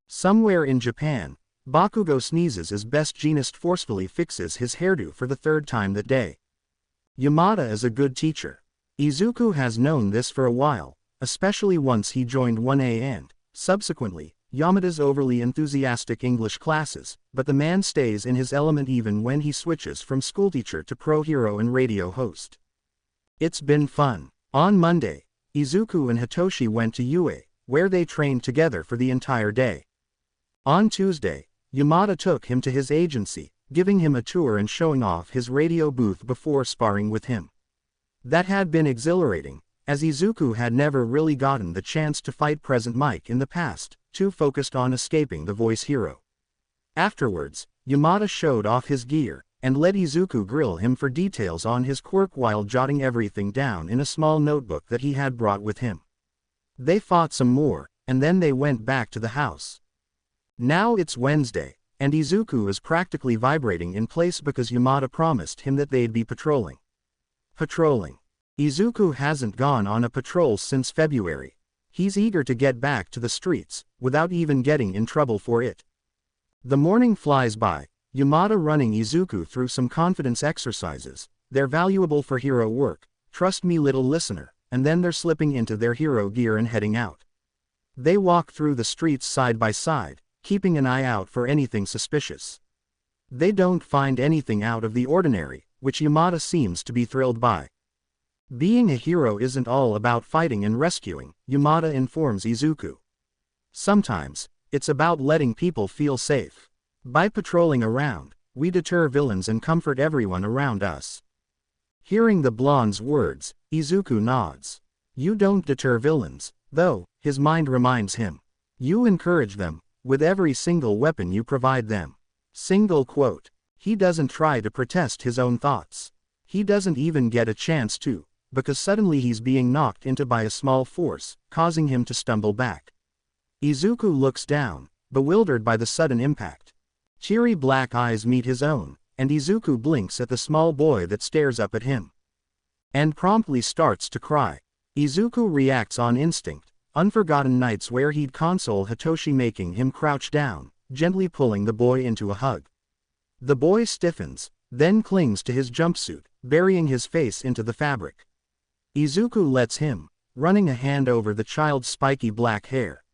Somewhere in Japan, Bakugo sneezes as Best Jeanist forcefully fixes his hairdo for the third time that day. Yamada is a good teacher. Izuku has known this for a while, especially once he joined 1A and, subsequently, Yamada's overly enthusiastic English classes, but the man stays in his element even when he switches from schoolteacher to pro hero and radio host. It's been fun. On Monday, Izuku and Hitoshi went to UA, where they trained together for the entire day. On Tuesday, Yamada took him to his agency, giving him a tour and showing off his radio booth before sparring with him. That had been exhilarating, as Izuku had never really gotten the chance to fight Present Mike in the past, too focused on escaping the voice hero. Afterwards, Yamada showed off his gear, and let Izuku grill him for details on his quirk while jotting everything down in a small notebook that he had brought with him. They fought some more, and then they went back to the house. Now it's Wednesday, and Izuku is practically vibrating in place because Yamada promised him that they'd be patrolling. Patrolling. Izuku hasn't gone on a patrol since February. He's eager to get back to the streets, without even getting in trouble for it. The morning flies by, Yamada running Izuku through some confidence exercises. They're valuable for hero work, trust me little listener, and then they're slipping into their hero gear and heading out. They walk through the streets side by side, keeping an eye out for anything suspicious. They don't find anything out of the ordinary, which Yamada seems to be thrilled by. Being a hero isn't all about fighting and rescuing, Yamada informs Izuku. Sometimes, it's about letting people feel safe. By patrolling around, we deter villains and comfort everyone around us. Hearing the blonde's words, Izuku nods. You don't deter villains, though, his mind reminds him. You encourage them, with every single weapon you provide them. Single quote. He doesn't try to protest his own thoughts. He doesn't even get a chance to, because suddenly he's being knocked into by a small force, causing him to stumble back. Izuku looks down, bewildered by the sudden impact. Cheery black eyes meet his own, and Izuku blinks at the small boy that stares up at him. And promptly starts to cry. Izuku reacts on instinct, unforgotten nights where he'd console Hitoshi making him crouch down, gently pulling the boy into a hug. The boy stiffens, then clings to his jumpsuit, burying his face into the fabric. Izuku lets him, running a hand over the child's spiky black hair.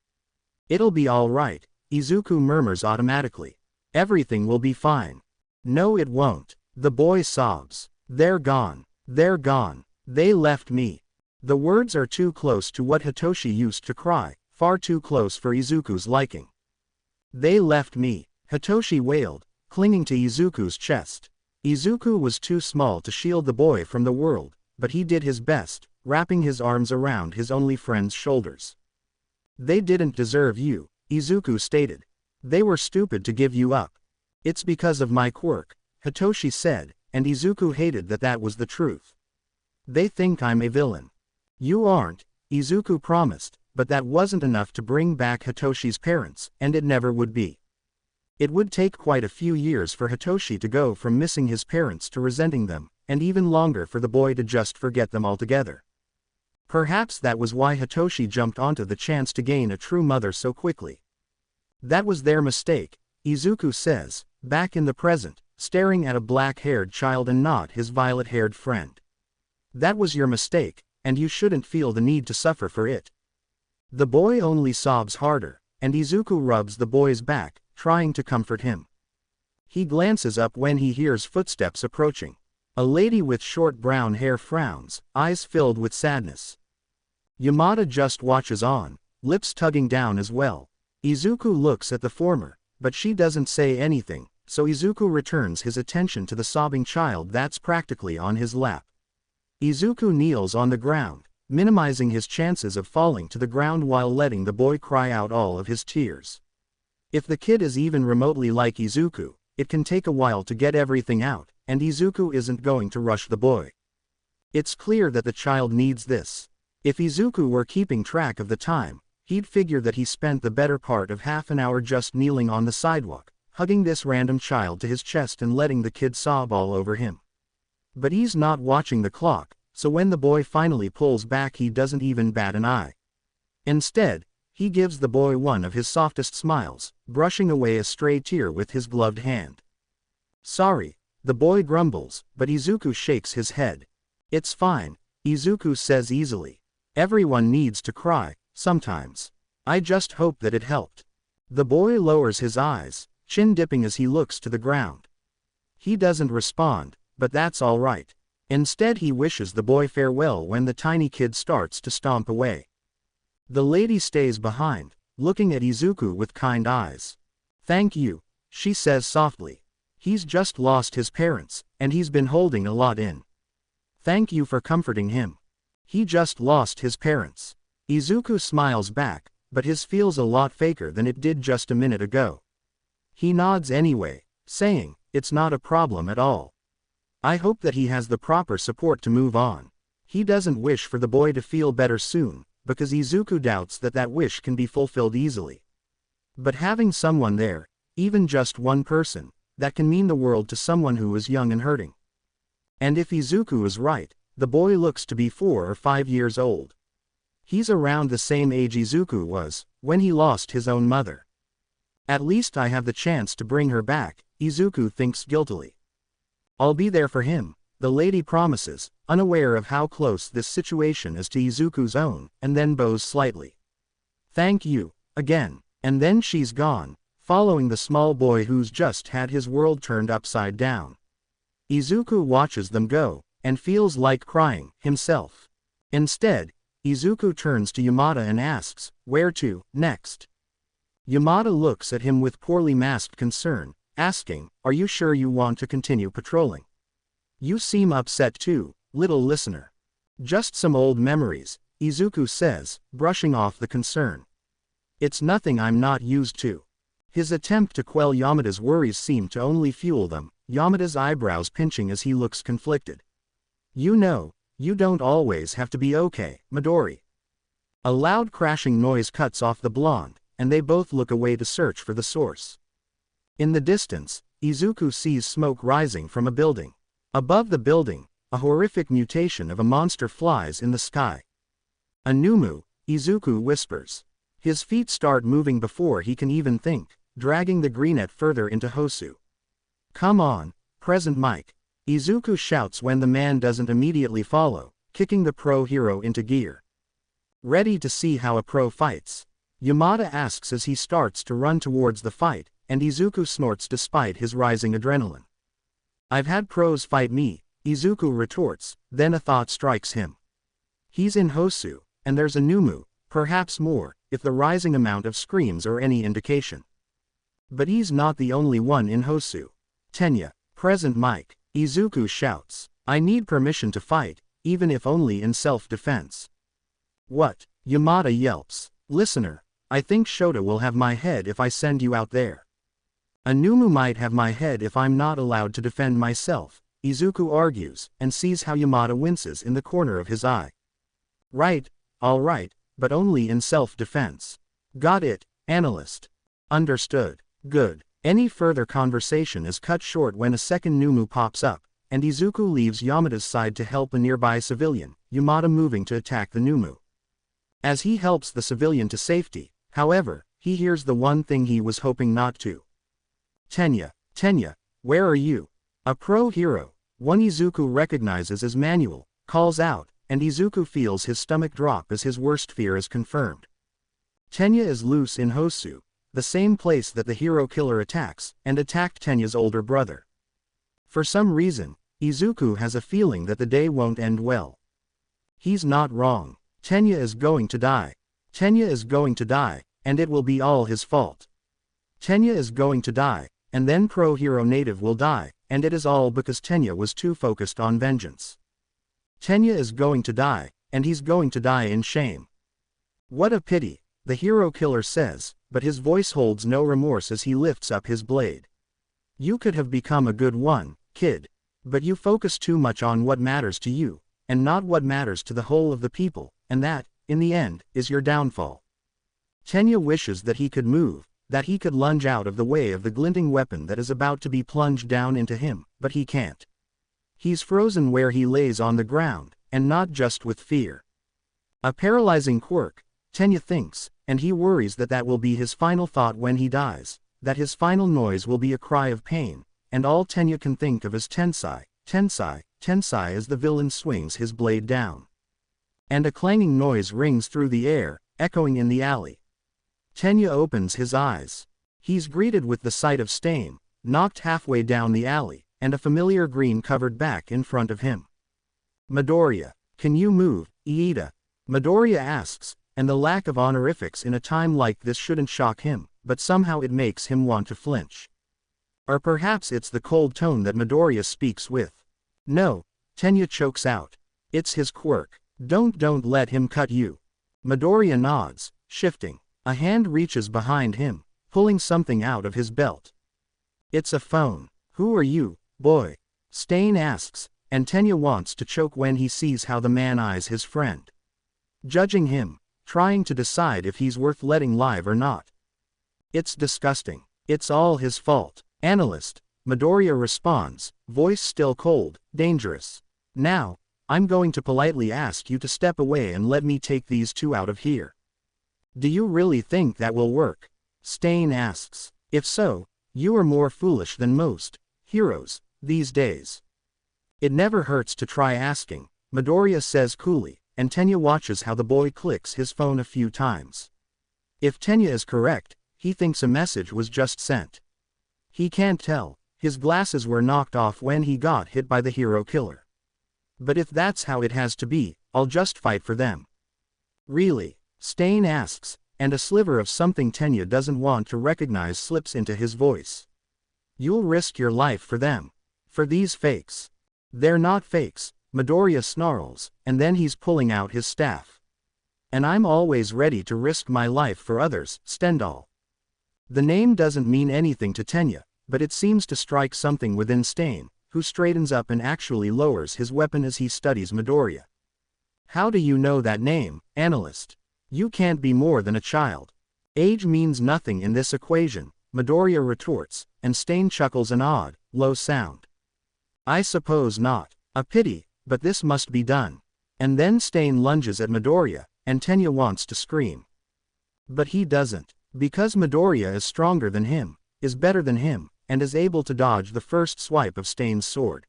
It'll be all right, Izuku murmurs automatically. Everything will be fine. No it won't. The boy sobs. They're gone. They're gone. They left me. The words are too close to what Hitoshi used to cry, far too close for Izuku's liking. They left me, Hitoshi wailed, clinging to Izuku's chest. Izuku was too small to shield the boy from the world, but he did his best, wrapping his arms around his only friend's shoulders. They didn't deserve you, Izuku stated. They were stupid to give you up. It's because of my quirk, Hitoshi said, and Izuku hated that that was the truth. They think I'm a villain. You aren't, Izuku promised, but that wasn't enough to bring back Hitoshi's parents, and it never would be. It would take quite a few years for Hitoshi to go from missing his parents to resenting them, and even longer for the boy to just forget them altogether. Perhaps that was why Hitoshi jumped onto the chance to gain a true mother so quickly. That was their mistake, Izuku says, back in the present, staring at a black-haired child and not his violet-haired friend. That was your mistake, and you shouldn't feel the need to suffer for it. The boy only sobs harder, and Izuku rubs the boy's back, trying to comfort him. He glances up when he hears footsteps approaching. A lady with short brown hair frowns, eyes filled with sadness. Yamada just watches on, lips tugging down as well. Izuku looks at the former, but she doesn't say anything, so Izuku returns his attention to the sobbing child that's practically on his lap. Izuku kneels on the ground, minimizing his chances of falling to the ground while letting the boy cry out all of his tears. If the kid is even remotely like Izuku, it can take a while to get everything out, and Izuku isn't going to rush the boy. It's clear that the child needs this. If Izuku were keeping track of the time, he'd figure that he spent the better part of half an hour just kneeling on the sidewalk, hugging this random child to his chest and letting the kid sob all over him. But he's not watching the clock, so when the boy finally pulls back he doesn't even bat an eye. Instead, he gives the boy one of his softest smiles, brushing away a stray tear with his gloved hand. Sorry, the boy grumbles, but Izuku shakes his head. It's fine, Izuku says easily. Everyone needs to cry, sometimes. I just hope that it helped. The boy lowers his eyes, chin dipping as he looks to the ground. He doesn't respond, but that's all right. Instead he wishes the boy farewell when the tiny kid starts to stomp away. The lady stays behind, looking at Izuku with kind eyes. Thank you, she says softly. He's just lost his parents, and he's been holding a lot in. Thank you for comforting him. He just lost his parents. Izuku smiles back, but his feels a lot faker than it did just a minute ago. He nods anyway, saying, it's not a problem at all. I hope that he has the proper support to move on. He doesn't wish for the boy to feel better soon, because Izuku doubts that that wish can be fulfilled easily. But having someone there, even just one person, that can mean the world to someone who is young and hurting. And if Izuku is right, the boy looks to be 4 or 5 years old. He's around the same age Izuku was, when he lost his own mother. At least I have the chance to bring her back, Izuku thinks guiltily. I'll be there for him, the lady promises, unaware of how close this situation is to Izuku's own, and then bows slightly. Thank you, again, and then she's gone, following the small boy who's just had his world turned upside down. Izuku watches them go, and feels like crying, himself. Instead, Izuku turns to Yamada and asks, where to, next? Yamada looks at him with poorly masked concern, asking, are you sure you want to continue patrolling? You seem upset too, little listener. Just some old memories, Izuku says, brushing off the concern. It's nothing I'm not used to. His attempt to quell Yamada's worries seemed to only fuel them, Yamada's eyebrows pinching as he looks conflicted. You know, you don't always have to be okay, Midori. A loud crashing noise cuts off the blonde, and they both look away to search for the source. In the distance, Izuku sees smoke rising from a building. Above the building, a horrific mutation of a monster flies in the sky. Anumu, Izuku whispers. His feet start moving before he can even think, dragging the greenette further into Hosu. Come on, present Mike. Izuku shouts when the man doesn't immediately follow, kicking the pro hero into gear. Ready to see how a pro fights? Yamada asks as he starts to run towards the fight, and Izuku snorts despite his rising adrenaline. I've had pros fight me, Izuku retorts, then a thought strikes him. He's in Hosu, and there's Anumu, perhaps more, if the rising amount of screams are any indication. But he's not the only one in Hosu. Tenya, present Mike, Izuku shouts. I need permission to fight, even if only in self-defense. What? Yamada yelps. Listener, I think Shota will have my head if I send you out there. Anumu might have my head if I'm not allowed to defend myself, Izuku argues, and sees how Yamada winces in the corner of his eye. Right, all right, but only in self-defense. Got it, analyst. Understood. Good. Any further conversation is cut short when a second Numu pops up, and Izuku leaves Yamada's side to help a nearby civilian, Yamada moving to attack the Numu. As he helps the civilian to safety, however, he hears the one thing he was hoping not to. Tenya, where are you? A pro-hero, one Izuku recognizes as Manuel, calls out, and Izuku feels his stomach drop as his worst fear is confirmed. Tenya is loose in Hosu, the same place that the hero killer attacks, and attacked Tenya's older brother. For some reason, Izuku has a feeling that the day won't end well. He's not wrong. Tenya is going to die. Tenya is going to die, and it will be all his fault. Tenya is going to die, and then pro-hero native will die, and it is all because Tenya was too focused on vengeance. Tenya is going to die, and he's going to die in shame. What a pity, the hero killer says, but his voice holds no remorse as he lifts up his blade. You could have become a good one, kid. But you focus too much on what matters to you, and not what matters to the whole of the people, and that, in the end, is your downfall. Tenya wishes that he could move, that he could lunge out of the way of the glinting weapon that is about to be plunged down into him, but he can't. He's frozen where he lays on the ground, and not just with fear. A paralyzing quirk, Tenya thinks, and he worries that that will be his final thought when he dies, that his final noise will be a cry of pain, and all Tenya can think of is Tensai, Tensai, Tensai as the villain swings his blade down. And a clanging noise rings through the air, echoing in the alley. Tenya opens his eyes. He's greeted with the sight of Stain, knocked halfway down the alley, and a familiar green-covered back in front of him. Midoriya, can you move, Iida? Midoriya asks, and the lack of honorifics in a time like this shouldn't shock him, but somehow it makes him want to flinch. Or perhaps it's the cold tone that Midoriya speaks with. No, Tenya chokes out. It's his quirk. Don't let him cut you. Midoriya nods, shifting. A hand reaches behind him, pulling something out of his belt. It's a phone. Who are you, boy? Stain asks, and Tenya wants to choke when he sees how the man eyes his friend. Judging him, trying to decide if he's worth letting live or not. It's disgusting. It's all his fault. Analyst, Midoriya responds, voice still cold, dangerous. Now, I'm going to politely ask you to step away and let me take these two out of here. Do you really think that will work? Stain asks. If so, you are more foolish than most heroes these days. It never hurts to try asking, Midoriya says coolly, and Tenya watches how the boy clicks his phone a few times. If Tenya is correct, he thinks a message was just sent. He can't tell, his glasses were knocked off when he got hit by the hero killer. But if that's how it has to be, I'll just fight for them. Really? Stain asks, and a sliver of something Tenya doesn't want to recognize slips into his voice. You'll risk your life for them. For these fakes. They're not fakes, Midoriya snarls, and then he's pulling out his staff. And I'm always ready to risk my life for others, Stendhal. The name doesn't mean anything to Tenya, but it seems to strike something within Stain, who straightens up and actually lowers his weapon as he studies Midoriya. How do you know that name, analyst? You can't be more than a child. Age means nothing in this equation, Midoriya retorts, and Stain chuckles an odd, low sound. I suppose not. A pity, but this must be done. And then Stain lunges at Midoriya, and Tenya wants to scream. But he doesn't. Because Midoriya is stronger than him, is better than him, and is able to dodge the first swipe of Stain's sword.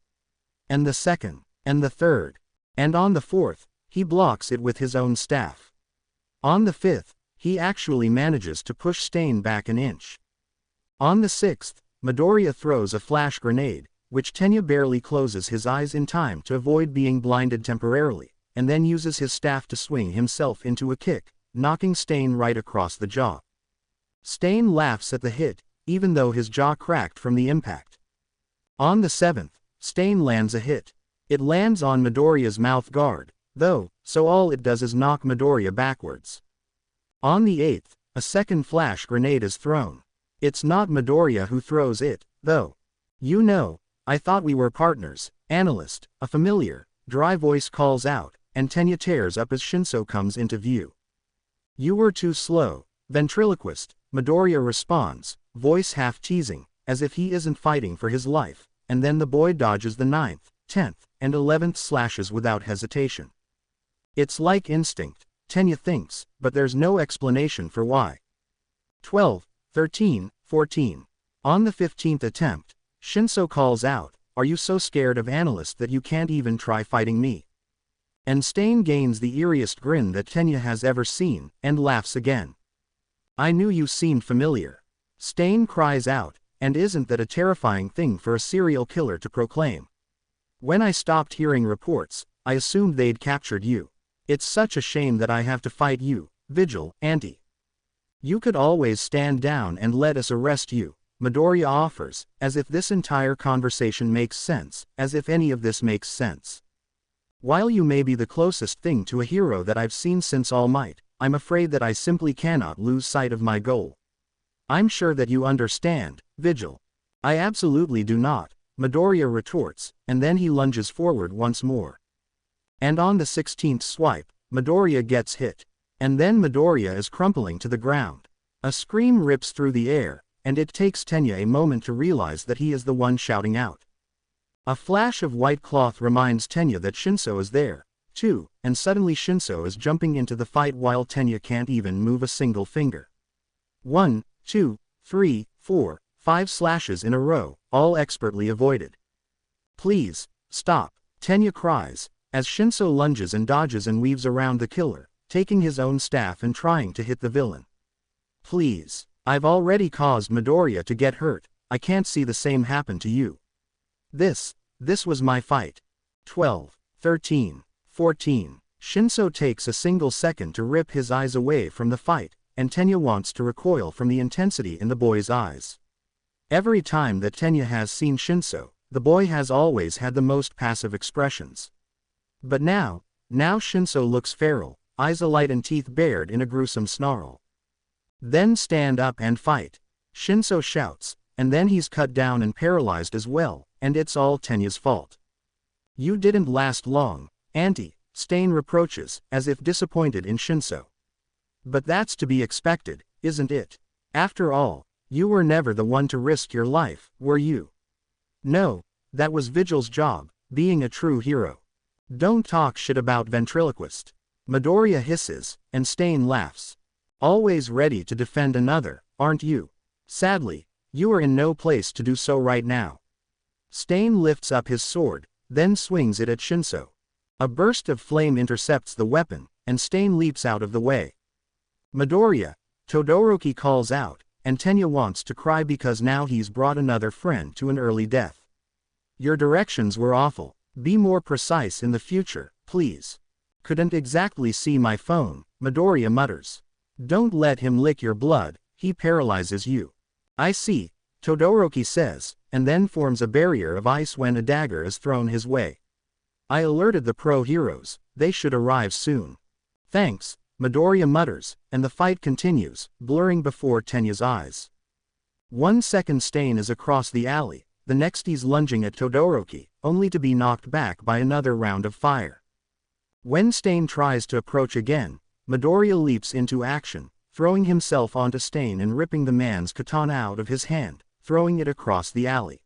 And the second, and the third, and on the fourth, he blocks it with his own staff. On the fifth, he actually manages to push Stain back an inch. On the sixth, Midoriya throws a flash grenade, which Tenya barely closes his eyes in time to avoid being blinded temporarily, and then uses his staff to swing himself into a kick, knocking Stain right across the jaw. Stain laughs at the hit, even though his jaw cracked from the impact. On the seventh, Stain lands a hit. It lands on Midoriya's mouth guard, though, so all it does is knock Midoriya backwards. On the eighth, a second flash grenade is thrown. It's not Midoriya who throws it, though. You know, I thought we were partners. Analyst, a familiar, dry voice calls out, and Tenya tears up as Shinso comes into view. You were too slow. Ventriloquist, Midoriya responds, voice half teasing, as if he isn't fighting for his life, and then the boy dodges the 9th, 10th, and 11th slashes without hesitation. It's like instinct, Tenya thinks, but there's no explanation for why. 12, 13, 14. On the 15th attempt, Shinso calls out, are you so scared of Analyst that you can't even try fighting me? And Stain gains the eeriest grin that Tenya has ever seen, and laughs again. I knew you seemed familiar. Stain cries out, and isn't that a terrifying thing for a serial killer to proclaim? When I stopped hearing reports, I assumed they'd captured you. It's such a shame that I have to fight you, Vigilante. You could always stand down and let us arrest you, Midoriya offers, as if this entire conversation makes sense, as if any of this makes sense. While you may be the closest thing to a hero that I've seen since All Might, I'm afraid that I simply cannot lose sight of my goal. I'm sure that you understand, Vigil. I absolutely do not, Midoriya retorts, and then he lunges forward once more. And on the 16th swipe, Midoriya gets hit. And then Midoriya is crumpling to the ground. A scream rips through the air, and it takes Tenya a moment to realize that he is the one shouting out. A flash of white cloth reminds Tenya that Shinso is there, too, and suddenly Shinso is jumping into the fight while Tenya can't even move a single finger. 1, 2, 3, 4, 5 slashes in a row, all expertly avoided. Please, stop, Tenya cries, as Shinso lunges and dodges and weaves around the killer, taking his own staff and trying to hit the villain. Please, I've already caused Midoriya to get hurt, I can't see the same happen to you. This was my fight. 12, 13, 14. Shinso takes a single second to rip his eyes away from the fight, and Tenya wants to recoil from the intensity in the boy's eyes. Every time that Tenya has seen Shinso, the boy has always had the most passive expressions. But now Shinso looks feral, eyes alight and teeth bared in a gruesome snarl. Then stand up and fight, Shinso shouts, and then he's cut down and paralyzed as well, and it's all Tenya's fault. You didn't last long, Auntie, Stain reproaches, as if disappointed in Shinso. But that's to be expected, isn't it? After all, you were never the one to risk your life, were you? No, that was Vigil's job, being a true hero. Don't talk shit about Ventriloquist. Midoriya hisses, and Stain laughs. Always ready to defend another, aren't you? Sadly, you are in no place to do so right now. Stain lifts up his sword, then swings it at Shinso. A burst of flame intercepts the weapon, and Stain leaps out of the way. Midoriya, Todoroki calls out, and Tenya wants to cry because now he's brought another friend to an early death. Your directions were awful, be more precise in the future, please. Couldn't exactly see my phone, Midoriya mutters. Don't let him lick your blood, he paralyzes you. I see, Todoroki says, and then forms a barrier of ice when a dagger is thrown his way. I alerted the pro-heroes, they should arrive soon. Thanks, Midoriya mutters, and the fight continues, blurring before Tenya's eyes. 1 second Stain is across the alley, the next he's lunging at Todoroki, only to be knocked back by another round of fire. When Stain tries to approach again, Midoriya leaps into action, throwing himself onto Stain and ripping the man's katana out of his hand, throwing it across the alley.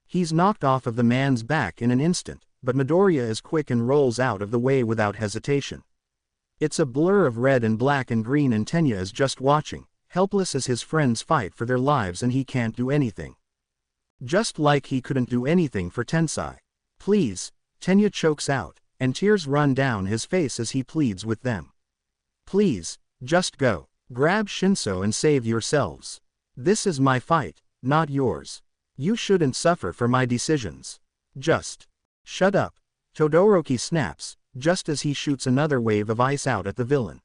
He's knocked off of the man's back in an instant, but Midoriya is quick and rolls out of the way without hesitation. It's a blur of red and black and green and Tenya is just watching, helpless as his friends fight for their lives and he can't do anything. Just like he couldn't do anything for Tensai. Please, Tenya chokes out, and tears run down his face as he pleads with them. Please, just go, grab Shinso and save yourselves. This is my fight, not yours. You shouldn't suffer for my decisions. Just shut up, Todoroki snaps, just as he shoots another wave of ice out at the villain.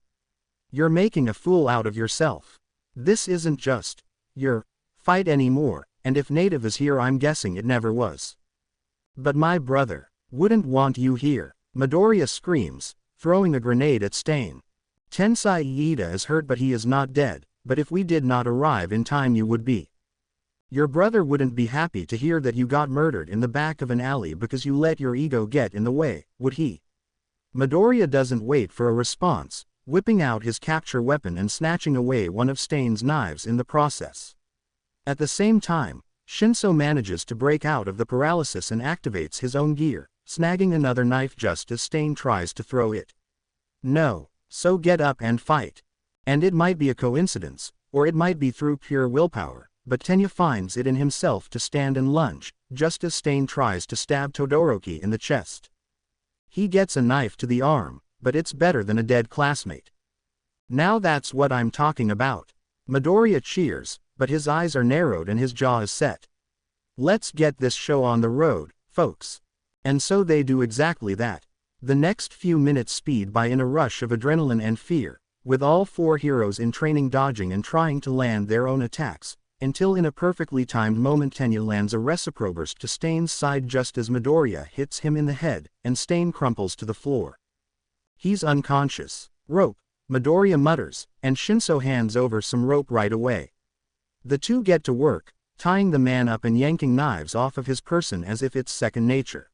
You're making a fool out of yourself. This isn't just your fight anymore, and if Native is here I'm guessing it never was. But my brother wouldn't want you here, Midoriya screams, throwing a grenade at Stain. Tensai Iida is hurt but he is not dead, but if we did not arrive in time you would be. Your brother wouldn't be happy to hear that you got murdered in the back of an alley because you let your ego get in the way, would he? Midoriya doesn't wait for a response, whipping out his capture weapon and snatching away one of Stain's knives in the process. At the same time, Shinso manages to break out of the paralysis and activates his own gear, snagging another knife just as Stain tries to throw it. No, so get up and fight. And it might be a coincidence, or it might be through pure willpower, but Tenya finds it in himself to stand and lunge, just as Stain tries to stab Todoroki in the chest. He gets a knife to the arm, but it's better than a dead classmate. Now that's what I'm talking about. Midoriya cheers, but his eyes are narrowed and his jaw is set. Let's get this show on the road, folks. And so they do exactly that. The next few minutes speed by in a rush of adrenaline and fear, with all four heroes in training dodging and trying to land their own attacks, until in a perfectly timed moment Tenya lands a reciproburst to Stain's side just as Midoriya hits him in the head, and Stain crumples to the floor. He's unconscious. Rope, Midoriya mutters, and Shinso hands over some rope right away. The two get to work, tying the man up and yanking knives off of his person as if it's second nature.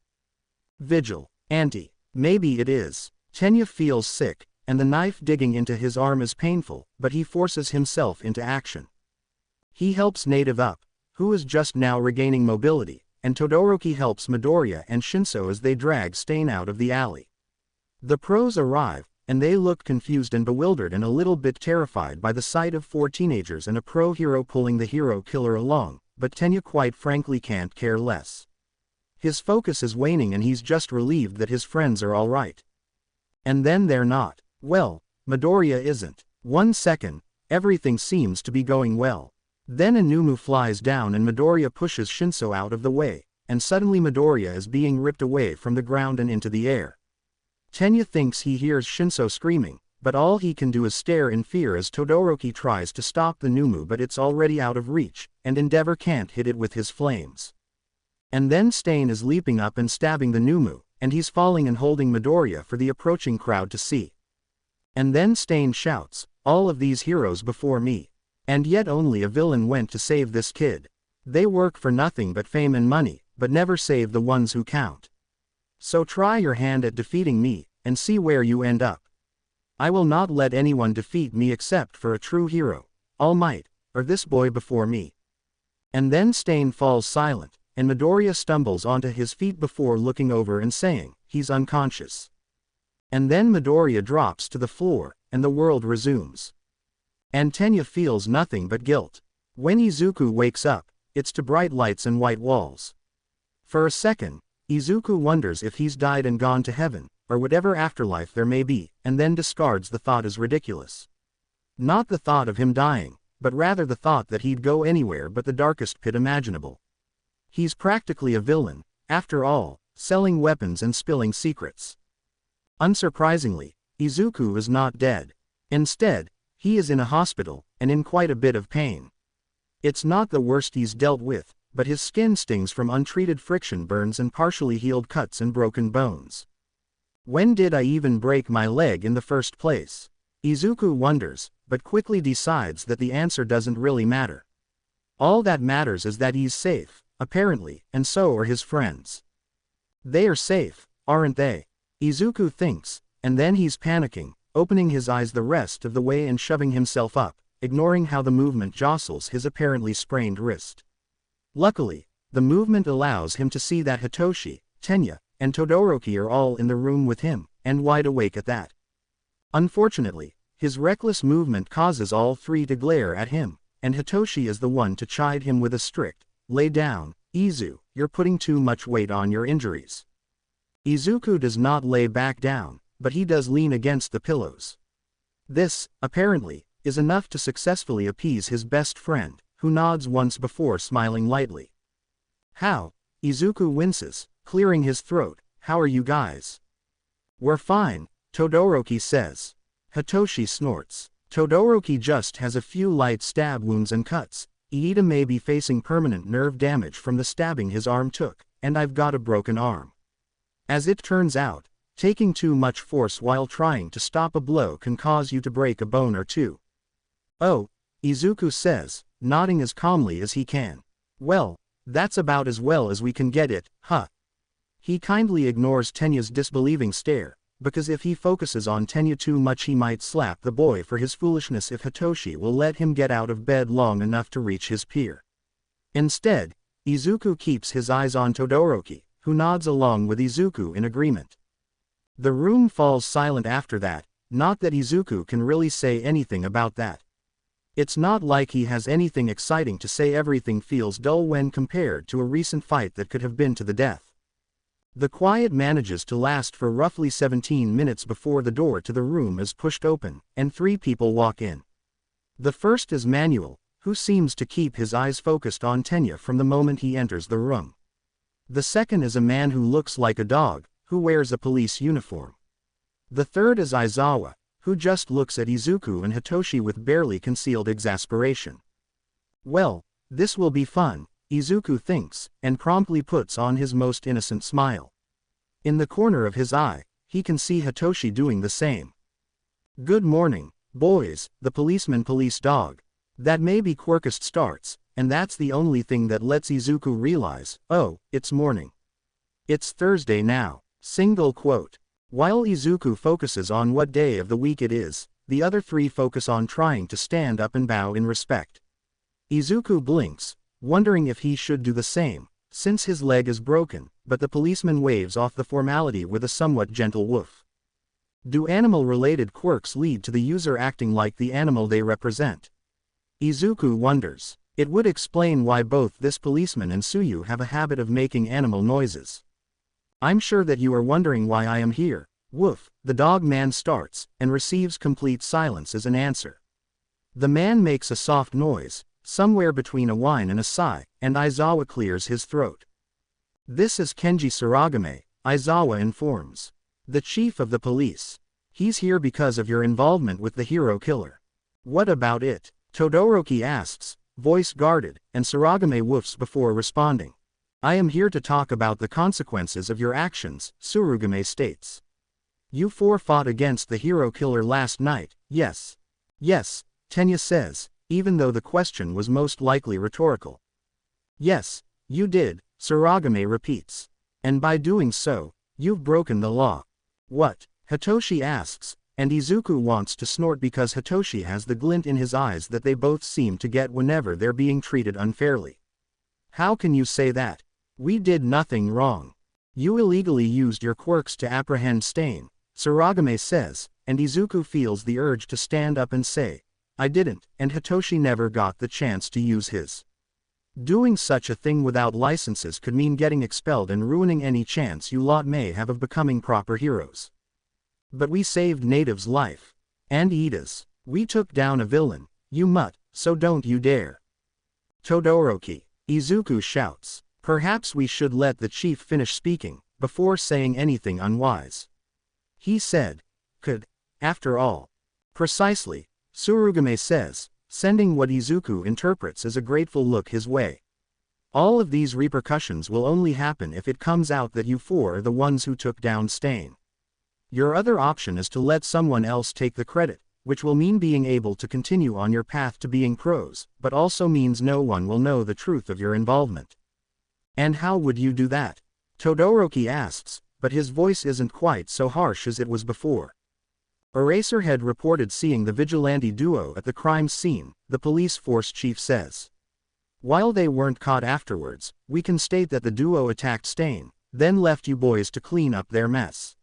Vigilante. Maybe it is. Tenya feels sick, and the knife digging into his arm is painful, but he forces himself into action. He helps Native up, who is just now regaining mobility, and Todoroki helps Midoriya and Shinso as they drag Stain out of the alley. The pros arrive, and they look confused and bewildered and a little bit terrified by the sight of four teenagers and a pro hero pulling the hero killer along, but Tenya quite frankly can't care less. His focus is waning and he's just relieved that his friends are alright. And then they're not. Well, Midoriya isn't. 1 second, everything seems to be going well. Then a Numu flies down and Midoriya pushes Shinso out of the way, and suddenly Midoriya is being ripped away from the ground and into the air. Tenya thinks he hears Shinso screaming, but all he can do is stare in fear as Todoroki tries to stop the Numu, but it's already out of reach, and Endeavor can't hit it with his flames. And then Stain is leaping up and stabbing the Numu, and he's falling and holding Midoriya for the approaching crowd to see. And then Stain shouts, "All of these heroes before me. And yet only a villain went to save this kid. They work for nothing but fame and money, but never save the ones who count. So try your hand at defeating me, and see where you end up. I will not let anyone defeat me except for a true hero, All Might, or this boy before me." And then Stain falls silent, and Midoriya stumbles onto his feet before looking over and saying, "He's unconscious." And then Midoriya drops to the floor, and the world resumes. And Tenya feels nothing but guilt. When Izuku wakes up, it's to bright lights and white walls. For a second, Izuku wonders if he's died and gone to heaven, or whatever afterlife there may be, and then discards the thought as ridiculous. Not the thought of him dying, but rather the thought that he'd go anywhere but the darkest pit imaginable. He's practically a villain, after all, selling weapons and spilling secrets. Unsurprisingly, Izuku is not dead. Instead, he is in a hospital, and in quite a bit of pain. It's not the worst he's dealt with, but his skin stings from untreated friction burns and partially healed cuts and broken bones. When did I even break my leg in the first place? Izuku wonders, but quickly decides that the answer doesn't really matter. All that matters is that he's safe, apparently, and so are his friends. They are safe, aren't they? Izuku thinks, and then he's panicking, opening his eyes the rest of the way and shoving himself up, ignoring how the movement jostles his apparently sprained wrist. Luckily, the movement allows him to see that Hitoshi, Tenya, and Todoroki are all in the room with him, and wide awake at that. Unfortunately, his reckless movement causes all three to glare at him, and Hitoshi is the one to chide him with a strict, "Lay down, Izu, you're putting too much weight on your injuries." Izuku does not lay back down, but he does lean against the pillows. This, apparently, is enough to successfully appease his best friend, who nods once before smiling lightly. "How?" Izuku winces, clearing his throat. "How are you guys?" "We're fine," Todoroki says. Hitoshi snorts. "Todoroki just has a few light stab wounds and cuts. Iida may be facing permanent nerve damage from the stabbing his arm took, and I've got a broken arm. As it turns out, taking too much force while trying to stop a blow can cause you to break a bone or two." "Oh," Izuku says, nodding as calmly as he can. Well, that's about as well as we can get it, huh? He kindly ignores Tenya's disbelieving stare, because if he focuses on Tenya too much he might slap the boy for his foolishness if Hitoshi will let him get out of bed long enough to reach his pier. Instead, Izuku keeps his eyes on Todoroki, who nods along with Izuku in agreement. The room falls silent after that, not that Izuku can really say anything about that. It's not like he has anything exciting to say, everything feels dull when compared to a recent fight that could have been to the death. The quiet manages to last for roughly 17 minutes before the door to the room is pushed open, and 3 people walk in. The first is Manuel, who seems to keep his eyes focused on Tenya from the moment he enters the room. The second is a man who looks like a dog, who wears a police uniform. The third is Aizawa, who just looks at Izuku and Hitoshi with barely concealed exasperation. Well, this will be fun, Izuku thinks, and promptly puts on his most innocent smile. In the corner of his eye, he can see Hitoshi doing the same. Good morning, boys, the policeman police dog. That may be Quirkless starts, and that's the only thing that lets Izuku realize, oh, it's morning. It's Thursday now. Single quote. While Izuku focuses on what day of the week it is, the other 3 focus on trying to stand up and bow in respect. Izuku blinks, wondering if he should do the same, since his leg is broken, but the policeman waves off the formality with a somewhat gentle woof. Do animal-related quirks lead to the user acting like the animal they represent? Izuku wonders. It would explain why both this policeman and Suyu have a habit of making animal noises. I'm sure that you are wondering why I am here. Woof, the dog man starts, and receives complete silence as an answer. The man makes a soft noise, somewhere between a whine and a sigh, and Aizawa clears his throat. This is Kenji Suragame, Aizawa informs. The chief of the police. He's here because of your involvement with the hero killer. What about it? Todoroki asks, voice guarded, and Suragame woofs before responding. I am here to talk about the consequences of your actions, Suragame states. You 4 fought against the hero killer last night, yes? Yes, Tenya says, even though the question was most likely rhetorical. Yes, you did, Suragame repeats. And by doing so, you've broken the law. What? Hitoshi asks, and Izuku wants to snort because Hitoshi has the glint in his eyes that they both seem to get whenever they're being treated unfairly. How can you say that? We did nothing wrong. You illegally used your quirks to apprehend Stain, Suragame says, and Izuku feels the urge to stand up and say, I didn't, and Hitoshi never got the chance to use his. Doing such a thing without licenses could mean getting expelled and ruining any chance you lot may have of becoming proper heroes. But we saved Native's life. And Ida's. We took down a villain, you mutt, so don't you dare. Todoroki. Izuku shouts. Perhaps we should let the chief finish speaking, before saying anything unwise. He said. Could. After all. Precisely, Suragame says, sending what Izuku interprets as a grateful look his way. All of these repercussions will only happen if it comes out that you 4 are the ones who took down Stain. Your other option is to let someone else take the credit, which will mean being able to continue on your path to being pros, but also means no one will know the truth of your involvement. And how would you do that? Todoroki asks, but his voice isn't quite so harsh as it was before. Eraserhead reported seeing the Vigilante duo at the crime scene, the police force chief says. While they weren't caught afterwards, we can state that the duo attacked Stain, then left you boys to clean up their mess.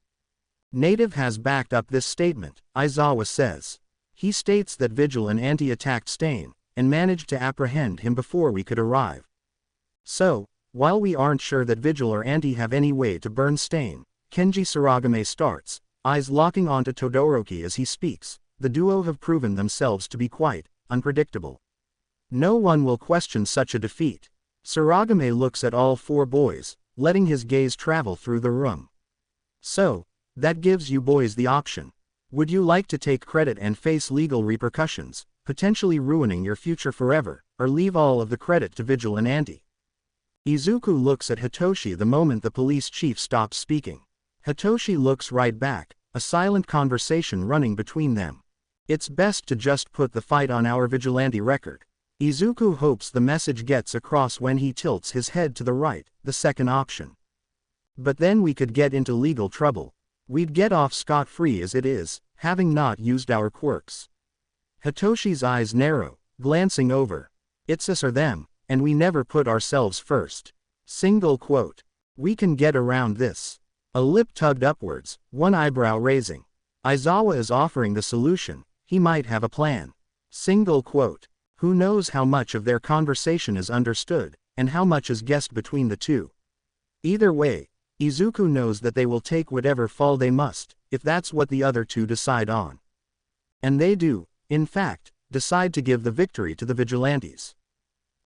Native has backed up this statement, Aizawa says. He states that Vigil and Anti attacked Stain, and managed to apprehend him before we could arrive. So, while we aren't sure that Vigil or Anti have any way to burn Stain, Kenji Suragame starts, eyes locking onto Todoroki as he speaks. The duo have proven themselves to be quite unpredictable. No one will question such a defeat. Suragame looks at all 4 boys, letting his gaze travel through the room. So, that gives you boys the option. Would you like to take credit and face legal repercussions, potentially ruining your future forever, or leave all of the credit to Vigil and Anti? Izuku looks at Hitoshi the moment the police chief stops speaking. Hitoshi looks right back, a silent conversation running between them. It's best to just put the fight on our Vigilante record. Izuku hopes the message gets across when he tilts his head to the right, the second option. But then we could get into legal trouble. We'd get off scot-free as it is, having not used our quirks. Hitoshi's eyes narrow, glancing over. It's us or them, and we never put ourselves first. Single quote. We can get around this. A lip tugged upwards, one eyebrow raising. Aizawa is offering the solution, he might have a plan. Single quote. Who knows how much of their conversation is understood, and how much is guessed between the two. Either way, Izuku knows that they will take whatever fall they must, if that's what the other two decide on. And they do, in fact, decide to give the victory to the Vigilantes.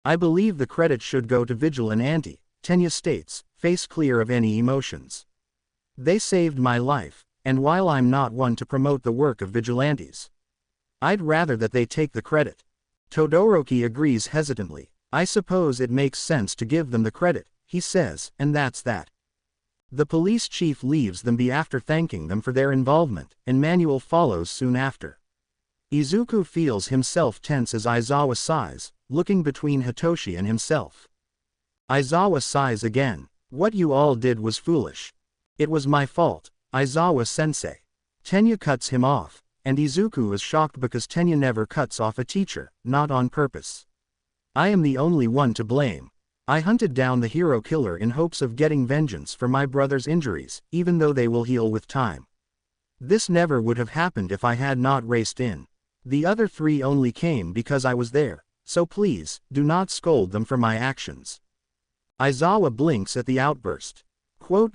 I believe the credit should go to Vigilante, Tenya states, face clear of any emotions. They saved my life, and while I'm not one to promote the work of Vigilantes, I'd rather that they take the credit. Todoroki agrees hesitantly. I suppose it makes sense to give them the credit, he says, and that's that. The police chief leaves them be after thanking them for their involvement, and Manuel follows soon after. Izuku feels himself tense as Aizawa sighs, looking between Hitoshi and himself. Aizawa sighs again. What you all did was foolish. It was my fault, Aizawa-sensei. Tenya cuts him off, and Izuku is shocked because Tenya never cuts off a teacher, not on purpose. I am the only one to blame. I hunted down the hero killer in hopes of getting vengeance for my brother's injuries, even though they will heal with time. This never would have happened if I had not raced in. The other three only came because I was there, so please, do not scold them for my actions. Aizawa blinks at the outburst. Quote.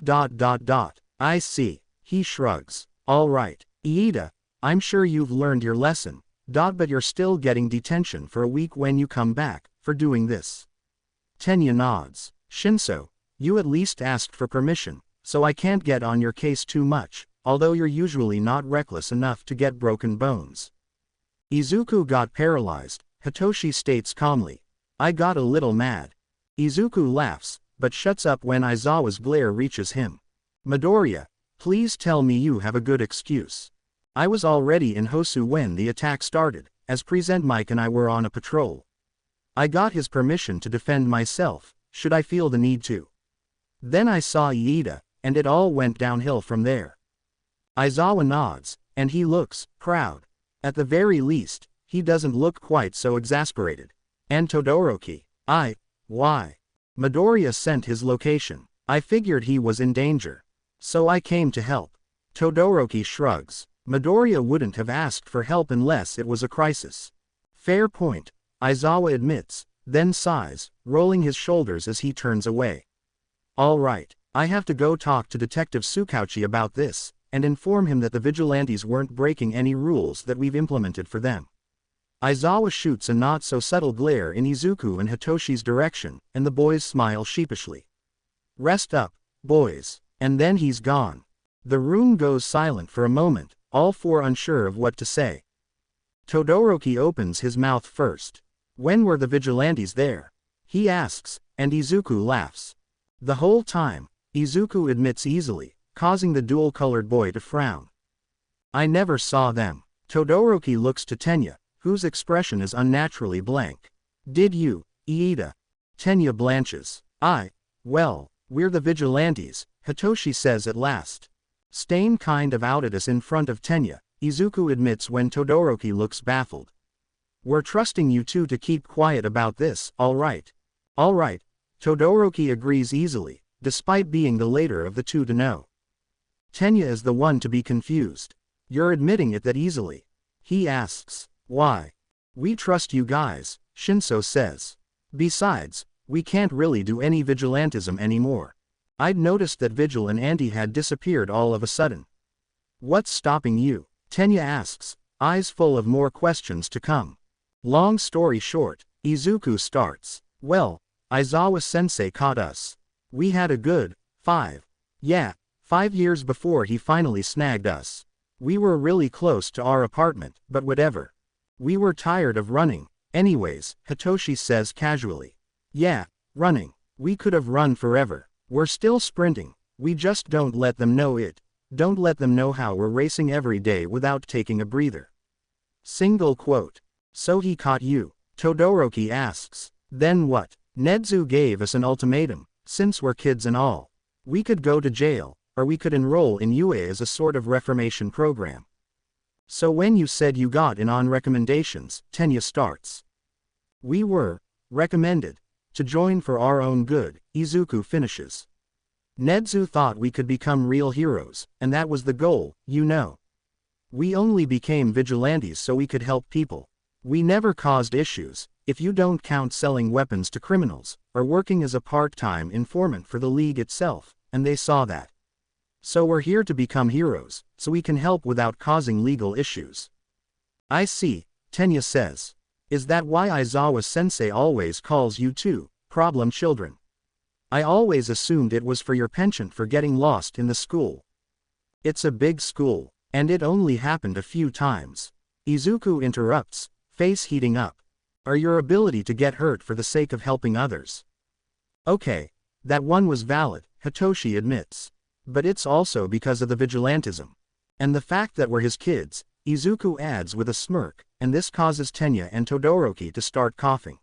I see, he shrugs. All right, Iida, I'm sure you've learned your lesson, but you're still getting detention for a week when you come back, for doing this. Tenya nods. Shinso, you at least asked for permission, so I can't get on your case too much, although you're usually not reckless enough to get broken bones. Izuku got paralyzed, Hitoshi states calmly. I got a little mad. Izuku laughs, but shuts up when Aizawa's glare reaches him. Midoriya, please tell me you have a good excuse. I was already in Hosu when the attack started, as Present Mike and I were on a patrol. I got his permission to defend myself, should I feel the need to. Then I saw Iida, and it all went downhill from there. Aizawa nods, and he looks proud. At the very least, he doesn't look quite so exasperated. And Todoroki, why? Midoriya sent his location. I figured he was in danger. So I came to help. Todoroki shrugs. Midoriya wouldn't have asked for help unless it was a crisis. Fair point, Aizawa admits, then sighs, rolling his shoulders as he turns away. All right, I have to go talk to Detective Tsukauchi about this, and inform him that the Vigilantes weren't breaking any rules that we've implemented for them. Aizawa shoots a not-so-subtle glare in Izuku and Hitoshi's direction, and the boys smile sheepishly. Rest up, boys, and then he's gone. The room goes silent for a moment, all four unsure of what to say. Todoroki opens his mouth first. When were the Vigilantes there? He asks, and Izuku laughs. The whole time, Izuku admits easily, causing the dual-colored boy to frown. I never saw them. Todoroki looks to Tenya, whose expression is unnaturally blank. Did you, Iida? Tenya blanches. Well, we're the Vigilantes, Hitoshi says at last. Stain kind of outed us in front of Tenya, Izuku admits when Todoroki looks baffled. We're trusting you two to keep quiet about this, all right. All right, Todoroki agrees easily, despite being the later of the two to know. Tenya is the one to be confused. You're admitting it that easily? He asks. Why? We trust you guys, Shinso says. Besides, we can't really do any vigilantism anymore. I'd noticed that Vigil and Andy had disappeared all of a sudden. What's stopping you? Tenya asks, eyes full of more questions to come. Long story short, Izuku starts. Well, Aizawa-sensei caught us. We had a good 5 years before he finally snagged us. We were really close to our apartment, but whatever. We were tired of running. Anyways, Hitoshi says casually. Yeah, running. We could have run forever. We're still sprinting. We just don't let them know it. Don't let them know how we're racing every day without taking a breather. Single quote. So he caught you. Todoroki asks. Then what? Nedzu gave us an ultimatum, since we're kids and all. We could go to jail, or we could enroll in UA as a sort of reformation program. So when you said you got in on recommendations, Tenya starts. We were recommended to join for our own good, Izuku finishes. Nedzu thought we could become real heroes, and that was the goal, you know. We only became vigilantes so we could help people. We never caused issues, if you don't count selling weapons to criminals, or working as a part-time informant for the League itself, and they saw that. So we're here to become heroes, so we can help without causing legal issues. I see, Tenya says. Is that why Aizawa-sensei always calls you two problem children? I always assumed it was for your penchant for getting lost in the school. It's a big school, and it only happened a few times. Izuku interrupts, face heating up. Or your ability to get hurt for the sake of helping others. Okay, that one was valid, Hitoshi admits. But it's also because of the vigilantism. And the fact that we're his kids, Izuku adds with a smirk, and this causes Tenya and Todoroki to start coughing.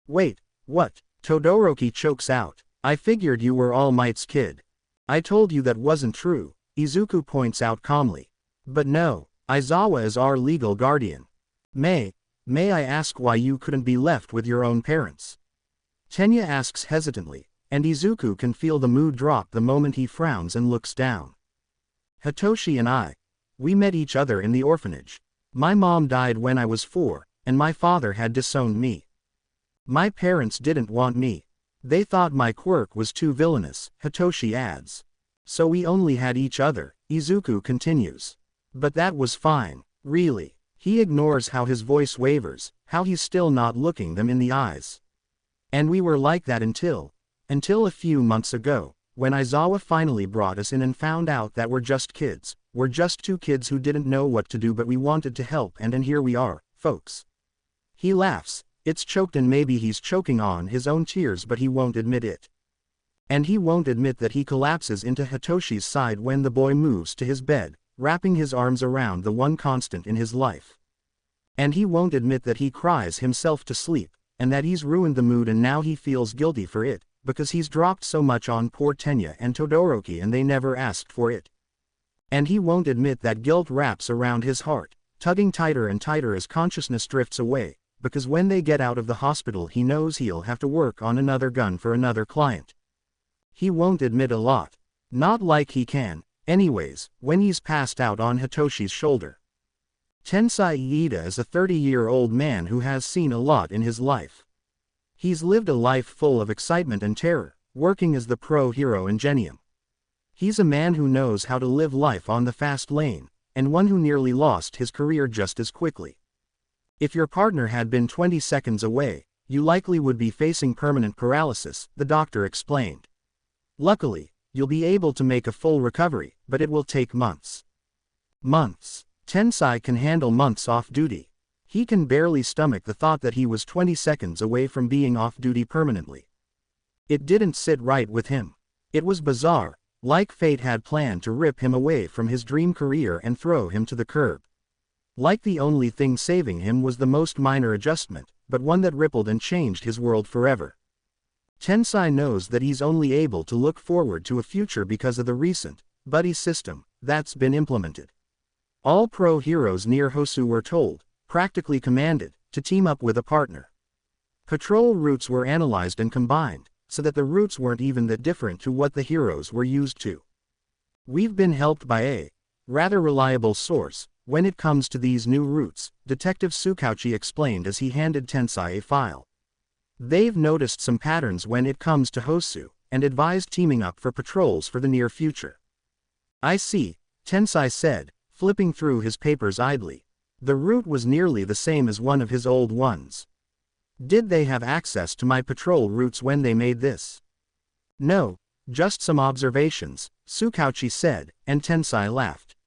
Wait, what? Todoroki chokes out. I figured you were All Might's kid. I told you that wasn't true, Izuku points out calmly. But no, Aizawa is our legal guardian. May I ask why you couldn't be left with your own parents? Tenya asks hesitantly, and Izuku can feel the mood drop the moment he frowns and looks down. Hitoshi and we met each other in the orphanage. My mom died when I was 4, and my father had disowned me. My parents didn't want me. They thought my quirk was too villainous, Hitoshi adds. So we only had each other, Izuku continues. But that was fine, really. He ignores how his voice wavers, how he's still not looking them in the eyes. And we were like that until a few months ago, when Aizawa finally brought us in and found out that we're just kids. We're just two kids who didn't know what to do, but we wanted to help, and here we are, folks. He laughs. It's choked and maybe he's choking on his own tears, but he won't admit it. And he won't admit that he collapses into Hitoshi's side when the boy moves to his bed, wrapping his arms around the one constant in his life. And he won't admit that he cries himself to sleep, and that he's ruined the mood and now he feels guilty for it, because he's dropped so much on poor Tenya and Todoroki and they never asked for it. And he won't admit that guilt wraps around his heart, tugging tighter and tighter as consciousness drifts away, because when they get out of the hospital he knows he'll have to work on another gun for another client. He won't admit a lot. Not like he can, anyways, when he's passed out on Hitoshi's shoulder. Tensai Iida is a 30-year-old man who has seen a lot in his life. He's lived a life full of excitement and terror, working as the pro-hero Ingenium. He's a man who knows how to live life on the fast lane, and one who nearly lost his career just as quickly. If your partner had been 20 seconds away, you likely would be facing permanent paralysis, the doctor explained. Luckily, you'll be able to make a full recovery, but it will take months. Months. Tensai can handle months off duty. He can barely stomach the thought that he was 20 seconds away from being off duty permanently. It didn't sit right with him. It was bizarre, like fate had planned to rip him away from his dream career and throw him to the curb. Like the only thing saving him was the most minor adjustment, but one that rippled and changed his world forever. Tensai knows that he's only able to look forward to a future because of the recent buddy system that's been implemented. All pro heroes near Hosu were told, practically commanded, to team up with a partner. Patrol routes were analyzed and combined, so that the routes weren't even that different to what the heroes were used to. We've been helped by a rather reliable source when it comes to these new routes, Detective Tsukauchi explained as he handed Tensai a file. They've noticed some patterns when it comes to Hosu, and advised teaming up for patrols for the near future. I see, Tensai said, flipping through his papers idly. The route was nearly the same as one of his old ones. Did they have access to my patrol routes when they made this? No, just some observations, Tsukauchi said, and Tensai laughed.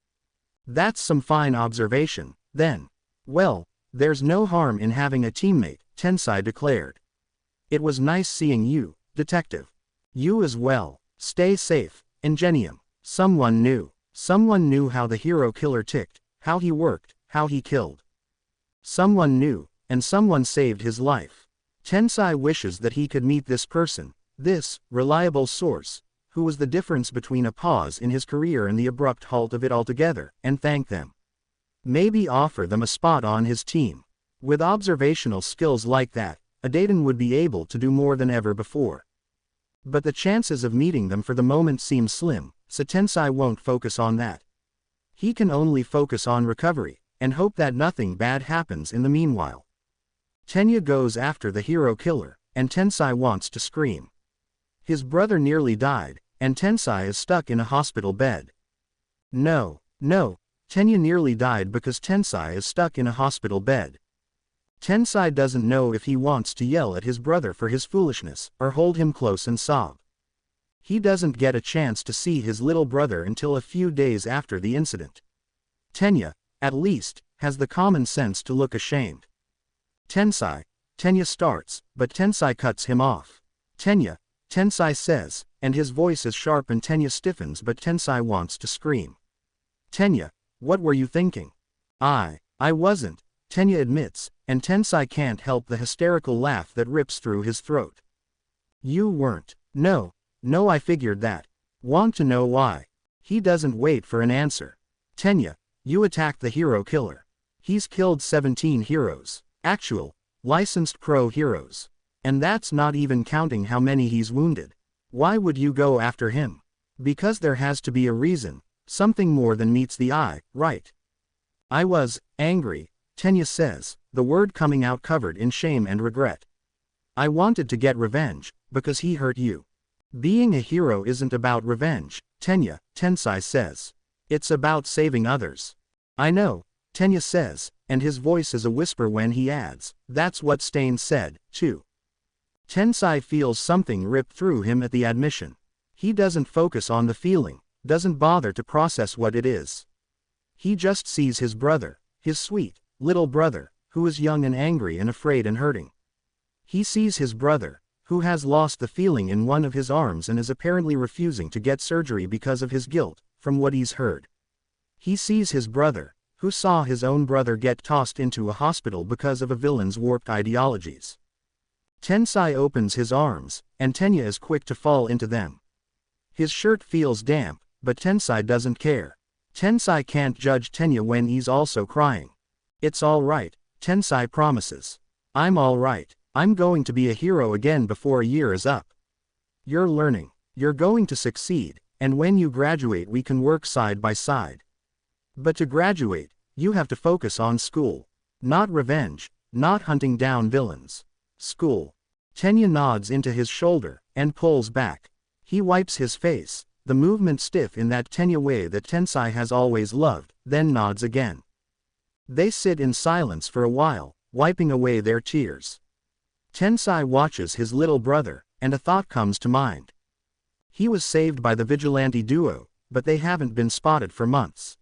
That's some fine observation, then. Well, there's no harm in having a teammate, Tensai declared. It was nice seeing you, Detective. You as well. Stay safe, Ingenium. Someone knew how the hero killer ticked, how he worked, how he killed. Someone knew, and someone saved his life. Tensai wishes that he could meet this person, this reliable source, who was the difference between a pause in his career and the abrupt halt of it altogether, and thank them. Maybe offer them a spot on his team. With observational skills like that, Adaden would be able to do more than ever before. But the chances of meeting them for the moment seem slim, so Tensai won't focus on that. He can only focus on recovery, and hope that nothing bad happens in the meanwhile. Tenya goes after the hero killer, and Tensai wants to scream. His brother nearly died, and Tensai is stuck in a hospital bed. No, Tenya nearly died because Tensai is stuck in a hospital bed. Tensai doesn't know if he wants to yell at his brother for his foolishness, or hold him close and sob. He doesn't get a chance to see his little brother until a few days after the incident. Tenya, at least, has the common sense to look ashamed. Tenya starts, but Tensai cuts him off. Tensai says, and his voice is sharp and Tenya stiffens but Tensai wants to scream. Tenya, what were you thinking? I wasn't, Tenya admits, and Tensai can't help the hysterical laugh that rips through his throat. You weren't. No, I figured that. Want to know why? He doesn't wait for an answer. Tenya, you attacked the hero killer. He's killed 17 heroes. Actual, licensed pro heroes. And that's not even counting how many he's wounded. Why would you go after him? Because there has to be a reason, something more than meets the eye, right? I was angry, Tenya says, the word coming out covered in shame and regret. I wanted to get revenge, because he hurt you. Being a hero isn't about revenge, Tensai says. It's about saving others. I know, Tenya says, and his voice is a whisper when he adds, that's what Stain said, too. Tensai feels something rip through him at the admission. He doesn't focus on the feeling, doesn't bother to process what it is. He just sees his brother, his sweet, little brother, who is young and angry and afraid and hurting. He sees his brother, who has lost the feeling in one of his arms and is apparently refusing to get surgery because of his guilt, from what he's heard. He sees his brother, who saw his own brother get tossed into a hospital because of a villain's warped ideologies. Tensai opens his arms, and Tenya is quick to fall into them. His shirt feels damp, but Tensai doesn't care. Tensai can't judge Tenya when he's also crying. It's all right, Tensai promises. I'm all right. I'm going to be a hero again before a year is up. You're learning. You're going to succeed, and when you graduate we can work side by side. But to graduate, you have to focus on school. Not revenge, not hunting down villains. School. Tenya nods into his shoulder, and pulls back. He wipes his face, the movement stiff in that Tenya way that Tensai has always loved, then nods again. They sit in silence for a while, wiping away their tears. Tensai watches his little brother, and a thought comes to mind. He was saved by the Vigilante duo, but they haven't been spotted for months.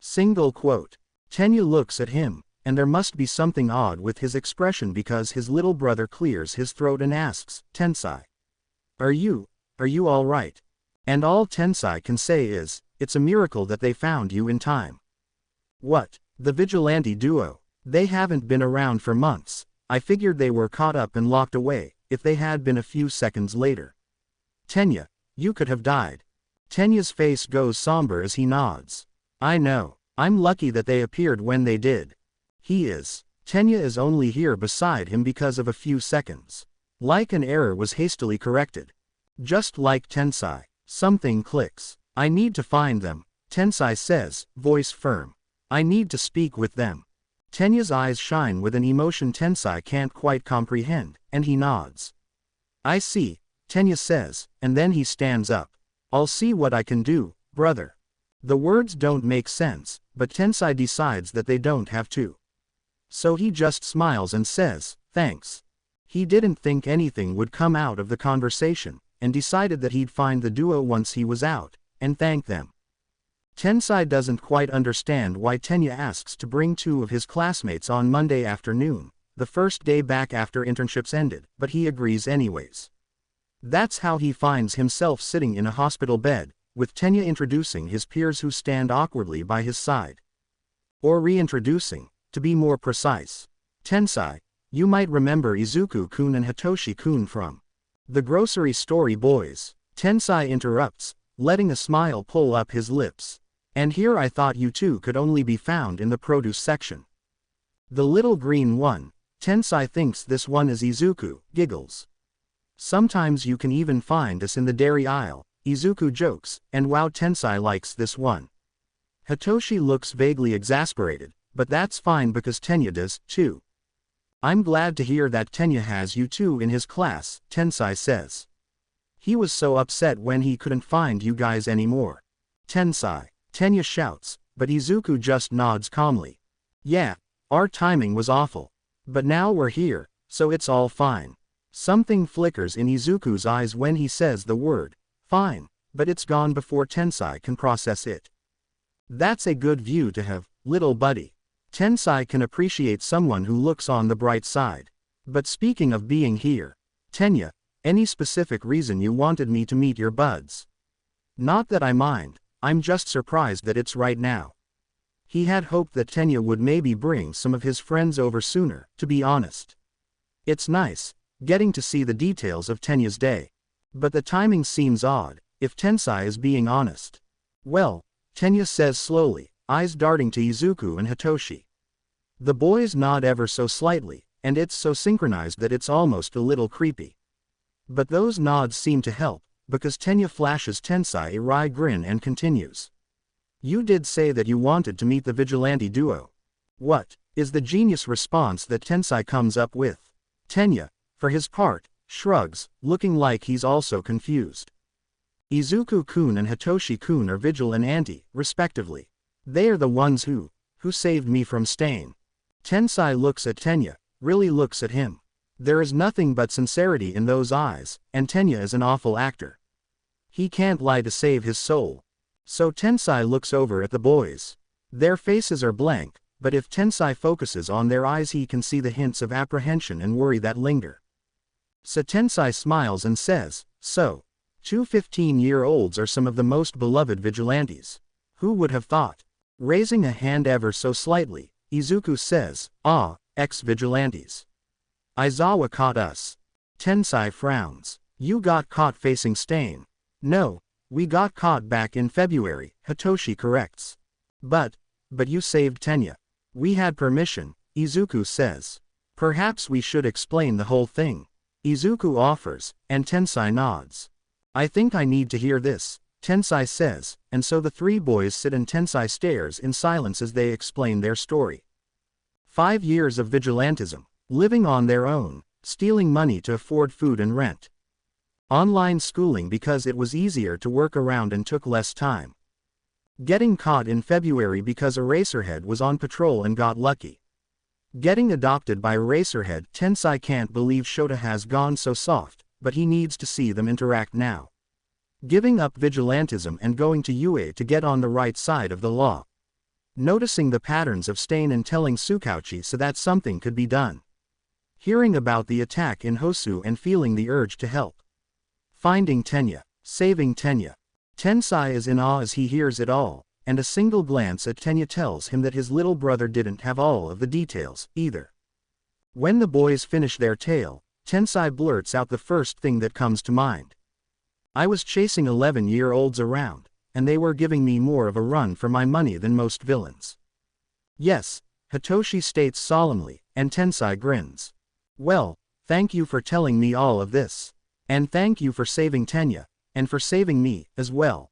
Single quote. Tenya looks at him, and there must be something odd with his expression because his little brother clears his throat and asks, Tensai. Are you all right? And all Tensai can say is, it's a miracle that they found you in time. What? The Vigilante duo? They haven't been around for months. I figured they were caught up and locked away, if they had been a few seconds later. Tenya, you could have died. Tenya's face goes somber as he nods. I know. I'm lucky that they appeared when they did. He is. Tenya is only here beside him because of a few seconds. Like an error was hastily corrected. Just like Tensai, something clicks. I need to find them, Tensai says, voice firm. I need to speak with them. Tenya's eyes shine with an emotion Tensai can't quite comprehend, and he nods. I see, Tenya says, and then he stands up. I'll see what I can do, brother. The words don't make sense, but Tensai decides that they don't have to. So he just smiles and says, thanks. He didn't think anything would come out of the conversation, and decided that he'd find the duo once he was out, and thank them. Tensai doesn't quite understand why Tenya asks to bring 2 of his classmates on Monday afternoon, the first day back after internships ended, but he agrees anyways. That's how he finds himself sitting in a hospital bed, with Tenya introducing his peers who stand awkwardly by his side. Or reintroducing, to be more precise. Tensai, you might remember Izuku-kun and Hitoshi-kun from the grocery story boys. Tensai interrupts, letting a smile pull up his lips. And here I thought you two could only be found in the produce section. The little green one. Tensai thinks this one is Izuku, giggles. Sometimes you can even find us in the dairy aisle, Izuku jokes, and wow, Tensai likes this one. Hitoshi looks vaguely exasperated, but that's fine because Tenya does, too. I'm glad to hear that Tenya has you two in his class, Tensai says. He was so upset when he couldn't find you guys anymore. Tensai, Tenya shouts, but Izuku just nods calmly. Yeah, our timing was awful. But now we're here, so it's all fine. Something flickers in Izuku's eyes when he says the word, fine, but it's gone before Tensai can process it. That's a good view to have, little buddy. Tensai can appreciate someone who looks on the bright side. But speaking of being here, Tenya, any specific reason you wanted me to meet your buds? Not that I mind, I'm just surprised that it's right now. He had hoped that Tenya would maybe bring some of his friends over sooner, to be honest. It's nice, getting to see the details of Tenya's day. But the timing seems odd, if Tensai is being honest. Well, Tenya says slowly, eyes darting to Izuku and Hitoshi. The boys nod ever so slightly, and it's so synchronized that it's almost a little creepy. But those nods seem to help, because Tenya flashes Tensai a wry grin and continues. You did say that you wanted to meet the Vigilante duo. What is the genius response that Tensai comes up with? Tenya, for his part, shrugs, looking like he's also confused. Izuku-kun and Hitoshi-kun are Vigil and Anti, respectively. They are the ones who saved me from Stain. Tensai looks at Tenya, really looks at him. There is nothing but sincerity in those eyes, and Tenya is an awful actor. He can't lie to save his soul. So Tensai looks over at the boys. Their faces are blank, but if Tensai focuses on their eyes he can see the hints of apprehension and worry that linger. So Tensai smiles and says, so, 2 15-year-olds are some of the most beloved vigilantes. Who would have thought? Raising a hand ever so slightly, Izuku says, ah, ex-vigilantes. Aizawa caught us. Tensai frowns. You got caught facing Stain. No, we got caught back in February, Hitoshi corrects. But you saved Tenya. We had permission, Izuku says. Perhaps we should explain the whole thing. Izuku offers, and Tensai nods. I think I need to hear this, Tensai says, and so the three boys sit and Tensai stares in silence as they explain their story. 5 years of vigilantism, living on their own, stealing money to afford food and rent. Online schooling because it was easier to work around and took less time. Getting caught in February because Eraserhead was on patrol and got lucky. Getting adopted by Eraserhead. Tensai can't believe Shota has gone so soft, but he needs to see them interact now. Giving up vigilantism and going to UA to get on the right side of the law. Noticing the patterns of Stain and telling Tsukauchi so that something could be done. Hearing about the attack in Hosu and feeling the urge to help. Finding Tenya, saving Tenya. Tensai is in awe as he hears it all, and a single glance at Tenya tells him that his little brother didn't have all of the details, either. When the boys finish their tale, Tensai blurts out the first thing that comes to mind. I was chasing 11-year-olds around, and they were giving me more of a run for my money than most villains. Yes, Hitoshi states solemnly, and Tensai grins. Well, thank you for telling me all of this. And thank you for saving Tenya, and for saving me, as well.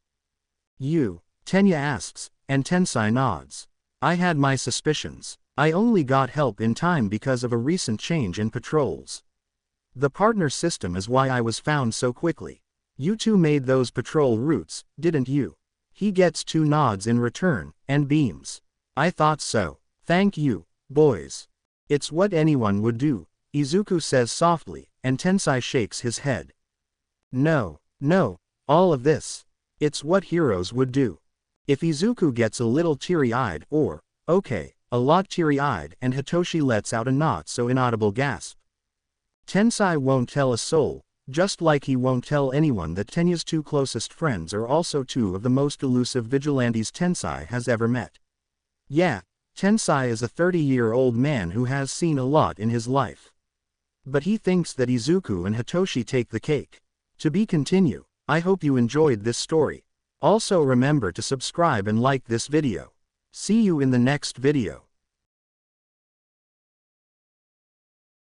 You, Tenya asks, and Tensai nods. I had my suspicions. I only got help in time because of a recent change in patrols. The partner system is why I was found so quickly. You two made those patrol routes, didn't you? He gets 2 nods in return, and beams. I thought so. Thank you, boys. It's what anyone would do, Izuku says softly, and Tensai shakes his head. No, all of this. It's what heroes would do. If Izuku gets a little teary-eyed or, okay, a lot teary-eyed and Hitoshi lets out a not so inaudible gasp. Tensai won't tell a soul, just like he won't tell anyone that Tenya's 2 closest friends are also 2 of the most elusive vigilantes Tensai has ever met. Yeah, Tensai is a 30-year-old man who has seen a lot in his life. But he thinks that Izuku and Hitoshi take the cake. To be continued. I hope you enjoyed this story. Also remember to subscribe and like this video. See you in the next video.